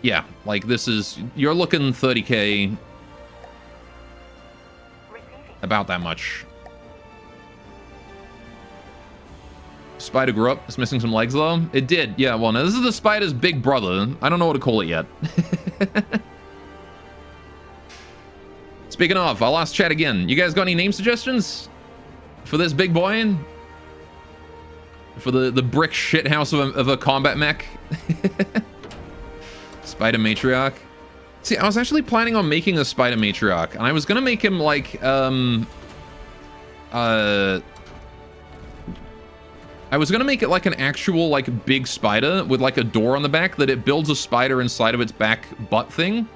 [SPEAKER 1] yeah, like this is... you're looking 30k. About that much. Spider grew up. It's missing some legs, though. It did. Yeah, well, now this is the spider's big brother. I don't know what to call it yet. Speaking of, I'll ask chat again. You guys got any name suggestions? For this big boy? For the brick shithouse of a combat mech? Spider Matriarch. See, I was actually planning on making a Spider Matriarch, and I was gonna make him like, I was gonna make it like an actual, like, big spider with, like, a door on the back that it builds a spider inside of its back butt thing,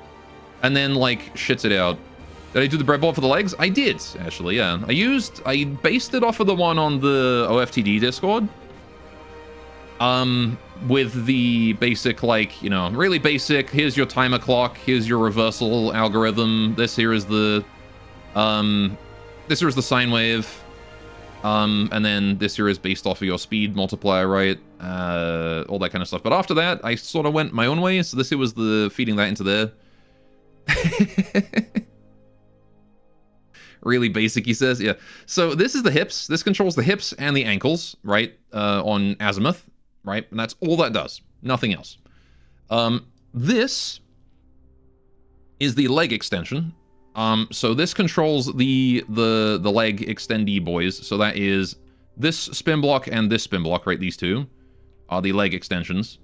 [SPEAKER 1] and then, like, shits it out. Did I do the breadboard for the legs? I did, actually, yeah. I based it off of the one on the OFTD Discord. With the basic, like, you know, really basic, here's your timer clock, here's your reversal algorithm, this here is the sine wave, and then this here is based off of your speed multiplier, right? All that kind of stuff. But after that, I sort of went my own way, so this here was the feeding that into there. Really basic, he says, yeah. So this is the hips, this controls the hips and the ankles, right? On Azimuth. Right? And that's all that does. Nothing else. This is the leg extension. So this controls the leg extendee boys. So that is this spin block and this spin block, right? These two are the leg extensions.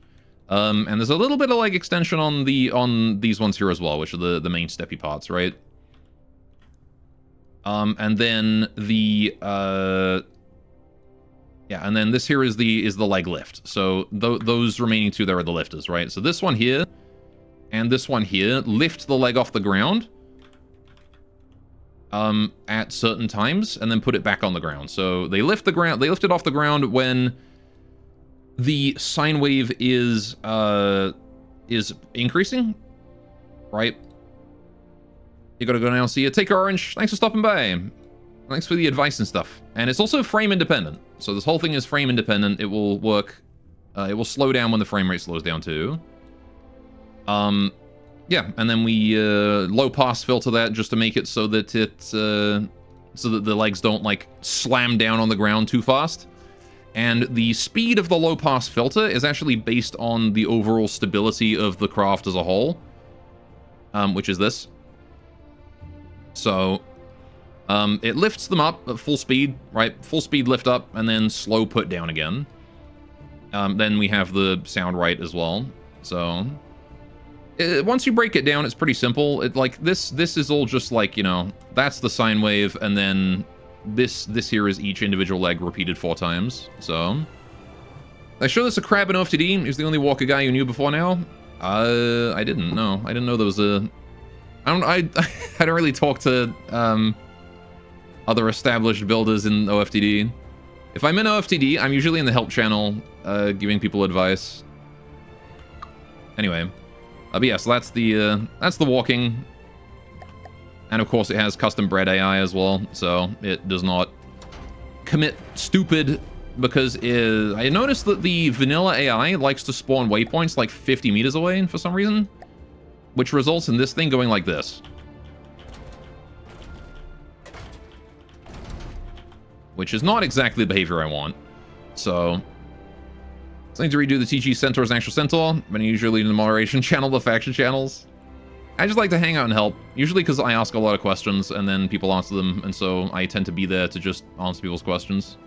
[SPEAKER 1] And there's a little bit of leg extension on these ones here as well, which are the main steppy parts, right? And then the Yeah, and then this here is the leg lift. So those remaining two there are the lifters, right? So this one here and this one here lift the leg off the ground at certain times and then put it back on the ground. So they lift it off the ground when the sine wave is increasing, right? You gotta go now and see it. Take Orange. Thanks for stopping by. Thanks for the advice and stuff. And it's also frame independent. So this whole thing is frame independent. It will work. It will slow down when the frame rate slows down too. Yeah, and then we low pass filter that just to make it so that the legs don't like slam down on the ground too fast. And the speed of the low pass filter is actually based on the overall stability of the craft as a whole, which is this. So it lifts them up at full speed, right? Full speed lift up and then slow put down again. Then we have the sound right as well. So once you break it down, it's pretty simple. It like this is all just like, you know, that's the sine wave, and then this here is each individual leg repeated 4 times. So I show this a crab in OFTD. He's the only walker guy you knew before now. I didn't know. I didn't know there was a. I don't really talk to other established builders in OFTD. If I'm in OFTD, I'm usually in the help channel, giving people advice. Anyway, but yeah, so that's the walking, and of course it has custom bred AI as well, so it does not commit stupid. Because I noticed that the vanilla AI likes to spawn waypoints like 50 meters away for some reason, which results in this thing going like this. Which is not exactly the behavior I want. So, I need to redo the TG Centaur as an actual Centaur, but I usually in the moderation channel, the faction channels. I just like to hang out and help, usually because I ask a lot of questions and then people answer them, and so I tend to be there to just answer people's questions.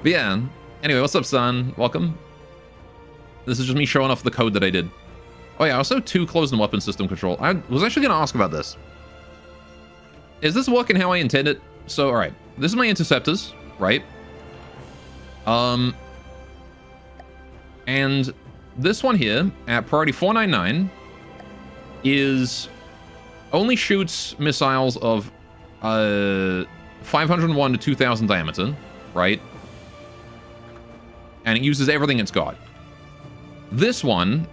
[SPEAKER 1] But yeah, anyway, what's up, son? Welcome. This is just me showing off the code that I did. Oh yeah, also 2 closed and weapon system control. I was actually going to ask about this. Is this working how I intended? So, alright. This is my interceptors, right? And this one here, at priority 499, only shoots missiles of 501 to 2,000 diameter, right? And it uses everything it's got. This one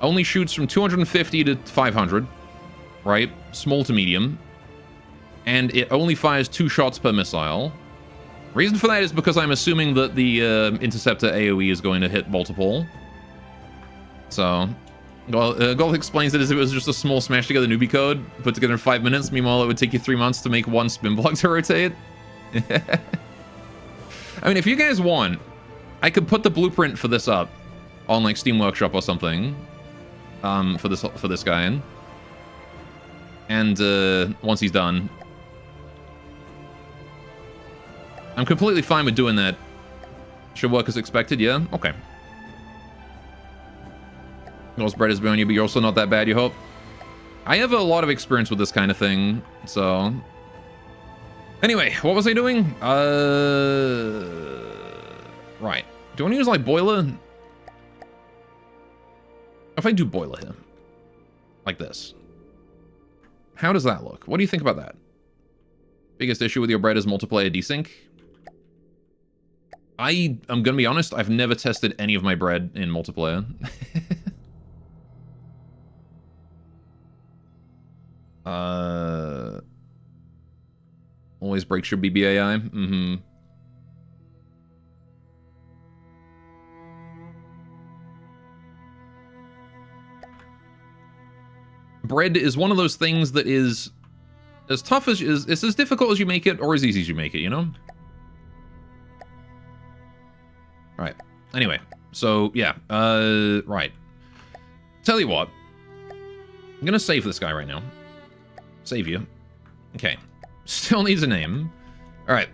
[SPEAKER 1] only shoots from 250 to 500, right? Small to medium. And it only fires 2 shots per missile. Reason for that is because I'm assuming that the interceptor AoE is going to hit multiple. So, Golf explains it as if it was just a small smash together newbie code put together in 5 minutes. Meanwhile, it would take you 3 months to make 1 spin block to rotate. I mean, if you guys want, I could put the blueprint for this up on like Steam Workshop or something, for this guy in. And once he's done, I'm completely fine with doing that. Should work as expected, yeah? Okay. Most bread is beyond you, but you're also not that bad, you hope? I have a lot of experience with this kind of thing, so... Anyway, what was I doing? Right. Do I want to use, like, boiler? If I do boiler here, like this, how does that look? What do you think about that? Biggest issue with your bread is multiplayer desync? I'm gonna be honest, I've never tested any of my bread in multiplayer. Always breaks your BBAI. Mm-hmm. Bread is one of those things that is as tough as it's as difficult as you make it or as easy as you make it, you know? Right. Anyway, so yeah, right. Tell you what, I'm gonna save this guy right now. Save you. Okay. Still needs a name. All right.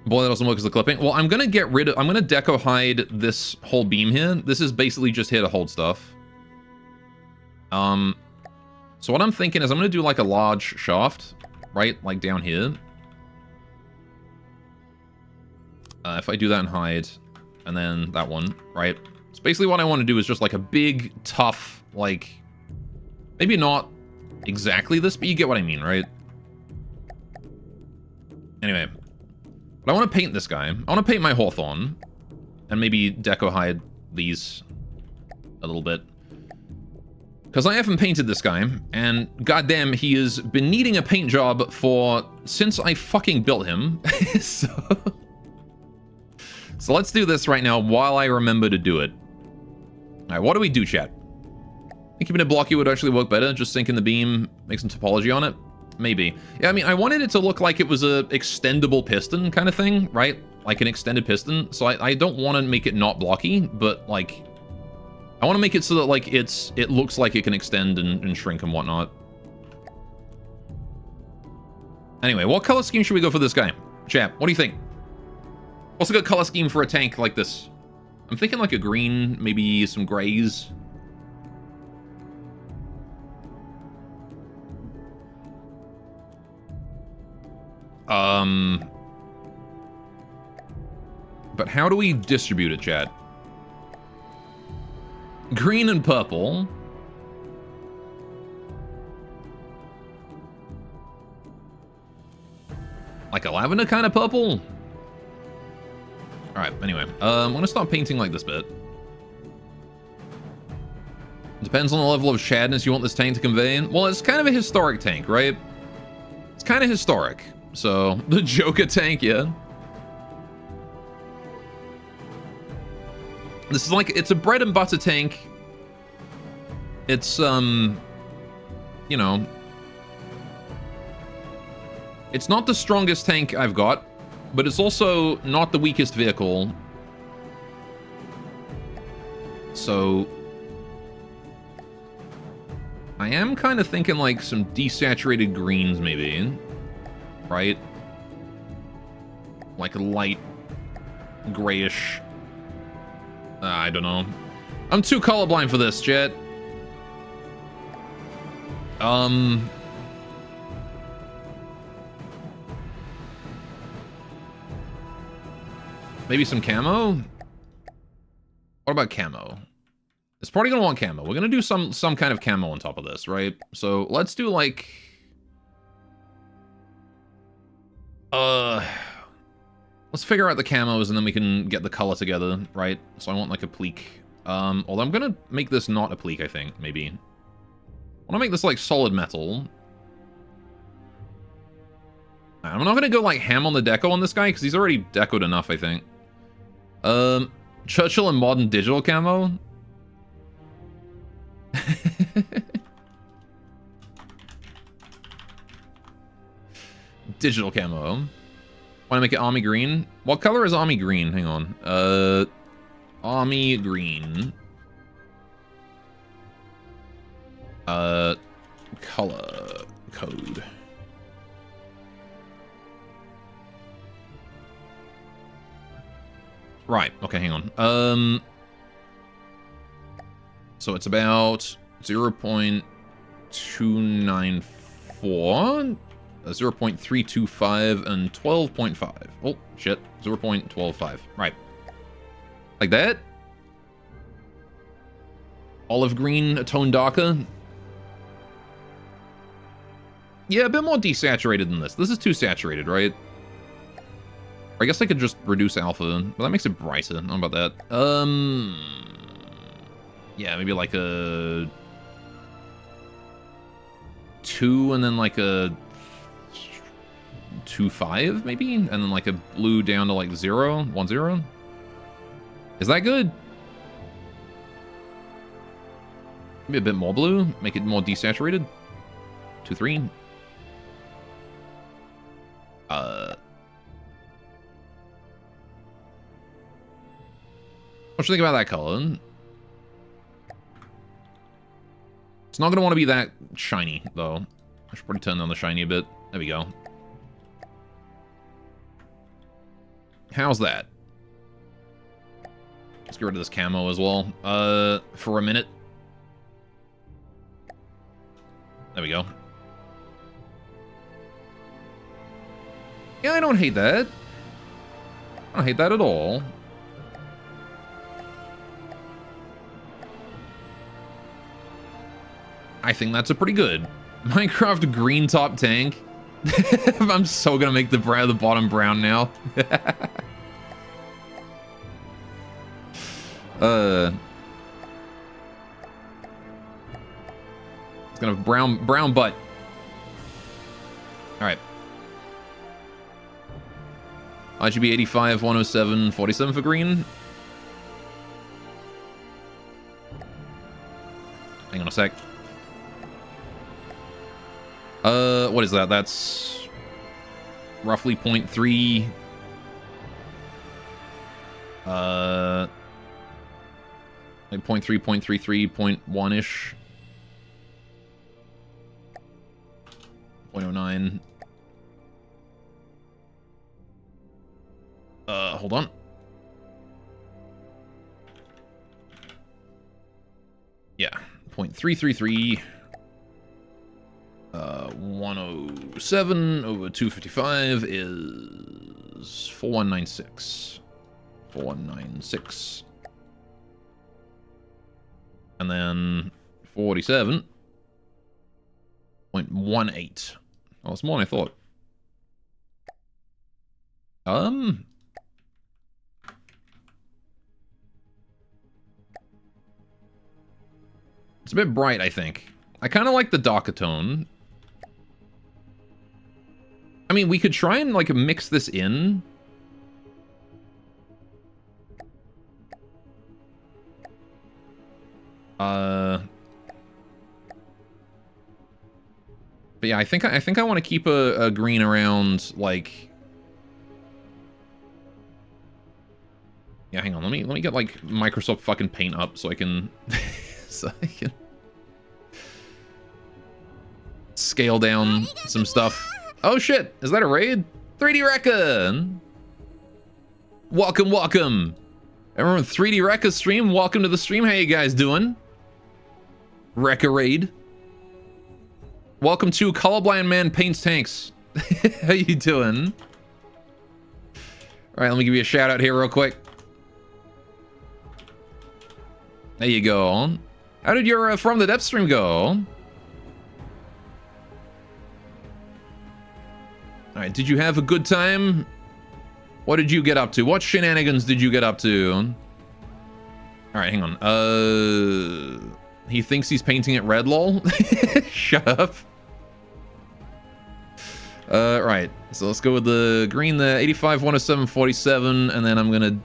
[SPEAKER 1] Boy, that doesn't work as a clipping. Well, I'm gonna get rid of. I'm gonna deco hide this whole beam here. This is basically just here to hold stuff. So what I'm thinking is I'm gonna do like a large shaft, right, like down here. If I do that and hide, and then that one, right? So basically what I want to do is just like a big, tough, like, maybe not exactly this, but you get what I mean, right? Anyway, but I want to paint this guy. I want to paint my Hawthorne, and maybe deco hide these a little bit. Because I haven't painted this guy, and goddamn, he has been needing a paint job since I fucking built him. So let's do this right now while I remember to do it. Alright, what do we do, chat? Think keeping it blocky would actually work better? Just sinking the beam, make some topology on it? Maybe. Yeah, I mean, I wanted it to look like it was a extendable piston kind of thing, right? Like an extended piston. So I don't want to make it not blocky, but like, I want to make it so that like it looks like it can extend and shrink and whatnot. Anyway, what color scheme should we go for this guy? Chat, what do you think? What's a good color scheme for a tank like this? I'm thinking like a green, maybe some grays. But how do we distribute it, chat? Green and purple. Like a lavender kind of purple? Alright, anyway. I'm gonna start painting like this bit. Depends on the level of shadness you want this tank to convey. Well, it's kind of a historic tank, right? It's kind of historic. So, the Joker tank, yeah. This is like, it's a bread and butter tank. It's, you know, it's not the strongest tank I've got, but it's also not the weakest vehicle. So, I am kind of thinking like some desaturated greens maybe, right? Like a light grayish. I don't know. I'm too colorblind for this, chat. Maybe some camo? What about camo? It's probably gonna want camo. We're gonna do some kind of camo on top of this, right? So let's do like... Let's figure out the camos and then we can get the color together, right? So I want like a pleek. Although I'm gonna make this not a pleek, I think, maybe. I wanna make this like solid metal. I'm not gonna go like ham on the deco on this guy because he's already decoed enough, I think. Churchill and modern digital camo. Digital camo. Want to make it army green? What color is army green? Hang on. Army green. Color code. Right. Okay, hang on. So it's about 0.294, 0.325, and 12.5. Oh, shit. 0.125. Right. Like that. Olive green, a tone darker. Yeah, a bit more desaturated than this. This is too saturated, right? Or I guess I could just reduce alpha, but that makes it brighter. How about that? Yeah, maybe like a 2 and then like a 2.5 maybe? And then like a blue down to like 0.10? Is that good? Maybe a bit more blue, make it more desaturated. 2.3. What do you think about that color? It's not going to want to be that shiny, though. I should probably turn down the shiny a bit. There we go. How's that? Let's get rid of this camo as well. For a minute. There we go. Yeah, I don't hate that. I don't hate that at all. I think that's a pretty good Minecraft green top tank. I'm so gonna make the bottom brown now. It's gonna have brown butt. All right. RGB 85, 107, 47 for green. Hang on a sec. What is that? That's roughly 0.3. Like 0.3, 0.33, 0.1-ish. 0.09. Hold on. Yeah, 0.333. 107 over 255 is 4196. 4196. And then 47.18. Oh, it's more than I thought. It's a bit bright, I think. I kind of like the darker tone. I mean, we could try and, like, mix this in. But yeah, I think I want to keep a green around, like... Yeah, hang on. Let me get, like, Microsoft fucking Paint up so I can... so I can... scale down some stuff. Oh shit, is that a raid? 3D Rekka! Welcome, welcome! Everyone, 3D Rekka stream, welcome to the stream. How you guys doing? Rekka raid. Welcome to Colorblind Man Paints Tanks. How you doing? Alright, let me give you a shout out here real quick. There you go. How did your From the Depths stream go? Alright, did you have a good time? What did you get up to? What shenanigans did you get up to? Alright, hang on. He thinks he's painting it red, lol? Shut up. Right. So let's go with the green there. 85, 107, 47. And then I'm gonna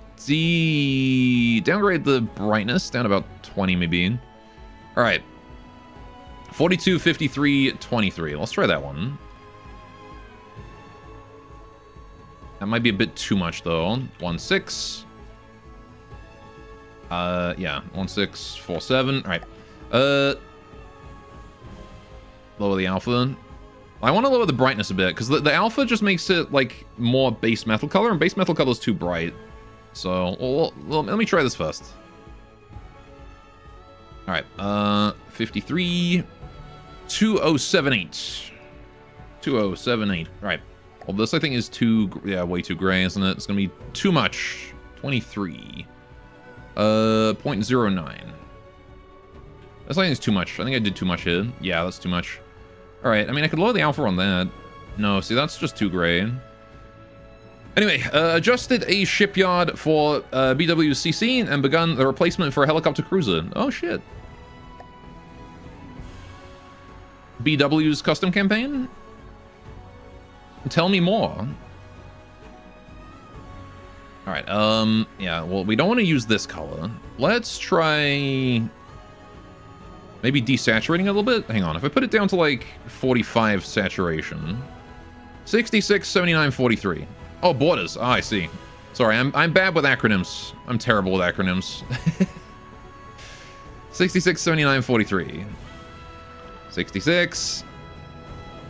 [SPEAKER 1] downgrade the brightness down about 20 maybe. Alright. 42, 53, 23. Let's try that one. That might be a bit too much though. 16. Yeah, 1647. All right. Lower the alpha. I want to lower the brightness a bit because the alpha just makes it like more base metal color, and base metal color is too bright. So well, let me try this first. All right. 53. 2078. 2078. Right. Well, this I think is way too gray, isn't it? It's gonna be too much. 23. 0.09. That's I think it's too much. I think I did too much here. Yeah, that's too much. All right. I mean, I could lower the alpha on that. No, see, that's just too gray. Anyway, adjusted a shipyard for BWCC and begun the replacement for a helicopter cruiser. Oh shit. BW's custom campaign? Tell me more. Alright, yeah, well, we don't want to use this color. Let's try... maybe desaturating a little bit? Hang on, if I put it down to, like, 45 saturation... 66, 79, 43. Oh, borders. Ah, I see. Sorry, I'm bad with acronyms. I'm terrible with acronyms. 66, 79, 43. 66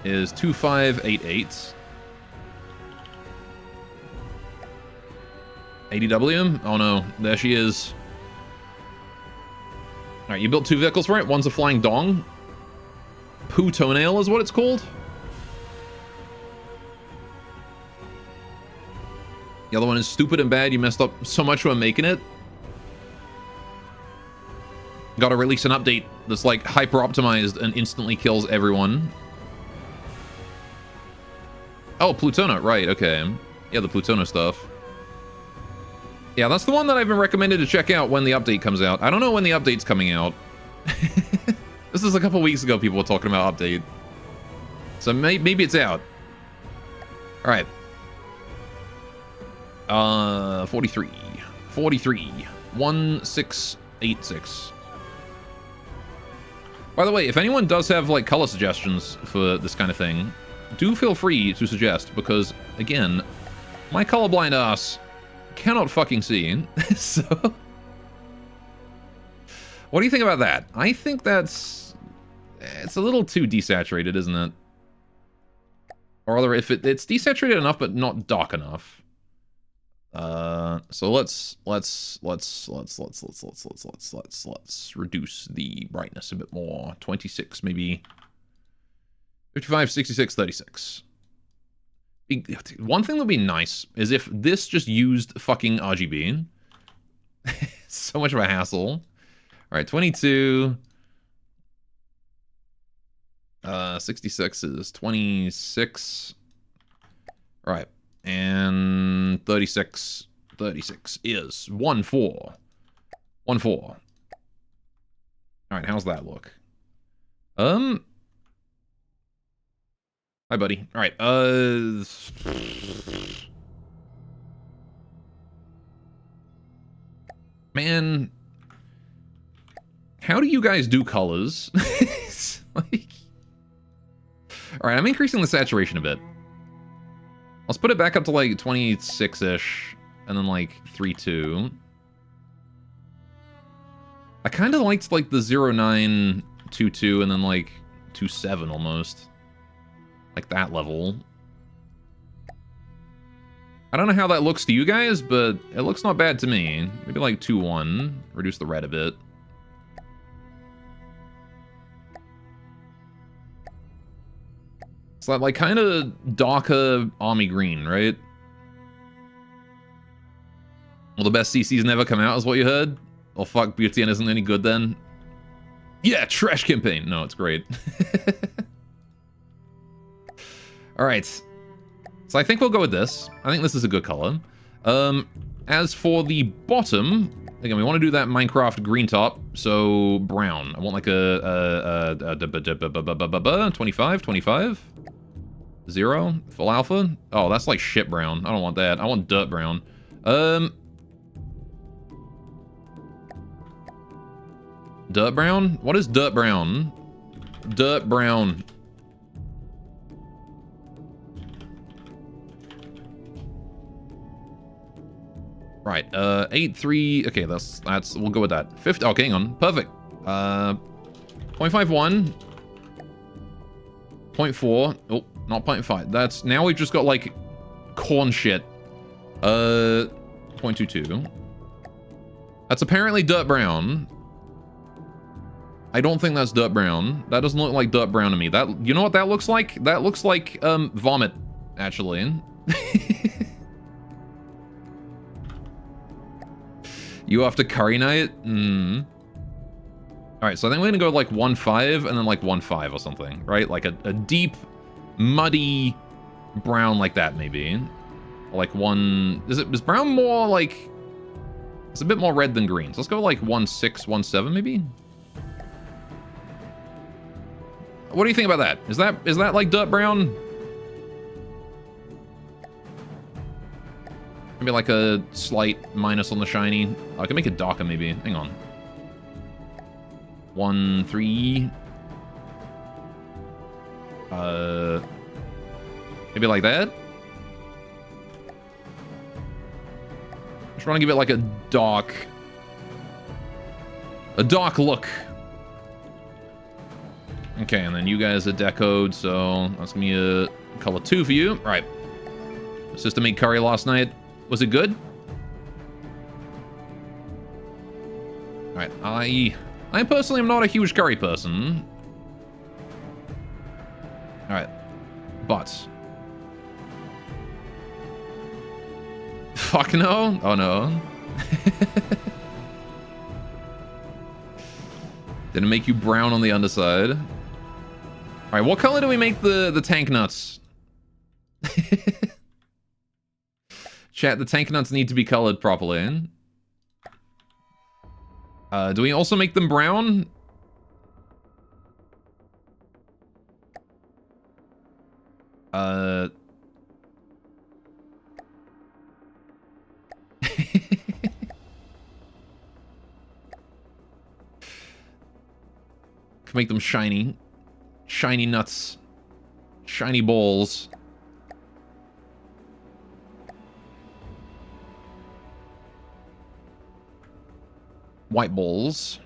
[SPEAKER 1] is 2588. 80W? Oh no, there she is. Alright, you built 2 vehicles for it. One's a flying dong. Poo toenail is what it's called. The other one is stupid and bad. You messed up so much when making it. Gotta release an update that's like hyper optimized and instantly kills everyone. Oh, Plutona, right, okay. Yeah, the Plutona stuff. Yeah, that's the one that I've been recommended to check out when the update comes out. I don't know when the update's coming out. This is a couple weeks ago people were talking about update. So maybe it's out. Alright. 43. 1686. By the way, if anyone does have like color suggestions for this kind of thing, do feel free to suggest, because again, my colorblind ass cannot fucking see. So what do you think about that? I think it's a little too desaturated, isn't it? Or rather, if it's desaturated enough but not dark enough. So let's reduce the brightness a bit more. 26 maybe. 55, 66, 36. One thing that would be nice is if this just used fucking RGB. So much of a hassle. All right, 22. 66 is 26. All right. And 36 is 1, 4. 1, 4. All right, how's that look? Hi, buddy. All right, man, how do you guys do colors? It's like... All right, I'm increasing the saturation a bit. Let's put it back up to like 26-ish, and then like 3.2. I kind of liked like the 0.922 and then like 2.7 almost. Like that level. I don't know how that looks to you guys, but it looks not bad to me. Maybe like 2.1. Reduce the red a bit. It's like kind of darker army green, right? Well, the best CC's never come out is what you heard? Well, fuck, BTN isn't any good then? Yeah, trash campaign. No, it's great. Alright. So I think we'll go with this. I think this is a good color. As for the bottom, again, we want to do that Minecraft green top, so brown. I want like a 25, 25. 0, full alpha. Oh, that's like shit brown. I don't want that. I want dirt brown. Dirt brown? What is dirt brown? Dirt brown. Right, 8.3. Okay, that's we'll go with that. 50. Okay, hang on. Perfect. 0.51. 0.4. Oh, not 0.5. That's now we've just got like corn shit. 0.22. That's apparently dirt brown. I don't think that's dirt brown. That doesn't look like dirt brown to me. That, you know what that looks like? That looks like vomit, actually. You after curry night? All right, so I think we're gonna go like 1.5 and then like 1.5 or something, right? Like a deep, muddy brown like that, maybe. Like one... Is brown more like... It's a bit more red than green. So let's go like 1.6, 1.7 maybe? What do you think about that? Is that like dirt brown? Maybe like a slight minus on the shiny. I can make it darker maybe. Hang on. 1.3. Maybe like that? Just want to give it like a dark look. Okay, and then you guys are decoed, so that's gonna be a color 2 for you. All right. Sister made curry last night. Was it good? All right, I personally am not a huge curry person. All right, but fuck no? Oh no. Didn't make you brown on the underside. Alright, what color do we make the tank nuts? Chat, the tank nuts need to be colored properly. Do we also make them brown? Can make them shiny. Shiny nuts. Shiny balls. White balls.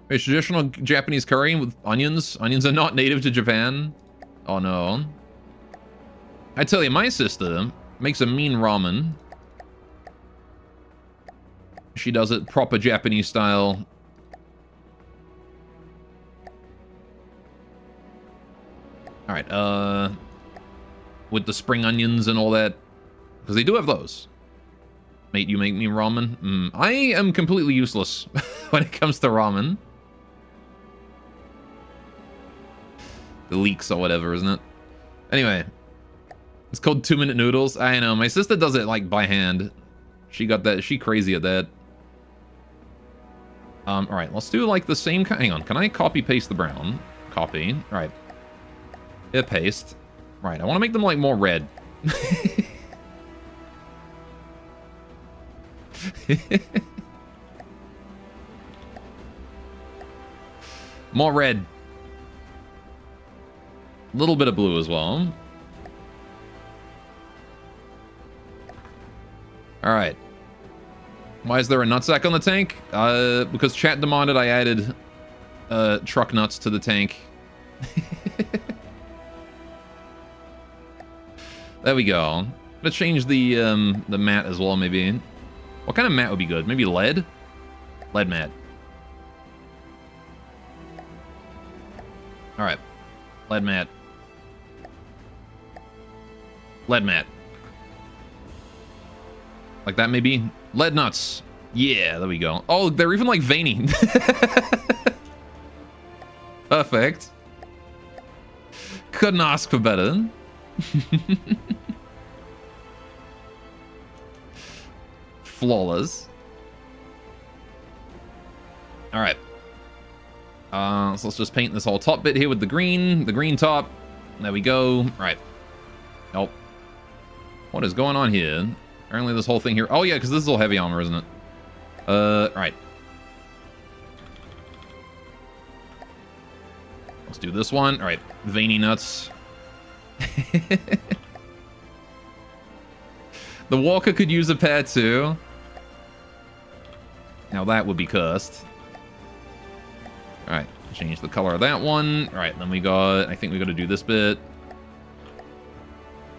[SPEAKER 1] A traditional Japanese curry with onions. Onions are not native to Japan. Oh no. I tell you, my sister makes a mean ramen. She does it proper Japanese style. Alright, with the spring onions and all that. Because they do have those. Mate, you make me ramen? I am completely useless when it comes to ramen. The leeks or whatever, isn't it? Anyway. It's called 2-minute noodles. I know, my sister does it, like, by hand. She got that, she crazy at that. Alright, let's do, like, the same kind. Hang on, can I copy-paste the brown? Copy. Alright. Hit paste. Right, I want to make them, like, more red. More red. A little bit of blue as well. Alright. Why is there a nutsack on the tank? Because chat demanded I added truck nuts to the tank. There we go. Let's change the mat as well, maybe. What kind of mat would be good? Maybe lead? Lead mat. Alright. Lead mat. Lead mat. Like that, maybe? Lead nuts. Yeah, there we go. Oh, they're even, like, veiny. Perfect. Couldn't ask for better. Flawless. Alright. So let's just paint this whole top bit here with the green top. There we go. Right. Nope. What is going on here? Apparently this whole thing here... Oh yeah, because this is all heavy armor, isn't it? Right. Let's do this one. Alright. Veiny nuts. The walker could use a pair too. Now that would be cursed. Alright, change the color of that one. Alright, then we got... I think we got to do this bit.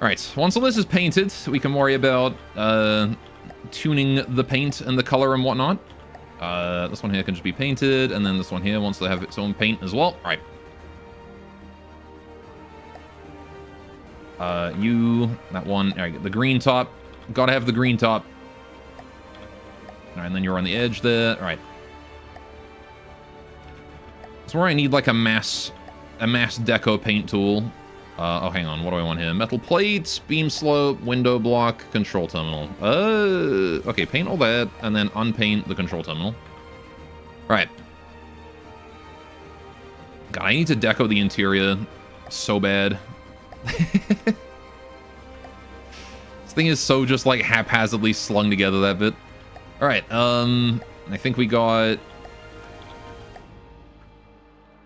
[SPEAKER 1] Alright, once all this is painted, we can worry about tuning the paint and the color and whatnot. This one here can just be painted, and then this one here wants to have its own paint as well. Alright. That one, alright, the green top. Gotta have the green top. Alright, and then you're on the edge there. Alright. That's where I need like a mass deco paint tool. Oh, hang on, what do I want here? Metal plates, beam slope, window block, control terminal. Okay, paint all that, and then unpaint the control terminal. Alright. God, I need to deco the interior so bad. This thing is so just like haphazardly slung together, that bit. Alright, I think we got...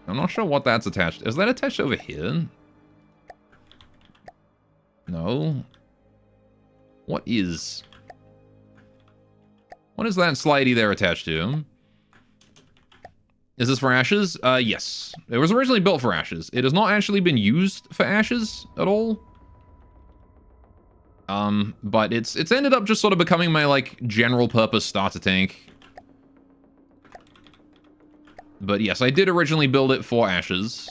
[SPEAKER 1] I'm not sure what that's attached. Is that attached over here? No. What is that slidey there attached to? Is this for ashes? Yes. It was originally built for ashes. It has not actually been used for ashes at all. But it's ended up just sort of becoming my, like, general purpose starter tank. But yes, I did originally build it for ashes.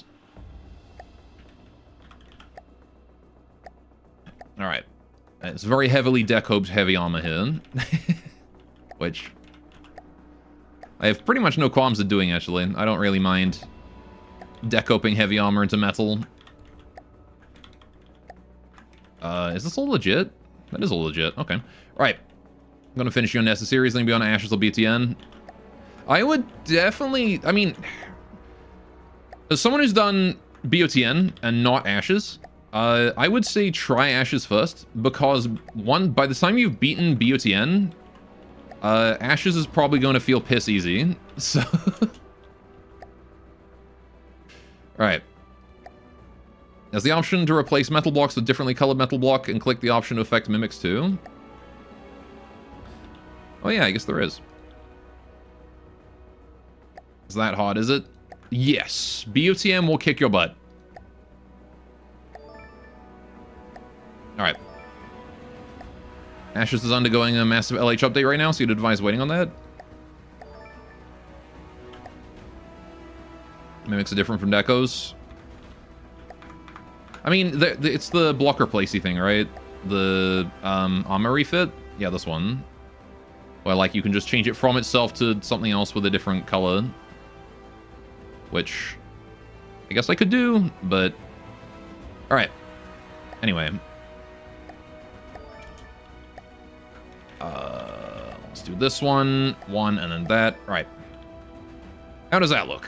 [SPEAKER 1] Alright. It's very heavily decoped heavy armor here. Which I have pretty much no qualms at doing, actually. I don't really mind decoping heavy armor into metal. Is this all legit? That is all legit. Okay. Alright. I'm gonna finish your Nessa series, then be on Ashes or BTN. I would definitely... I mean... As someone who's done BOTN and not Ashes, I would say try Ashes first, because by the time you've beaten BOTN, Ashes is probably going to feel piss easy. So... Alright. There's the option to replace metal blocks with differently colored metal block and click the option to affect mimics too. Oh yeah, I guess there is. Is that hard, is it? Yes. BOTM will kick your butt. Alright. Ashes is undergoing a massive LH update right now, so you'd advise waiting on that. Mimics are different from decos. I mean, it's the blocker placey thing, right? The armor refit? Yeah, this one. Where, like, you can just change it from itself to something else with a different color. Which I guess I could do, but... Alright. Anyway. Let's do this one, and then that. Alright. How does that look?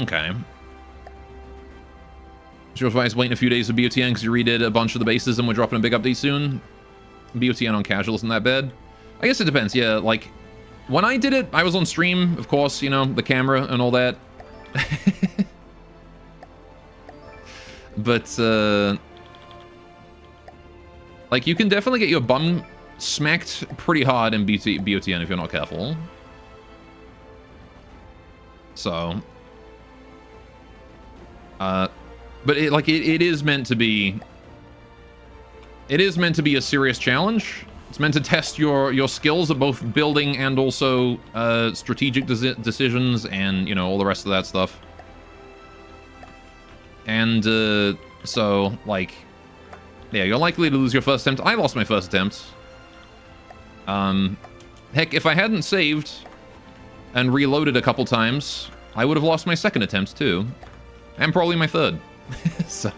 [SPEAKER 1] Okay. Should advise waiting a few days for BOTN because you redid a bunch of the bases and we're dropping a big update soon. BOTN on casual isn't that bad. I guess it depends, yeah, like... When I did it, I was on stream, of course, you know, the camera and all that. But, like, you can definitely get your bum smacked pretty hard in BOTN if you're not careful. So... but it is meant to be... It is meant to be a serious challenge. It's meant to test your skills at both building and also strategic decisions and, you know, all the rest of that stuff. And so, like, yeah, you're likely to lose your first attempt. I lost my first attempt. Heck, if I hadn't saved and reloaded a couple times, I would have lost my second attempt too. And probably my third. So...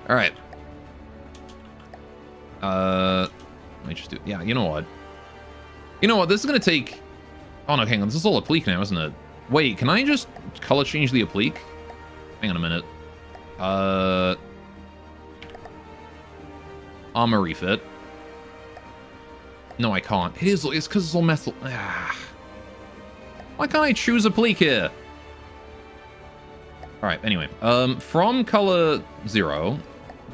[SPEAKER 1] Alright. Let me just do... Yeah, you know what? You know what? This is going to take... Oh, no, hang on. This is all applique now, isn't it? Wait, can I just color change the applique? Hang on a minute. Armor refit. No, I can't. It's because it's all metal. Ah. Why can't I choose applique here? Alright, anyway. From color 0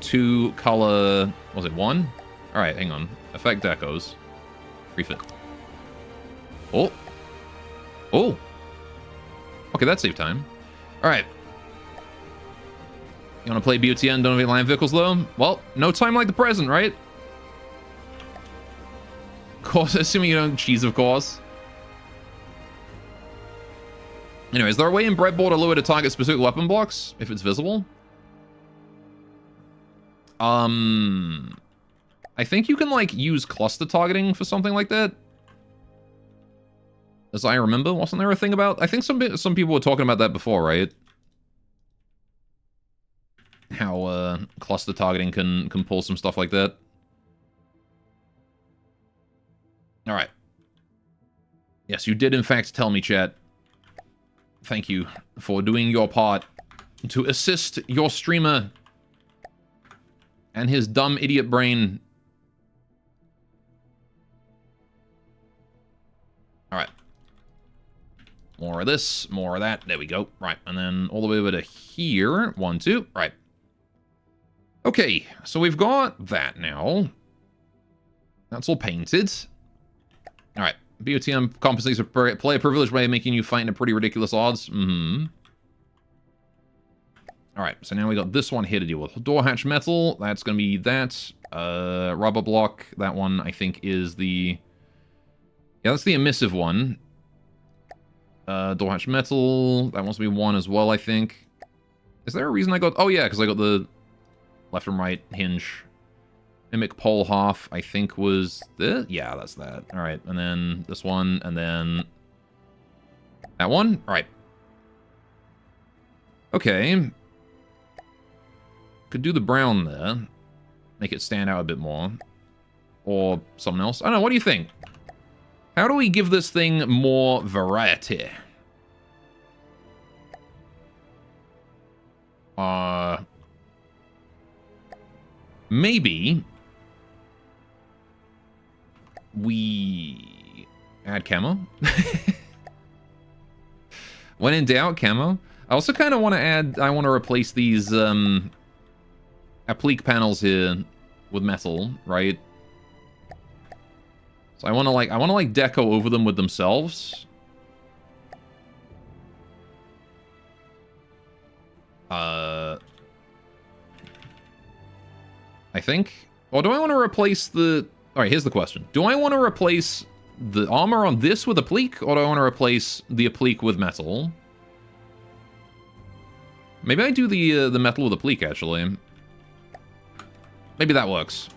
[SPEAKER 1] to color... Was it 1? Alright, hang on. Effect decos. Refit. Oh. Oh. Okay, that saved time. Alright. You want to play BOTN, don't have land vehicles though? Well, no time like the present, right? Of course, assuming you don't cheese, of course. Anyway, is there a way in breadboard to lower to target specific weapon blocks if it's visible? I think you can, like, use cluster targeting for something like that. As I remember, wasn't there a thing about... I think some people were talking about that before, right? How, cluster targeting can pull some stuff like that. Alright. Yes, you did in fact tell me, chat. Thank you for doing your part to assist your streamer and his dumb idiot brain. Alright. More of this, more of that. There we go. Right, and then all the way over to here. 1, 2. Right. Okay, so we've got that now. That's all painted. Alright. BOTM compensates a player privilege by making you fight in a pretty ridiculous odds. Alright, so now we got this one here to deal with. Door hatch metal, that's going to be that. Rubber block, that one I think is the... Yeah, that's the emissive one. Door hatch metal, that wants to be 1 as well, I think. Is there a reason I got... Oh, yeah, because I got the left and right hinge. Mimic pole half, I think, was this? Yeah, that's that. All right, and then this one, and then that one? All right. Okay. Could do the brown there. Make it stand out a bit more. Or something else. I don't know, what do you think? How do we give this thing more variety? Maybe we add camo. When in doubt, camo. I also kind of want to add, I want to replace these applique panels here with metal, right? So I want to like deco over them with themselves. I think. Or do I want to replace the... Alright, here's the question. Do I want to replace the armor on this with applique, or do I want to replace the applique with metal? Maybe I do the metal with applique, actually. Maybe that works.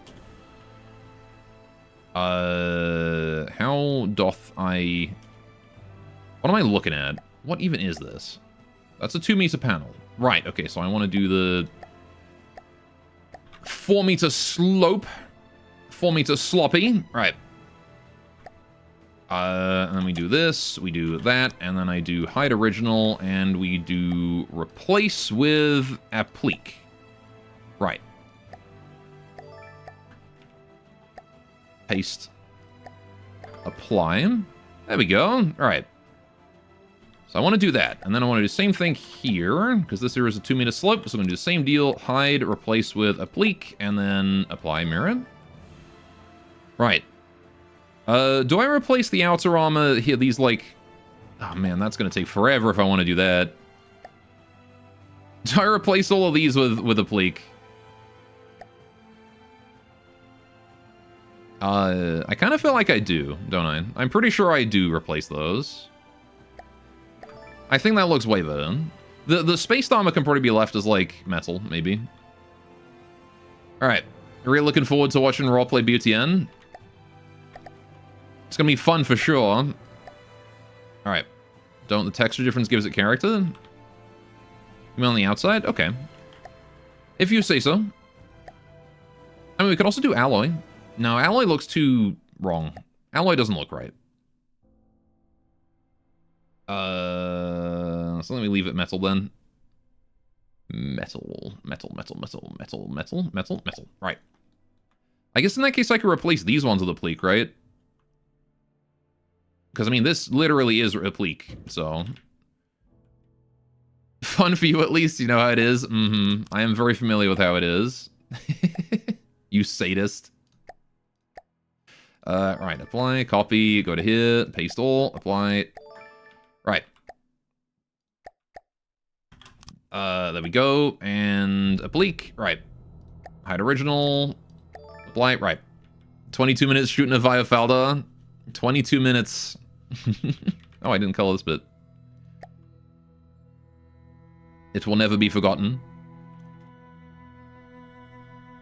[SPEAKER 1] How doth I... What am I looking at? What even is this? That's a 2-meter panel. Right, okay, so I want to do the 4-meter slope. 4-meter sloppy. Right. And then we do this, we do that, and then I do hide original, and we do replace with applique. Right. Paste. Apply. There we go. All right. So I want to do that, and then I want to do the same thing here, because this here is a 2-meter slope, so I'm going to do the same deal, hide, replace with applique, and then apply mirror. Right. Do I replace the outer armor here, these like... Oh man, that's going to take forever if I want to do that. Do I replace all of these with applique? I kind of feel like I do, don't I? I'm pretty sure I do replace those. I think that looks way better. The spaced armor can probably be left as, like, metal, maybe. Alright. Really looking forward to watching roleplay BTN. It's gonna be fun for sure. Alright. Don't the texture difference gives it character? You mean on the outside? Okay. If you say so. I mean, we could also do alloy. No, alloy looks too wrong. Alloy doesn't look right. So let me leave it metal then. Metal. Right. I guess in that case I could replace these ones with applique, right? Because, I mean, this literally is applique, so... Fun for you at least, you know how it is? Mm-hmm. I am very familiar with how it is. You sadist. Right, apply, copy, go to here, paste all, apply. Right. There we go, and applique, right. Hide original, apply, right. 22 minutes shooting a Via Falda. 22 minutes. Oh, I didn't color this bit. It will never be forgotten.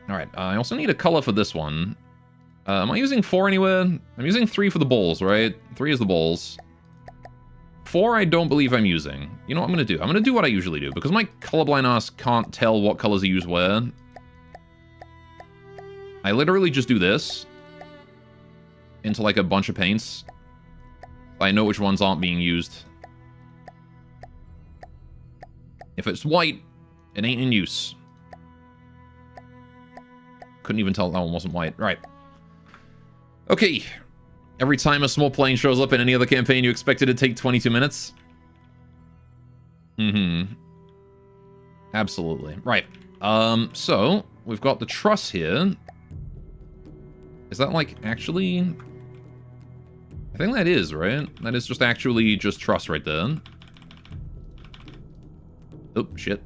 [SPEAKER 1] Alright, I also need a color for this one. Am I using 4 anywhere? I'm using 3 for the bowls, right? 3 is the bowls. 4 I don't believe I'm using. You know what I'm going to do? I'm going to do what I usually do, because my colorblind ass can't tell what colors I use where. I literally just do this into like a bunch of paints. I know which ones aren't being used. If it's white, it ain't in use. Couldn't even tell that one wasn't white. Right. Okay. Every time a small plane shows up in any other campaign, you expect it to take 22 minutes? Mm-hmm. Absolutely. Right. So, we've got the truss here. Is that, like, actually... I think that is, right? That is just actually just truss right there. Oh, shit.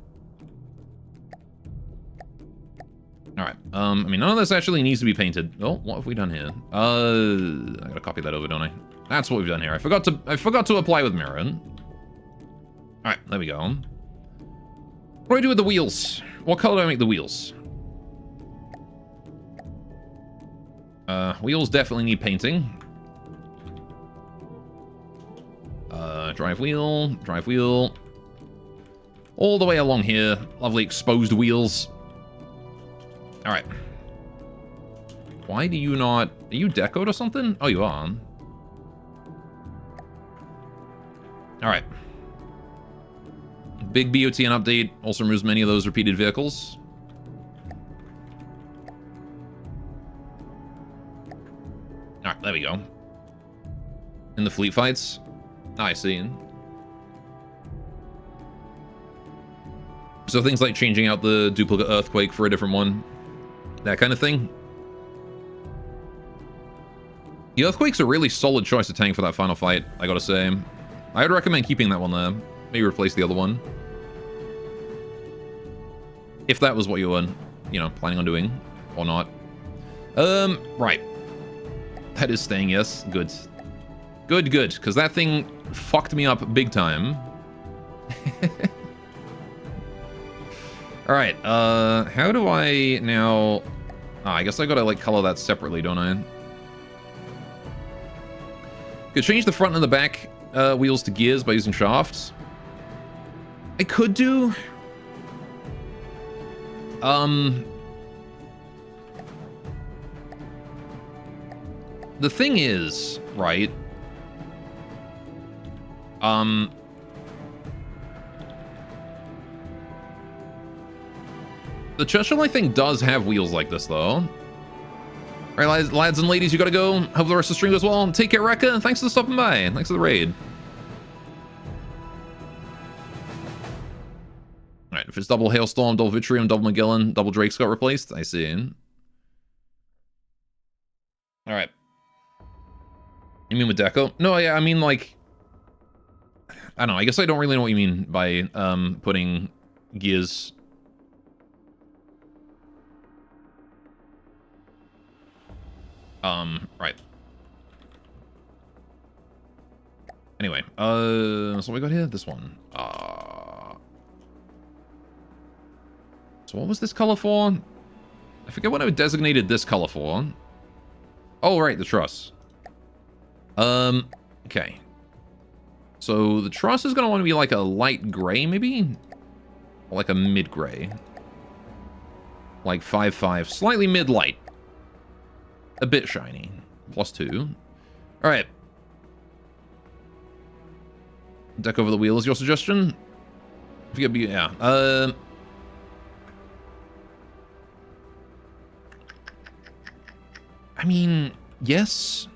[SPEAKER 1] Alright, I mean, none of this actually needs to be painted. Oh, what have we done here? I gotta copy that over, don't I? That's what we've done here. I forgot to apply with mirror. Alright, there we go. What do I do with the wheels? What color do I make the wheels? Wheels definitely need painting. Drive wheel. All the way along here. Lovely exposed wheels. Alright. Why do you not... Are you decoed or something? Oh, you are. Alright. Big BOTN update. Also removes many of those repeated vehicles. Alright, there we go. In the fleet fights. I see. So things like changing out the duplicate earthquake for a different one. That kind of thing. The earthquake's a really solid choice to tank for that final fight, I gotta say. I would recommend keeping that one there. Maybe replace the other one. If that was what you were, you know, planning on doing. Or not. Right. That is staying, yes. Good. Good, good. Because that thing fucked me up big time. Alright, how do I now... I guess I gotta, like, color that separately, don't I? Could change the front and the back wheels to gears by using shafts. I could do... The thing is, right... The Churchill, I think, does have wheels like this, though. Alright, lads and ladies, you gotta go. Hope the rest of the stream goes well. Take care, Rekka. Thanks for stopping by. Thanks for the raid. Alright, if it's double Hailstorm, double Vitrium, double Magellan, double Drake's got replaced, I see. Alright. You mean with Deco? No, yeah, I mean, like... I don't know, I guess I don't really know what you mean by, putting gears... Right. Anyway, so what we got here? This one. So what was this color for? I forget what I designated this color for. Oh, right, the truss. Okay. So the truss is gonna want to be like a light gray, maybe? Or like a mid-gray. Like 5-5, slightly mid-light. A bit shiny. +2. Alright. Deck over the wheel is your suggestion? If you get, yeah. I mean, yes.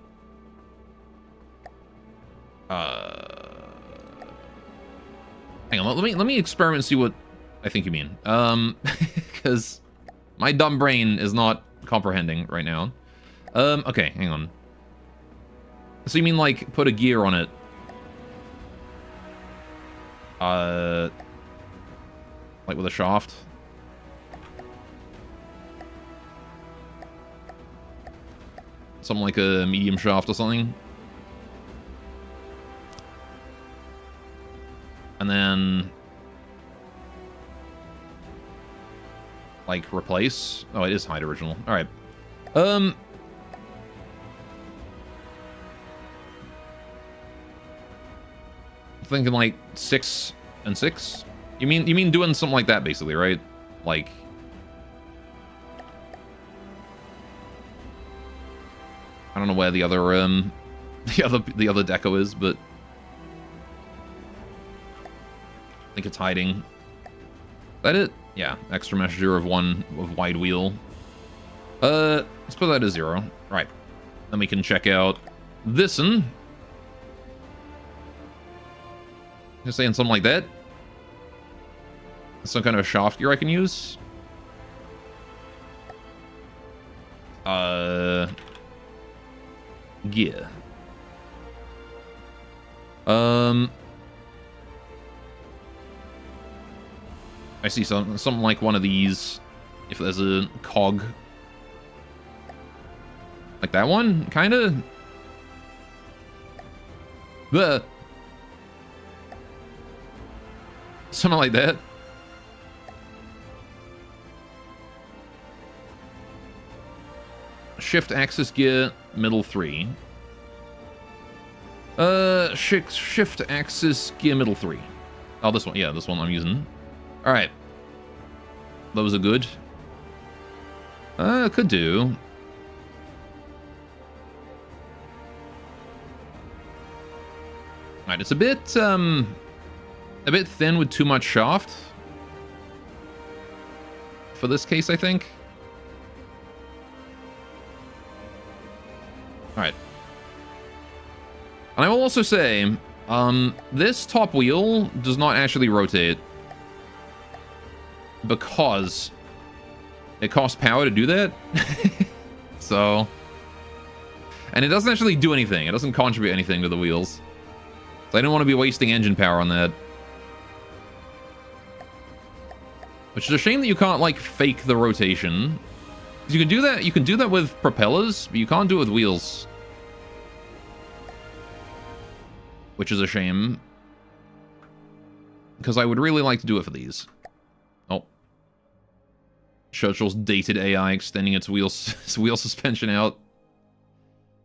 [SPEAKER 1] Hang on, let me experiment and see what I think you mean. Because my dumb brain is not comprehending right now. Okay, hang on. So you mean, like, put a gear on it? Like with a shaft? Something like a medium shaft or something? And then... like, replace? Oh, it is hide original. Alright. Thinking like 6 and 6. You mean doing something like that basically, right? Like I don't know where the other the other deco is, but I think it's hiding. Is that it? Yeah, extra measure of 1 of wide wheel. Let's put that to 0. Right. Then we can check out this one. Just saying something like that. Some kind of a shaft gear I can use. Gear. I see something like one of these. If there's a cog. Like that one, kinda. Something like that. shift axis gear, middle 3. Shift axis gear, middle 3. Oh, this one. Yeah, this one I'm using. All right. Those are good. Could do. All right, it's a bit thin with too much shaft. For this case, I think. All right. And I will also say, this top wheel does not actually rotate because it costs power to do that. So, and it doesn't actually do anything. It doesn't contribute anything to the wheels. So I don't want to be wasting engine power on that. Which is a shame that you can't, like, fake the rotation. You can do that. You can do that with propellers, but you can't do it with wheels. Which is a shame. Because I would really like to do it for these. Oh. Churchill's dated AI extending its wheel suspension out.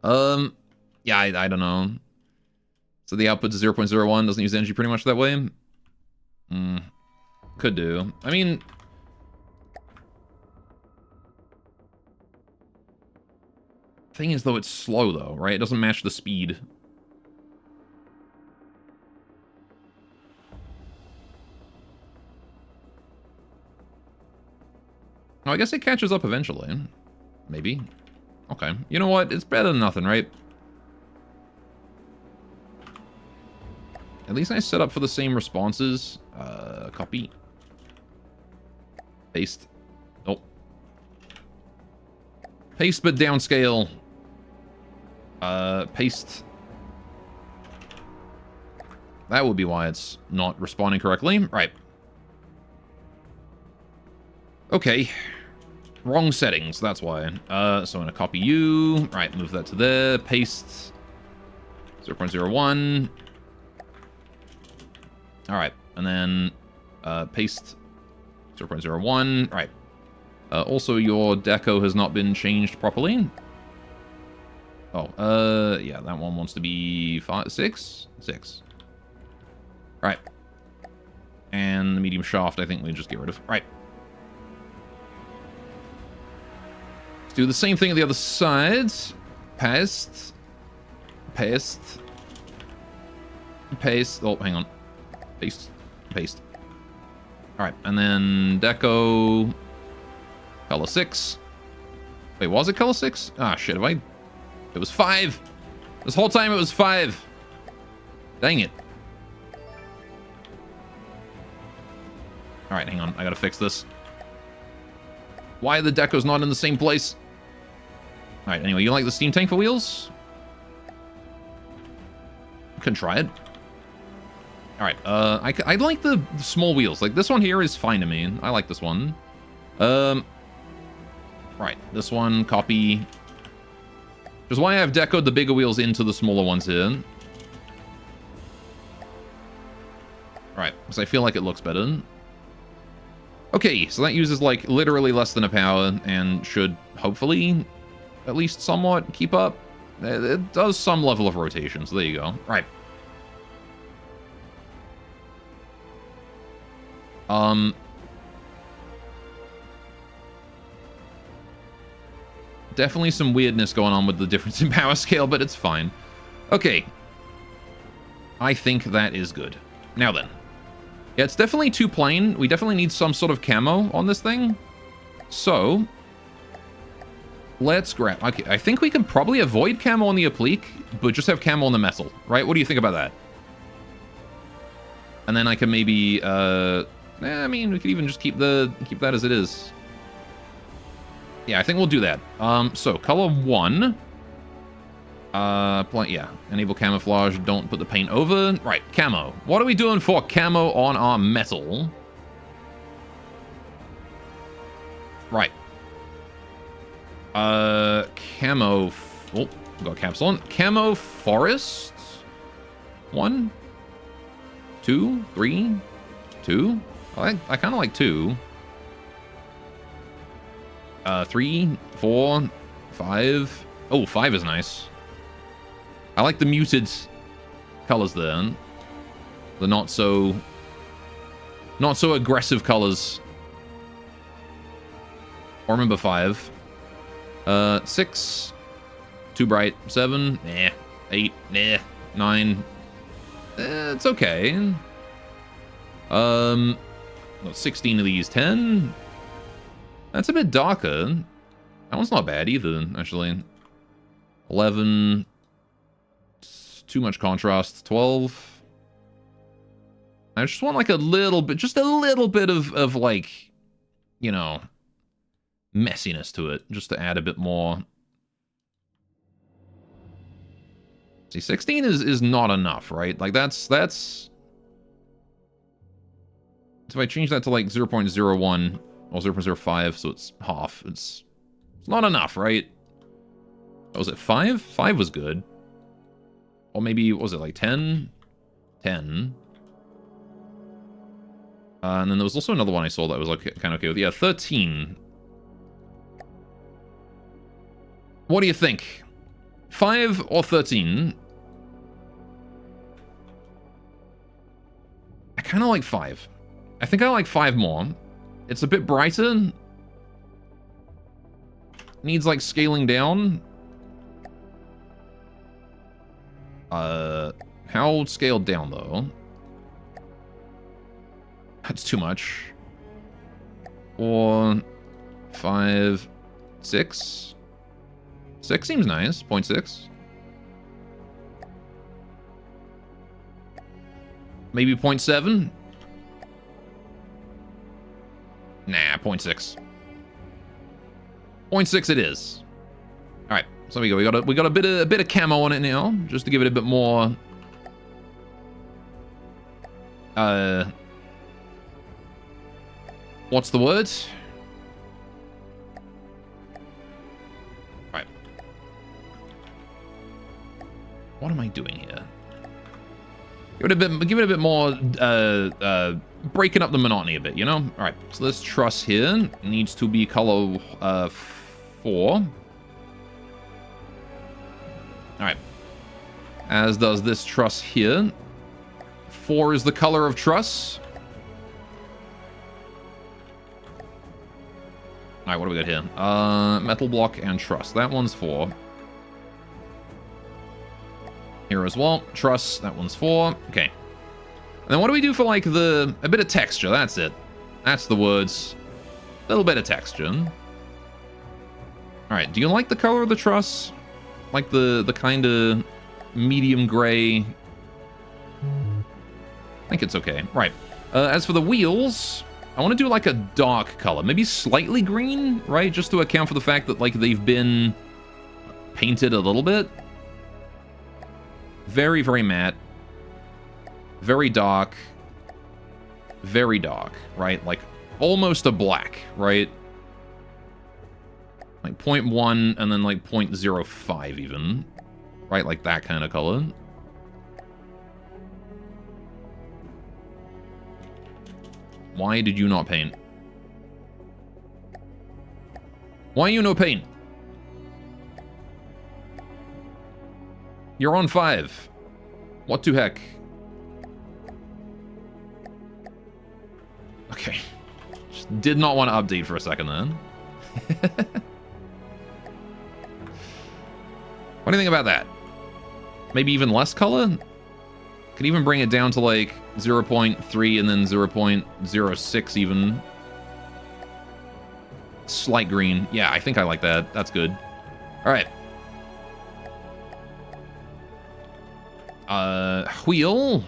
[SPEAKER 1] Yeah, I don't know. So the output to 0.01 doesn't use energy pretty much that way? Could do. I mean... Thing is, though, it's slow, though, right? It doesn't match the speed. Oh, I guess it catches up eventually. Maybe. Okay. You know what? It's better than nothing, right? At least I set up for the same responses. Copy. Paste. Oh. Paste, but downscale. Paste. That would be why it's not responding correctly. Right. Okay. Wrong settings, that's why. So I'm gonna copy you. Right, move that to there. Paste. 0.01. Alright, and then paste 0.01. Right. Also, your deco has not been changed properly. Oh, yeah, that one wants to be 6? 6. Right. And the medium shaft, I think we just get rid of. Right. Let's do the same thing at the other side. Paste. Paste. Paste. Oh, hang on. Paste. Paste. Alright, and then deco. Color 6. Wait, was it color 6? Ah, shit, have I... It was 5! This whole time it was 5! Dang it. Alright, hang on. I gotta fix this. Why are the decos not in the same place? Alright, anyway, you like the steam tank for wheels? You can try it. Alright, I like the small wheels. Like, this one here is fine to me. I like this one. Right, this one, copy. Which is why I've decoed the bigger wheels into the smaller ones here. Right, because I feel like it looks better. Okay, so that uses, like, literally less than a power and should, hopefully, at least somewhat keep up. It does some level of rotation, so there you go. Right. Definitely some weirdness going on with the difference in power scale, but it's fine. Okay. I think that is good. Now then. Yeah, it's definitely too plain. We definitely need some sort of camo on this thing. So, let's grab... Okay, I think we can probably avoid camo on the applique, but just have camo on the metal, right? What do you think about that? And then I can maybe... I mean, we could even just keep that as it is. Yeah, I think we'll do that. So, color 1. Yeah, enable camouflage, don't put the paint over. Right, camo. What are we doing for camo on our metal? Right. Camo... Oh, got caps on. Camo forest. 1. 2. 3. 2. I kind of like 2. 3, 4, 5. Oh, 5 is nice. I like the muted colors there. The not so aggressive colors. I remember 5. 6. Too bright. 7. Nah. 8. Nah. 9. It's okay. 16 of these. 10. That's a bit darker. That one's not bad either, actually. 11. Too much contrast. 12. I just want like a little bit, just a little bit of like, you know, messiness to it, just to add a bit more. See, 16 is not enough, right? Like that's. So if I change that to like 0.01 or 0.05, so it's half, it's not enough, right? Oh, was it 5? 5 was good. Or maybe, what was it, like 10? 10. And then there was also another one I saw that was like kind of okay with. Yeah, 13. What do you think? 5 or 13? I kind of like 5. I think I like 5 more. It's a bit brighter. Needs like scaling down. How scaled down though? That's too much. 4, 5, 6. 6 seems nice. 0.6. Maybe 0.7. Nah, 0.6. 0.6 it is. All right, so we go. We got a bit of camo on it now, just to give it a bit more. What's the word? All right. What am I doing here? Give it a bit more. Breaking up the monotony a bit, you know? All right, so this truss here needs to be color 4. All right. As does this truss here. 4 is the color of truss. All right, what do we got here? Metal block and truss. That one's 4. Here as well. Truss, that one's 4. Okay. And then what do we do for like a bit of texture? That's it. That's the words. A little bit of texture. All right, do you like the color of the truss? Like the kind of medium gray? I think it's okay. Right. As for the wheels, I want to do like a dark color. Maybe slightly green, right? Just to account for the fact that like they've been painted a little bit. Very, very matte. Very dark. Very dark, right? Like almost a black, right? Like 0.1 and then like 0.05 even. Right, like that kind of color. Why did you not paint? Why you no paint? You're on 5. What the heck? Okay. Just did not want to update for a second then. What do you think about that? Maybe even less color? Could even bring it down to like 0.3 and then 0.06 even. Slight green. Yeah, I think I like that. That's good. All right. Wheel.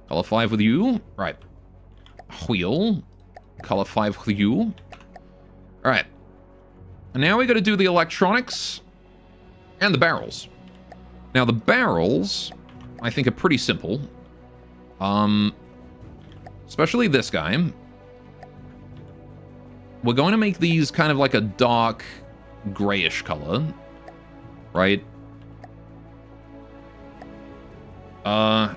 [SPEAKER 1] Color 5 with you. Right. Wheel. Color 5 with you. All right. And now we got to do the electronics and the barrels. Now the barrels, I think, are pretty simple. Especially this guy. We're going to make these kind of like a dark grayish color, right?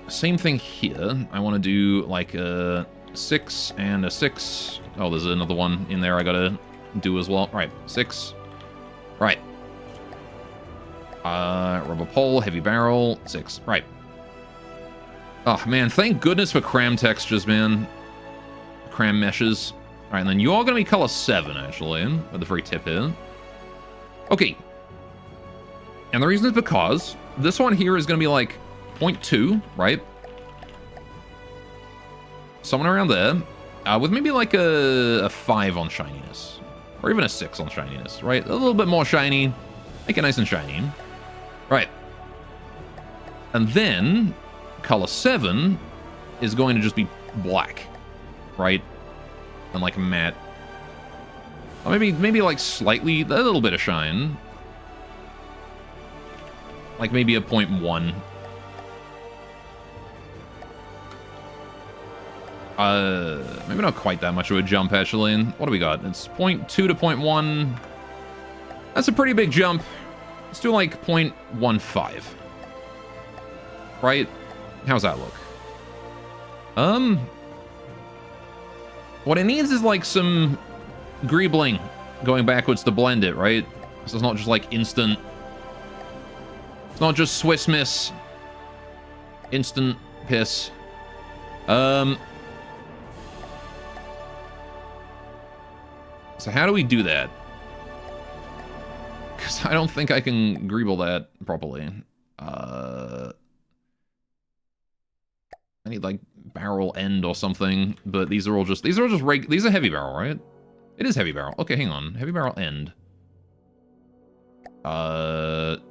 [SPEAKER 1] Same thing here. I want to do like a 6 and a 6. Oh, there's another one in there I gotta do as well. All right, 6 Right. Rubber pole, heavy barrel, 6. Right. Oh, man, thank goodness for cram textures, man. Cram meshes. All right, and then you are going to be color 7, actually, at the very tip here. Okay. And the reason is because this one here is going to be like 0.2, right? Somewhere around there. With maybe like a 5 on shininess. Or even a 6 on shininess, right? A little bit more shiny. Make it nice and shiny. Right. And then color 7 is going to just be black, right? And like matte. Or maybe like slightly, a little bit of shine. Like maybe a 0.1. Maybe not quite that much of a jump, actually. What do we got? It's 0.2 to 0.1. That's a pretty big jump. Let's do like 0.15. Right? How's that look? What it needs is like some greebling going backwards to blend it, right? So it's not just like instant. It's not just Swiss miss. Instant piss. So how do we do that? Because I don't think I can greeble that properly. I need like barrel end or something, but these are just these are heavy barrel, right? It is heavy barrel. Okay, hang on. Heavy barrel end. Heavy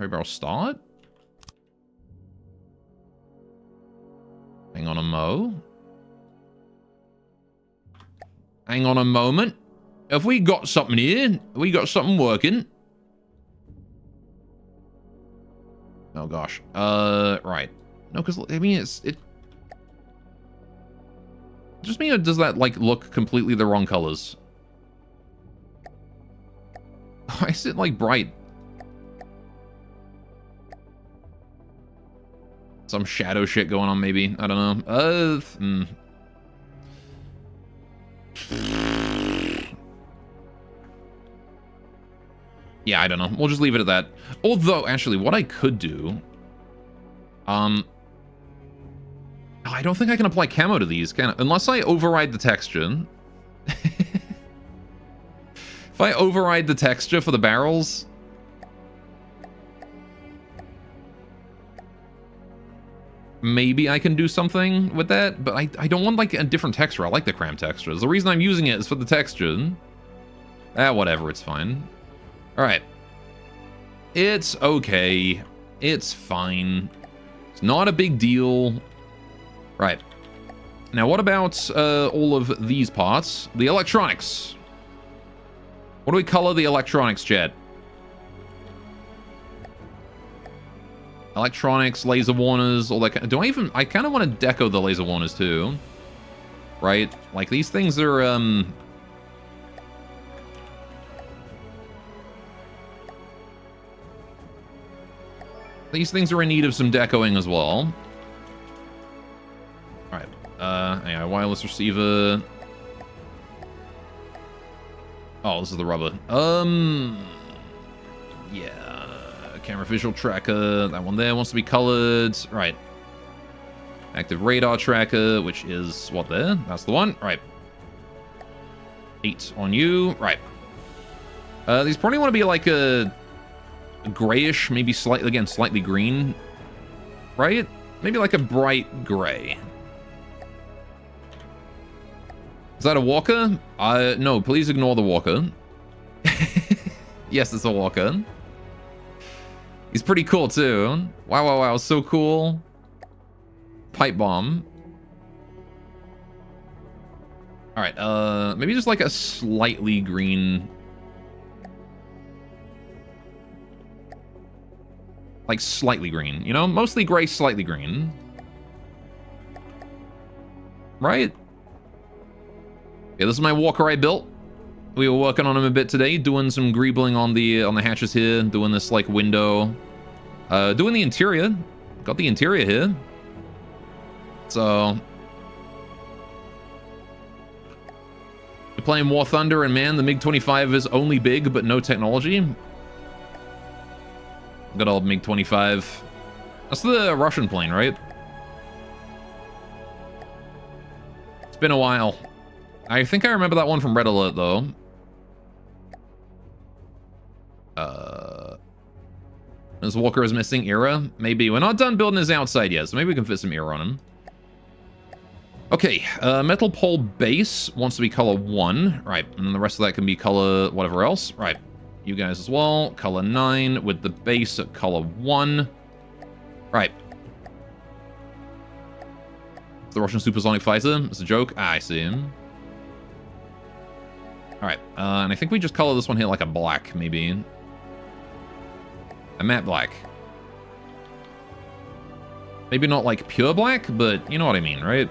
[SPEAKER 1] barrel start? Hang on a mo. Hang on a moment. Have we got something here? We got something working. Oh gosh. Right. No, because I mean it just mean, or does that like look completely the wrong colors? Why is it like bright? Some shadow shit going on, maybe. I don't know. Yeah, I don't know. We'll just leave it at that. Although, actually, what I could do... I don't think I can apply camo to these, can I? Unless I override the texture. If I override the texture for the barrels... maybe I can do something with that, but I don't want like a different texture. I like the cram textures. The reason I'm using it is for the texture. Whatever, it's fine. Alright. It's okay. It's fine. It's not a big deal. Right. Now, what about all of these parts? The electronics. What do we color the electronics, chat? Electronics, laser warners, all that kind of... I kind of want to deco the laser warners too. Right? Like, these things are, these things are in need of some decoing as well. Alright. Yeah, wireless receiver. Oh, this is the rubber. Yeah. Camera visual tracker. That one there wants to be colored. Right. Active radar tracker, which is what there? That's the one. Right. 8 on you. Right. These probably want to be like a grayish, maybe slightly green. Right? Maybe like a bright gray. Is that a walker? No, please ignore the walker. Yes, it's a walker. He's pretty cool too. Wow, so cool. Pipe bomb. All right, maybe just like a slightly green. Like slightly green, you know? Mostly gray, slightly green. Right? Yeah, this is my walker I built. We were working on him a bit today, doing some greebling on the hatches here, doing this like window, doing the interior. Got the interior here. So You're playing War Thunder, and man, the MiG-25 is only big, but no technology. Good old MiG-25. That's the Russian plane, right? It's been a while. I think I remember that one from Red Alert, though. Is Walker is missing era? Maybe. We're not done building his outside yet, so maybe we can fit some era on him. Okay, metal pole base wants to be color 1. Right, and the rest of that can be color whatever else. Right, you guys as well. Color 9 with the base at color 1. Right. It's the Russian supersonic fighter. It's a joke. Ah, I see him. Alright, and I think we just color this one here like a black, maybe. A matte black. Maybe not like pure black, but you know what I mean, right?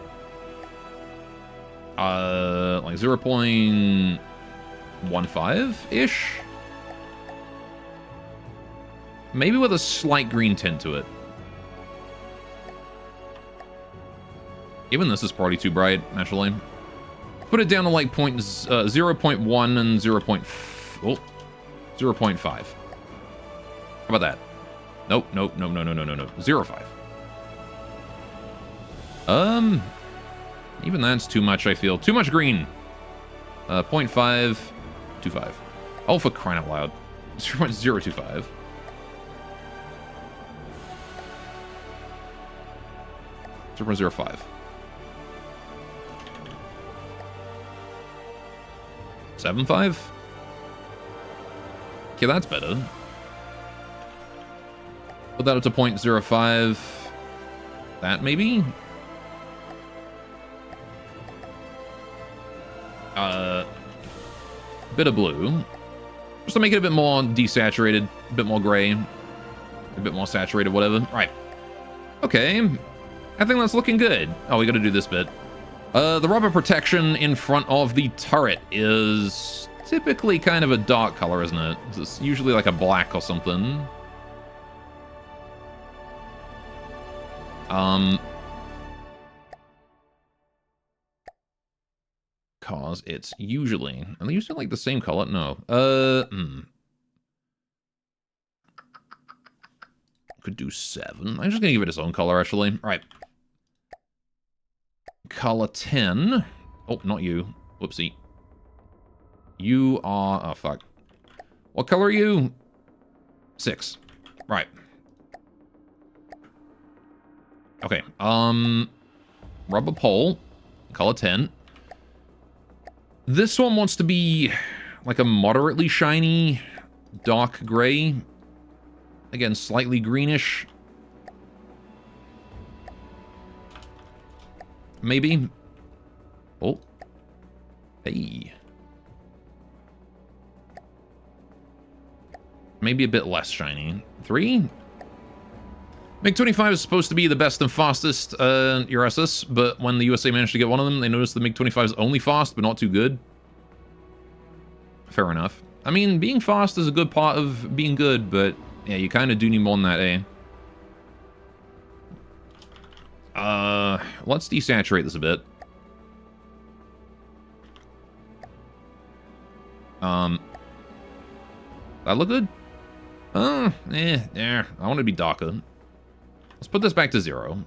[SPEAKER 1] Like 0.15-ish? Maybe with a slight green tint to it. Even this is probably too bright, actually. Put it down to like 0.1 and 0.5. How about that? Nope, nope, no, no, no, no, no, no. 0.5. Even that's too much, I feel. Too much green. 0.525. Oh, for crying out loud. 0.025. .05. 7.5? Okay, that's better. Put that up to 0.05. That maybe? Bit of blue. Just to make it a bit more desaturated, a bit more gray, a bit more saturated, whatever. Right. Okay. I think that's looking good. Oh, we gotta do this bit. The rubber protection in front of the turret is typically kind of a dark color, isn't it? It's usually like a black or something. Cause it's usually, are they usually like the same color? No. Could do 7. I'm just gonna give it its own color, actually. All right. Color 10. Oh, not you. Whoopsie. You are... Oh, fuck. What color are you? 6. Right. Okay. Rubber pole. Color 10. This one wants to be like a moderately shiny, dark gray. Again, slightly greenish. Maybe. Oh. Hey. Maybe a bit less shiny. 3? MiG-25 is supposed to be the best and fastest USS, but when the USA managed to get one of them, they noticed the MiG-25 is only fast, but not too good. Fair enough. I mean, being fast is a good part of being good, but yeah, you kind of do need more than that, eh? Let's desaturate this a bit. That look good? Yeah. I want it to be darker. Let's put this back to 0.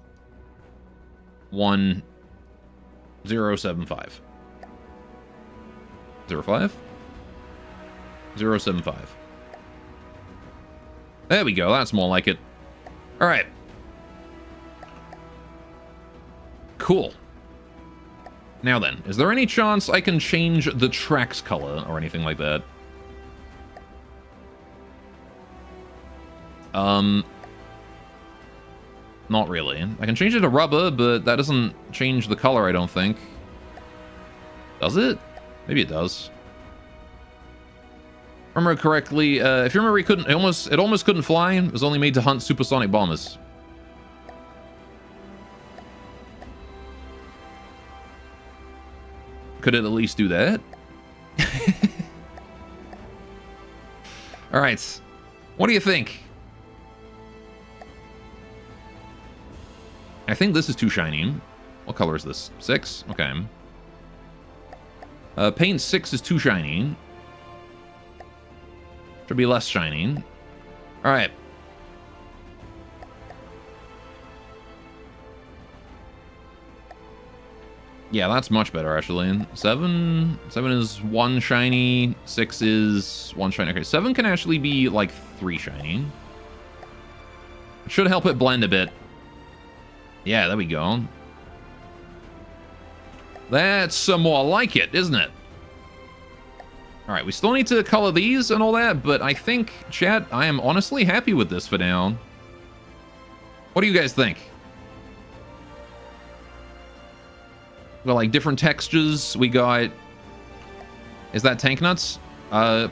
[SPEAKER 1] 1, 0, 7, 5. 0, 5? 0, 7, 5. There we go. That's more like it. All right. Cool. Now then, is there any chance I can change the track's color or anything like that? Not really. I can change it to rubber, but that doesn't change the color, I don't think. Does it? Maybe it does. Remember correctly, if you remember, it almost couldn't fly. It was only made to hunt supersonic bombers. Could it at least do that? All right. What do you think? I think this is too shiny. What color is this? 6? Okay. Paint 6 is too shiny. Should be less shiny. All right. Yeah, that's much better, actually. 7 is 1 shiny. 6 is 1 shiny. Okay, 7 can actually be, like, 3 shiny. It should help it blend a bit. Yeah, there we go. That's more like it, isn't it? All right, we still need to color these and all that, but I think, chat, I am honestly happy with this for now. What do you guys think? We got, like, different textures. We got... Is that tank nuts?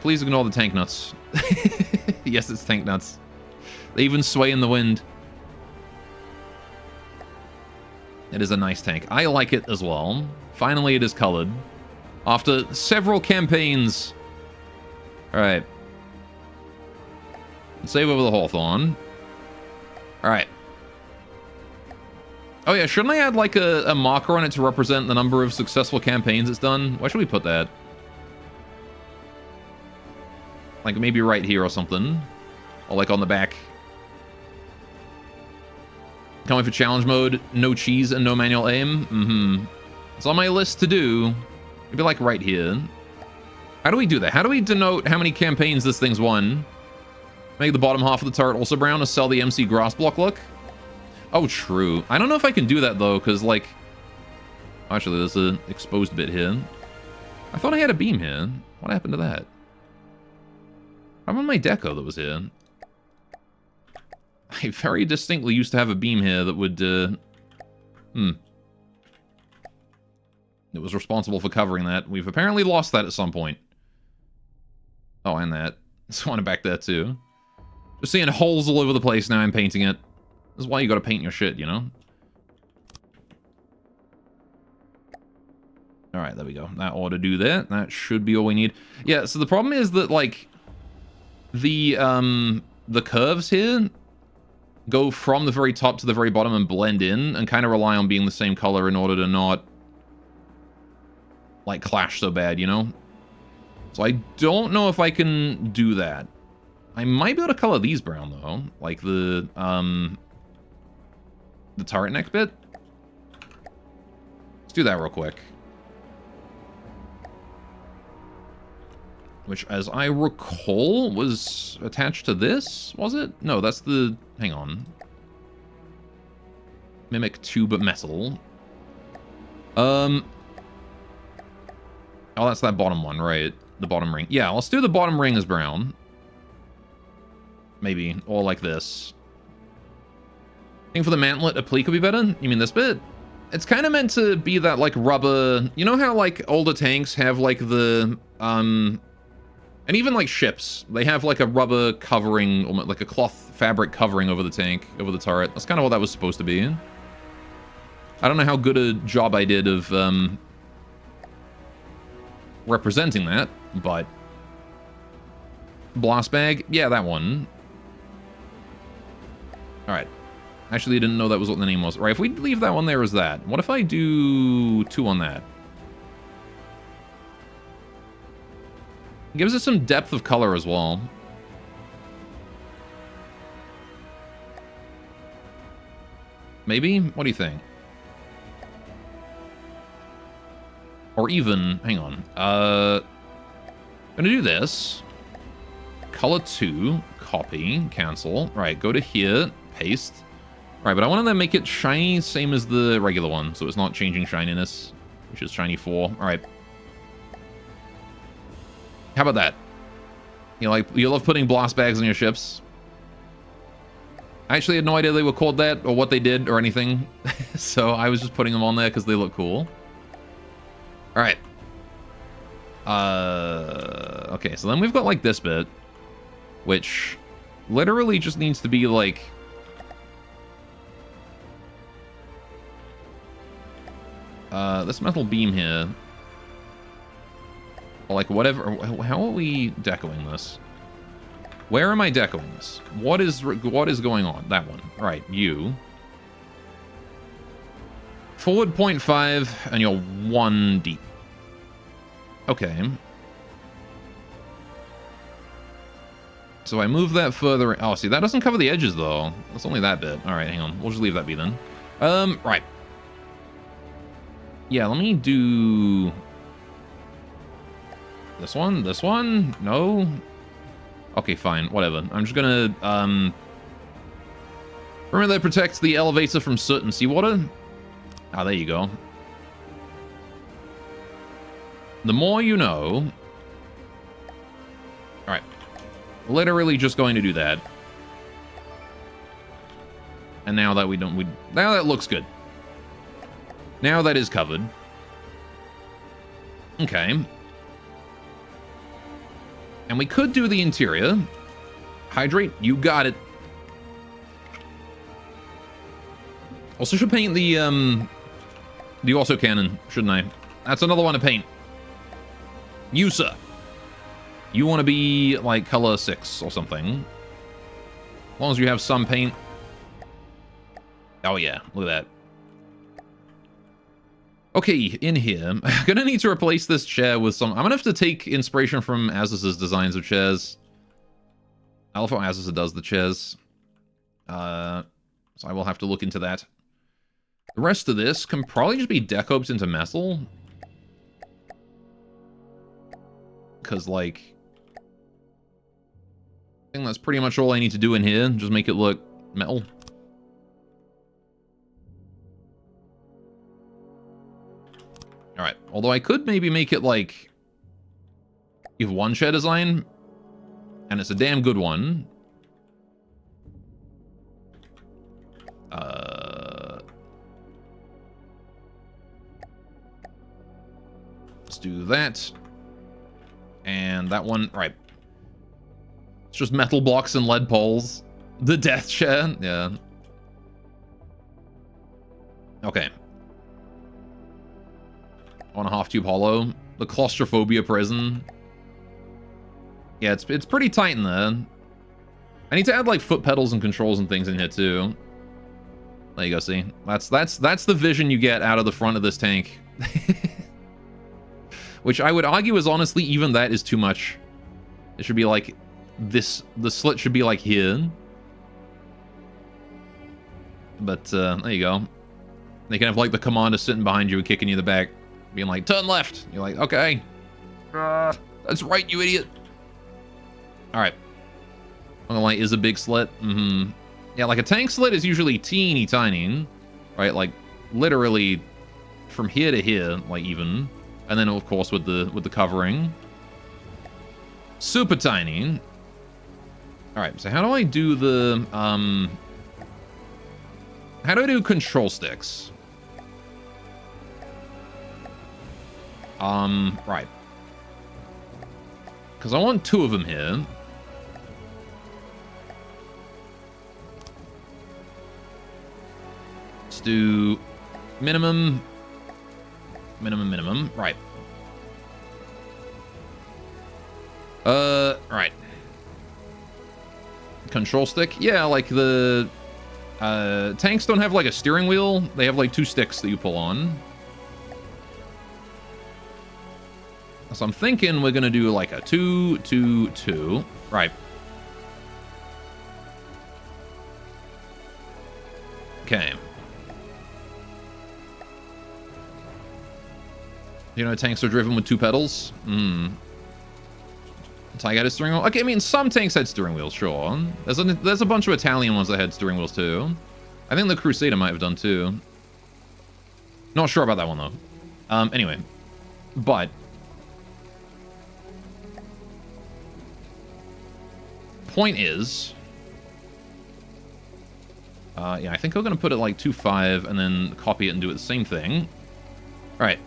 [SPEAKER 1] Please ignore the tank nuts. Yes, it's tank nuts. They even sway in the wind. It is a nice tank. I like it as well. Finally, it is colored. After several campaigns. Alright. Save over the Hawthorne. Alright. Oh yeah, shouldn't I add like a marker on it to represent the number of successful campaigns it's done? Where should we put that? Like maybe right here or something. Or like on the back. Coming for challenge mode, no cheese and no manual aim. Mm-hmm. It's on my list to do. Maybe like right here. How do we do that? How do we denote how many campaigns this thing's won? Make the bottom half of the turret also brown to sell the MC grass block look? Oh, true. I don't know if I can do that, though, because, like... Actually, there's an exposed bit here. I thought I had a beam here. What happened to that? I'm on my deco that was here. I very distinctly used to have a beam here that would, It was responsible for covering that. We've apparently lost that at some point. Oh, and that. There's one back there, too. Just seeing holes all over the place now I'm painting it. This is why you gotta paint your shit, you know? Alright, there we go. That ought to do that. That should be all we need. Yeah, so the problem is that, like, the curves here go from the very top to the very bottom and blend in and kind of rely on being the same color in order to not, like, clash so bad, you know? So I don't know if I can do that. I might be able to color these brown, though. Like the turret neck bit. Let's do that real quick. Which, as I recall, was attached to this, was it? No, that's the... Hang on. Mimic tube metal. Oh, that's that bottom one, right? The bottom ring. Yeah, let's do the bottom ring as brown. Maybe. Or like this. I think for the mantlet, applique would be better. You mean this bit? It's kind of meant to be that, like, rubber... You know how, like, older tanks have, like, the... And even, like, ships. They have, like, a rubber covering, like a cloth fabric covering over the tank, over the turret. That's kind of what that was supposed to be. I don't know how good a job I did of, representing that, but... Blast bag? Yeah, that one. Alright. Actually, I didn't know that was what the name was. Right, if we leave that one there as that, what if I do 2 on that? It gives us some depth of color as well. Maybe? What do you think? Or even, hang on. I'm gonna do this. Color 2, copy, cancel. Right, go to here, paste. Right, but I want to then make it shiny, same as the regular one, so it's not changing shininess, which is shiny 4. All right. How about that? You love putting blast bags on your ships. I actually had no idea they were called that, or what they did, or anything. So I was just putting them on there because they look cool. All right. Okay, so then we've got, like, this bit, which literally just needs to be, like... this metal beam here. Or, like, whatever... How are we decoing this? Where am I decoing this? What is going on? That one. Right, you. Forward 0.5, and you're 1 deep. Okay. So I move that further. Oh, see, that doesn't cover the edges, though. That's only that bit. All right, hang on. We'll just leave that be then. Right. Yeah, let me do... This one? This one? No? Okay, fine. Whatever. I'm just gonna, remember that protects the elevator from soot and seawater? Ah, there you go. The more you know. Alright. Literally just going to do that. And now that now that looks good. Now that is covered. Okay. And we could do the interior. Hydrate, you got it. Also should paint the autocannon, shouldn't I? That's another one to paint. You, sir. You want to be, like, color 6 or something. As long as you have some paint. Oh, yeah. Look at that. Okay, in here, I'm gonna need to replace this chair with some... I'm gonna have to take inspiration from Aziz's designs of chairs. I love how Aziz does the chairs. So I will have to look into that. The rest of this can probably just be decoped into metal. Because, like... I think that's pretty much all I need to do in here. Just make it look metal. Alright, although I could maybe make it like... You have one chair design, and it's a damn good one. Let's do that. And that one, right. It's just metal blocks and lead poles. The death chair, yeah. Okay. 1.5 tube hollow. The claustrophobia prison. Yeah, it's pretty tight in there. I need to add like foot pedals and controls and things in here too. There you go, see. That's the vision you get out of the front of this tank. Which I would argue is honestly even that is too much. It should be like this, the slit should be like here. But there you go. They can have like the commander sitting behind you and kicking you in the back. Being like, turn left. You're like, okay. That's right, you idiot. Alright. Light is a big slit. Yeah, like a tank slit is usually teeny tiny. Right? Like, literally from here to here, like even. And then of course with the covering. Super tiny. Alright, so how do I do the how do I do control sticks? Right. Because I want 2 of them here. Let's do minimum. Right. Right. Control stick? Yeah, like the... tanks don't have like a steering wheel. They have like 2 sticks that you pull on. So I'm thinking we're gonna do like a 2, 2, 2. Right. Okay. You know, tanks are driven with 2 pedals. Tiger had a steering wheel. Okay, I mean, some tanks had steering wheels, sure. There's a bunch of Italian ones that had steering wheels too. I think the Crusader might have done too. Not sure about that one though. Anyway, but point is, yeah, I think we're gonna put it like 2.5 and then copy it and do it the same thing. All right.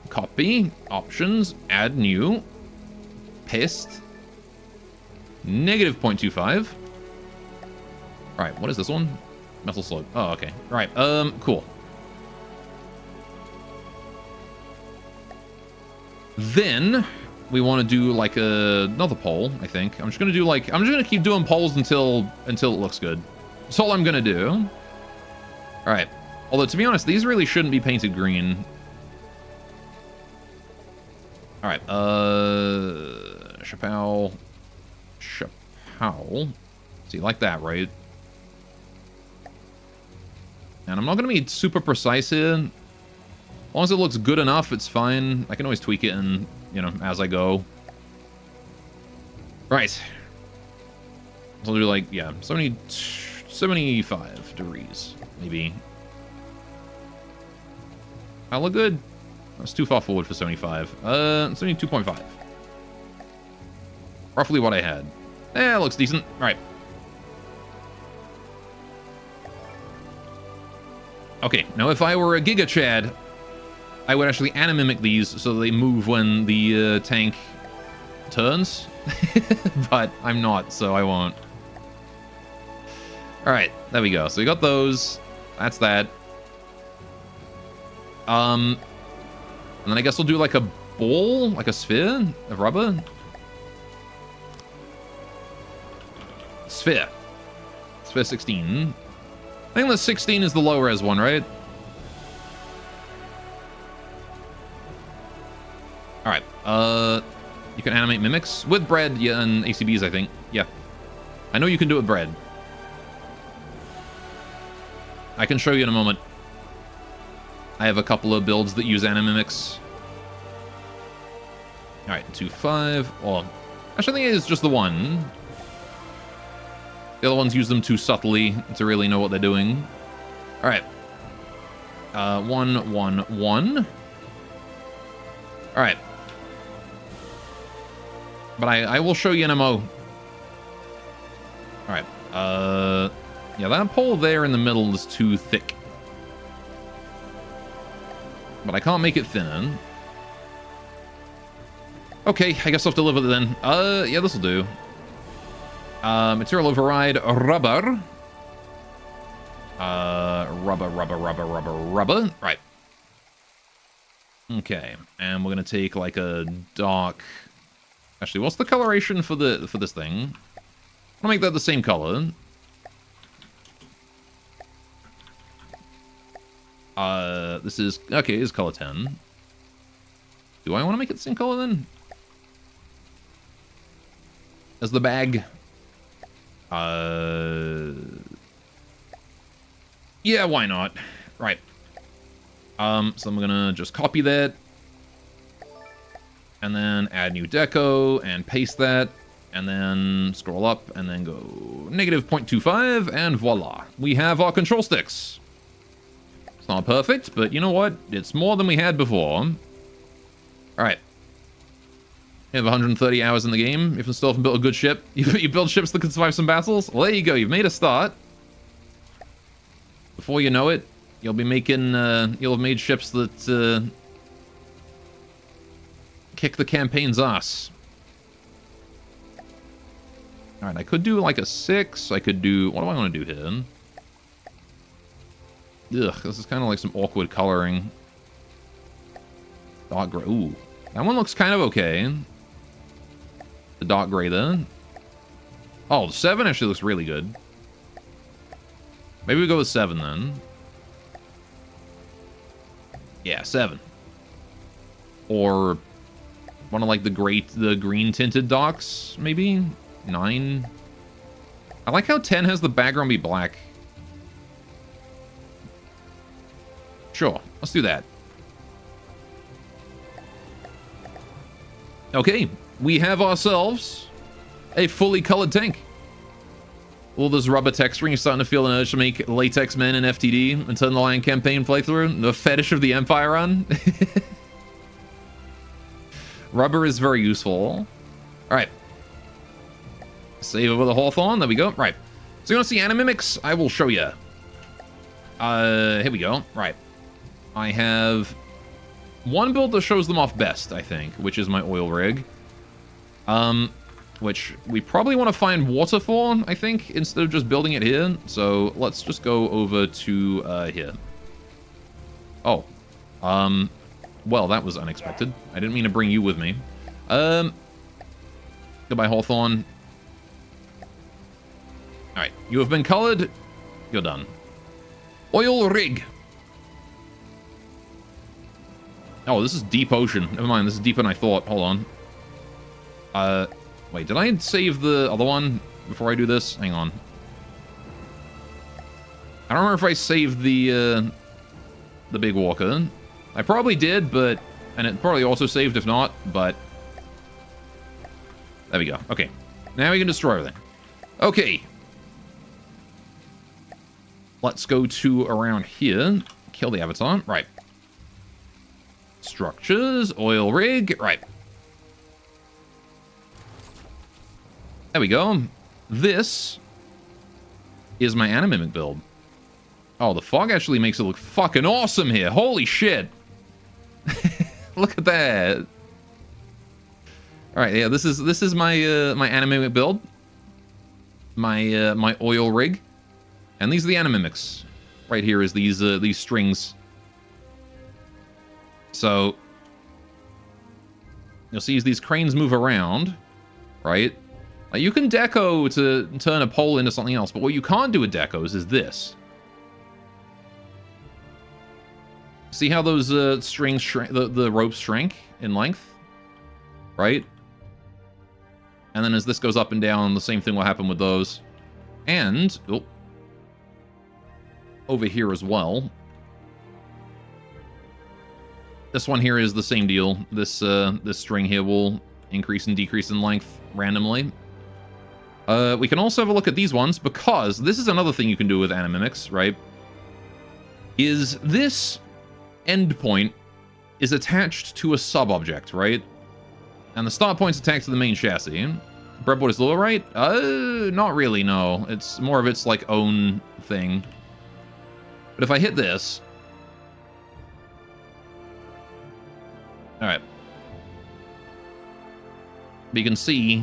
[SPEAKER 1] Copy, options, add new, paste, negative 0.25. All right, what is this one? Metal slug. Oh, okay. All right, cool. Then we want to do like another pole, I think. I'm just gonna do like, I'm just gonna keep doing poles until it looks good. That's all I'm gonna do. All right. Although to be honest, these really shouldn't be painted green. Alright, Chappelle. See, like that, right? And I'm not going to be super precise here. As long as it looks good enough, it's fine. I can always tweak it and, you know, as I go. Right. So I'll do like, yeah, 75 degrees, maybe. I look good. That's too far forward for 75. 72.5. Roughly what I had. Eh, looks decent. All right. Okay, now if I were a Giga Chad, I would actually animimic these so they move when the tank turns. But I'm not, so I won't. Alright, there we go. So we got those. That's that. And then I guess we'll do like a ball, like a sphere of rubber. Sphere. Sphere 16. I think the 16 is the low res one, right? Alright, you can animate mimics with bread, yeah, and ACBs, I think. Yeah. I know you can do it with bread. I can show you in a moment. I have a couple of builds that use animimics. Alright, 2.5. Well, actually, I think it is just the one. The other ones use them too subtly to really know what they're doing. Alright. 1, 1, 1. Alright. But I will show you an MO. Alright. Yeah, that pole there in the middle is too thick. But I can't make it thinner. Okay, I guess I'll have to live with it then. Yeah, this'll do. Material override, rubber. Rubber. Right. Okay, and we're gonna take like a dark. Actually, what's the coloration for this thing? I'll make that the same color. This is okay. It's color 10. Do I want to make it the same color then? As the bag. Yeah, why not? Right. So I'm gonna just copy that. And then add new deco and paste that. And then scroll up and then go negative 0.25 and voila. We have our control sticks. It's not perfect, but you know what? It's more than we had before. Alright. You have 130 hours in the game. If you still haven't built a good ship, you build ships that can survive some battles. Well, there you go. You've made a start. Before you know it, you'll be making, you'll have made ships that, kick the campaign's ass. Alright, I could do like a 6. I could do, what do I want to do here? Ugh, this is kind of like some awkward coloring. Dark gray. Ooh, that one looks kind of okay. The dark gray there. Oh, 7 actually looks really good. Maybe we go with 7 then. Yeah, 7. Or one of like the green tinted docks, maybe? 9. I like how 10 has the background be black. Sure, let's do that. Okay, we have ourselves a fully colored tank. All this rubber texturing is starting to feel an urge to make Latex Men in FTD and turn the Lion campaign playthrough. The fetish of the Empire on. Rubber is very useful. Alright. Save it with a Hawthorne. There we go. Right. So you want to see animimics? I will show you. Here we go. Right. I have one build that shows them off best, I think, which is my oil rig. Which we probably want to find water for, I think, instead of just building it here. So let's just go over to here. Oh. Well, that was unexpected. I didn't mean to bring you with me. Goodbye, Hawthorne. Alright, you have been colored. You're done. Oil rig. Oh, this is deep ocean. Never mind, this is deeper than I thought. Hold on. Wait, did I save the other one before I do this? Hang on. I don't remember if I saved the big walker. I probably did, but... And it probably also saved if not, but... There we go. Okay. Now we can destroy everything. Okay. Let's go to around here. Kill the avatar. Right. Structures. Oil rig. Right. There we go. This is my Animimic build. Oh, the fog actually makes it look fucking awesome here. Holy shit. Look at that. All right, yeah, this is my my Animimic build. My my oil rig. And these are the Animimics. Right here is these strings. So you'll see as these cranes move around, right? You can deco to turn a pole into something else, but what you can't do with decos is this. See how those strings shrink, the ropes shrink in length, right? And then as this goes up and down, the same thing will happen with those. And over here as well. This one here is the same deal. This this string here will increase and decrease in length randomly. We can also have a look at these ones, because this is another thing you can do with Animimics, right? Is this endpoint is attached to a sub-object, right? And the start point's attached to the main chassis. Breadboard is lower right? Not really, no. It's more of its, like, own thing. But if I hit this... Alright. You can see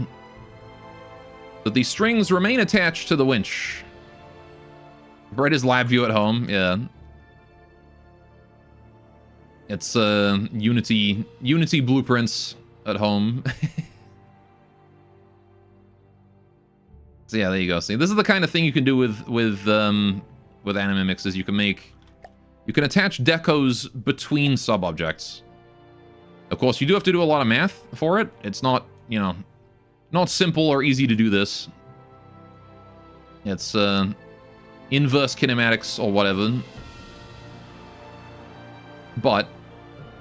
[SPEAKER 1] that these strings remain attached to the winch. Brett is lab view at home, yeah. It's Unity blueprints at home. So yeah, there you go. See, this is the kind of thing you can do with Animimics, is you can attach decos between sub-objects. Of course, you do have to do a lot of math for it. It's not, you know, not simple or easy to do this. It's inverse kinematics or whatever. But,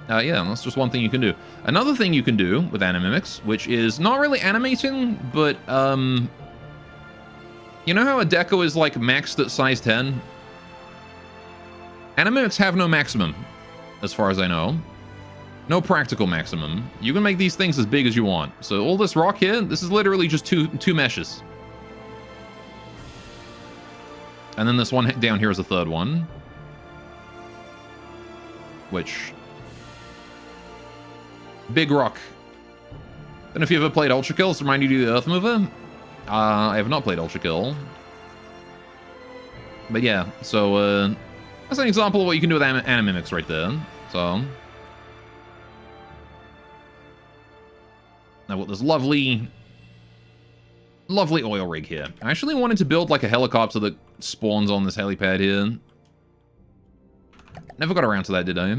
[SPEAKER 1] yeah, that's just one thing you can do. Another thing you can do with Animimics, which is not really animating, but, you know how a deco is, like, maxed at size 10? Animimics have no maximum, as far as I know. No practical maximum. You can make these things as big as you want. So all this rock here, this is literally just two meshes. And then this one down here is a third one. Which... Big rock. Don't know if you ever played Ultra Kill. It's remind you to do the Earth Mover. I have not played Ultra Kill. But yeah, so that's an example of what you can do with Animimics right there. So... I've got this lovely oil rig here. I actually wanted to build like a helicopter that spawns on this helipad here. Never got around to that, did I?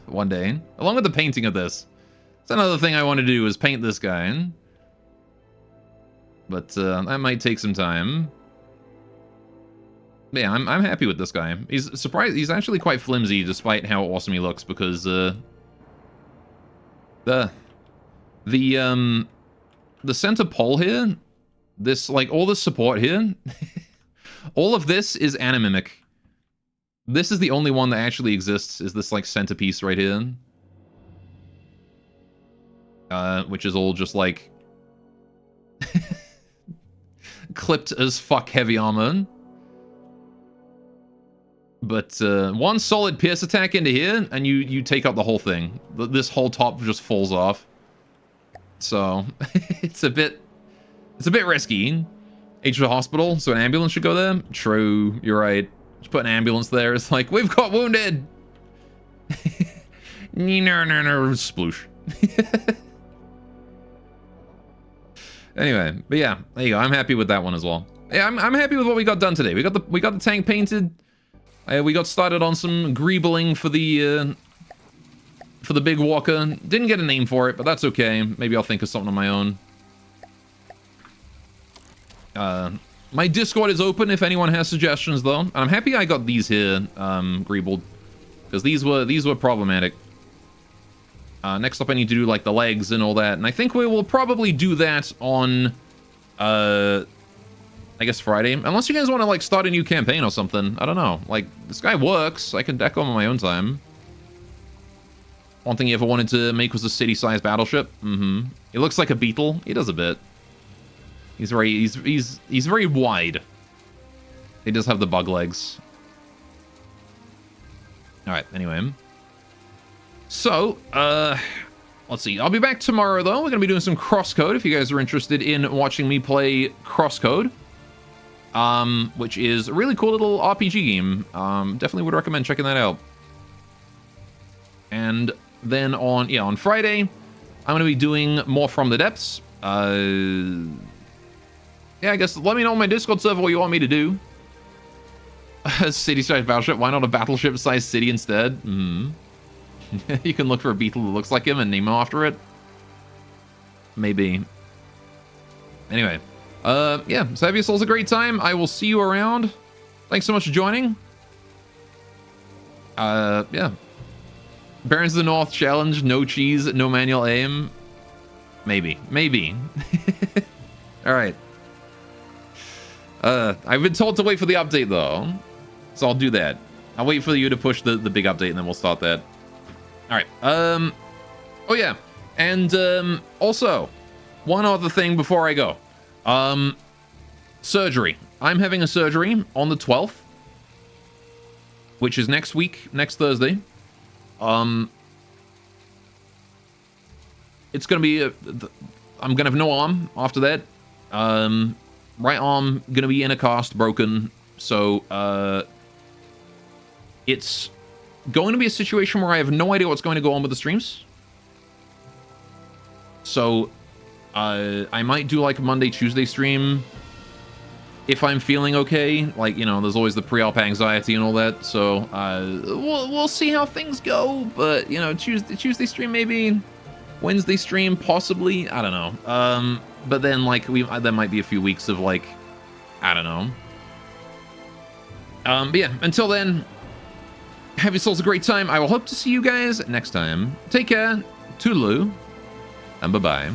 [SPEAKER 1] One day. Along with the painting of this. That's another thing I want to do, is paint this guy. But that might take some time. But yeah, I'm happy with this guy. He's surprised. He's actually quite flimsy, despite how awesome he looks, because the center pole here, this, like, all the support here, all of this is Animimic. This is the only one that actually exists, is this, like, centerpiece right here. Which is all just, like, clipped as fuck heavy armor. But one solid pierce attack into here, and you take out the whole thing. This whole top just falls off. So it's a bit risky. Age of a hospital, so an ambulance should go there. True, you're right. Just put an ambulance there. It's like, we've got wounded. No, sploosh. Anyway, but yeah, there you go. I'm happy with that one as well. Yeah, I'm happy with what we got done today. We got the tank painted. We got started on some greebling for for the big walker. Didn't get a name for it, but that's okay. Maybe I'll think of something on my own. My Discord is open if anyone has suggestions, though. And I'm happy I got these here, Greebled, because these were problematic. Next up, I need to do like the legs and all that, and I think we will probably do that on, I guess Friday, unless you guys want to like start a new campaign or something. I don't know. Like this guy works. I can deck him on my own time. One thing you ever wanted to make was a city-sized battleship. Mm-hmm. He looks like a beetle. He does a bit. He's very wide. He does have the bug legs. All right. Anyway. So, let's see. I'll be back tomorrow, though. We're going to be doing some Crosscode, if you guys are interested in watching me play Crosscode, which is a really cool little RPG game. Definitely would recommend checking that out. And then on Friday, I'm going to be doing more From the Depths. Yeah, I guess let me know on my Discord server what you want me to do. A city-sized battleship. Why not a battleship-sized city instead? You can look for a beetle that looks like him and name him after it. Maybe. Anyway. Yeah. So have yourselves a great time. I will see you around. Thanks so much for joining. Yeah. Barons of the North challenge. No cheese, no manual aim. Maybe. Maybe. All right. I've been told to wait for the update, though. So I'll do that. I'll wait for you to push the big update, and then we'll start that. All right. Oh, yeah. And also, one other thing before I go. Surgery. I'm having a surgery on the 12th, which is next week, next Thursday. It's going to be... I'm going to have no arm after that. Right arm going to be in a cast, broken. So, it's going to be a situation where I have no idea what's going to go on with the streams. So, I might do like a Monday, Tuesday stream if I'm feeling okay. Like, you know, there's always the pre-op anxiety and all that. So, we'll see how things go. But, you know, Tuesday stream maybe, Wednesday stream possibly. I don't know. But then, like, there might be a few weeks of, like, I don't know. But yeah, until then, have yourselves a great time. I will hope to see you guys next time. Take care, toodaloo, and bye-bye.